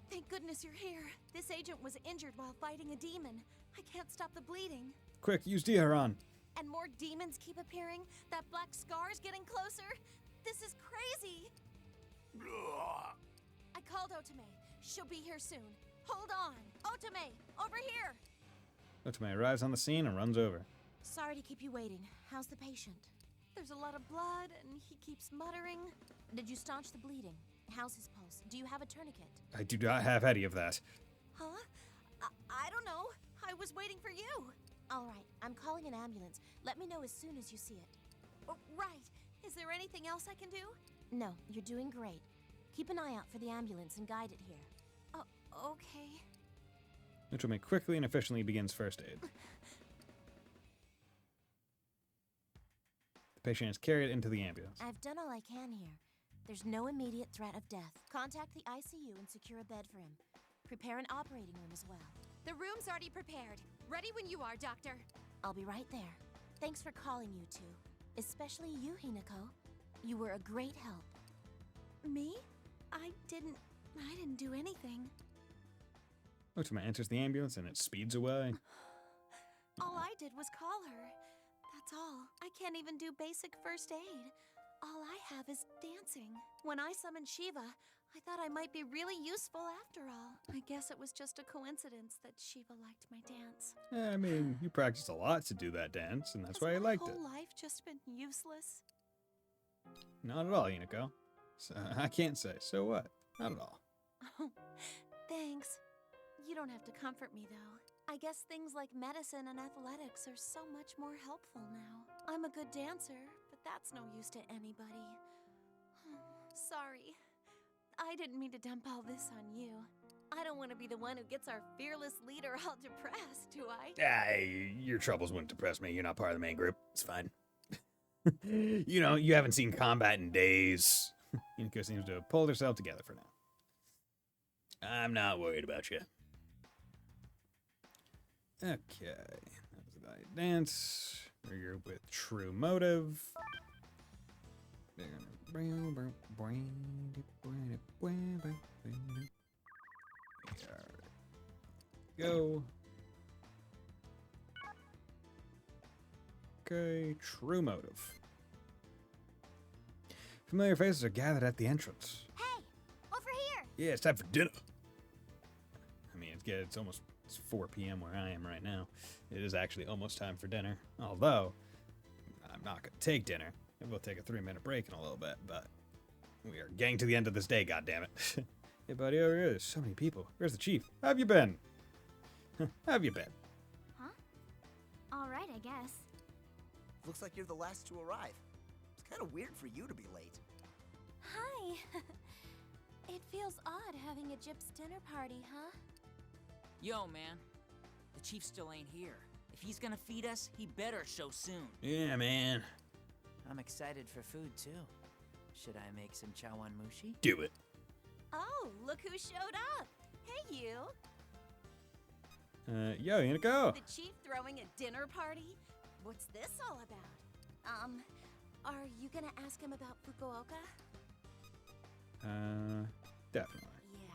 Thank goodness you're here. This agent was injured while fighting a demon. I can't stop the bleeding. Quick, use Diharon. And more demons keep appearing? That black scar's getting closer? This is crazy! I called Otome. She'll be here soon. Hold on. Otome, over here! Otome arrives on the scene and runs over. Sorry to keep you waiting. How's the patient? There's a lot of blood, and he keeps muttering. Did you staunch the bleeding? How's his pulse? Do you have a tourniquet? I do not have any of that. Huh? I don't know. I was waiting for you. All right, I'm calling an ambulance. Let me know as soon as you see it. Oh, right. Is there anything else I can do? No, you're doing great. Keep an eye out for the ambulance and guide it here. Oh, okay. Otome quickly and efficiently begins first aid. The patient is carried into the ambulance. I've done all I can here. There's no immediate threat of death. Contact the ICU and secure a bed for him. Prepare an operating room as well. The room's already prepared. Ready when you are, Doctor. I'll be right there. Thanks for calling, you two. Especially you, Hinako. You were a great help. Me? I didn't do anything. Otome enters the ambulance and it speeds away. All I did was call her. That's all. I can't even do basic first aid. All I have is dancing. When I summoned Shiva, I thought I might be really useful after all. I guess it was just a coincidence that Shiva liked my dance. I mean, you practiced a lot to do that dance, and that's why you liked it. Has my whole life just been useless? Not at all, Hinako. So, I can't say, so what? Not at all. Oh, thanks. You don't have to comfort me, though. I guess things like medicine and athletics are so much more helpful now. I'm a good dancer, but that's no use to anybody. Sorry. I didn't mean to dump all this on you. I don't want to be the one who gets our fearless leader all depressed, do I? Your troubles wouldn't depress me. You're not part of the main group. It's fine. You know, you haven't seen combat in days. Hinako seems to have pulled herself together for now. I'm not worried about you. Okay. That was the value dance. You're with true motive. Go. Okay, true motive. Familiar faces are gathered at the entrance. Hey, over here. Yeah, it's time for dinner. I mean, it's almost 4 p.m. where I am right now. It is actually almost time for dinner. Although, I'm not going to take dinner. And we'll take a 3-minute break in a little bit, but we are getting to the end of this day, goddammit. Hey, buddy, over here, there's so many people. Where's the chief? How have you been? How have you been? Huh? All right, I guess. Looks like you're the last to arrive. It's kind of weird for you to be late. Hi. It feels odd having a Gyp's dinner party, huh? Yo, man. The chief still ain't here. If he's gonna feed us, he better show soon. Yeah, man. I'm excited for food, too. Should I make some chawanmushi? Do it. Oh, look who showed up. Hey, you. Yo, you gonna go? The chief throwing a dinner party? What's this all about? Are you gonna ask him about Fukuoka? Definitely. Yeah.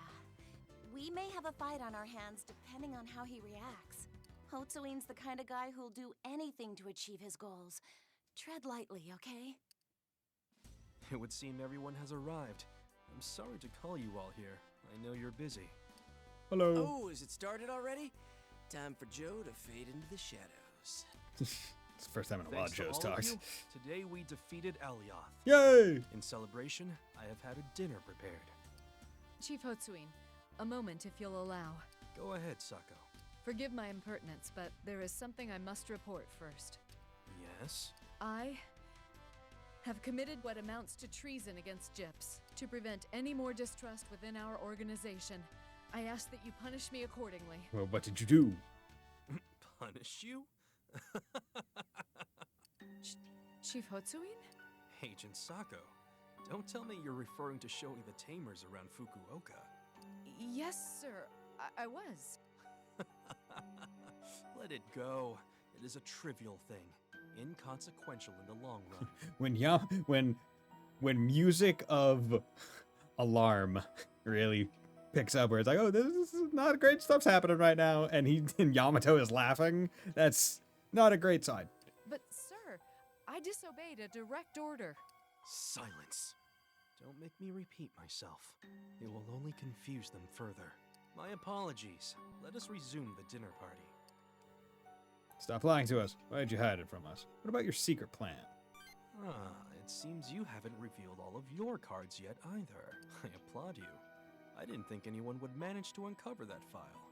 We may have a fight on our hands depending on how he reacts. Hotsuin's the kind of guy who'll do anything to achieve his goals. Tread lightly, okay? It would seem everyone has arrived. I'm sorry to call you all here. I know you're busy. Hello. Oh, is it started already? Time for Joe to fade into the shadows. It's the first time in a while Thanks to Joe's all of talked. you, today we defeated Alioth. Yay! In celebration, I have had a dinner prepared. Chief Hotsuin, a moment if you'll allow. Go ahead, Sako. Forgive my impertinence, but there is something I must report first. Yes? I have committed what amounts to treason against Gyps. To prevent any more distrust within our organization, I ask that you punish me accordingly. Well, what did you do? Punish you? Chief Hotsuin? Agent Sako, don't tell me you're referring to showing the tamers around Fukuoka. Yes, sir. I was. Let it go. It is a trivial thing, inconsequential in the long run. when music of alarm really picks up, where it's like, oh, this is not great stuff's happening right now, and Yamato is laughing, that's not a great sign. But, sir, I disobeyed a direct order. Silence. Don't make me repeat myself. It will only confuse them further. My apologies. Let us resume the dinner party. Stop lying to us. Why did you hide it from us? What about your secret plan? It seems you haven't revealed all of your cards yet either. I applaud you. I didn't think anyone would manage to uncover that file.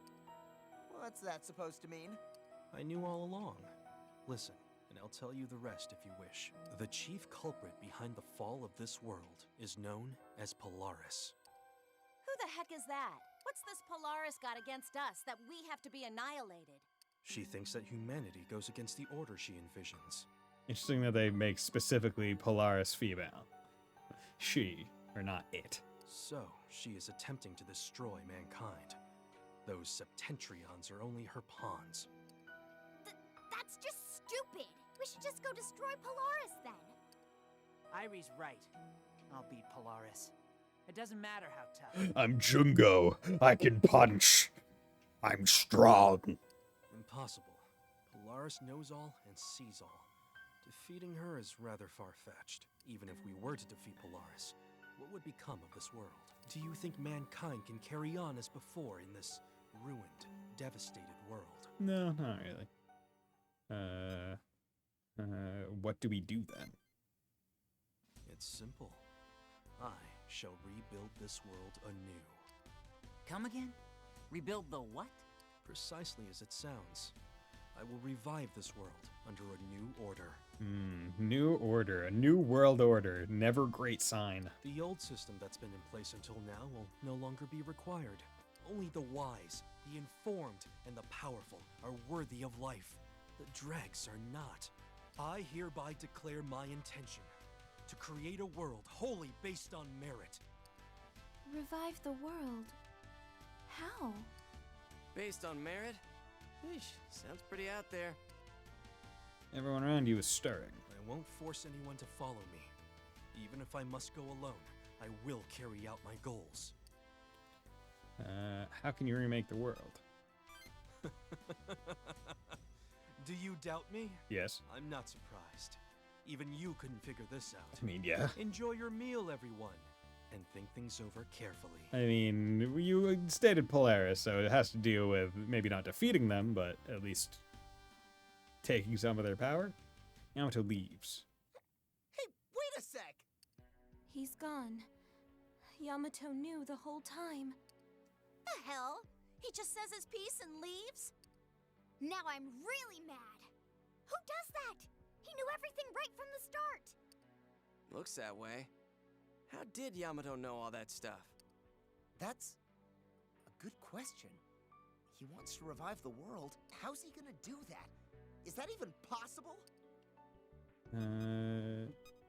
What's that supposed to mean? I knew all along. Listen, and I'll tell you the rest if you wish. The chief culprit behind the fall of this world is known as Polaris. Who the heck is that? What's this Polaris got against us that we have to be annihilated? She thinks that humanity goes against the order she envisions. Interesting that they make specifically Polaris female. She, or not it. So, she is attempting to destroy mankind. Those Septentrions are only her pawns. That's just stupid. We should just go destroy Polaris then. Irie's right. I'll beat Polaris. It doesn't matter how tough. I'm Jungo. I can punch. I'm strong. Impossible. Polaris knows all and sees all. Defeating her is rather far-fetched. Even if we were to defeat Polaris, what would become of this world? Do you think mankind can carry on as before in this ruined, devastated world? No, not really. What do we do then? It's simple. I shall rebuild this world anew. Come again? Rebuild the what? Precisely as it sounds. I will revive this world under a new order. New order. A new world order. Never great sign. The old system that's been in place until now will no longer be required. Only the wise, the informed, and the powerful are worthy of life. The dregs are not. I hereby declare my intention to create a world wholly based on merit. Revive the world? How? Based on merit? Eesh, sounds pretty out there. Everyone around you is stirring. I won't force anyone to follow me. Even if I must go alone, I will carry out my goals. How can you remake the world? Do you doubt me? Yes. I'm not surprised. Even you couldn't figure this out. I mean, yeah. Enjoy your meal, everyone, and think things over carefully. I mean, you stated Polaris, so it has to deal with maybe not defeating them, but at least taking some of their power. Yamato leaves. Hey, He's gone. Yamato knew the whole time. The hell? He just says his piece and leaves? Now I'm really mad. Who does that? He knew everything right from the start. Looks that way. How did Yamato know all that stuff? That's a good question. He wants to revive the world. How's he gonna do that? Is that even possible?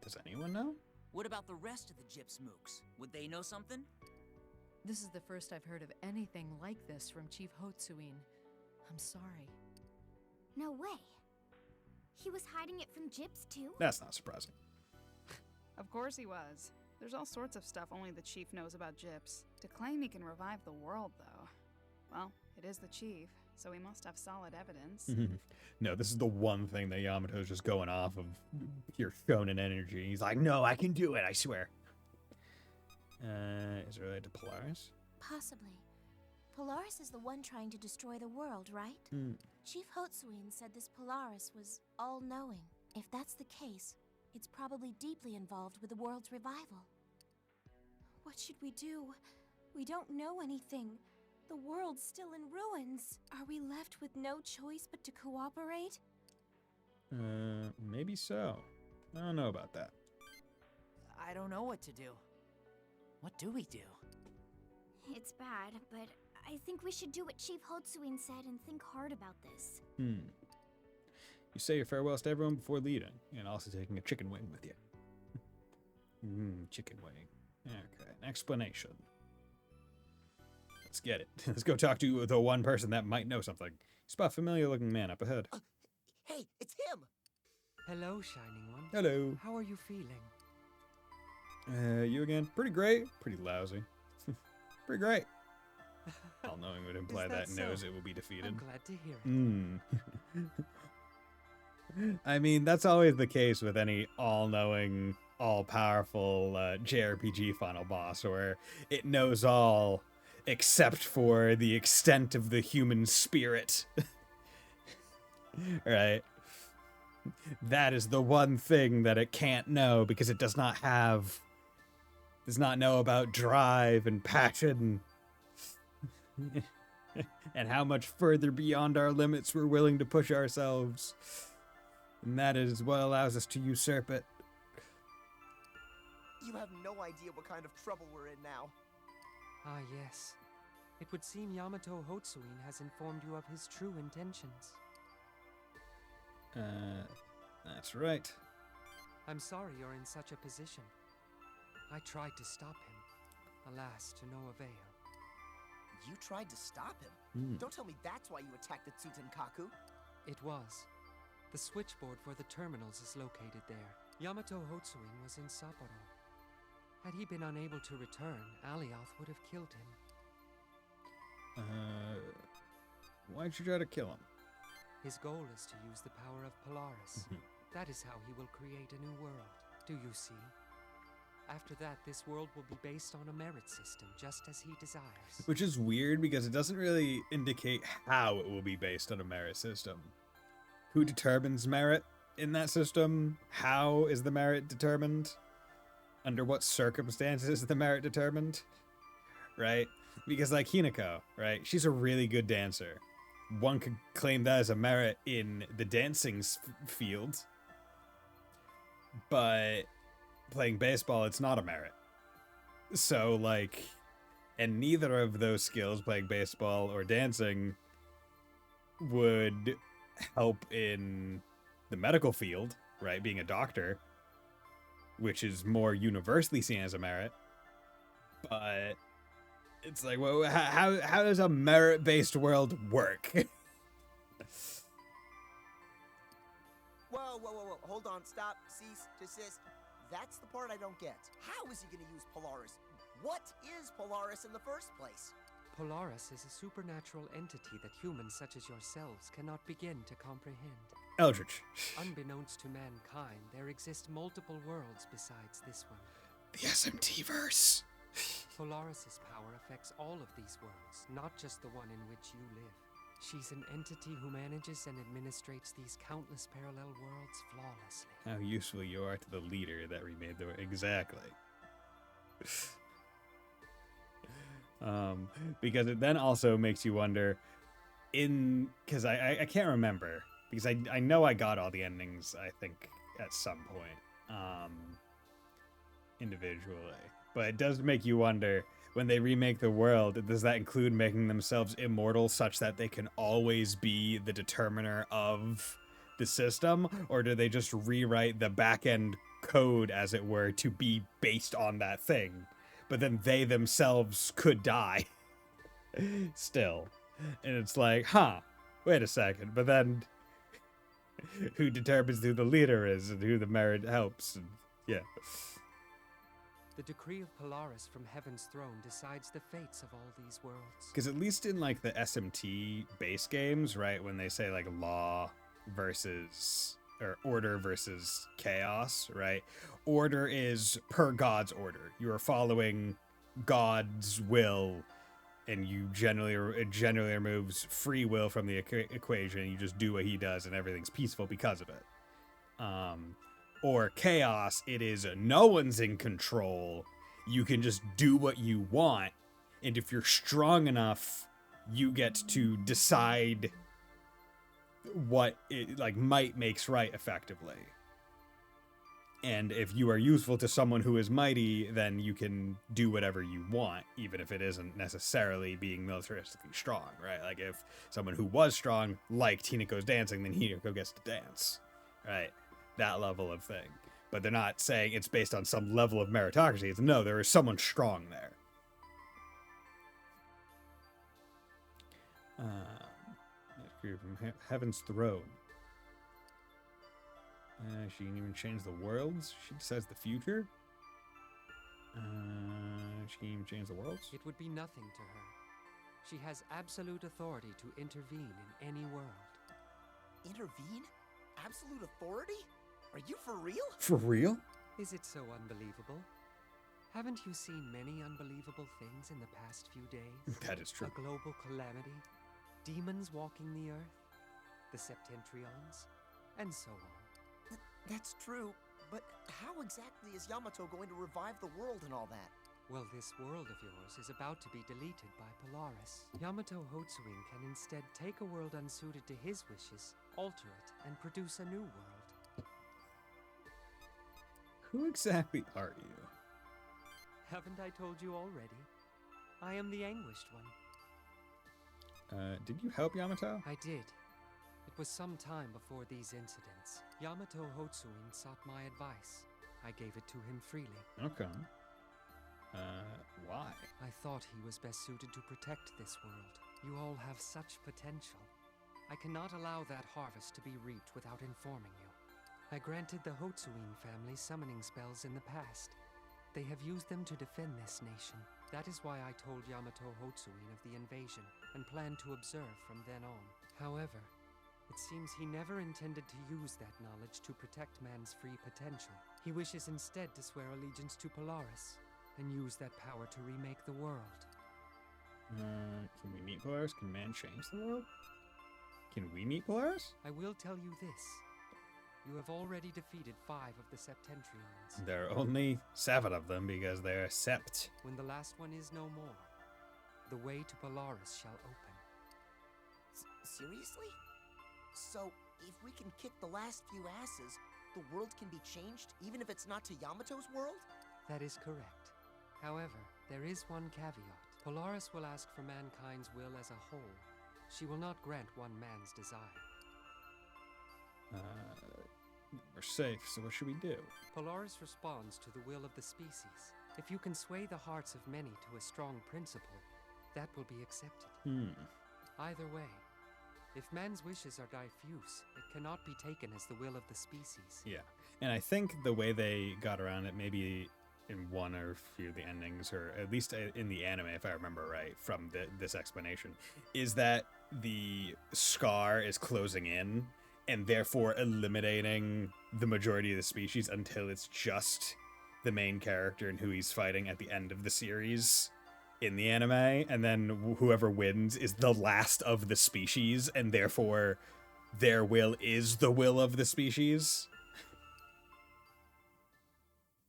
Does anyone know? What about the rest of the Gyps mooks? Would they know something? This is the first I've heard of anything like this from Chief Hotsuin. I'm sorry. No way. He was hiding it from Gyps too? That's not surprising. Of course he was. There's all sorts of stuff only the Chief knows about Gyps. To claim he can revive the world, though, well, it is the Chief, so he must have solid evidence. No, this is the one thing that Yamato's just going off of pure shonen energy. He's like, no, I can do it, I swear. Is it related to Polaris? Possibly. Polaris is the one trying to destroy the world, right? Chief Hotsuin said this Polaris was all-knowing. If that's the case, it's probably deeply involved with the world's revival. What should we do? We don't know anything. The world's still in ruins. Are we left with no choice but to cooperate? Maybe so. I don't know about that. I don't know what to do. What do we do? It's bad, but I think we should do what Chief Hotsuin said and think hard about this. You say your farewells to everyone before leaving, and also taking a chicken wing with you. Chicken wing. Okay, an explanation. Let's get it. Let's go talk to the one person that might know something. Spot familiar-looking man up ahead. Hey, it's him! Hello, Shining One. Hello. How are you feeling? You again? Pretty great. Pretty lousy. Pretty great. All-knowing would imply that so? knows it will be defeated. I'm glad to hear it. I mean, that's always the case with any all-knowing, all-powerful JRPG final boss, where it knows all except for the extent of the human spirit. Right? That is the one thing that it can't know, because it does not know about drive and passion and how much further beyond our limits we're willing to push ourselves. And that is what allows us to usurp it. You have no idea what kind of trouble we're in now. Ah, yes. It would seem Yamato Hotsuin has informed you of his true intentions. That's right. I'm sorry you're in such a position. I tried to stop him. Alas, to no avail. You tried to stop him? Don't tell me that's why you attacked the Tsutenkaku. It was. The switchboard for the terminals is located there. Yamato Hotsuin was in Sapporo. Had he been unable to return, Alioth would have killed him. Why'd you try to kill him? His goal is to use the power of Polaris. That is how he will create a new world. Do you see? After that, this world will be based on a merit system, just as he desires. Which is weird, because it doesn't really indicate how it will be based on a merit system. Who determines merit in that system? How is the merit determined? Under what circumstances is the merit determined? Right? Because like Hinako, right? She's a really good dancer. One could claim that as a merit in the dancing field. But playing baseball, it's not a merit. So, like, and neither of those skills, playing baseball or dancing, would help in the medical field, right? Being a doctor, which is more universally seen as a merit. But it's like, well, how does a merit-based world work? Whoa. Hold on, stop, cease, desist. That's the part I don't get. How is he gonna use Polaris? What is Polaris in the first place? Polaris is a supernatural entity that humans such as yourselves cannot begin to comprehend. Eldritch. Unbeknownst to mankind, there exist multiple worlds besides this one. The SMT verse. Polaris's power affects all of these worlds, not just the one in which you live. She's an entity who manages and administrates these countless parallel worlds flawlessly. How useful you are to the leader that remade the... Exactly. Because it then also makes you wonder, because I can't remember, because I know I got all the endings, I think, at some point, individually. But it does make you wonder, when they remake the world, does that include making themselves immortal such that they can always be the determiner of the system? Or do they just rewrite the back-end code, as it were, to be based on that thing? But then they themselves could die still. And it's like, wait a second. But then who determines who the leader is and who the merit helps? And, yeah. The decree of Polaris from Heaven's throne decides the fates of all these worlds. Because at least in like the SMT base games, right, when they say like law versus or order versus chaos, right? Order is per God's order. You are following God's will, and it generally removes free will from the equation. You just do what he does, and everything's peaceful because of it. Or chaos, it is no one's in control. You can just do what you want, and if you're strong enough, you get to decide what it, like, might makes right, effectively. And if you are useful to someone who is mighty, then you can do whatever you want, even if it isn't necessarily being militaristically strong, right? Like, if someone who was strong liked Hinako's dancing, then Hinako gets to dance, right? That level of thing. But they're not saying it's based on some level of meritocracy. It's no, there is someone strong there. From Heaven's throne. She can even change the worlds. She decides the future. She can even change the worlds. It would be nothing to her. She has absolute authority to intervene in any world. Intervene? Absolute authority? Are you for real? For real? Is it so unbelievable? Haven't you seen many unbelievable things in the past few days? That is true. A global calamity, demons walking the earth, the Septentrions, and so on. That's true, but how exactly is Yamato going to revive the world and all that? Well, this world of yours is about to be deleted by Polaris. Yamato Hotsuin can instead take a world unsuited to his wishes, alter it, and produce a new world. Who exactly are you? Haven't I told you already? I am the anguished one. Did you help Yamato? I did. It was some time before these incidents. Yamato Hotsuin sought my advice. I gave it to him freely. Okay. Why? I thought he was best suited to protect this world. You all have such potential. I cannot allow that harvest to be reaped without informing you. I granted the Hotsuin family summoning spells in the past. They have used them to defend this nation. That is why I told Yamato Hotsuin of the invasion and planned to observe from then on. However, it seems he never intended to use that knowledge to protect man's free potential. He wishes instead to swear allegiance to Polaris and use that power to remake the world. Can we meet Polaris? Can man change the world? Can we meet Polaris? I will tell you this. You have already defeated 5 of the Septentrions. There are only 7 of them because they're Sept. When the last one is no more, the way to Polaris shall open. Seriously? So, if we can kick the last few asses, the world can be changed, even if it's not to Yamato's world? That is correct. However, there is one caveat. Polaris will ask for mankind's will as a whole. She will not grant one man's desire. We're safe, so what should we do? Polaris responds to the will of the species. If you can sway the hearts of many to a strong principle, that will be accepted. Either way, if man's wishes are diffuse, it cannot be taken as the will of the species. Yeah, and I think the way they got around it, maybe in one or a few of the endings, or at least in the anime, if I remember right, from this explanation, is that the scar is closing in, and therefore eliminating the majority of the species until it's just the main character and who he's fighting at the end of the series in the anime, and then whoever wins is the last of the species, and therefore their will is the will of the species.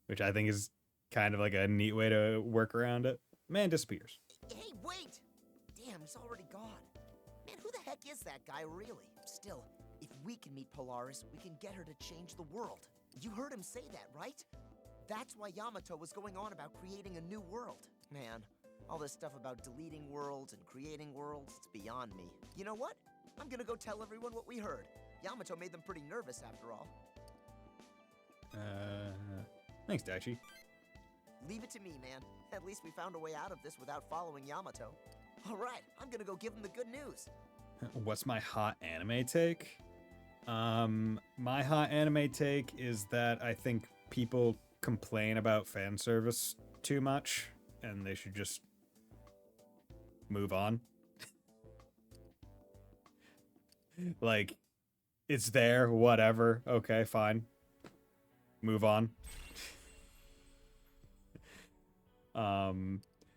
Which I think is kind of like a neat way to work around it. Man disappears. Hey, wait! Damn, he's already gone. Man, who the heck is that guy, really? Still, if we can meet Polaris, we can get her to change the world. You heard him say that, right? That's why Yamato was going on about creating a new world. Man, all this stuff about deleting worlds and creating worlds, it's beyond me. You know what? I'm gonna go tell everyone what we heard. Yamato made them pretty nervous, after all. Thanks, Daichi. Leave it to me, man. At least we found a way out of this without following Yamato. All right, I'm gonna go give him the good news. What's my hot anime take? My hot anime take is that I think people complain about fan service too much, and they should just move on. Like, it's there, whatever. Okay, fine. Move on.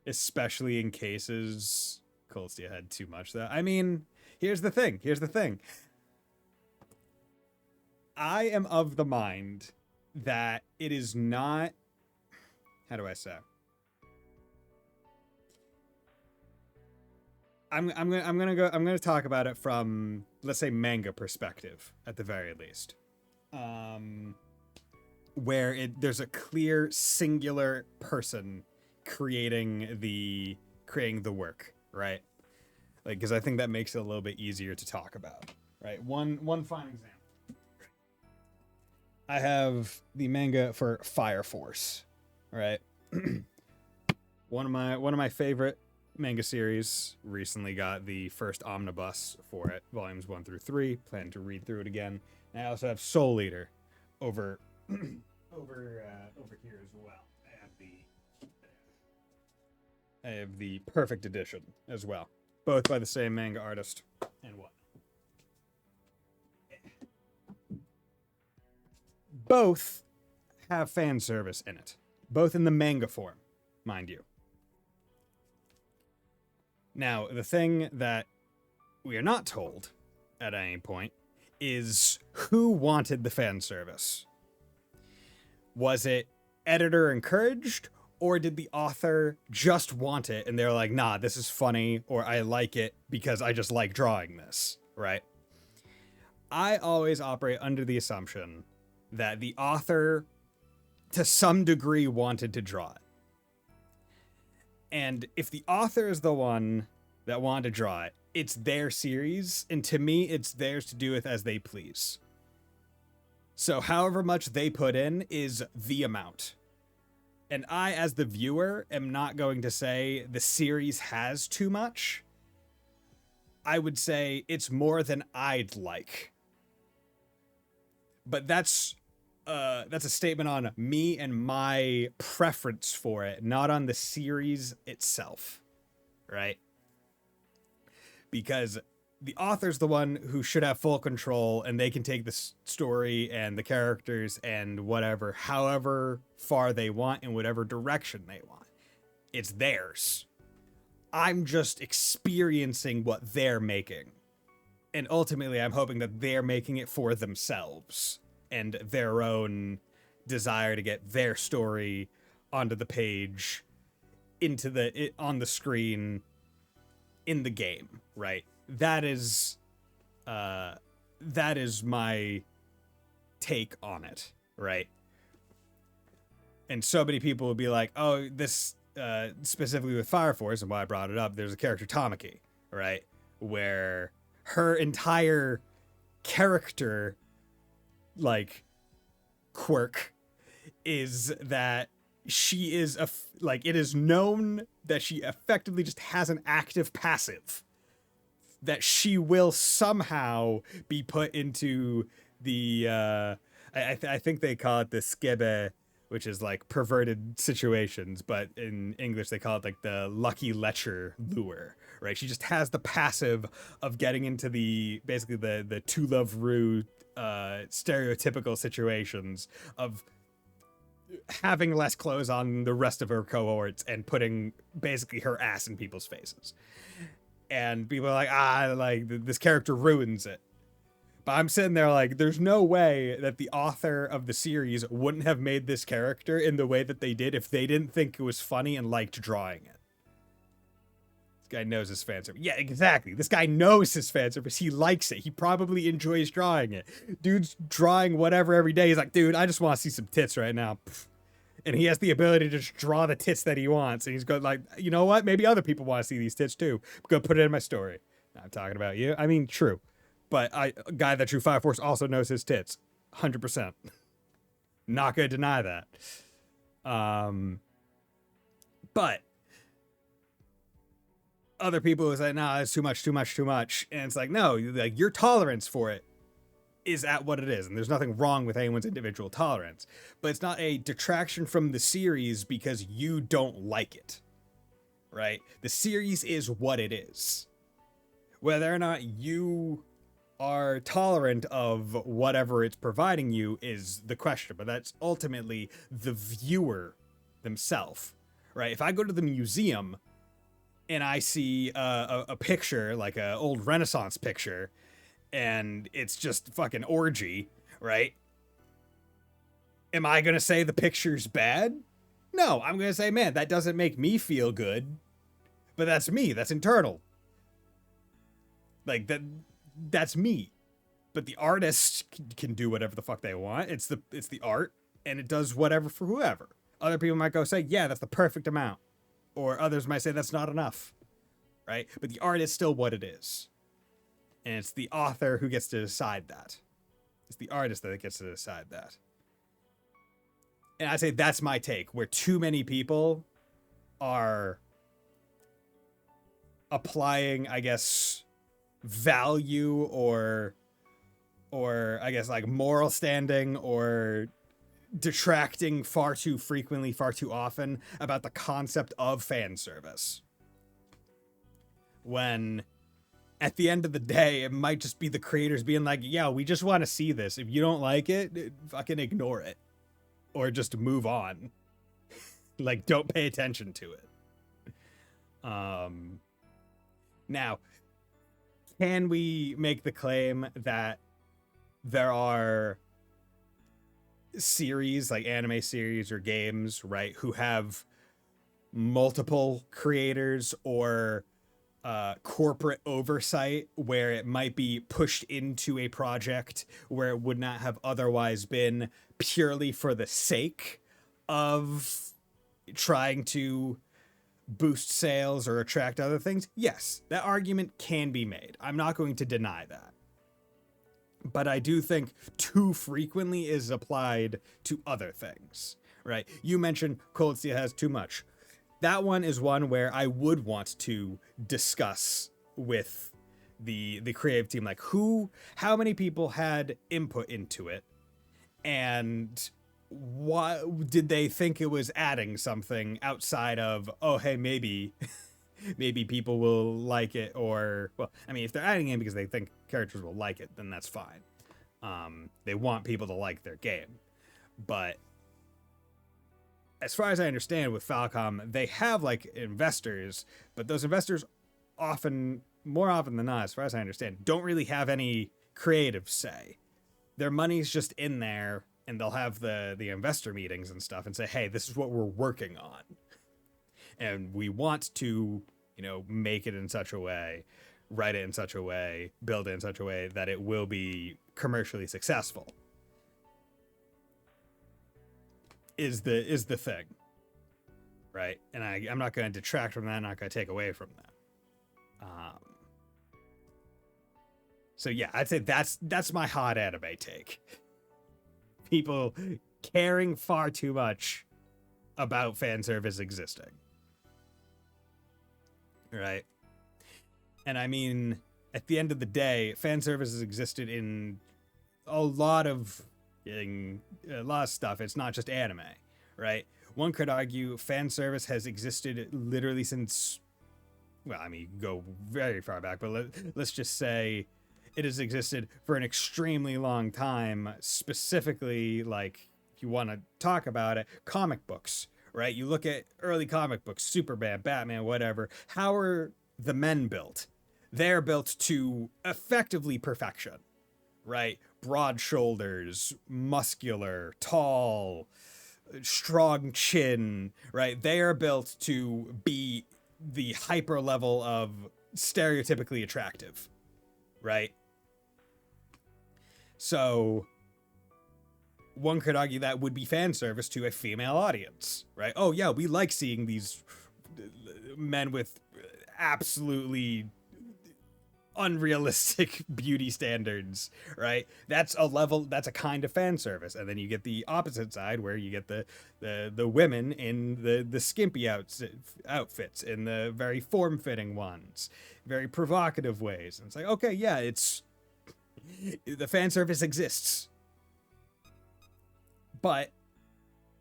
Especially in cases Colstia had too much that. I mean, here's the thing. I am of the mind that it is not, how do I say? I'm gonna talk about it from, let's say, manga perspective at the very least. Where there's a clear singular person creating the work, right? Like, because I think that makes it a little bit easier to talk about, right? One fine example. I have the manga for Fire Force, right? one of my favorite manga series. Recently got the first omnibus for it, volumes 1 through 3. Plan to read through it again. And I also have Soul Eater over here as well. I have the Perfect Edition as well, both by the same manga artist and what. Both have fan service in it, both in the manga form, mind you. Now, the thing that we are not told at any point is who wanted the fan service. Was it editor encouraged, or did the author just want it and they're like, nah, this is funny, or I like it because I just like drawing this, right? I always operate under the assumption that the author, to some degree, wanted to draw it. And if the author is the one that wanted to draw it, it's their series, and to me, it's theirs to do with as they please. So however much they put in is the amount. And I, as the viewer, am not going to say the series has too much. I would say it's more than I'd like. But that's a statement on me and my preference for it, not on the series itself, right? Because the author's the one who should have full control, and they can take the story and the characters and whatever, however far they want, in whatever direction they want. It's theirs. I'm just experiencing what they're making. And ultimately, I'm hoping that they're making it for themselves and their own desire to get their story onto the page, on the screen, in the game, right? That is my take on it, right? And so many people would be like, oh, this, specifically with Fire Force, and why I brought it up, there's a character, Tamaki, right? Where her entire character, like, quirk is that she is, it is known that she effectively just has an active passive. That she will somehow be put into the, I think they call it the skebe, which is like perverted situations, but in English they call it like the lucky lecher lure, right? She just has the passive of getting into basically the to love Rue stereotypical situations of having less clothes on the rest of her cohorts and putting basically her ass in people's faces. And people are like, this character ruins it. But I'm sitting there like, there's no way that the author of the series wouldn't have made this character in the way that they did if they didn't think it was funny and liked drawing it. This guy knows his fan service. Yeah, exactly. This guy knows his fan service. He likes it. He probably enjoys drawing it. Dude's drawing whatever every day. He's like, dude, I just want to see some tits right now. And he has the ability to just draw the tits that he wants. And he's going like, you know what? Maybe other people want to see these tits too. I'm going to put it in my story. I'm talking about you. I mean, true. But a guy that drew Fire Force also knows his tits. 100%. Not going to deny that. But other people will say, nah, it's too much. And it's like, no, like your tolerance for it is at what it is. And there's nothing wrong with anyone's individual tolerance. But it's not a detraction from the series because you don't like it. Right? The series is what it is. Whether or not you are tolerant of whatever it's providing you is the question, but that's ultimately the viewer themselves, right? If I go to the museum and I see a picture, like an old Renaissance picture, and it's just fucking orgy, right? Am I going to say the picture's bad? No, I'm going to say, man, that doesn't make me feel good, but that's me, that's internal. Like that's me. But the artist can do whatever the fuck they want. It's the art, and it does whatever for whoever. Other people might go say, yeah, that's the perfect amount. Or others might say that's not enough. Right? But the art is still what it is. And it's the author who gets to decide that. It's the artist that gets to decide that. And I'd say that's my take, where too many people are applying, I guess, value or I guess like moral standing or detracting far too frequently, far too often about the concept of fan service. When at the end of the day, it might just be the creators being like, yeah, we just want to see this. If you don't like it, fucking ignore it. Or just move on. Like, don't pay attention to it. Now, can we make the claim that there are series, like anime series or games, right, who have multiple creators or corporate oversight where it might be pushed into a project where it would not have otherwise been purely for the sake of trying to boost sales or attract other things? Yes, that argument can be made. I'm not going to deny that. But I do think too frequently is applied to other things, right? You mentioned Cold Steel has too much. That one is one where I would want to discuss with the creative team, like how many people had input into it, and what did they think it was adding something outside of, oh, hey, maybe people will like it, or, well, I mean, if they're adding in because they think characters will like it, then that's fine. They want people to like their game. But as far as I understand with Falcom, they have like investors, but those investors more often than not, as far as I understand, don't really have any creative say. Their money's just in there, and they'll have the investor meetings and stuff and say, hey, this is what we're working on. And we want to, make it in such a way, write it in such a way, build it in such a way that it will be commercially successful. Is the thing, right? And I'm not going to detract from that. I'm not going to take away from that. So yeah, I'd say that's my hot anime take. People caring far too much about fan service existing, right? And I mean, at the end of the day, fan service has existed in a lot of stuff. It's not just anime, right? One could argue fan service has existed literally since, well, I mean, you can go very far back, but let's just say it has existed for an extremely long time, specifically, like, if you want to talk about it, comic books, right? You look at early comic books, Superman, Batman, whatever. How are the men built? They're built to effectively perfection, right? Broad shoulders, muscular, tall, strong chin, right? They are built to be the hyper level of stereotypically attractive, right? So one could argue that would be fan service to a female audience, right? Oh yeah, we like seeing these men with absolutely unrealistic beauty standards, right? That's a kind of fan service. And then you get the opposite side where you get the women in the skimpy outfits, in the very form-fitting ones, very provocative ways. And it's like, okay, yeah, the fan service exists, but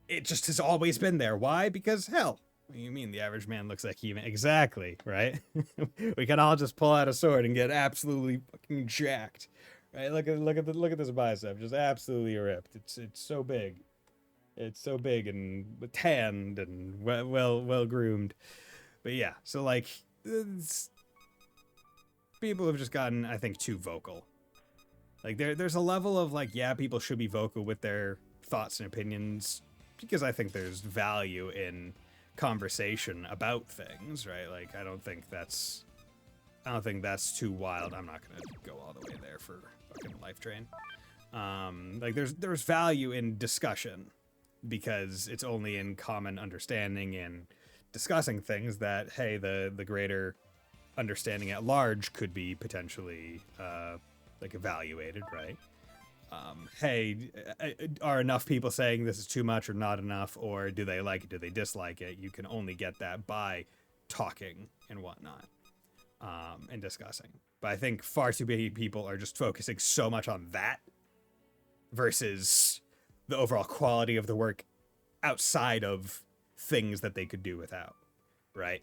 it just has always been there. Why? Because hell, what do you mean the average man looks like He-Man? Exactly, right? We can all just pull out a sword and get absolutely fucking jacked, right? Look at this bicep, just absolutely ripped. It's so big, it's so big and tanned and well groomed. But yeah, so like, people have just gotten, I think, too vocal. Like there's a level of like, yeah, people should be vocal with their thoughts and opinions, because I think there's value in conversation about things, right? Like I don't think that's too wild. I'm not gonna go all the way there for fucking Life Train. Like there's value in discussion, because it's only in common understanding and discussing things that, hey, the greater understanding at large could be potentially like evaluated, right? Hey, are enough people saying this is too much or not enough, or do they like it, do they dislike it? You can only get that by talking and whatnot, and discussing. But I think far too many people are just focusing so much on that versus the overall quality of the work outside of things that they could do without, right?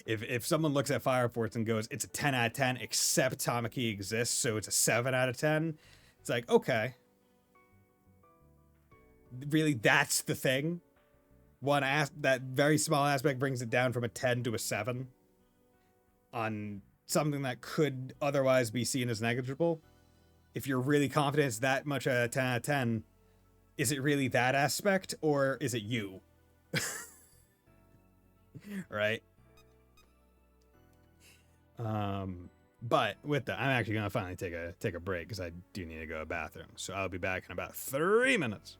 If someone looks at Fire Force and goes, it's a 10 out of 10, except Tamaki exists, so it's a 7 out of 10, it's like, okay. Really, that's the thing? That very small aspect brings it down from a 10 to a 7 on something that could otherwise be seen as negligible. If you're really confident it's that much a 10 out of 10, is it really that aspect, or is it you? Right? But with that, I'm actually gonna finally take a break, because I do need to go to the bathroom. So I'll be back in about 3 minutes.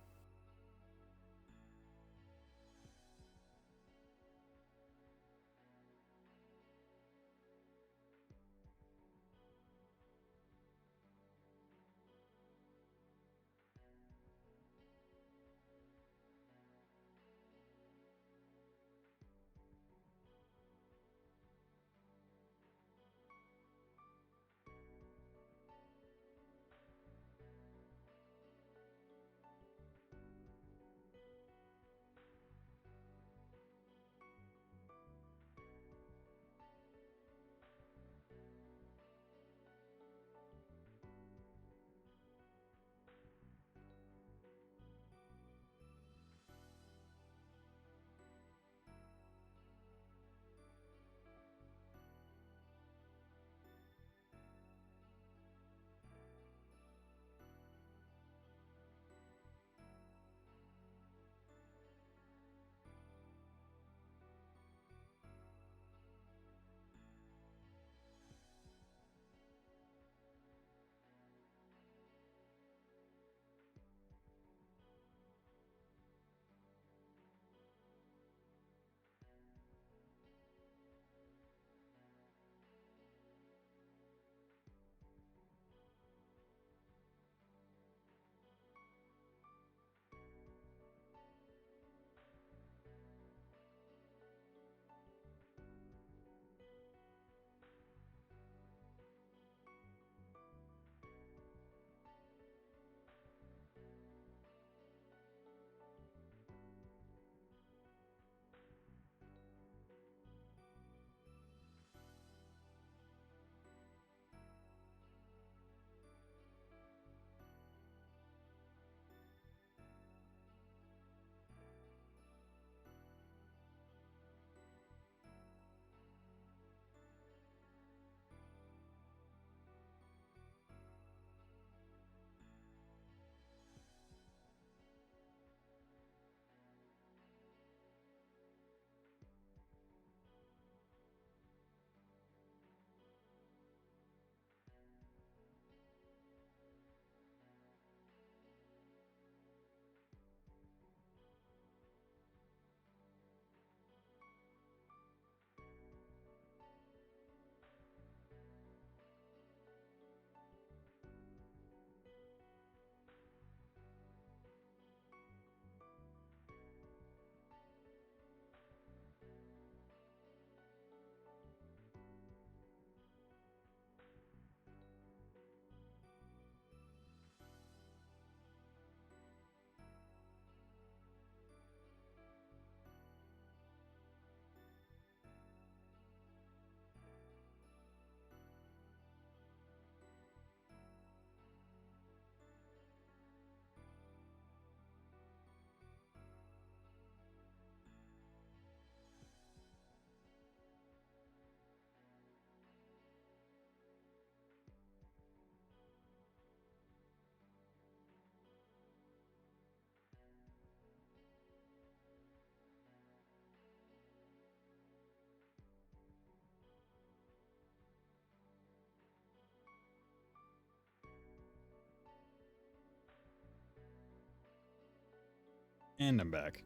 And I'm back.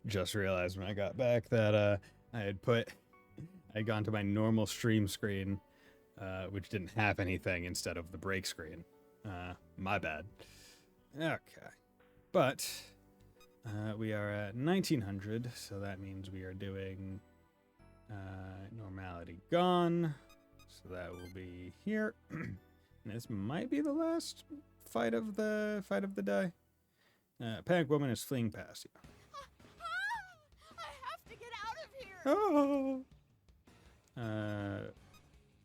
Just realized when I got back that I'd gone to my normal stream screen, which didn't have anything instead of the break screen. My bad. Okay. But we are at 1900, so that means we are doing normality gone. So that will be here. And this might be the last fight of the day. Panic Woman is fleeing past you. I have to get out of here! Oh.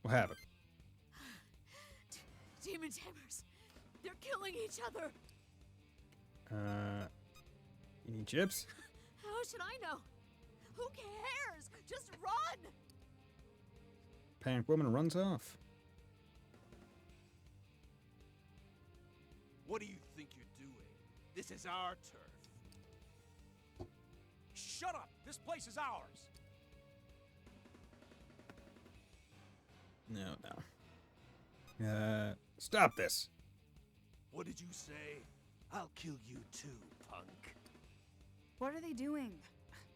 What happened? Demon Tamers! They're killing each other! You need chips? How should I know? Who cares? Just run! Panic Woman runs off. What do you think you're doing? This is our turf. Shut up! This place is ours! No. Stop this. What did you say? I'll kill you too, punk. What are they doing?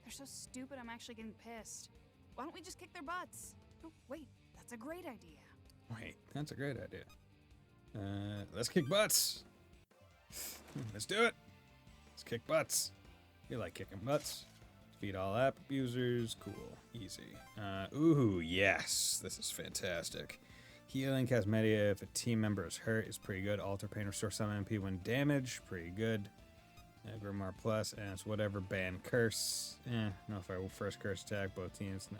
They're so stupid, I'm actually getting pissed. Why don't we just kick their butts? Oh, wait, that's a great idea. Wait, that's a great idea. Let's kick butts. Let's do it. Let's kick butts. You like kicking butts. Defeat all app abusers. Cool. Easy. Ooh, yes. This is fantastic. Healing Cosmetia if a team member is hurt is pretty good. Alter Pain restore some MP when damaged. Pretty good. Grimoire Plus, and it's whatever. Ban Curse. No fire. First curse attack, both teams.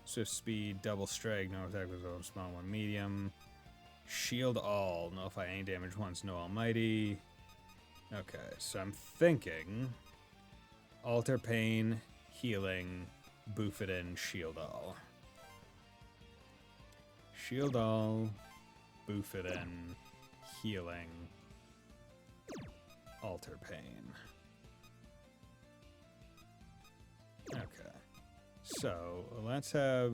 Swift Speed, Double Strike. No attack was over small one medium. Shield All. Nullify any damage once. No Almighty. Okay, so I'm thinking Alter Pain, Healing, Boofidin, Shield All. Shield All, Boofidin, Healing, Alter Pain. Okay. So, let's have...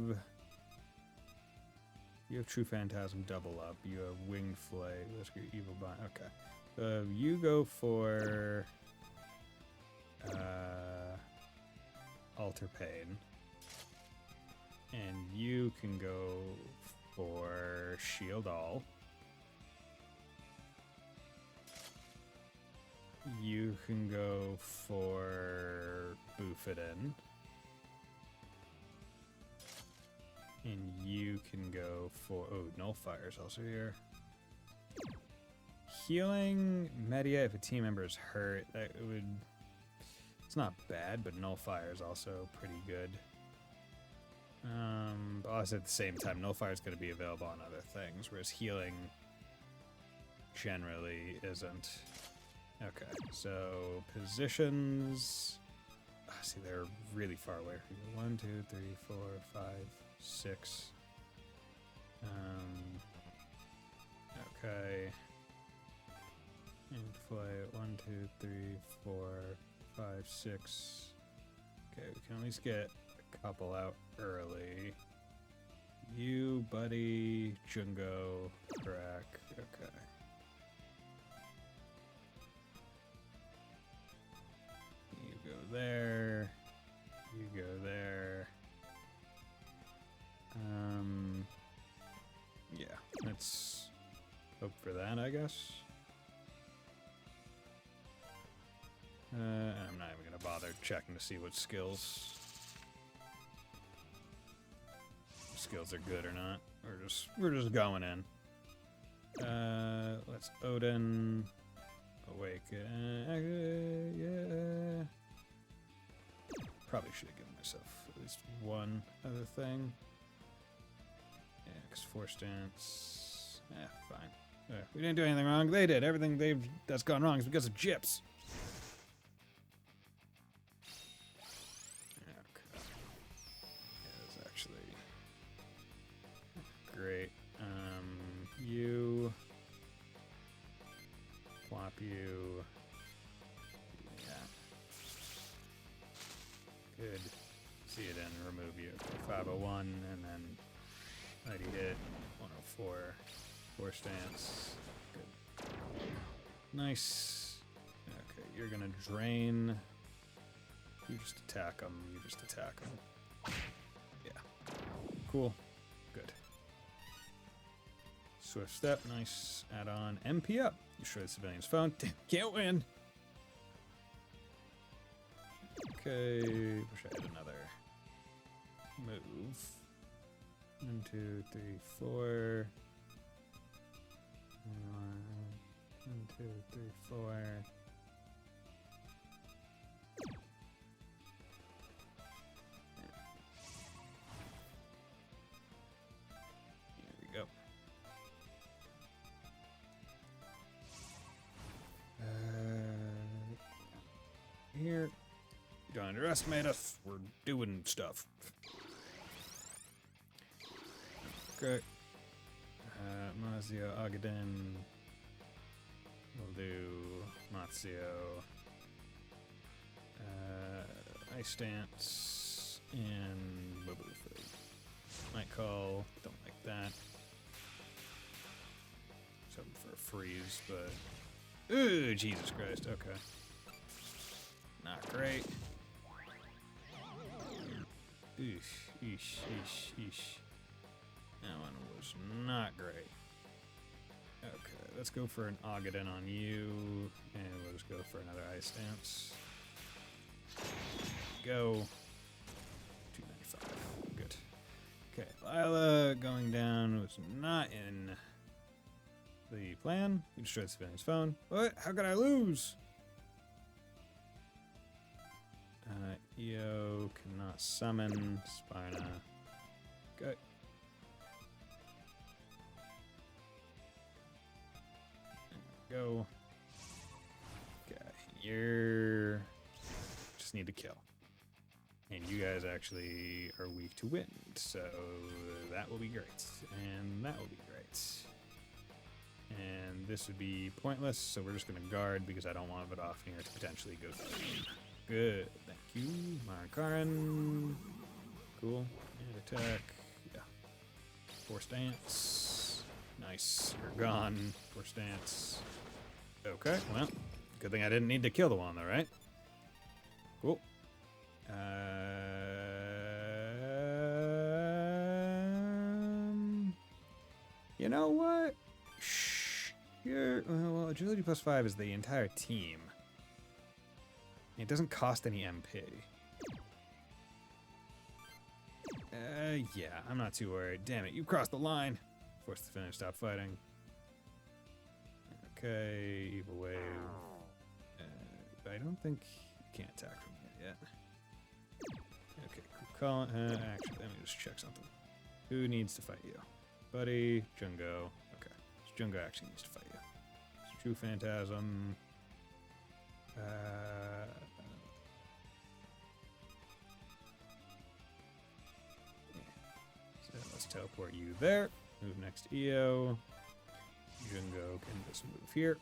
You have True Phantasm double up. You have Winged Flay. Let's get Evil Bind. Okay. So, you go for... Alter Pain. And you can go for Shield All. You can go for Boofidin. And you can go for... Oh, Nullfire's also here. Healing Media if a team member is hurt. That would... It's not bad, but Nullfire is also pretty good. But also at the same time, Nullfire is going to be available on other things, whereas healing generally isn't. Okay, so positions. See, they're really far away from you. 1, 2, 3, 4, 5, 6. Okay. And play 1, 2, 3, 4, 5, 6. Okay, we can at least get a couple out early. You, Buddy, Jungo, Crack. Okay. You go there. You go there. Yeah, let's hope for that, I guess. I'm not even gonna bother checking to see what skills are good or not. We're just going in. Let's Odin Awaken. Yeah. Probably should have given myself at least one other thing. Yeah, because Force Dance. Fine. We didn't do anything wrong. They did. Everything that's gone wrong is because of Gyps. Great. You plop you. Yeah. Good. See it and remove you. 501 and then ID hit. 104. Force Stance. Good. Nice. Okay, you're gonna drain You just attack them. You just attack them. Yeah. Cool. Good. Swift step. Nice. Add on. MP up. Destroy the civilian's phone. Damn, can't win. Okay. Wish I had another move. 1, 2, 3, 4. 1, 2, 3, 4. Here we go. Here. Don't underestimate us. We're doing stuff. Okay. Mazio Agaden. We'll do Mazio. Ice Stance. And Bubble Food. Night Call. Don't like that. Something for a freeze, but. Ooh, Jesus Christ. Okay. Not great. Eesh, eesh, eesh, eesh. That one was not great. Okay, let's go for an Agaden on you, and we'll just go for another Ice Stance. Go. 295. Good. Okay, Lila going down was not in the plan. You destroyed the civilian's phone. What? How could I lose? EO cannot summon. Spina. Go. Go. Okay, you're just need to kill. And you guys actually are weak to wind, so that will be great. And that will be great. And this would be pointless, so we're just gonna guard because I don't want it off here to potentially go through. Good, thank you. Markaran. Cool. And attack. Yeah. Force Dance. Nice. You're gone. Force Dance. Okay, well, good thing I didn't need to kill the one, though, right? Cool. You know what? Shh. Well, agility +5 is the entire team. It doesn't cost any MP. Yeah, I'm not too worried. Damn it, you crossed the line. Forced to finish, stop fighting. Okay, evil wave. I don't think you can't attack from here yet. Okay, cool. Actually, let me just check something. Who needs to fight you? Buddy, Jungo. Okay, so Jungo actually needs to fight you. It's True Phantasm. So let's teleport you there. Move next to EO. Jungo can just move here.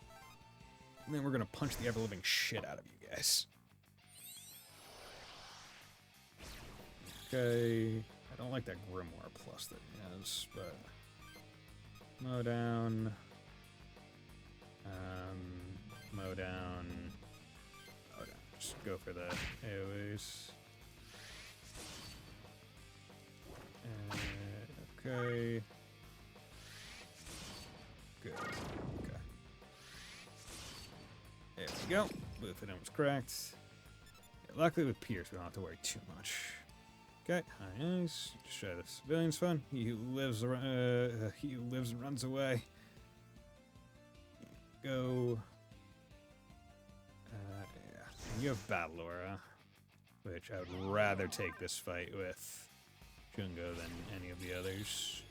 And then we're going to punch the ever-living shit out of you guys. Okay. I don't like that Grimoire Plus that he has, but... Mow down. Mow down. Mow down. Just go for the AoEs. Okay. Good. Okay. There we go. Both of them was cracked. Yeah, luckily with Pierce, we don't have to worry too much. Okay, nice. Just try the civilian's fun. He who lives and runs away. Go. Yeah. You have Battle Aura, which I would rather take this fight with Jungo than any of the others.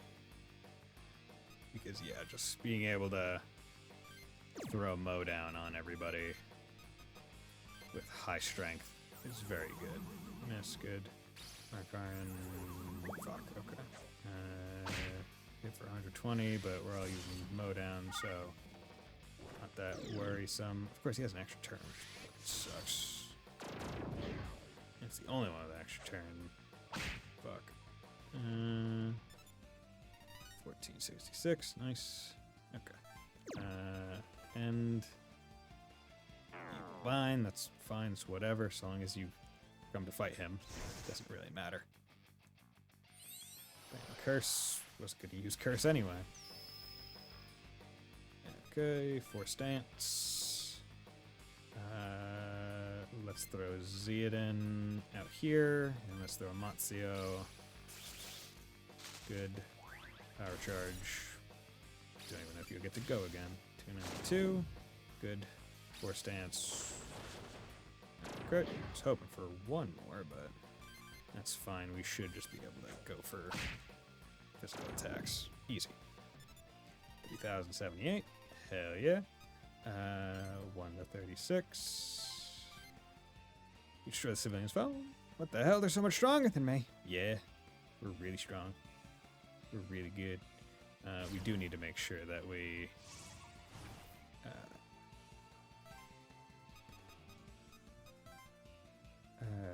Because, yeah, just being able to throw Mow down on everybody with high strength is very good. Miss, good. Markaran, fuck, okay. Hit for 120, but we're all using Mow down, so not that worrisome. Of course, he has an extra turn, which sucks. It's the only one with an extra turn. Fuck. 1466, nice. Okay. And you bind, that's fine, it's whatever, so long as you come to fight him. Doesn't really matter. Bam, curse. Wasn't going to use curse anyway. Okay, 4 stance. Let's throw Zeodin out here, and let's throw Matsio. Good. Power charge. Don't even know if you'll get to go again. 292. Good. 4 stance. Okay. I was hoping for one more, but that's fine. We should just be able to go for physical attacks. Easy. 3078. Hell yeah. 1 to 36. You destroy the civilian's phone? What the hell? They're so much stronger than me. Yeah. We're really strong. We're really good. We do need to make sure that we...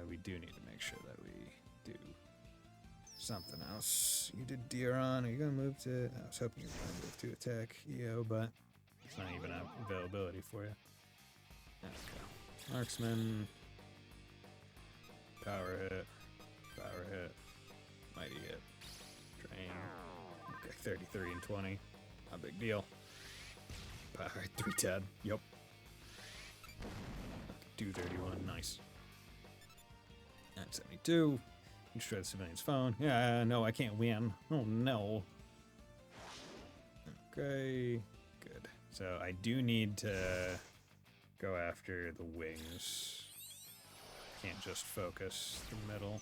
we do need to make sure that we do something else. You did Deeron. Are you going to move to... I was hoping you were going to move to attack EO, but it's not even availability for you. Okay. Marksman. Power hit. Power hit. Mighty hit. Drain. Okay, 33 and 20. Not a big deal. Power hit 310. Yup. 231. Nice. 972. You destroy the civilian's phone. Yeah, no, I can't win. Oh, no. Okay. Good. So I do need to go after the wings. Can't just focus the middle.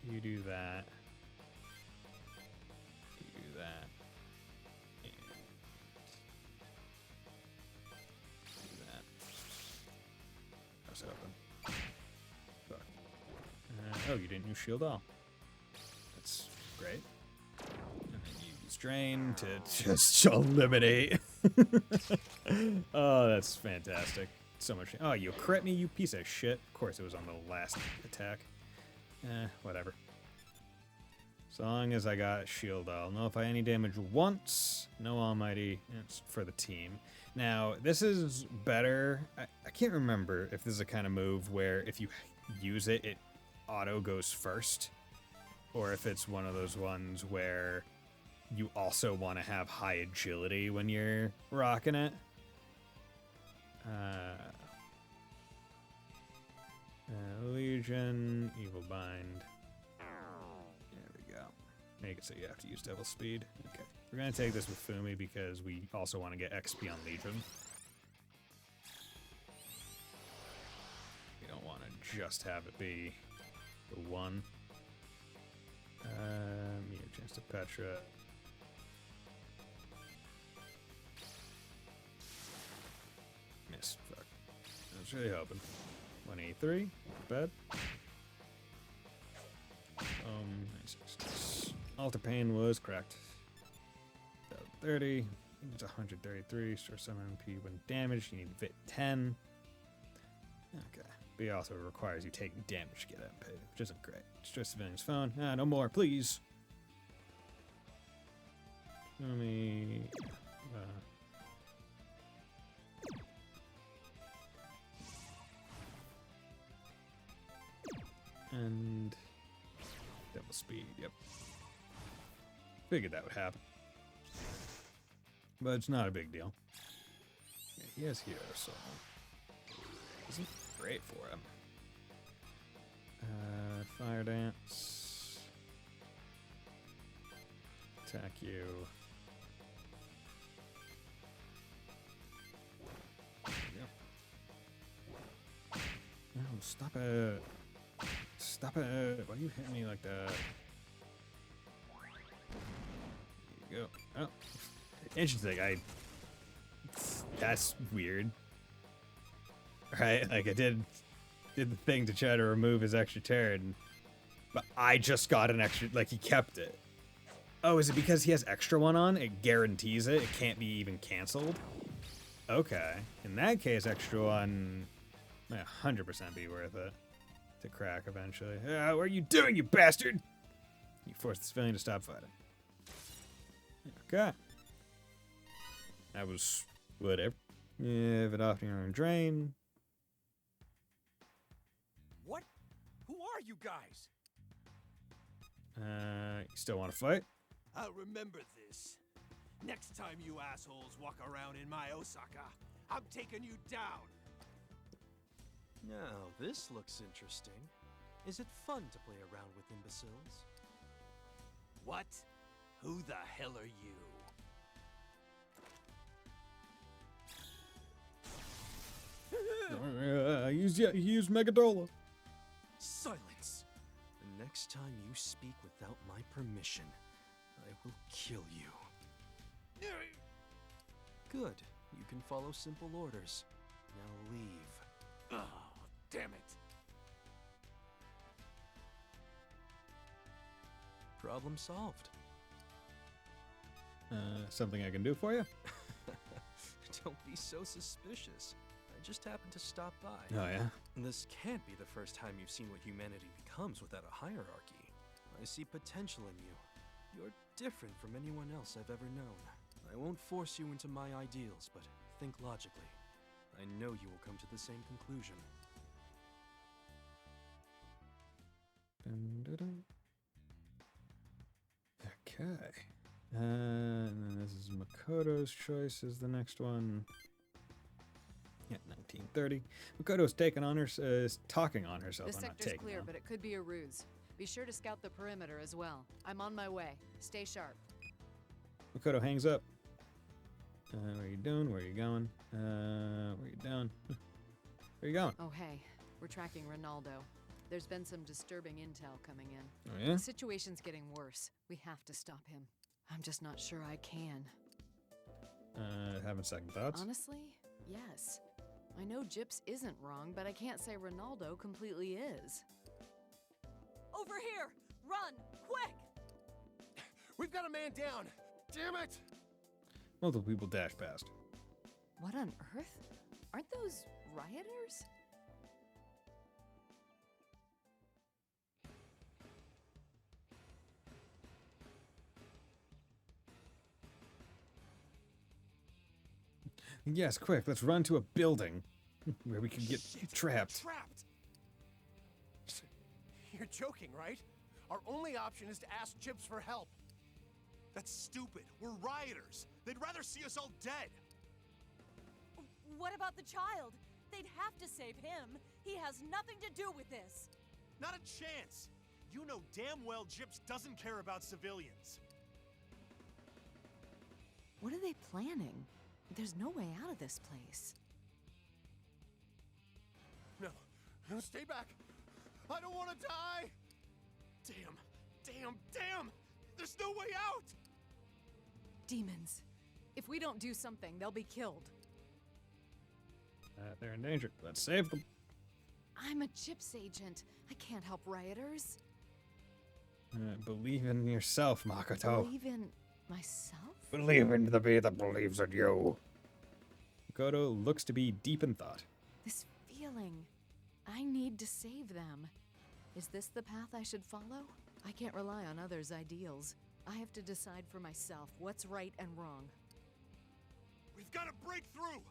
You do that. You do that. And do that. How's it open? Fuck. Oh, you didn't use shield all. That's great. And then you use drain to just eliminate. Oh, that's fantastic. So much. Oh, you crit me, you piece of shit. Of course it was on the last attack. Whatever. So long as I got shield, I'll nullify any damage once. No almighty. It's for the team. Now, this is better. I can't remember if this is a kind of move where if you use it, it auto goes first. Or if it's one of those ones where you also want to have high agility when you're rocking it. Legion, Evil Bind. There we go. Make it so you have to use double speed. Okay. We're going to take this with Fumi because we also want to get XP on Legion. We don't want to just have it be the one. Chance to Petra. Miss. Fuck. I was really hoping. 183. Bad. 96. Alter Pain was cracked. 30. It's 133. Store some MP when damaged. You need Vit 10. Okay. But it also requires you take damage to get MP, which isn't great. Destroy civilian's phone. No more, please. Let me. And double speed, yep. Figured that would happen. But it's not a big deal. Yeah, he has Hero Soul. Isn't great for him. Fire Dance. Attack you. Yep. No, stop it. Stop it! Why you hit me like that? There you go. Oh. Interesting, that's weird. Right? Like, I did the thing to try to remove his extra turn, but I just got an extra, like, he kept it. Oh, is it because he has extra one on? It guarantees it? It can't be even canceled? Okay. In that case, extra one might 100% be worth it. To crack eventually. What are you doing, you bastard? You forced the civilian to stop fighting. Okay. That was Whatever. If it off your own drain. What? Who are you guys? You still want to fight? I'll remember this. Next time you assholes walk around in my Osaka, I'm taking you down. Now, this looks interesting. Is it fun to play around with imbeciles? What? Who the hell are you? Use Megadola. Silence! The next time you speak without my permission, I will kill you. Good. You can follow simple orders. Now leave. Oh, damn it. Problem solved. Something I can do for you? Don't be so suspicious. I just happened to stop by. Oh, yeah? This can't be the first time you've seen what humanity becomes without a hierarchy. I see potential in you. You're different from anyone else I've ever known. I won't force you into my ideals, but think logically. I know you will come to the same conclusion. Dun, dun, dun. Okay. And then this is Makoto's choice is the next one. Yeah, 1930. Makoto's talking on herself. The I'm not sector's taking clear, on. but it could be a ruse. Be sure to scout the perimeter as well. I'm on my way. Stay sharp. Makoto hangs up. What are you doing? Where are you going? Where are you doing? Where are you going? Oh, hey. We're tracking Ronaldo. There's been some disturbing intel coming in. Oh, yeah? The situation's getting worse. We have to stop him. I'm just not sure I can. Having second thoughts? Honestly, yes. I know Gyps isn't wrong, but I can't say Ronaldo completely is. Over here! Run! Quick! We've got a man down! Damn it! Multiple people dash past. What on earth? Aren't those rioters? Yes, quick, let's run to a building where we can get trapped. Trapped! You're joking, right? Our only option is to ask Gyps for help. That's stupid. We're rioters. They'd rather see us all dead. What about the child? They'd have to save him. He has nothing to do with this. Not a chance. You know damn well Gyps doesn't care about civilians. What are they planning? There's no way out of this place. No, stay back. I don't want to die. Damn. There's no way out. Demons. If we don't do something, they'll be killed. They're in danger. Let's save them. I'm a Gyps agent. I can't help rioters. Believe in yourself, Makoto. Believe in myself? Believe in the bee that believes in you. Makoto looks to be deep in thought. This feeling. I need to save them. Is this the path I should follow? I can't rely on others' ideals. I have to decide for myself what's right and wrong. We've got to break through.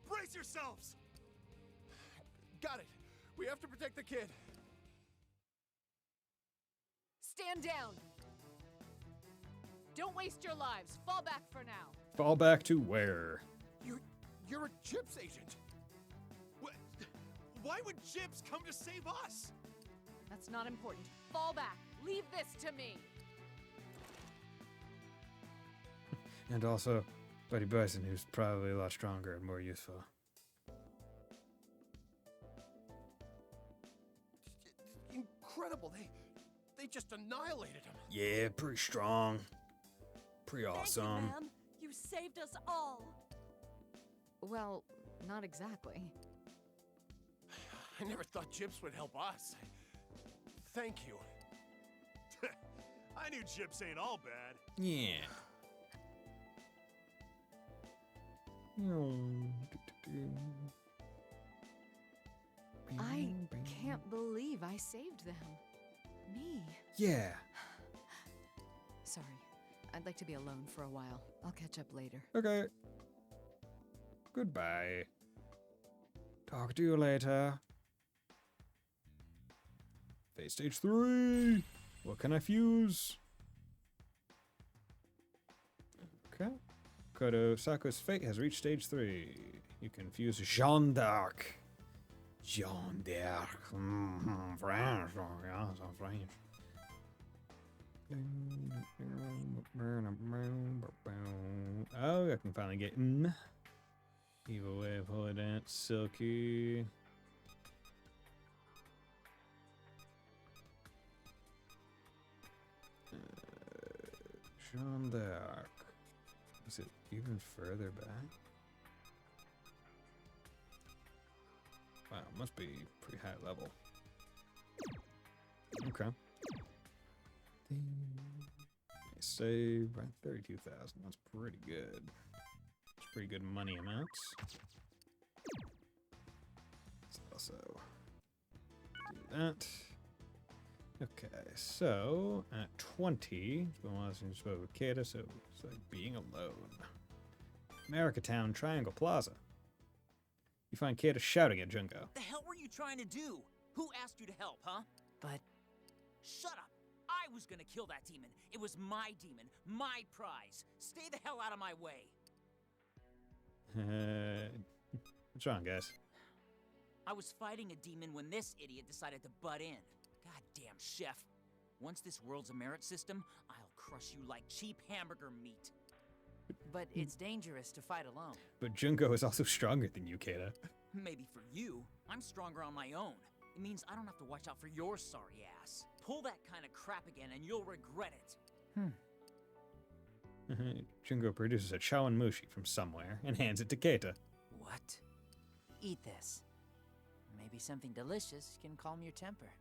Brace yourselves. Got it. We have to protect the kid. Stand down. Don't waste your lives. Fall back for now. Fall back to where? You're a Gyps agent. Why would Gyps come to save us? That's not important. Fall back. Leave this to me. And also, Buddy Bison, who's probably a lot stronger and more useful. Incredible. They just annihilated him. Yeah, pretty strong. Pretty awesome. Thank you, ma'am. You saved us all. Well, not exactly. I never thought Gyps would help us. Thank you. I knew Gyps ain't all bad. Yeah. I can't believe I saved them. Me. Yeah. Sorry. I'd like to be alone for a while. I'll catch up later. Okay. Goodbye. Talk to you later. Phase stage 3. What can I fuse? Okay. Kodo Sako's fate has reached stage 3. You can fuse Jeanne d'Arc. Jeanne d'Arc. French. French. Oh, I can finally get Evil Wave, Holy Dance, Silky. Jeanne d'Arc. Is it even further back? Wow, must be pretty high level. Okay. Save by 32,000. That's pretty good. That's pretty good money amounts. Let's also do that. Okay, so at 20, it's been a while since you spoke with Kata, so it's like being alone. America Town, Triangle Plaza. You find Kata shouting at Junko. What the hell were you trying to do? Who asked you to help, huh? But... Shut up! I was gonna kill that demon. It was my demon, my prize. Stay the hell out of my way. What's wrong, guys? I was fighting a demon when this idiot decided to butt in. Goddamn chef. Once this world's a merit system, I'll crush you like cheap hamburger meat. But it's dangerous to fight alone. But Junko is also stronger than you, Kata. Maybe for you, I'm stronger on my own. It means I don't have to watch out for your sorry ass. Pull that kind of crap again and you'll regret it. Junko produces a chowan mushi from somewhere and hands it to Kata. What? Eat this. Maybe something delicious can calm your temper.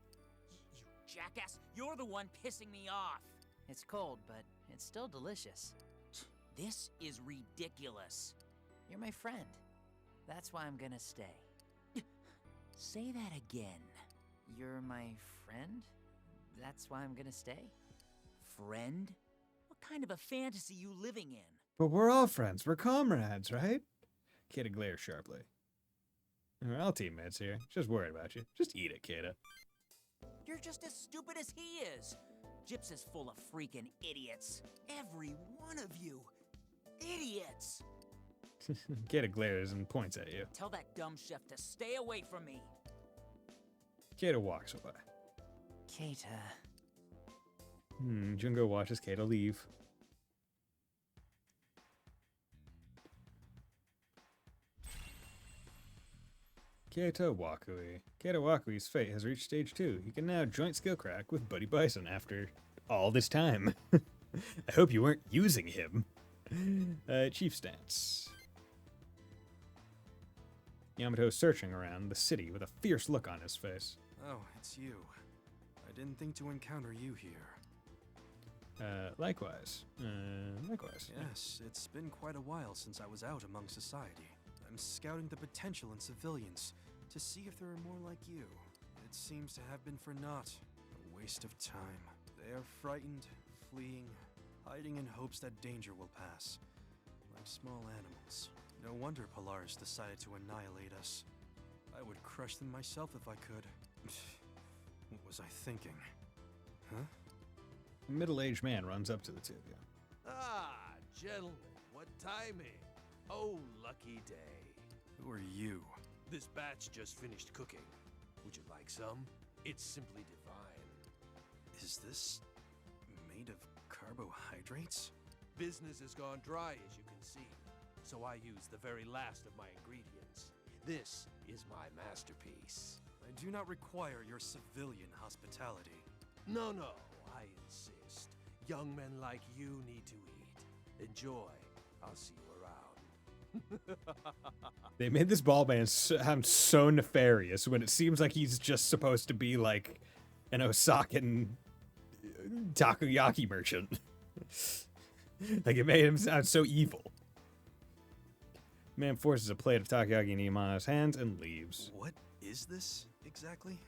You jackass! You're the one pissing me off! It's cold, but it's still delicious. This is ridiculous. You're my friend. That's why I'm gonna stay. Say that again. You're my friend? That's why I'm gonna stay? Friend? What kind of a fantasy you living in? But we're all friends. We're comrades, right? Kata glares sharply. We're all teammates here. Just worried about you. Just eat it, Kata. You're just as stupid as he is. Gyps is full of freaking idiots. Every one of you. Idiots! Kata glares and points at you. Tell that dumb chef to stay away from me. Kata walks away. Kata. Junko watches Kata leave. Kata Wakui. Kata Wakui's fate has reached stage 2. He can now joint skill crack with Buddy Bison after all this time. I hope you weren't using him. Chief stance. Yamato's searching around the city with a fierce look on his face. Oh, it's you. I didn't think to encounter you here. Likewise. Likewise. Yes, it's been quite a while since I was out among society. I'm scouting the potential in civilians to see if there are more like you. It seems to have been for naught. A waste of time. They are frightened, fleeing, hiding in hopes that danger will pass. Like small animals. No wonder Polaris decided to annihilate us. I would crush them myself if I could. What was I thinking? Huh? A middle-aged man runs up to the two of you. Ah, gentlemen, what timing. Oh, lucky day. Who are you? This batch just finished cooking. Would you like some? It's simply divine. Is this made of carbohydrates? Business has gone dry, as you can see. So I use the very last of my ingredients. This is my masterpiece. I do not require your civilian hospitality. No, I insist. Young men like you need to eat. Enjoy. I'll see you around. They made this bald man sound so nefarious when it seems like he's just supposed to be like an Osakan takoyaki merchant. Like it made him sound so evil. Man forces a plate of takoyaki in Imano's hands and leaves. What is this exactly?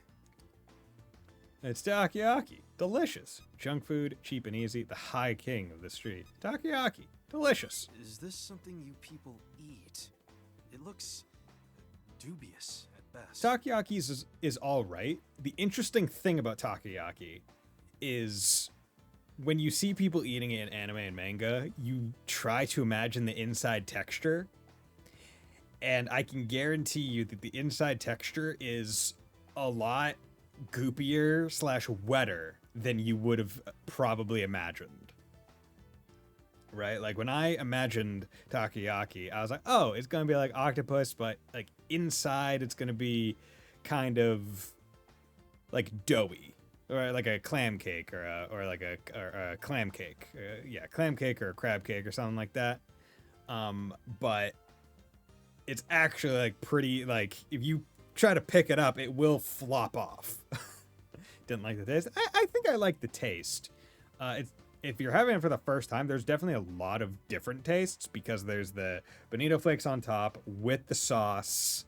It's takoyaki. Delicious. Junk food, cheap and easy, the high king of the street. Takoyaki. Delicious. Is this something you people eat? It looks dubious at best. Takoyaki is all right. The interesting thing about takoyaki is when you see people eating it in anime and manga, you try to imagine the inside texture. And I can guarantee you that the inside texture is a lot goopier / wetter than you would have probably imagined. Right? Like when I imagined takoyaki, I was like, oh, it's going to be like octopus, but like inside it's going to be kind of like doughy, or like a clam cake or a clam cake. Yeah, clam cake or a crab cake or something like that. But it's actually like pretty, like if you try to pick it up, it will flop off. Didn't like the taste. I think I like the taste. If you're having it for the first time, there's definitely a lot of different tastes because there's the bonito flakes on top with the sauce,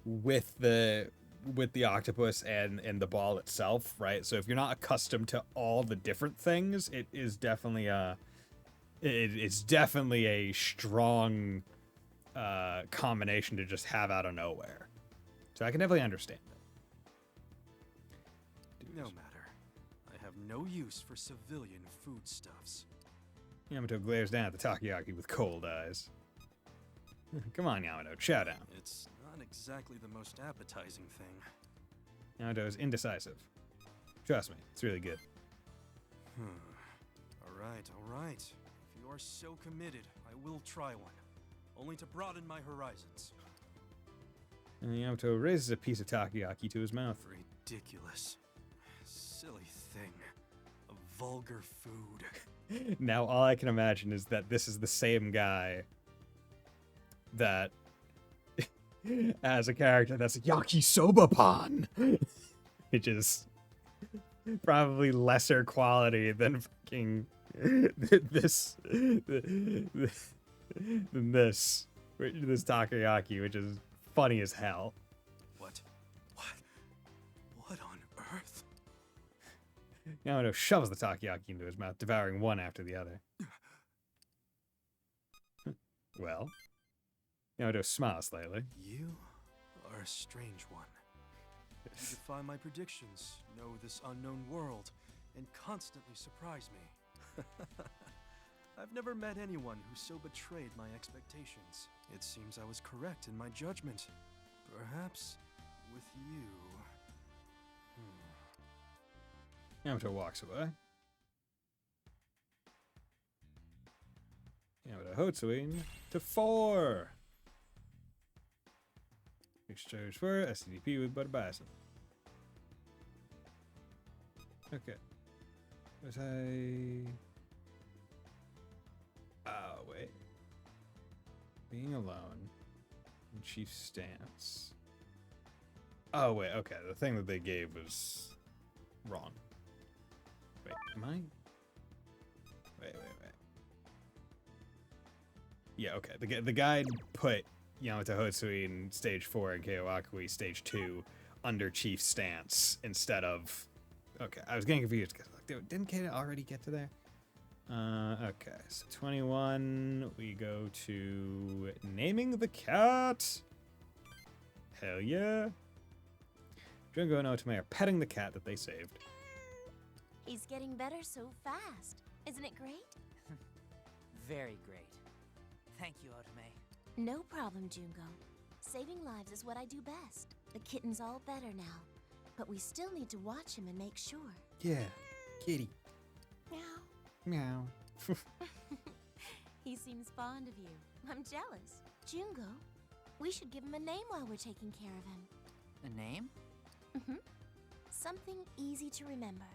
with the octopus and the ball itself, right? So if you're not accustomed to all the different things, it is definitely it's definitely a strong combination to just have out of nowhere. So I can definitely understand it. No matter. I have no use for civilian foodstuffs. Yamato glares down at the takoyaki with cold eyes. Come on, Yamato, chow down. It's not exactly the most appetizing thing. Yamato is indecisive. Trust me, it's really good. All right. If you are so committed, I will try one. Only to broaden my horizons. And Yamato raises a piece of takoyaki to his mouth. Ridiculous. Silly thing. A vulgar food. Now all I can imagine is that this is the same guy that as a character that's yakisoba pan, which is probably lesser quality than fucking this takoyaki, which is funny as hell. What on earth? Yamato shoves the takoyaki into his mouth, devouring one after the other. Well, Yamato smiles slightly. You are a strange one. You defy my predictions, know this unknown world, and constantly surprise me. I've never met anyone who so betrayed my expectations. It seems I was correct in my judgment. Perhaps with you. Yamato walks away. Yamato Hotsuin to 4. Exchange for SCDP with Butter Bison. Okay. Was I... Oh, wait. Being alone. And Chief Stance. Oh, wait, okay. The thing that they gave was wrong. Wait, am I? Wait. Yeah, okay. The guide put Yamato Hotsuin Stage 4 and Keo Akui Stage 2 under Chief Stance instead of... Okay, I was getting confused because didn't Kata already get to there? Okay, so 21, we go to naming the cat. Hell yeah. Jungo and Otome are petting the cat that they saved. He's getting better so fast. Isn't it great? Very great. Thank you, Otome. No problem, Jungo. Saving lives is what I do best. The kitten's all better now, but we still need to watch him and make sure. Yeah, kitty. Meow. Meow. He seems fond of you. I'm jealous. Jungo, we should give him a name while we're taking care of him. A name? Mm-hmm. Something easy to remember.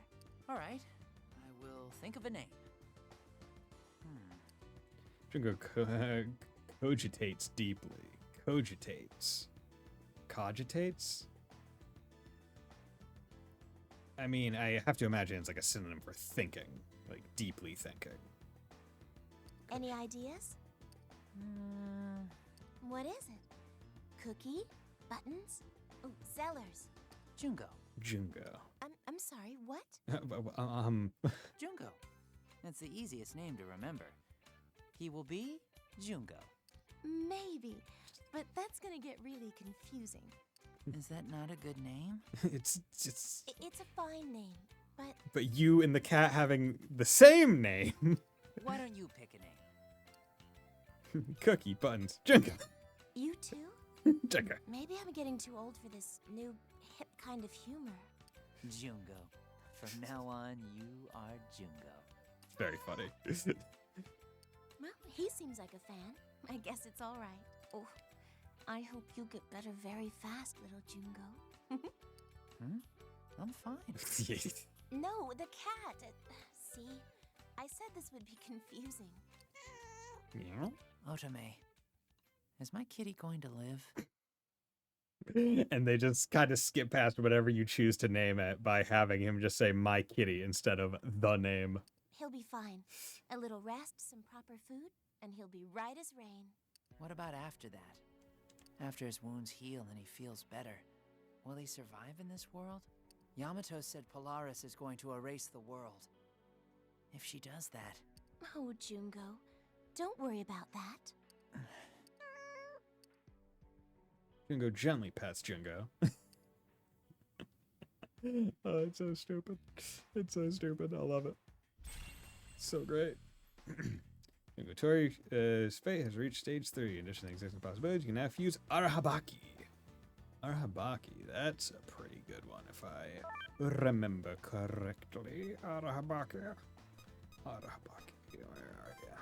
All right. I will think of a name. Jungo cogitates deeply. Cogitates. I mean, I have to imagine it's like a synonym for thinking. Like, deeply thinking. Any ideas? What is it? Cookie? Buttons? Oh, Zellers. Jungo. I'm sorry, what? Jungo. That's the easiest name to remember. He will be Jungo. Maybe. but that's gonna get really confusing. Is that not a good name? It's just. It's a fine name, but But you and the cat having the same name. Why don't you pick a name? Cookie, Buttons, Junko. you too? Junko. Maybe I'm getting too old for this new, hip kind of humor. Jungo. From now on, you are Jungo. Very funny. Well, he seems like a fan. I guess it's all right. Oh, I hope you get better very fast, little Jungo. I'm fine. No, the cat. See, I said this would be confusing. Yeah. Otome, is my kitty going to live? And they just kind of skip past whatever you choose to name it by having him just say my kitty instead of the name. He'll be fine. A little rest, some proper food, and he'll be right as rain. What about after that? After his wounds heal and he feels better, will he survive in this world? Yamato said Polaris is going to erase the world. If she does that... Oh, Jungo, don't worry about that. Jungo gently pats Jungo. Oh, it's so stupid. It's so stupid. I love it. So great. Jungo Tori's fate has reached stage 3. In addition to existing possibilities, you can now fuse Arahabaki. Arahabaki, that's a pretty good one if I remember correctly. Arahabaki. Where are ya?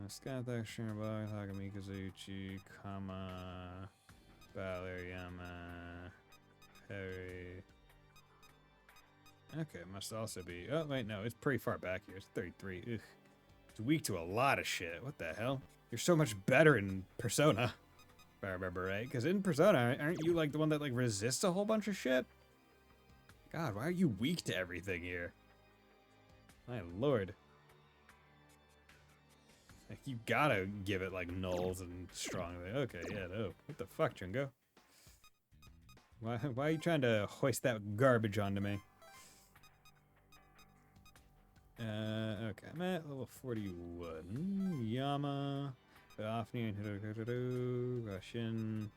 Skythack, Shirabag, Hagami, Kazuchi, Kama, Balayama, Perry. Okay, must also be. Oh, wait, no, it's pretty far back here. It's 33. Ugh. It's weak to a lot of shit. What the hell? You're so much better in Persona, if I remember right. Because in Persona, aren't you like the one that like resists a whole bunch of shit? God, why are you weak to everything here? My lord. Like, you gotta give it like nulls and strong. Okay, yeah, no. What the fuck, Jungo? Why are you trying to hoist that garbage onto me? Okay, I'm at level 41. Yama, Daphne, Russian.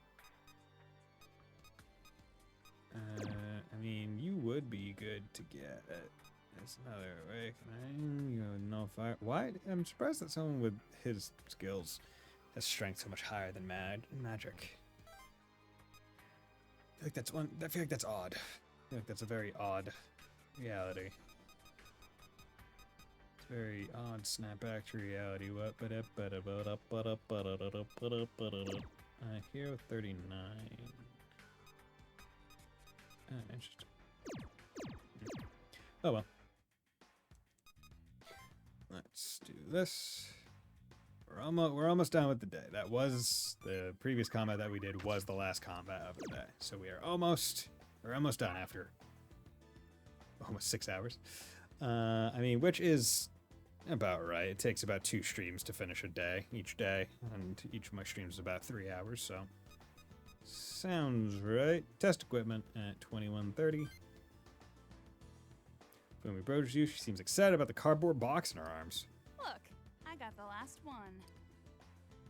I mean, you would be good to get it. There's another awakening. You have no fire. Why? I'm surprised that someone with his skills has strength so much higher than magic. I feel like that's odd. I feel like that's a very odd reality. It's very odd snapback to reality. What? Hero 39. Interesting. Oh well. Let's do this. We're almost done with the day. That was the previous combat that we did was the last combat of the day. So we're almost done after almost 6 hours. I mean, which is about right. It takes about 2 streams to finish a day each day, and each of my streams is about 3 hours, so sounds right. Test equipment at 21:30. When we approach you, she seems excited about the cardboard box in her arms. Look, I got the last one.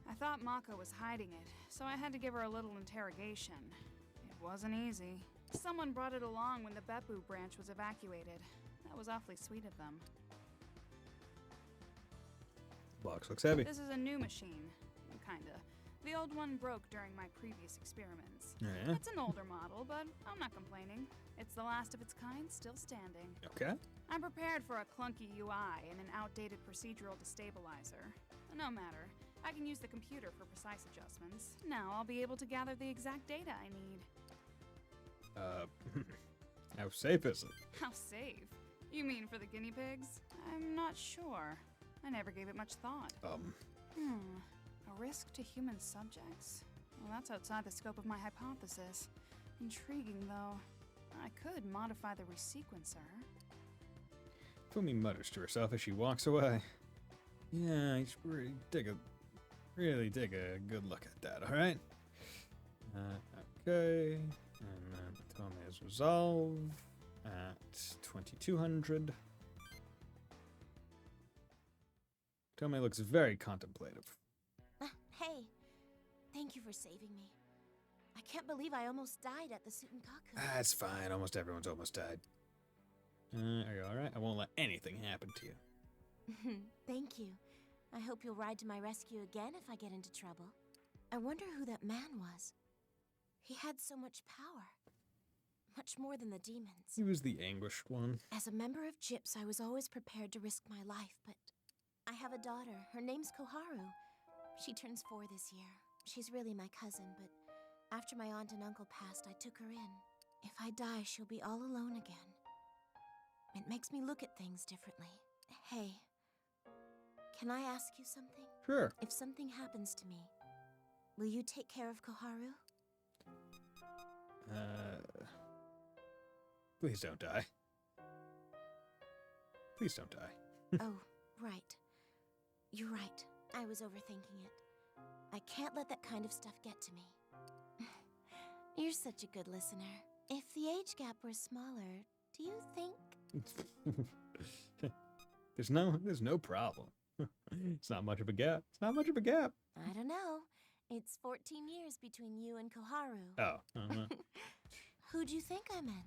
I thought Mako was hiding it, so I had to give her a little interrogation. It wasn't easy. Someone brought it along when the Beppu branch was evacuated. That was awfully sweet of them. Box looks heavy. This is a new machine, kinda. The old one broke during my previous experiments. Yeah. It's an older model, but I'm not complaining. It's the last of its kind, still standing. Okay. I'm prepared for a clunky UI and an outdated procedural destabilizer. No matter. I can use the computer for precise adjustments. Now I'll be able to gather the exact data I need. How safe is it? How safe? You mean for the guinea pigs? I'm not sure. I never gave it much thought. A risk to human subjects? Well, that's outside the scope of my hypothesis. Intriguing, though. I could modify the resequencer. Fumi mutters to herself as she walks away. Yeah, you should really take a good look at that, alright? Okay. And then Tome's resolve at 2200. Tome looks very contemplative. for saving me. I can't believe I almost died at the Sutenkaku. That's fine. Almost everyone's almost died. Are you alright? I won't let anything happen to you. Thank you. I hope you'll ride to my rescue again if I get into trouble. I wonder who that man was. He had so much power. Much more than the demons. He was the anguished one. As a member of Gyps, I was always prepared to risk my life, but I have a daughter. Her name's Koharu. She turns 4 this year. She's really my cousin, but after my aunt and uncle passed, I took her in. If I die, she'll be all alone again. It makes me look at things differently. Hey, can I ask you something? Sure. If something happens to me, will you take care of Koharu? Please don't die. Please don't die. Oh, right. You're right. I was overthinking it. I can't let that kind of stuff get to me. You're such a good listener. If the age gap were smaller, do you think... There's no problem. It's not much of a gap. It's not much of a gap. I don't know. It's 14 years between you and Koharu. Oh. Who'd you think I meant?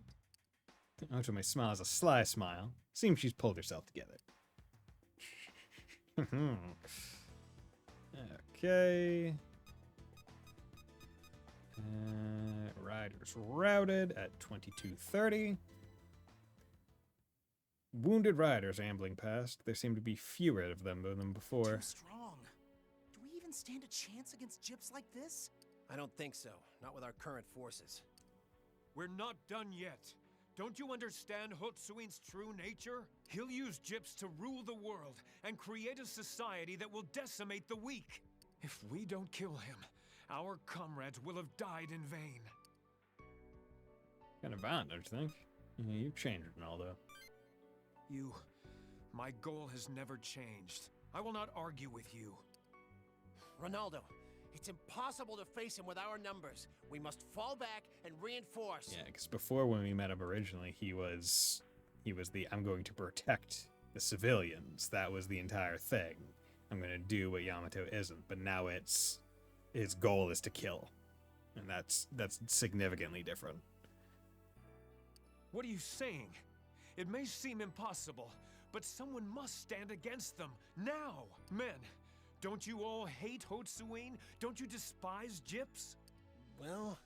Otome's smile is a sly smile. Seems she's pulled herself together. Okay. Riders routed at 22:30. Wounded riders ambling past. There seem to be fewer of them than before. Too strong. Do we even stand a chance against Gyps like this? I don't think so. Not with our current forces. We're not done yet. Don't you understand Hotsuin's true nature? He'll use Gyps to rule the world and create a society that will decimate the weak. If we don't kill him, our comrades will have died in vain. Kind of violent, don't you think? Yeah, you've changed, Ronaldo. My goal has never changed. I will not argue with you. Ronaldo, it's impossible to face him with our numbers. We must fall back and reinforce. Yeah, because before when we met him originally, he was the I'm going to protect the civilians. That was the entire thing. I'm going to do what Yamato isn't. But now it's his goal is to kill, and that's significantly different. What are you saying? It may seem impossible, but someone must stand against them now. Men, don't you all hate Hotsuin? Don't you despise Gyps? Well,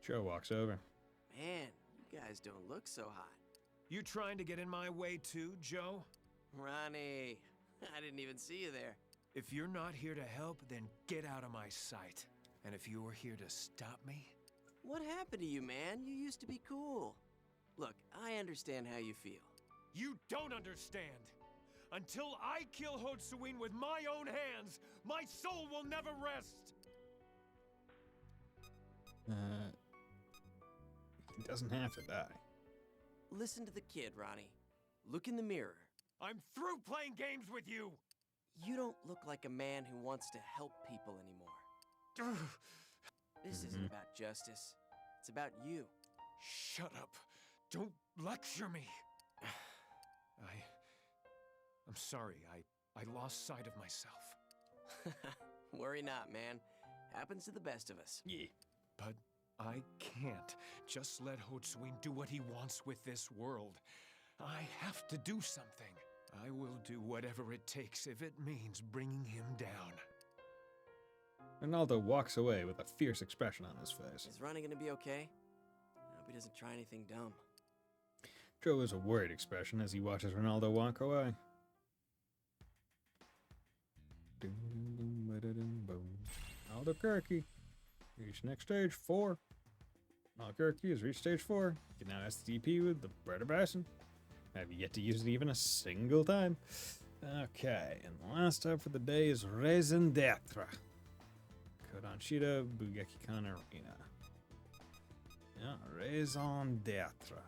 Joe walks over. Man, you guys don't look so hot. You trying to get in my way too, Joe? Ronnie, I didn't even see you there. If you're not here to help, then get out of my sight. And if you were here to stop me... What happened to you, man? You used to be cool. Look, I understand how you feel. You don't understand! Until I kill Hotsuin with my own hands, my soul will never rest! He doesn't have to die. Listen to the kid, Ronnie. Look in the mirror. I'm through playing games with you! You don't look like a man who wants to help people anymore. This isn't about justice. It's about you. Shut up. Don't lecture me. I'm sorry. I lost sight of myself. Worry not, man. Happens to the best of us. Yeah. But I can't just let Hotsuin do what he wants with this world. I have to do something. I will do whatever it takes if it means bringing him down. Ronaldo walks away with a fierce expression on his face. Is Ronnie gonna be okay? I hope he doesn't try anything dumb. Joe is a worried expression as he watches Ronaldo walk away. Albuquerque. Reach next stage 4. Albuquerque has reached stage 4. You can now STP with the Brother Bison. Have yet to use it even a single time. Okay, and the last up for the day is Raison d'etre. Kodanshida Bugeki-kan Arena. Yeah, Raison d'etre.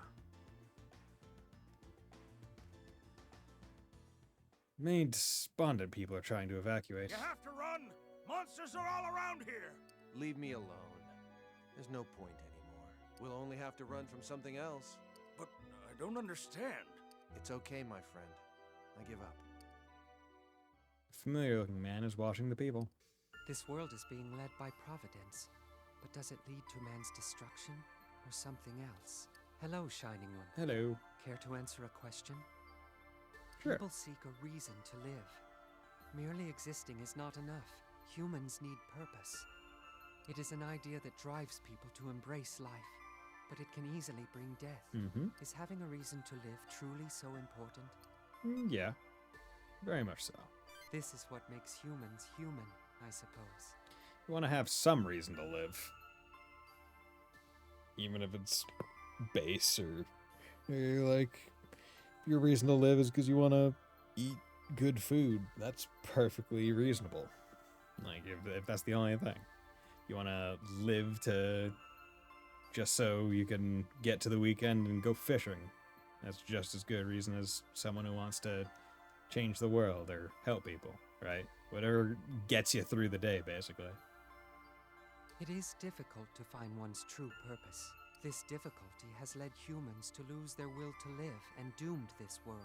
Many despondent people are trying to evacuate. You have to run! Monsters are all around here! Leave me alone. There's no point anymore. We'll only have to run from something else. But I don't understand. It's okay, my friend. I give up. A familiar-looking man is watching the people. This world is being led by Providence, but does it lead to man's destruction or something else? Hello, Shining One. Hello. Care to answer a question? Sure. People seek a reason to live. Merely existing is not enough. Humans need purpose. It is an idea that drives people to embrace life, but it can easily bring death. Is having a reason to live truly so important? Yeah, very much so. This is what makes humans human, I suppose. You want to have some reason to live. Even if it's base or like your reason to live is because you want to eat good food. That's perfectly reasonable. Like if that's the only thing. You want to live to just so you can get to the weekend and go fishing. That's just as good a reason as someone who wants to change the world or help people, right? Whatever gets you through the day, basically. It is difficult to find one's true purpose. This difficulty has led humans to lose their will to live and doomed this world.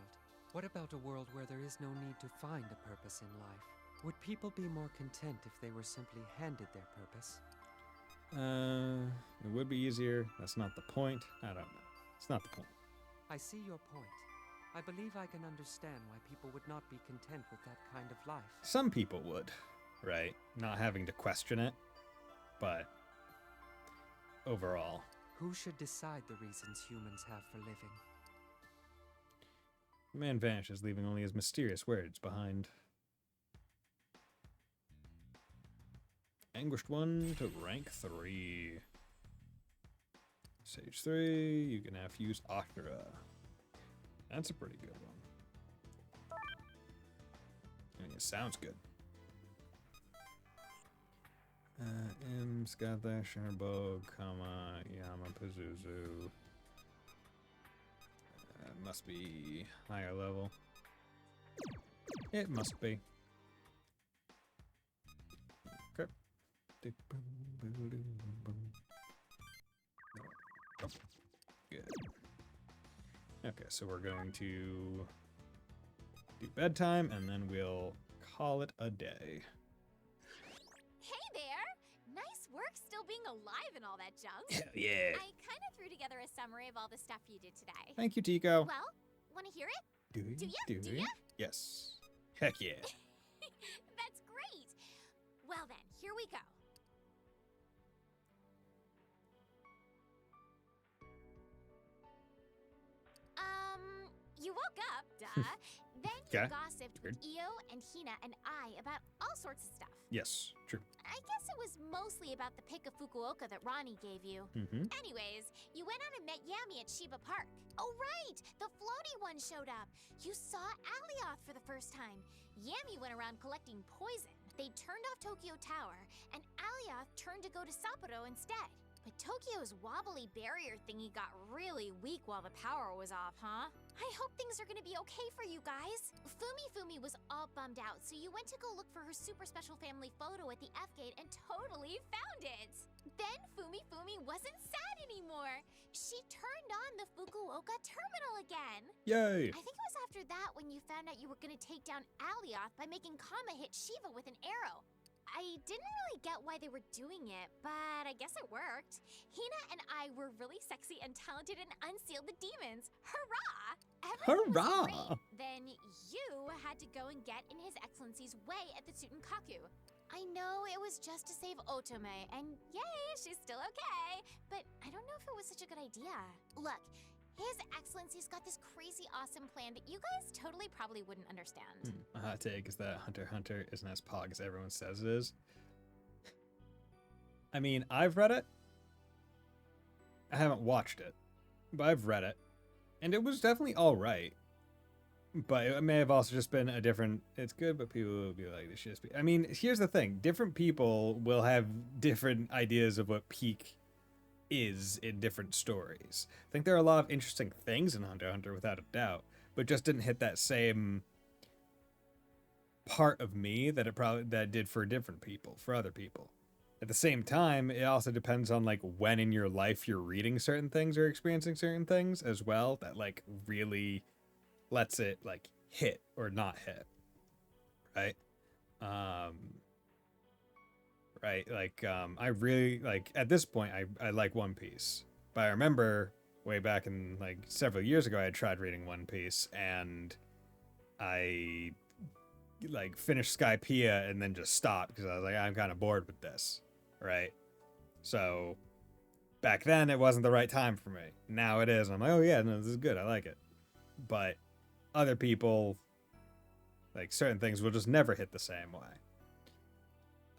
What about a world where there is no need to find a purpose in life? Would people be more content if they were simply handed their purpose? It would be easier. That's not the point. I don't know. It's not the point. I see your point. I believe I can understand why people would not be content with that kind of life. Some people would, right? Not having to question it. But overall, who should decide the reasons humans have for living? The man vanishes, leaving only his mysterious words behind. Anguished 1 to rank 3. Stage 3, you can have use Akira. That's a pretty good one. I mean, it sounds good. Scatha, Shinnerbog, Yama, Pazuzu. Must be higher level. It must be. Okay. Good. Okay, so we're going to do bedtime and then we'll call it a day. Hey there! Nice work still being alive and all that junk. Hell yeah. I kind of threw together a summary of all the stuff you did today. Thank you, Tico. Well, want to hear it? Do you? Do ya? Yes. Heck yeah. That's great! Well then, here we go. You woke up, duh. Then you gossiped with Io and Hina and I about all sorts of stuff. Yes, true. I guess it was mostly about the pic of Fukuoka that Ronnie gave you. Anyways, you went out and met Yami at Shiba Park. Oh right, the floaty one showed up. You saw Alioth for the first time. Yami went around collecting poison. They turned off Tokyo Tower, and Alioth turned to go to Sapporo instead. But Tokyo's wobbly barrier thingy got really weak while the power was off, huh? I hope things are gonna be okay for you guys. Fumi was all bummed out, so you went to go look for her super special family photo at the F-gate and totally found it. Then Fumi wasn't sad anymore. She turned on the Fukuoka terminal again. Yay! I think it was after that when you found out you were gonna take down Alioth by making Kama hit Shiva with an arrow. I didn't really get why they were doing it, but I guess it worked. Hina and I were really sexy and talented and unsealed the demons. Hurrah! Everything was great. Then you had to go and get in His Excellency's way at the Tsutenkaku. I know it was just to save Otome, and yay, she's still okay. But I don't know if it was such a good idea. Look, His Excellency's got this crazy awesome plan that you guys totally probably wouldn't understand. A hot take is that Hunter x Hunter isn't as pog as everyone says it is. I mean, I've read it. I haven't watched it, but I've read it. And it was definitely alright. But it may have also just been a different... It's good, but people will be like, this should just be... I mean, here's the thing. Different people will have different ideas of what peak is in different stories. I think there are a lot of interesting things in Hunter x Hunter without a doubt, but just didn't hit that same part of me that it did for different people, for other people. At the same time, it also depends on like when in your life you're reading certain things or experiencing certain things as well, that like really lets it like hit or not hit, right? right? Like, I really like at this point, I like One Piece, but I remember way back in like several years ago, I had tried reading One Piece, and I like finished Skypiea and then just stopped because I was like, I'm kind of bored with this, right? So back then it wasn't the right time for me. Now it is. And I'm like, oh yeah, no, this is good. I like it. But other people, like certain things will just never hit the same way.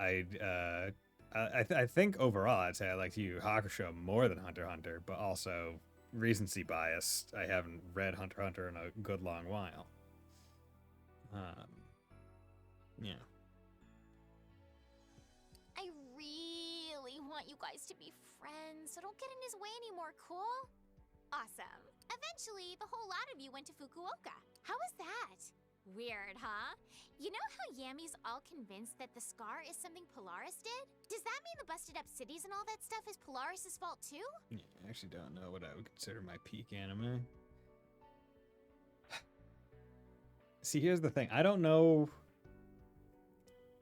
I think overall I'd say I like Yu Yu Hakusho more than Hunter x Hunter, but also recency bias. I haven't read Hunter x Hunter in a good long while. Yeah. I really want you guys to be friends, so don't get in his way anymore, cool? Awesome. Eventually, the whole lot of you went to Fukuoka. How was that? Weird, huh? You know how Yami's all convinced that the scar is something Polaris did? Does that mean the busted up cities and all that stuff is Polaris' fault too? Yeah, I actually don't know what I would consider my peak anime. See, here's the thing. I don't know.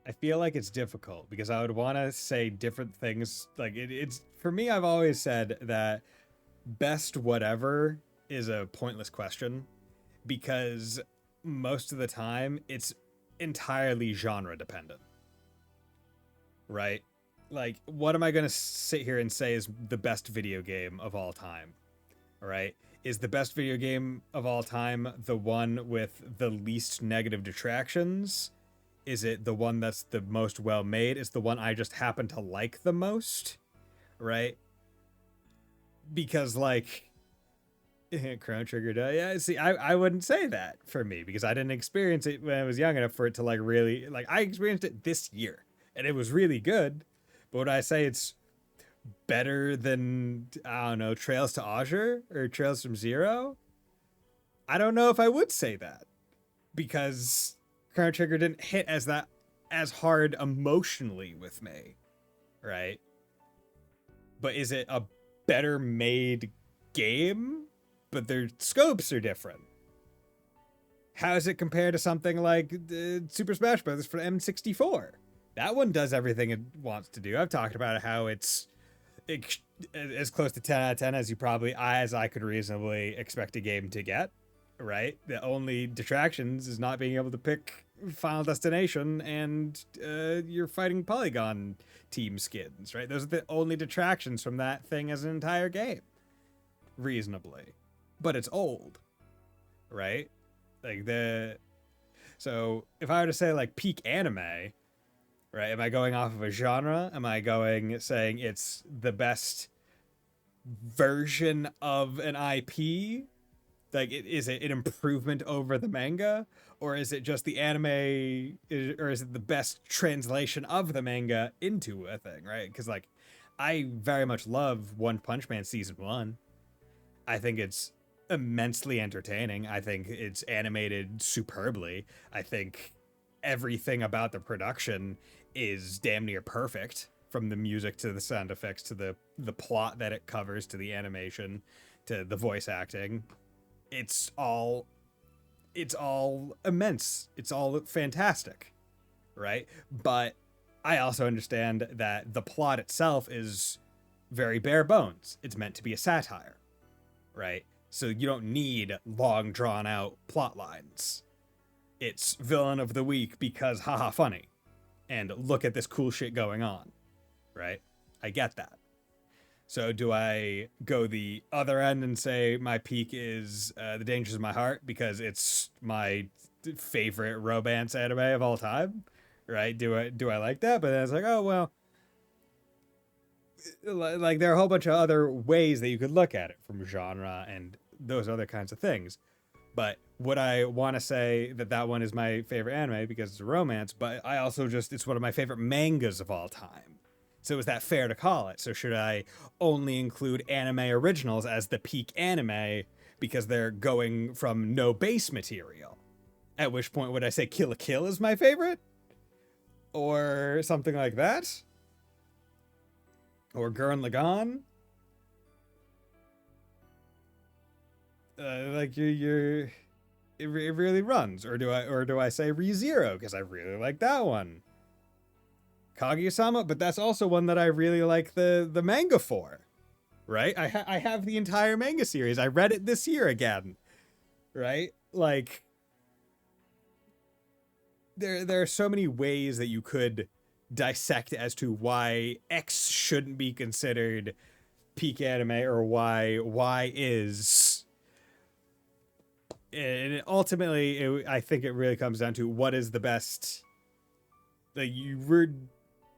I feel like it's difficult because I would want to say different things. Like it's for me, I've always said that best whatever is a pointless question because most of the time it's entirely genre dependent. Right? Like, what am I going to sit here and say is the best video game of all time? Right? Is the best video game of all time the one with the least negative detractions? Is it the one that's the most well made? Is the one I just happen to like the most? Right? Because, like, Chrono Trigger, yeah, see, I wouldn't say that for me because I didn't experience it when I was young enough for it to, like, really, like, I experienced it this year and it was really good. But would I say it's better than, I don't know, Trails to Azure or Trails from Zero? I don't know if I would say that because Chrono Trigger didn't hit as hard emotionally with me, right? But is it a better made game? But their scopes are different. How does it compare to something like Super Smash Bros. For N64? That one does everything it wants to do. I've talked about how it's as close to 10 out of 10 as I could reasonably expect a game to get, right? The only detractions is not being able to pick Final Destination and you're fighting Polygon team skins, right? Those are the only detractions from that thing as an entire game, reasonably. But it's old, right? Like so if I were to say like peak anime, right? Am I going off of a genre? Am I saying it's the best version of an IP? Like, is it an improvement over the manga? Or is it just the anime, or is it the best translation of the manga into a thing, right? Because, like, I very much love One Punch Man Season 1. I think it's immensely entertaining. I think it's animated superbly. I think everything about the production is damn near perfect, from the music to the sound effects to the plot that it covers to the animation to the voice acting. It's all immense. It's all fantastic, right? But I also understand that the plot itself is very bare bones. It's meant to be a satire, right? So you don't need long drawn out plot lines. It's villain of the week because haha funny. And look at this cool shit going on, right? I get that. So do I go the other end and say my peak is The Dangers of My Heart because it's my favorite romance anime of all time, right? Do I like that? But then it's like, oh, well, like there are a whole bunch of other ways that you could look at it from genre and those other kinds of things. But would I want to say that one is my favorite anime because it's a romance, but I also it's one of my favorite mangas of all time. So is that fair to call it? So should I only include anime originals as the peak anime because they're going from no base material? At which point would I say Kill la Kill is my favorite? Or something like that? Or Gurren Lagann? Like it really runs. Or do I say ReZero because I really like that one? Kaguya-sama, but that's also one that I really like the manga for, right? I have the entire manga series. I read it this year again, right? Like, there are so many ways that you could dissect as to why X shouldn't be considered peak anime or why Y is. And ultimately, I think it really comes down to what is the best. Like,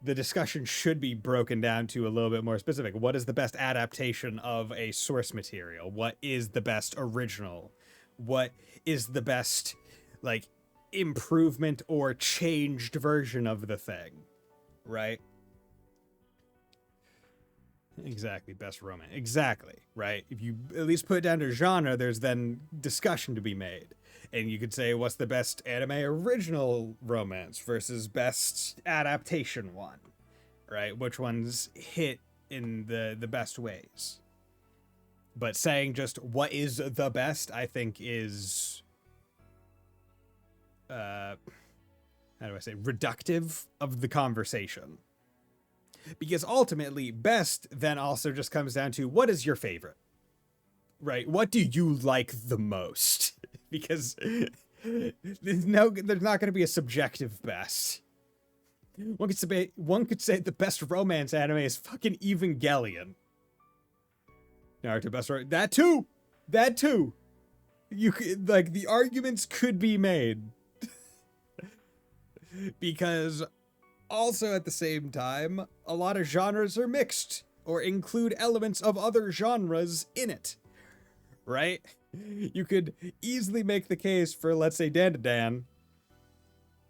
the discussion should be broken down to a little bit more specific. What is the best adaptation of a source material? What is the best original? What is the best, like, improvement or changed version of the thing, right? Exactly, best romance. Exactly, right? If you at least put it down to genre, there's then discussion to be made. And you could say, what's the best anime original romance versus best adaptation one, right? Which ones hit in the best ways? But saying just what is the best, I think is, how do I say, reductive of the conversation. Because ultimately, best then also just comes down to what is your favorite, right? What do you like the most? Because there's not going to be a subjective best. One could say the best romance anime is fucking Evangelion. Naruto best that too. You could, like, the arguments could be made. Because also at the same time, a lot of genres are mixed or include elements of other genres in it, right? You could easily make the case for, let's say, Dan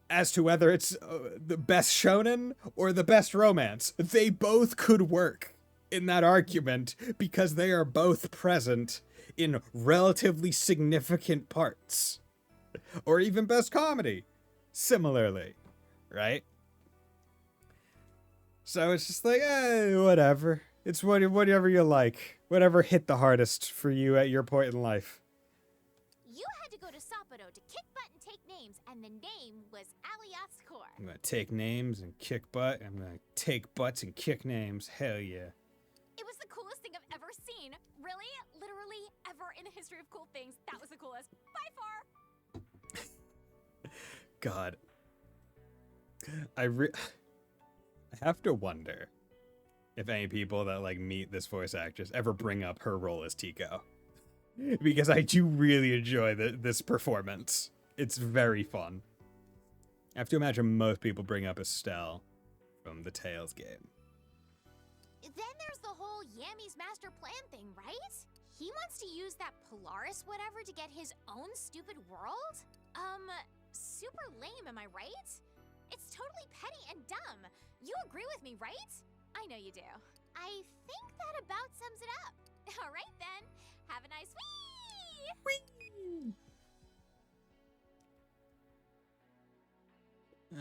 as to whether it's the best shonen or the best romance. They both could work in that argument because they are both present in relatively significant parts. Or even best comedy, similarly, right? So it's just like, whatever. It's whatever you like. Whatever hit the hardest for you at your point in life. You had to go to Sapado to kick butt and take names, and the name was Alioth's core. I'm gonna take names and kick butt. I'm gonna take butts and kick names. Hell yeah. It was the coolest thing I've ever seen. Really, literally, ever in the history of cool things. That was the coolest. By far. God. I have to wonder if any people that, like, meet this voice actress ever bring up her role as Tico. Because I do really enjoy this performance. It's very fun. I have to imagine most people bring up Estelle from the Tales game. Then there's the whole Yammy's master plan thing, right? He wants to use that Polaris whatever to get his own stupid world? Super lame, am I right? It's totally petty and dumb. You agree with me, right? I know you do. I think that about sums it up. All right, then. Have a nice wee!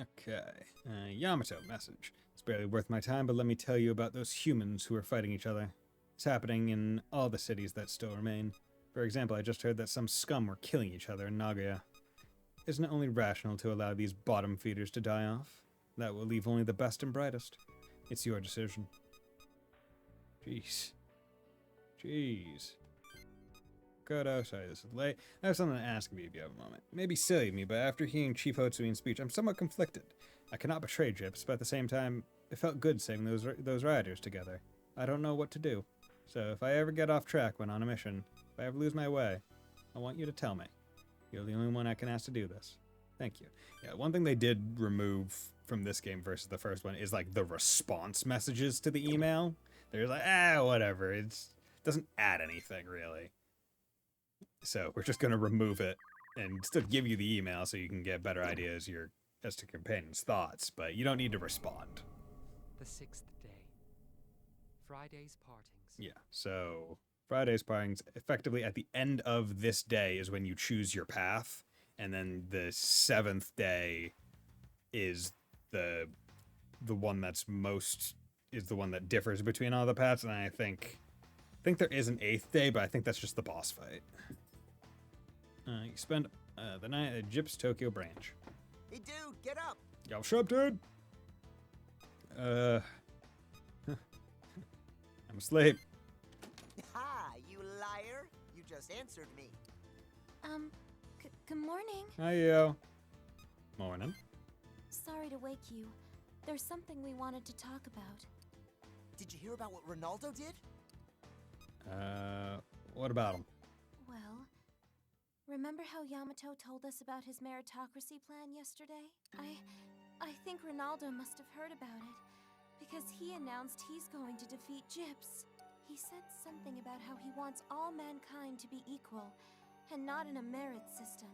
Okay. Yamato message. It's barely worth my time, but let me tell you about those humans who are fighting each other. It's happening in all the cities that still remain. For example, I just heard that some scum were killing each other in Nagoya. Isn't it only rational to allow these bottom feeders to die off? That will leave only the best and brightest. It's your decision. Jeez. Kodo, sorry this is late. I have something to ask of you if you have a moment. It may be silly of me, but after hearing Chief Hotsui's speech, I'm somewhat conflicted. I cannot betray Gyps, but at the same time, it felt good saving those rioters together. I don't know what to do. So if I ever get off track when on a mission, if I ever lose my way, I want you to tell me. You're the only one I can ask to do this. Thank you. Yeah, one thing they did remove from this game versus the first one is, like, the response messages to the email. They're like, whatever. It doesn't add anything, really. So we're just going to remove it and still give you the email so you can get better ideas as to companions' thoughts, but you don't need to respond. The 6th day. Friday's partings. Yeah, so Friday's partings, effectively at the end of this day is when you choose your path, and then the 7th day is the one that's the one that differs between all the paths, and I think there is an 8th day, but I think that's just the boss fight. You spend the night at Gyps Tokyo branch. Hey, dude, get up! Yo, what's up, dude? I'm asleep. Ha! You liar! You just answered me. Good morning. Hi, yo. Morning. Sorry to wake you. There's something we wanted to talk about. Did you hear about what Ronaldo did? What about him? Well, remember how Yamato told us about his meritocracy plan yesterday? I think Ronaldo must have heard about it, because he announced he's going to defeat Gyps. He said something about how he wants all mankind to be equal, and not in a merit system.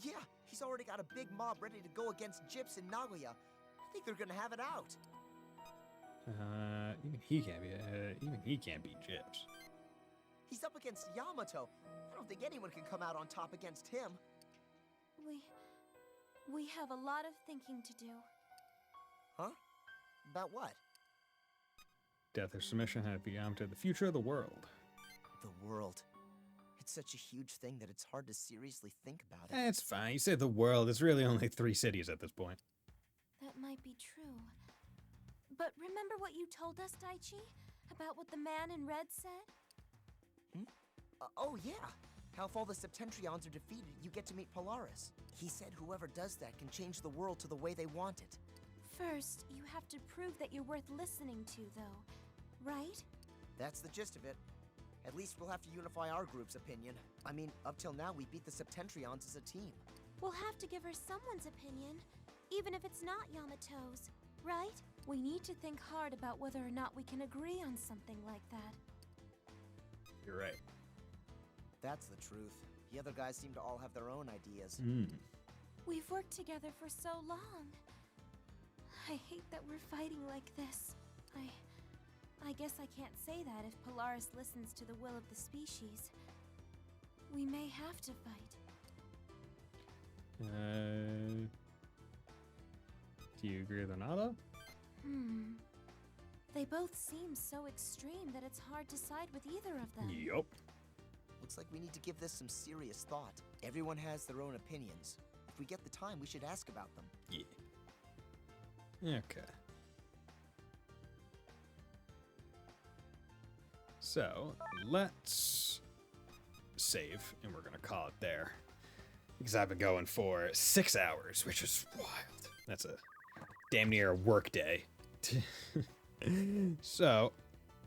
Yeah, he's already got a big mob ready to go against Gyps in Nagoya. I think they're gonna have it out. Even he can't beat Gyps. He's up against Yamato. I don't think anyone can come out on top against him. We have a lot of thinking to do. Huh? About what? Death or submission had Yamato the future of the world. The world. It's such a huge thing that it's hard to seriously think about it. It's fine. You say the world. It's really only 3 cities at this point. That might be true. But remember what you told us, Daichi? About what the man in red said? Oh yeah. How if all the Septentrions are defeated, you get to meet Polaris. He said whoever does that can change the world to the way they want it. First, you have to prove that you're worth listening to, though. Right? That's the gist of it. At least we'll have to unify our group's opinion. I mean, up till now, we beat the Septentrions as a team. We'll have to give her someone's opinion, even if it's not Yamato's, right? We need to think hard about whether or not we can agree on something like that. You're right. That's the truth. The other guys seem to all have their own ideas. We've worked together for so long. I hate that we're fighting like this. I guess I can't say that if Polaris listens to the will of the species. We may have to fight. Do you agree with Ronaldo? They both seem so extreme that it's hard to side with either of them. Yup. Looks like we need to give this some serious thought. Everyone has their own opinions. If we get the time, we should ask about them. Yeah. Okay. So, let's save, and we're gonna call it there. Because I've been going for 6 hours, which is wild. That's a damn near a work day. So,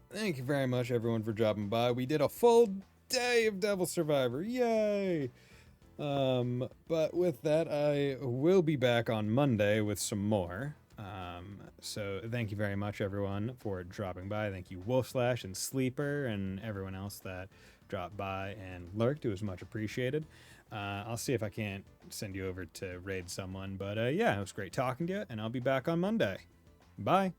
thank you very much, everyone, for dropping by. We did a full day of Devil Survivor. Yay! But with that, I will be back on Monday with some more. So thank you very much, everyone, for dropping by. Thank you, Wolfslash and Sleeper and everyone else that dropped by and lurked. It was much appreciated. I'll see if I can't send you over to raid someone. But yeah, it was great talking to you, and I'll be back on Monday. Bye.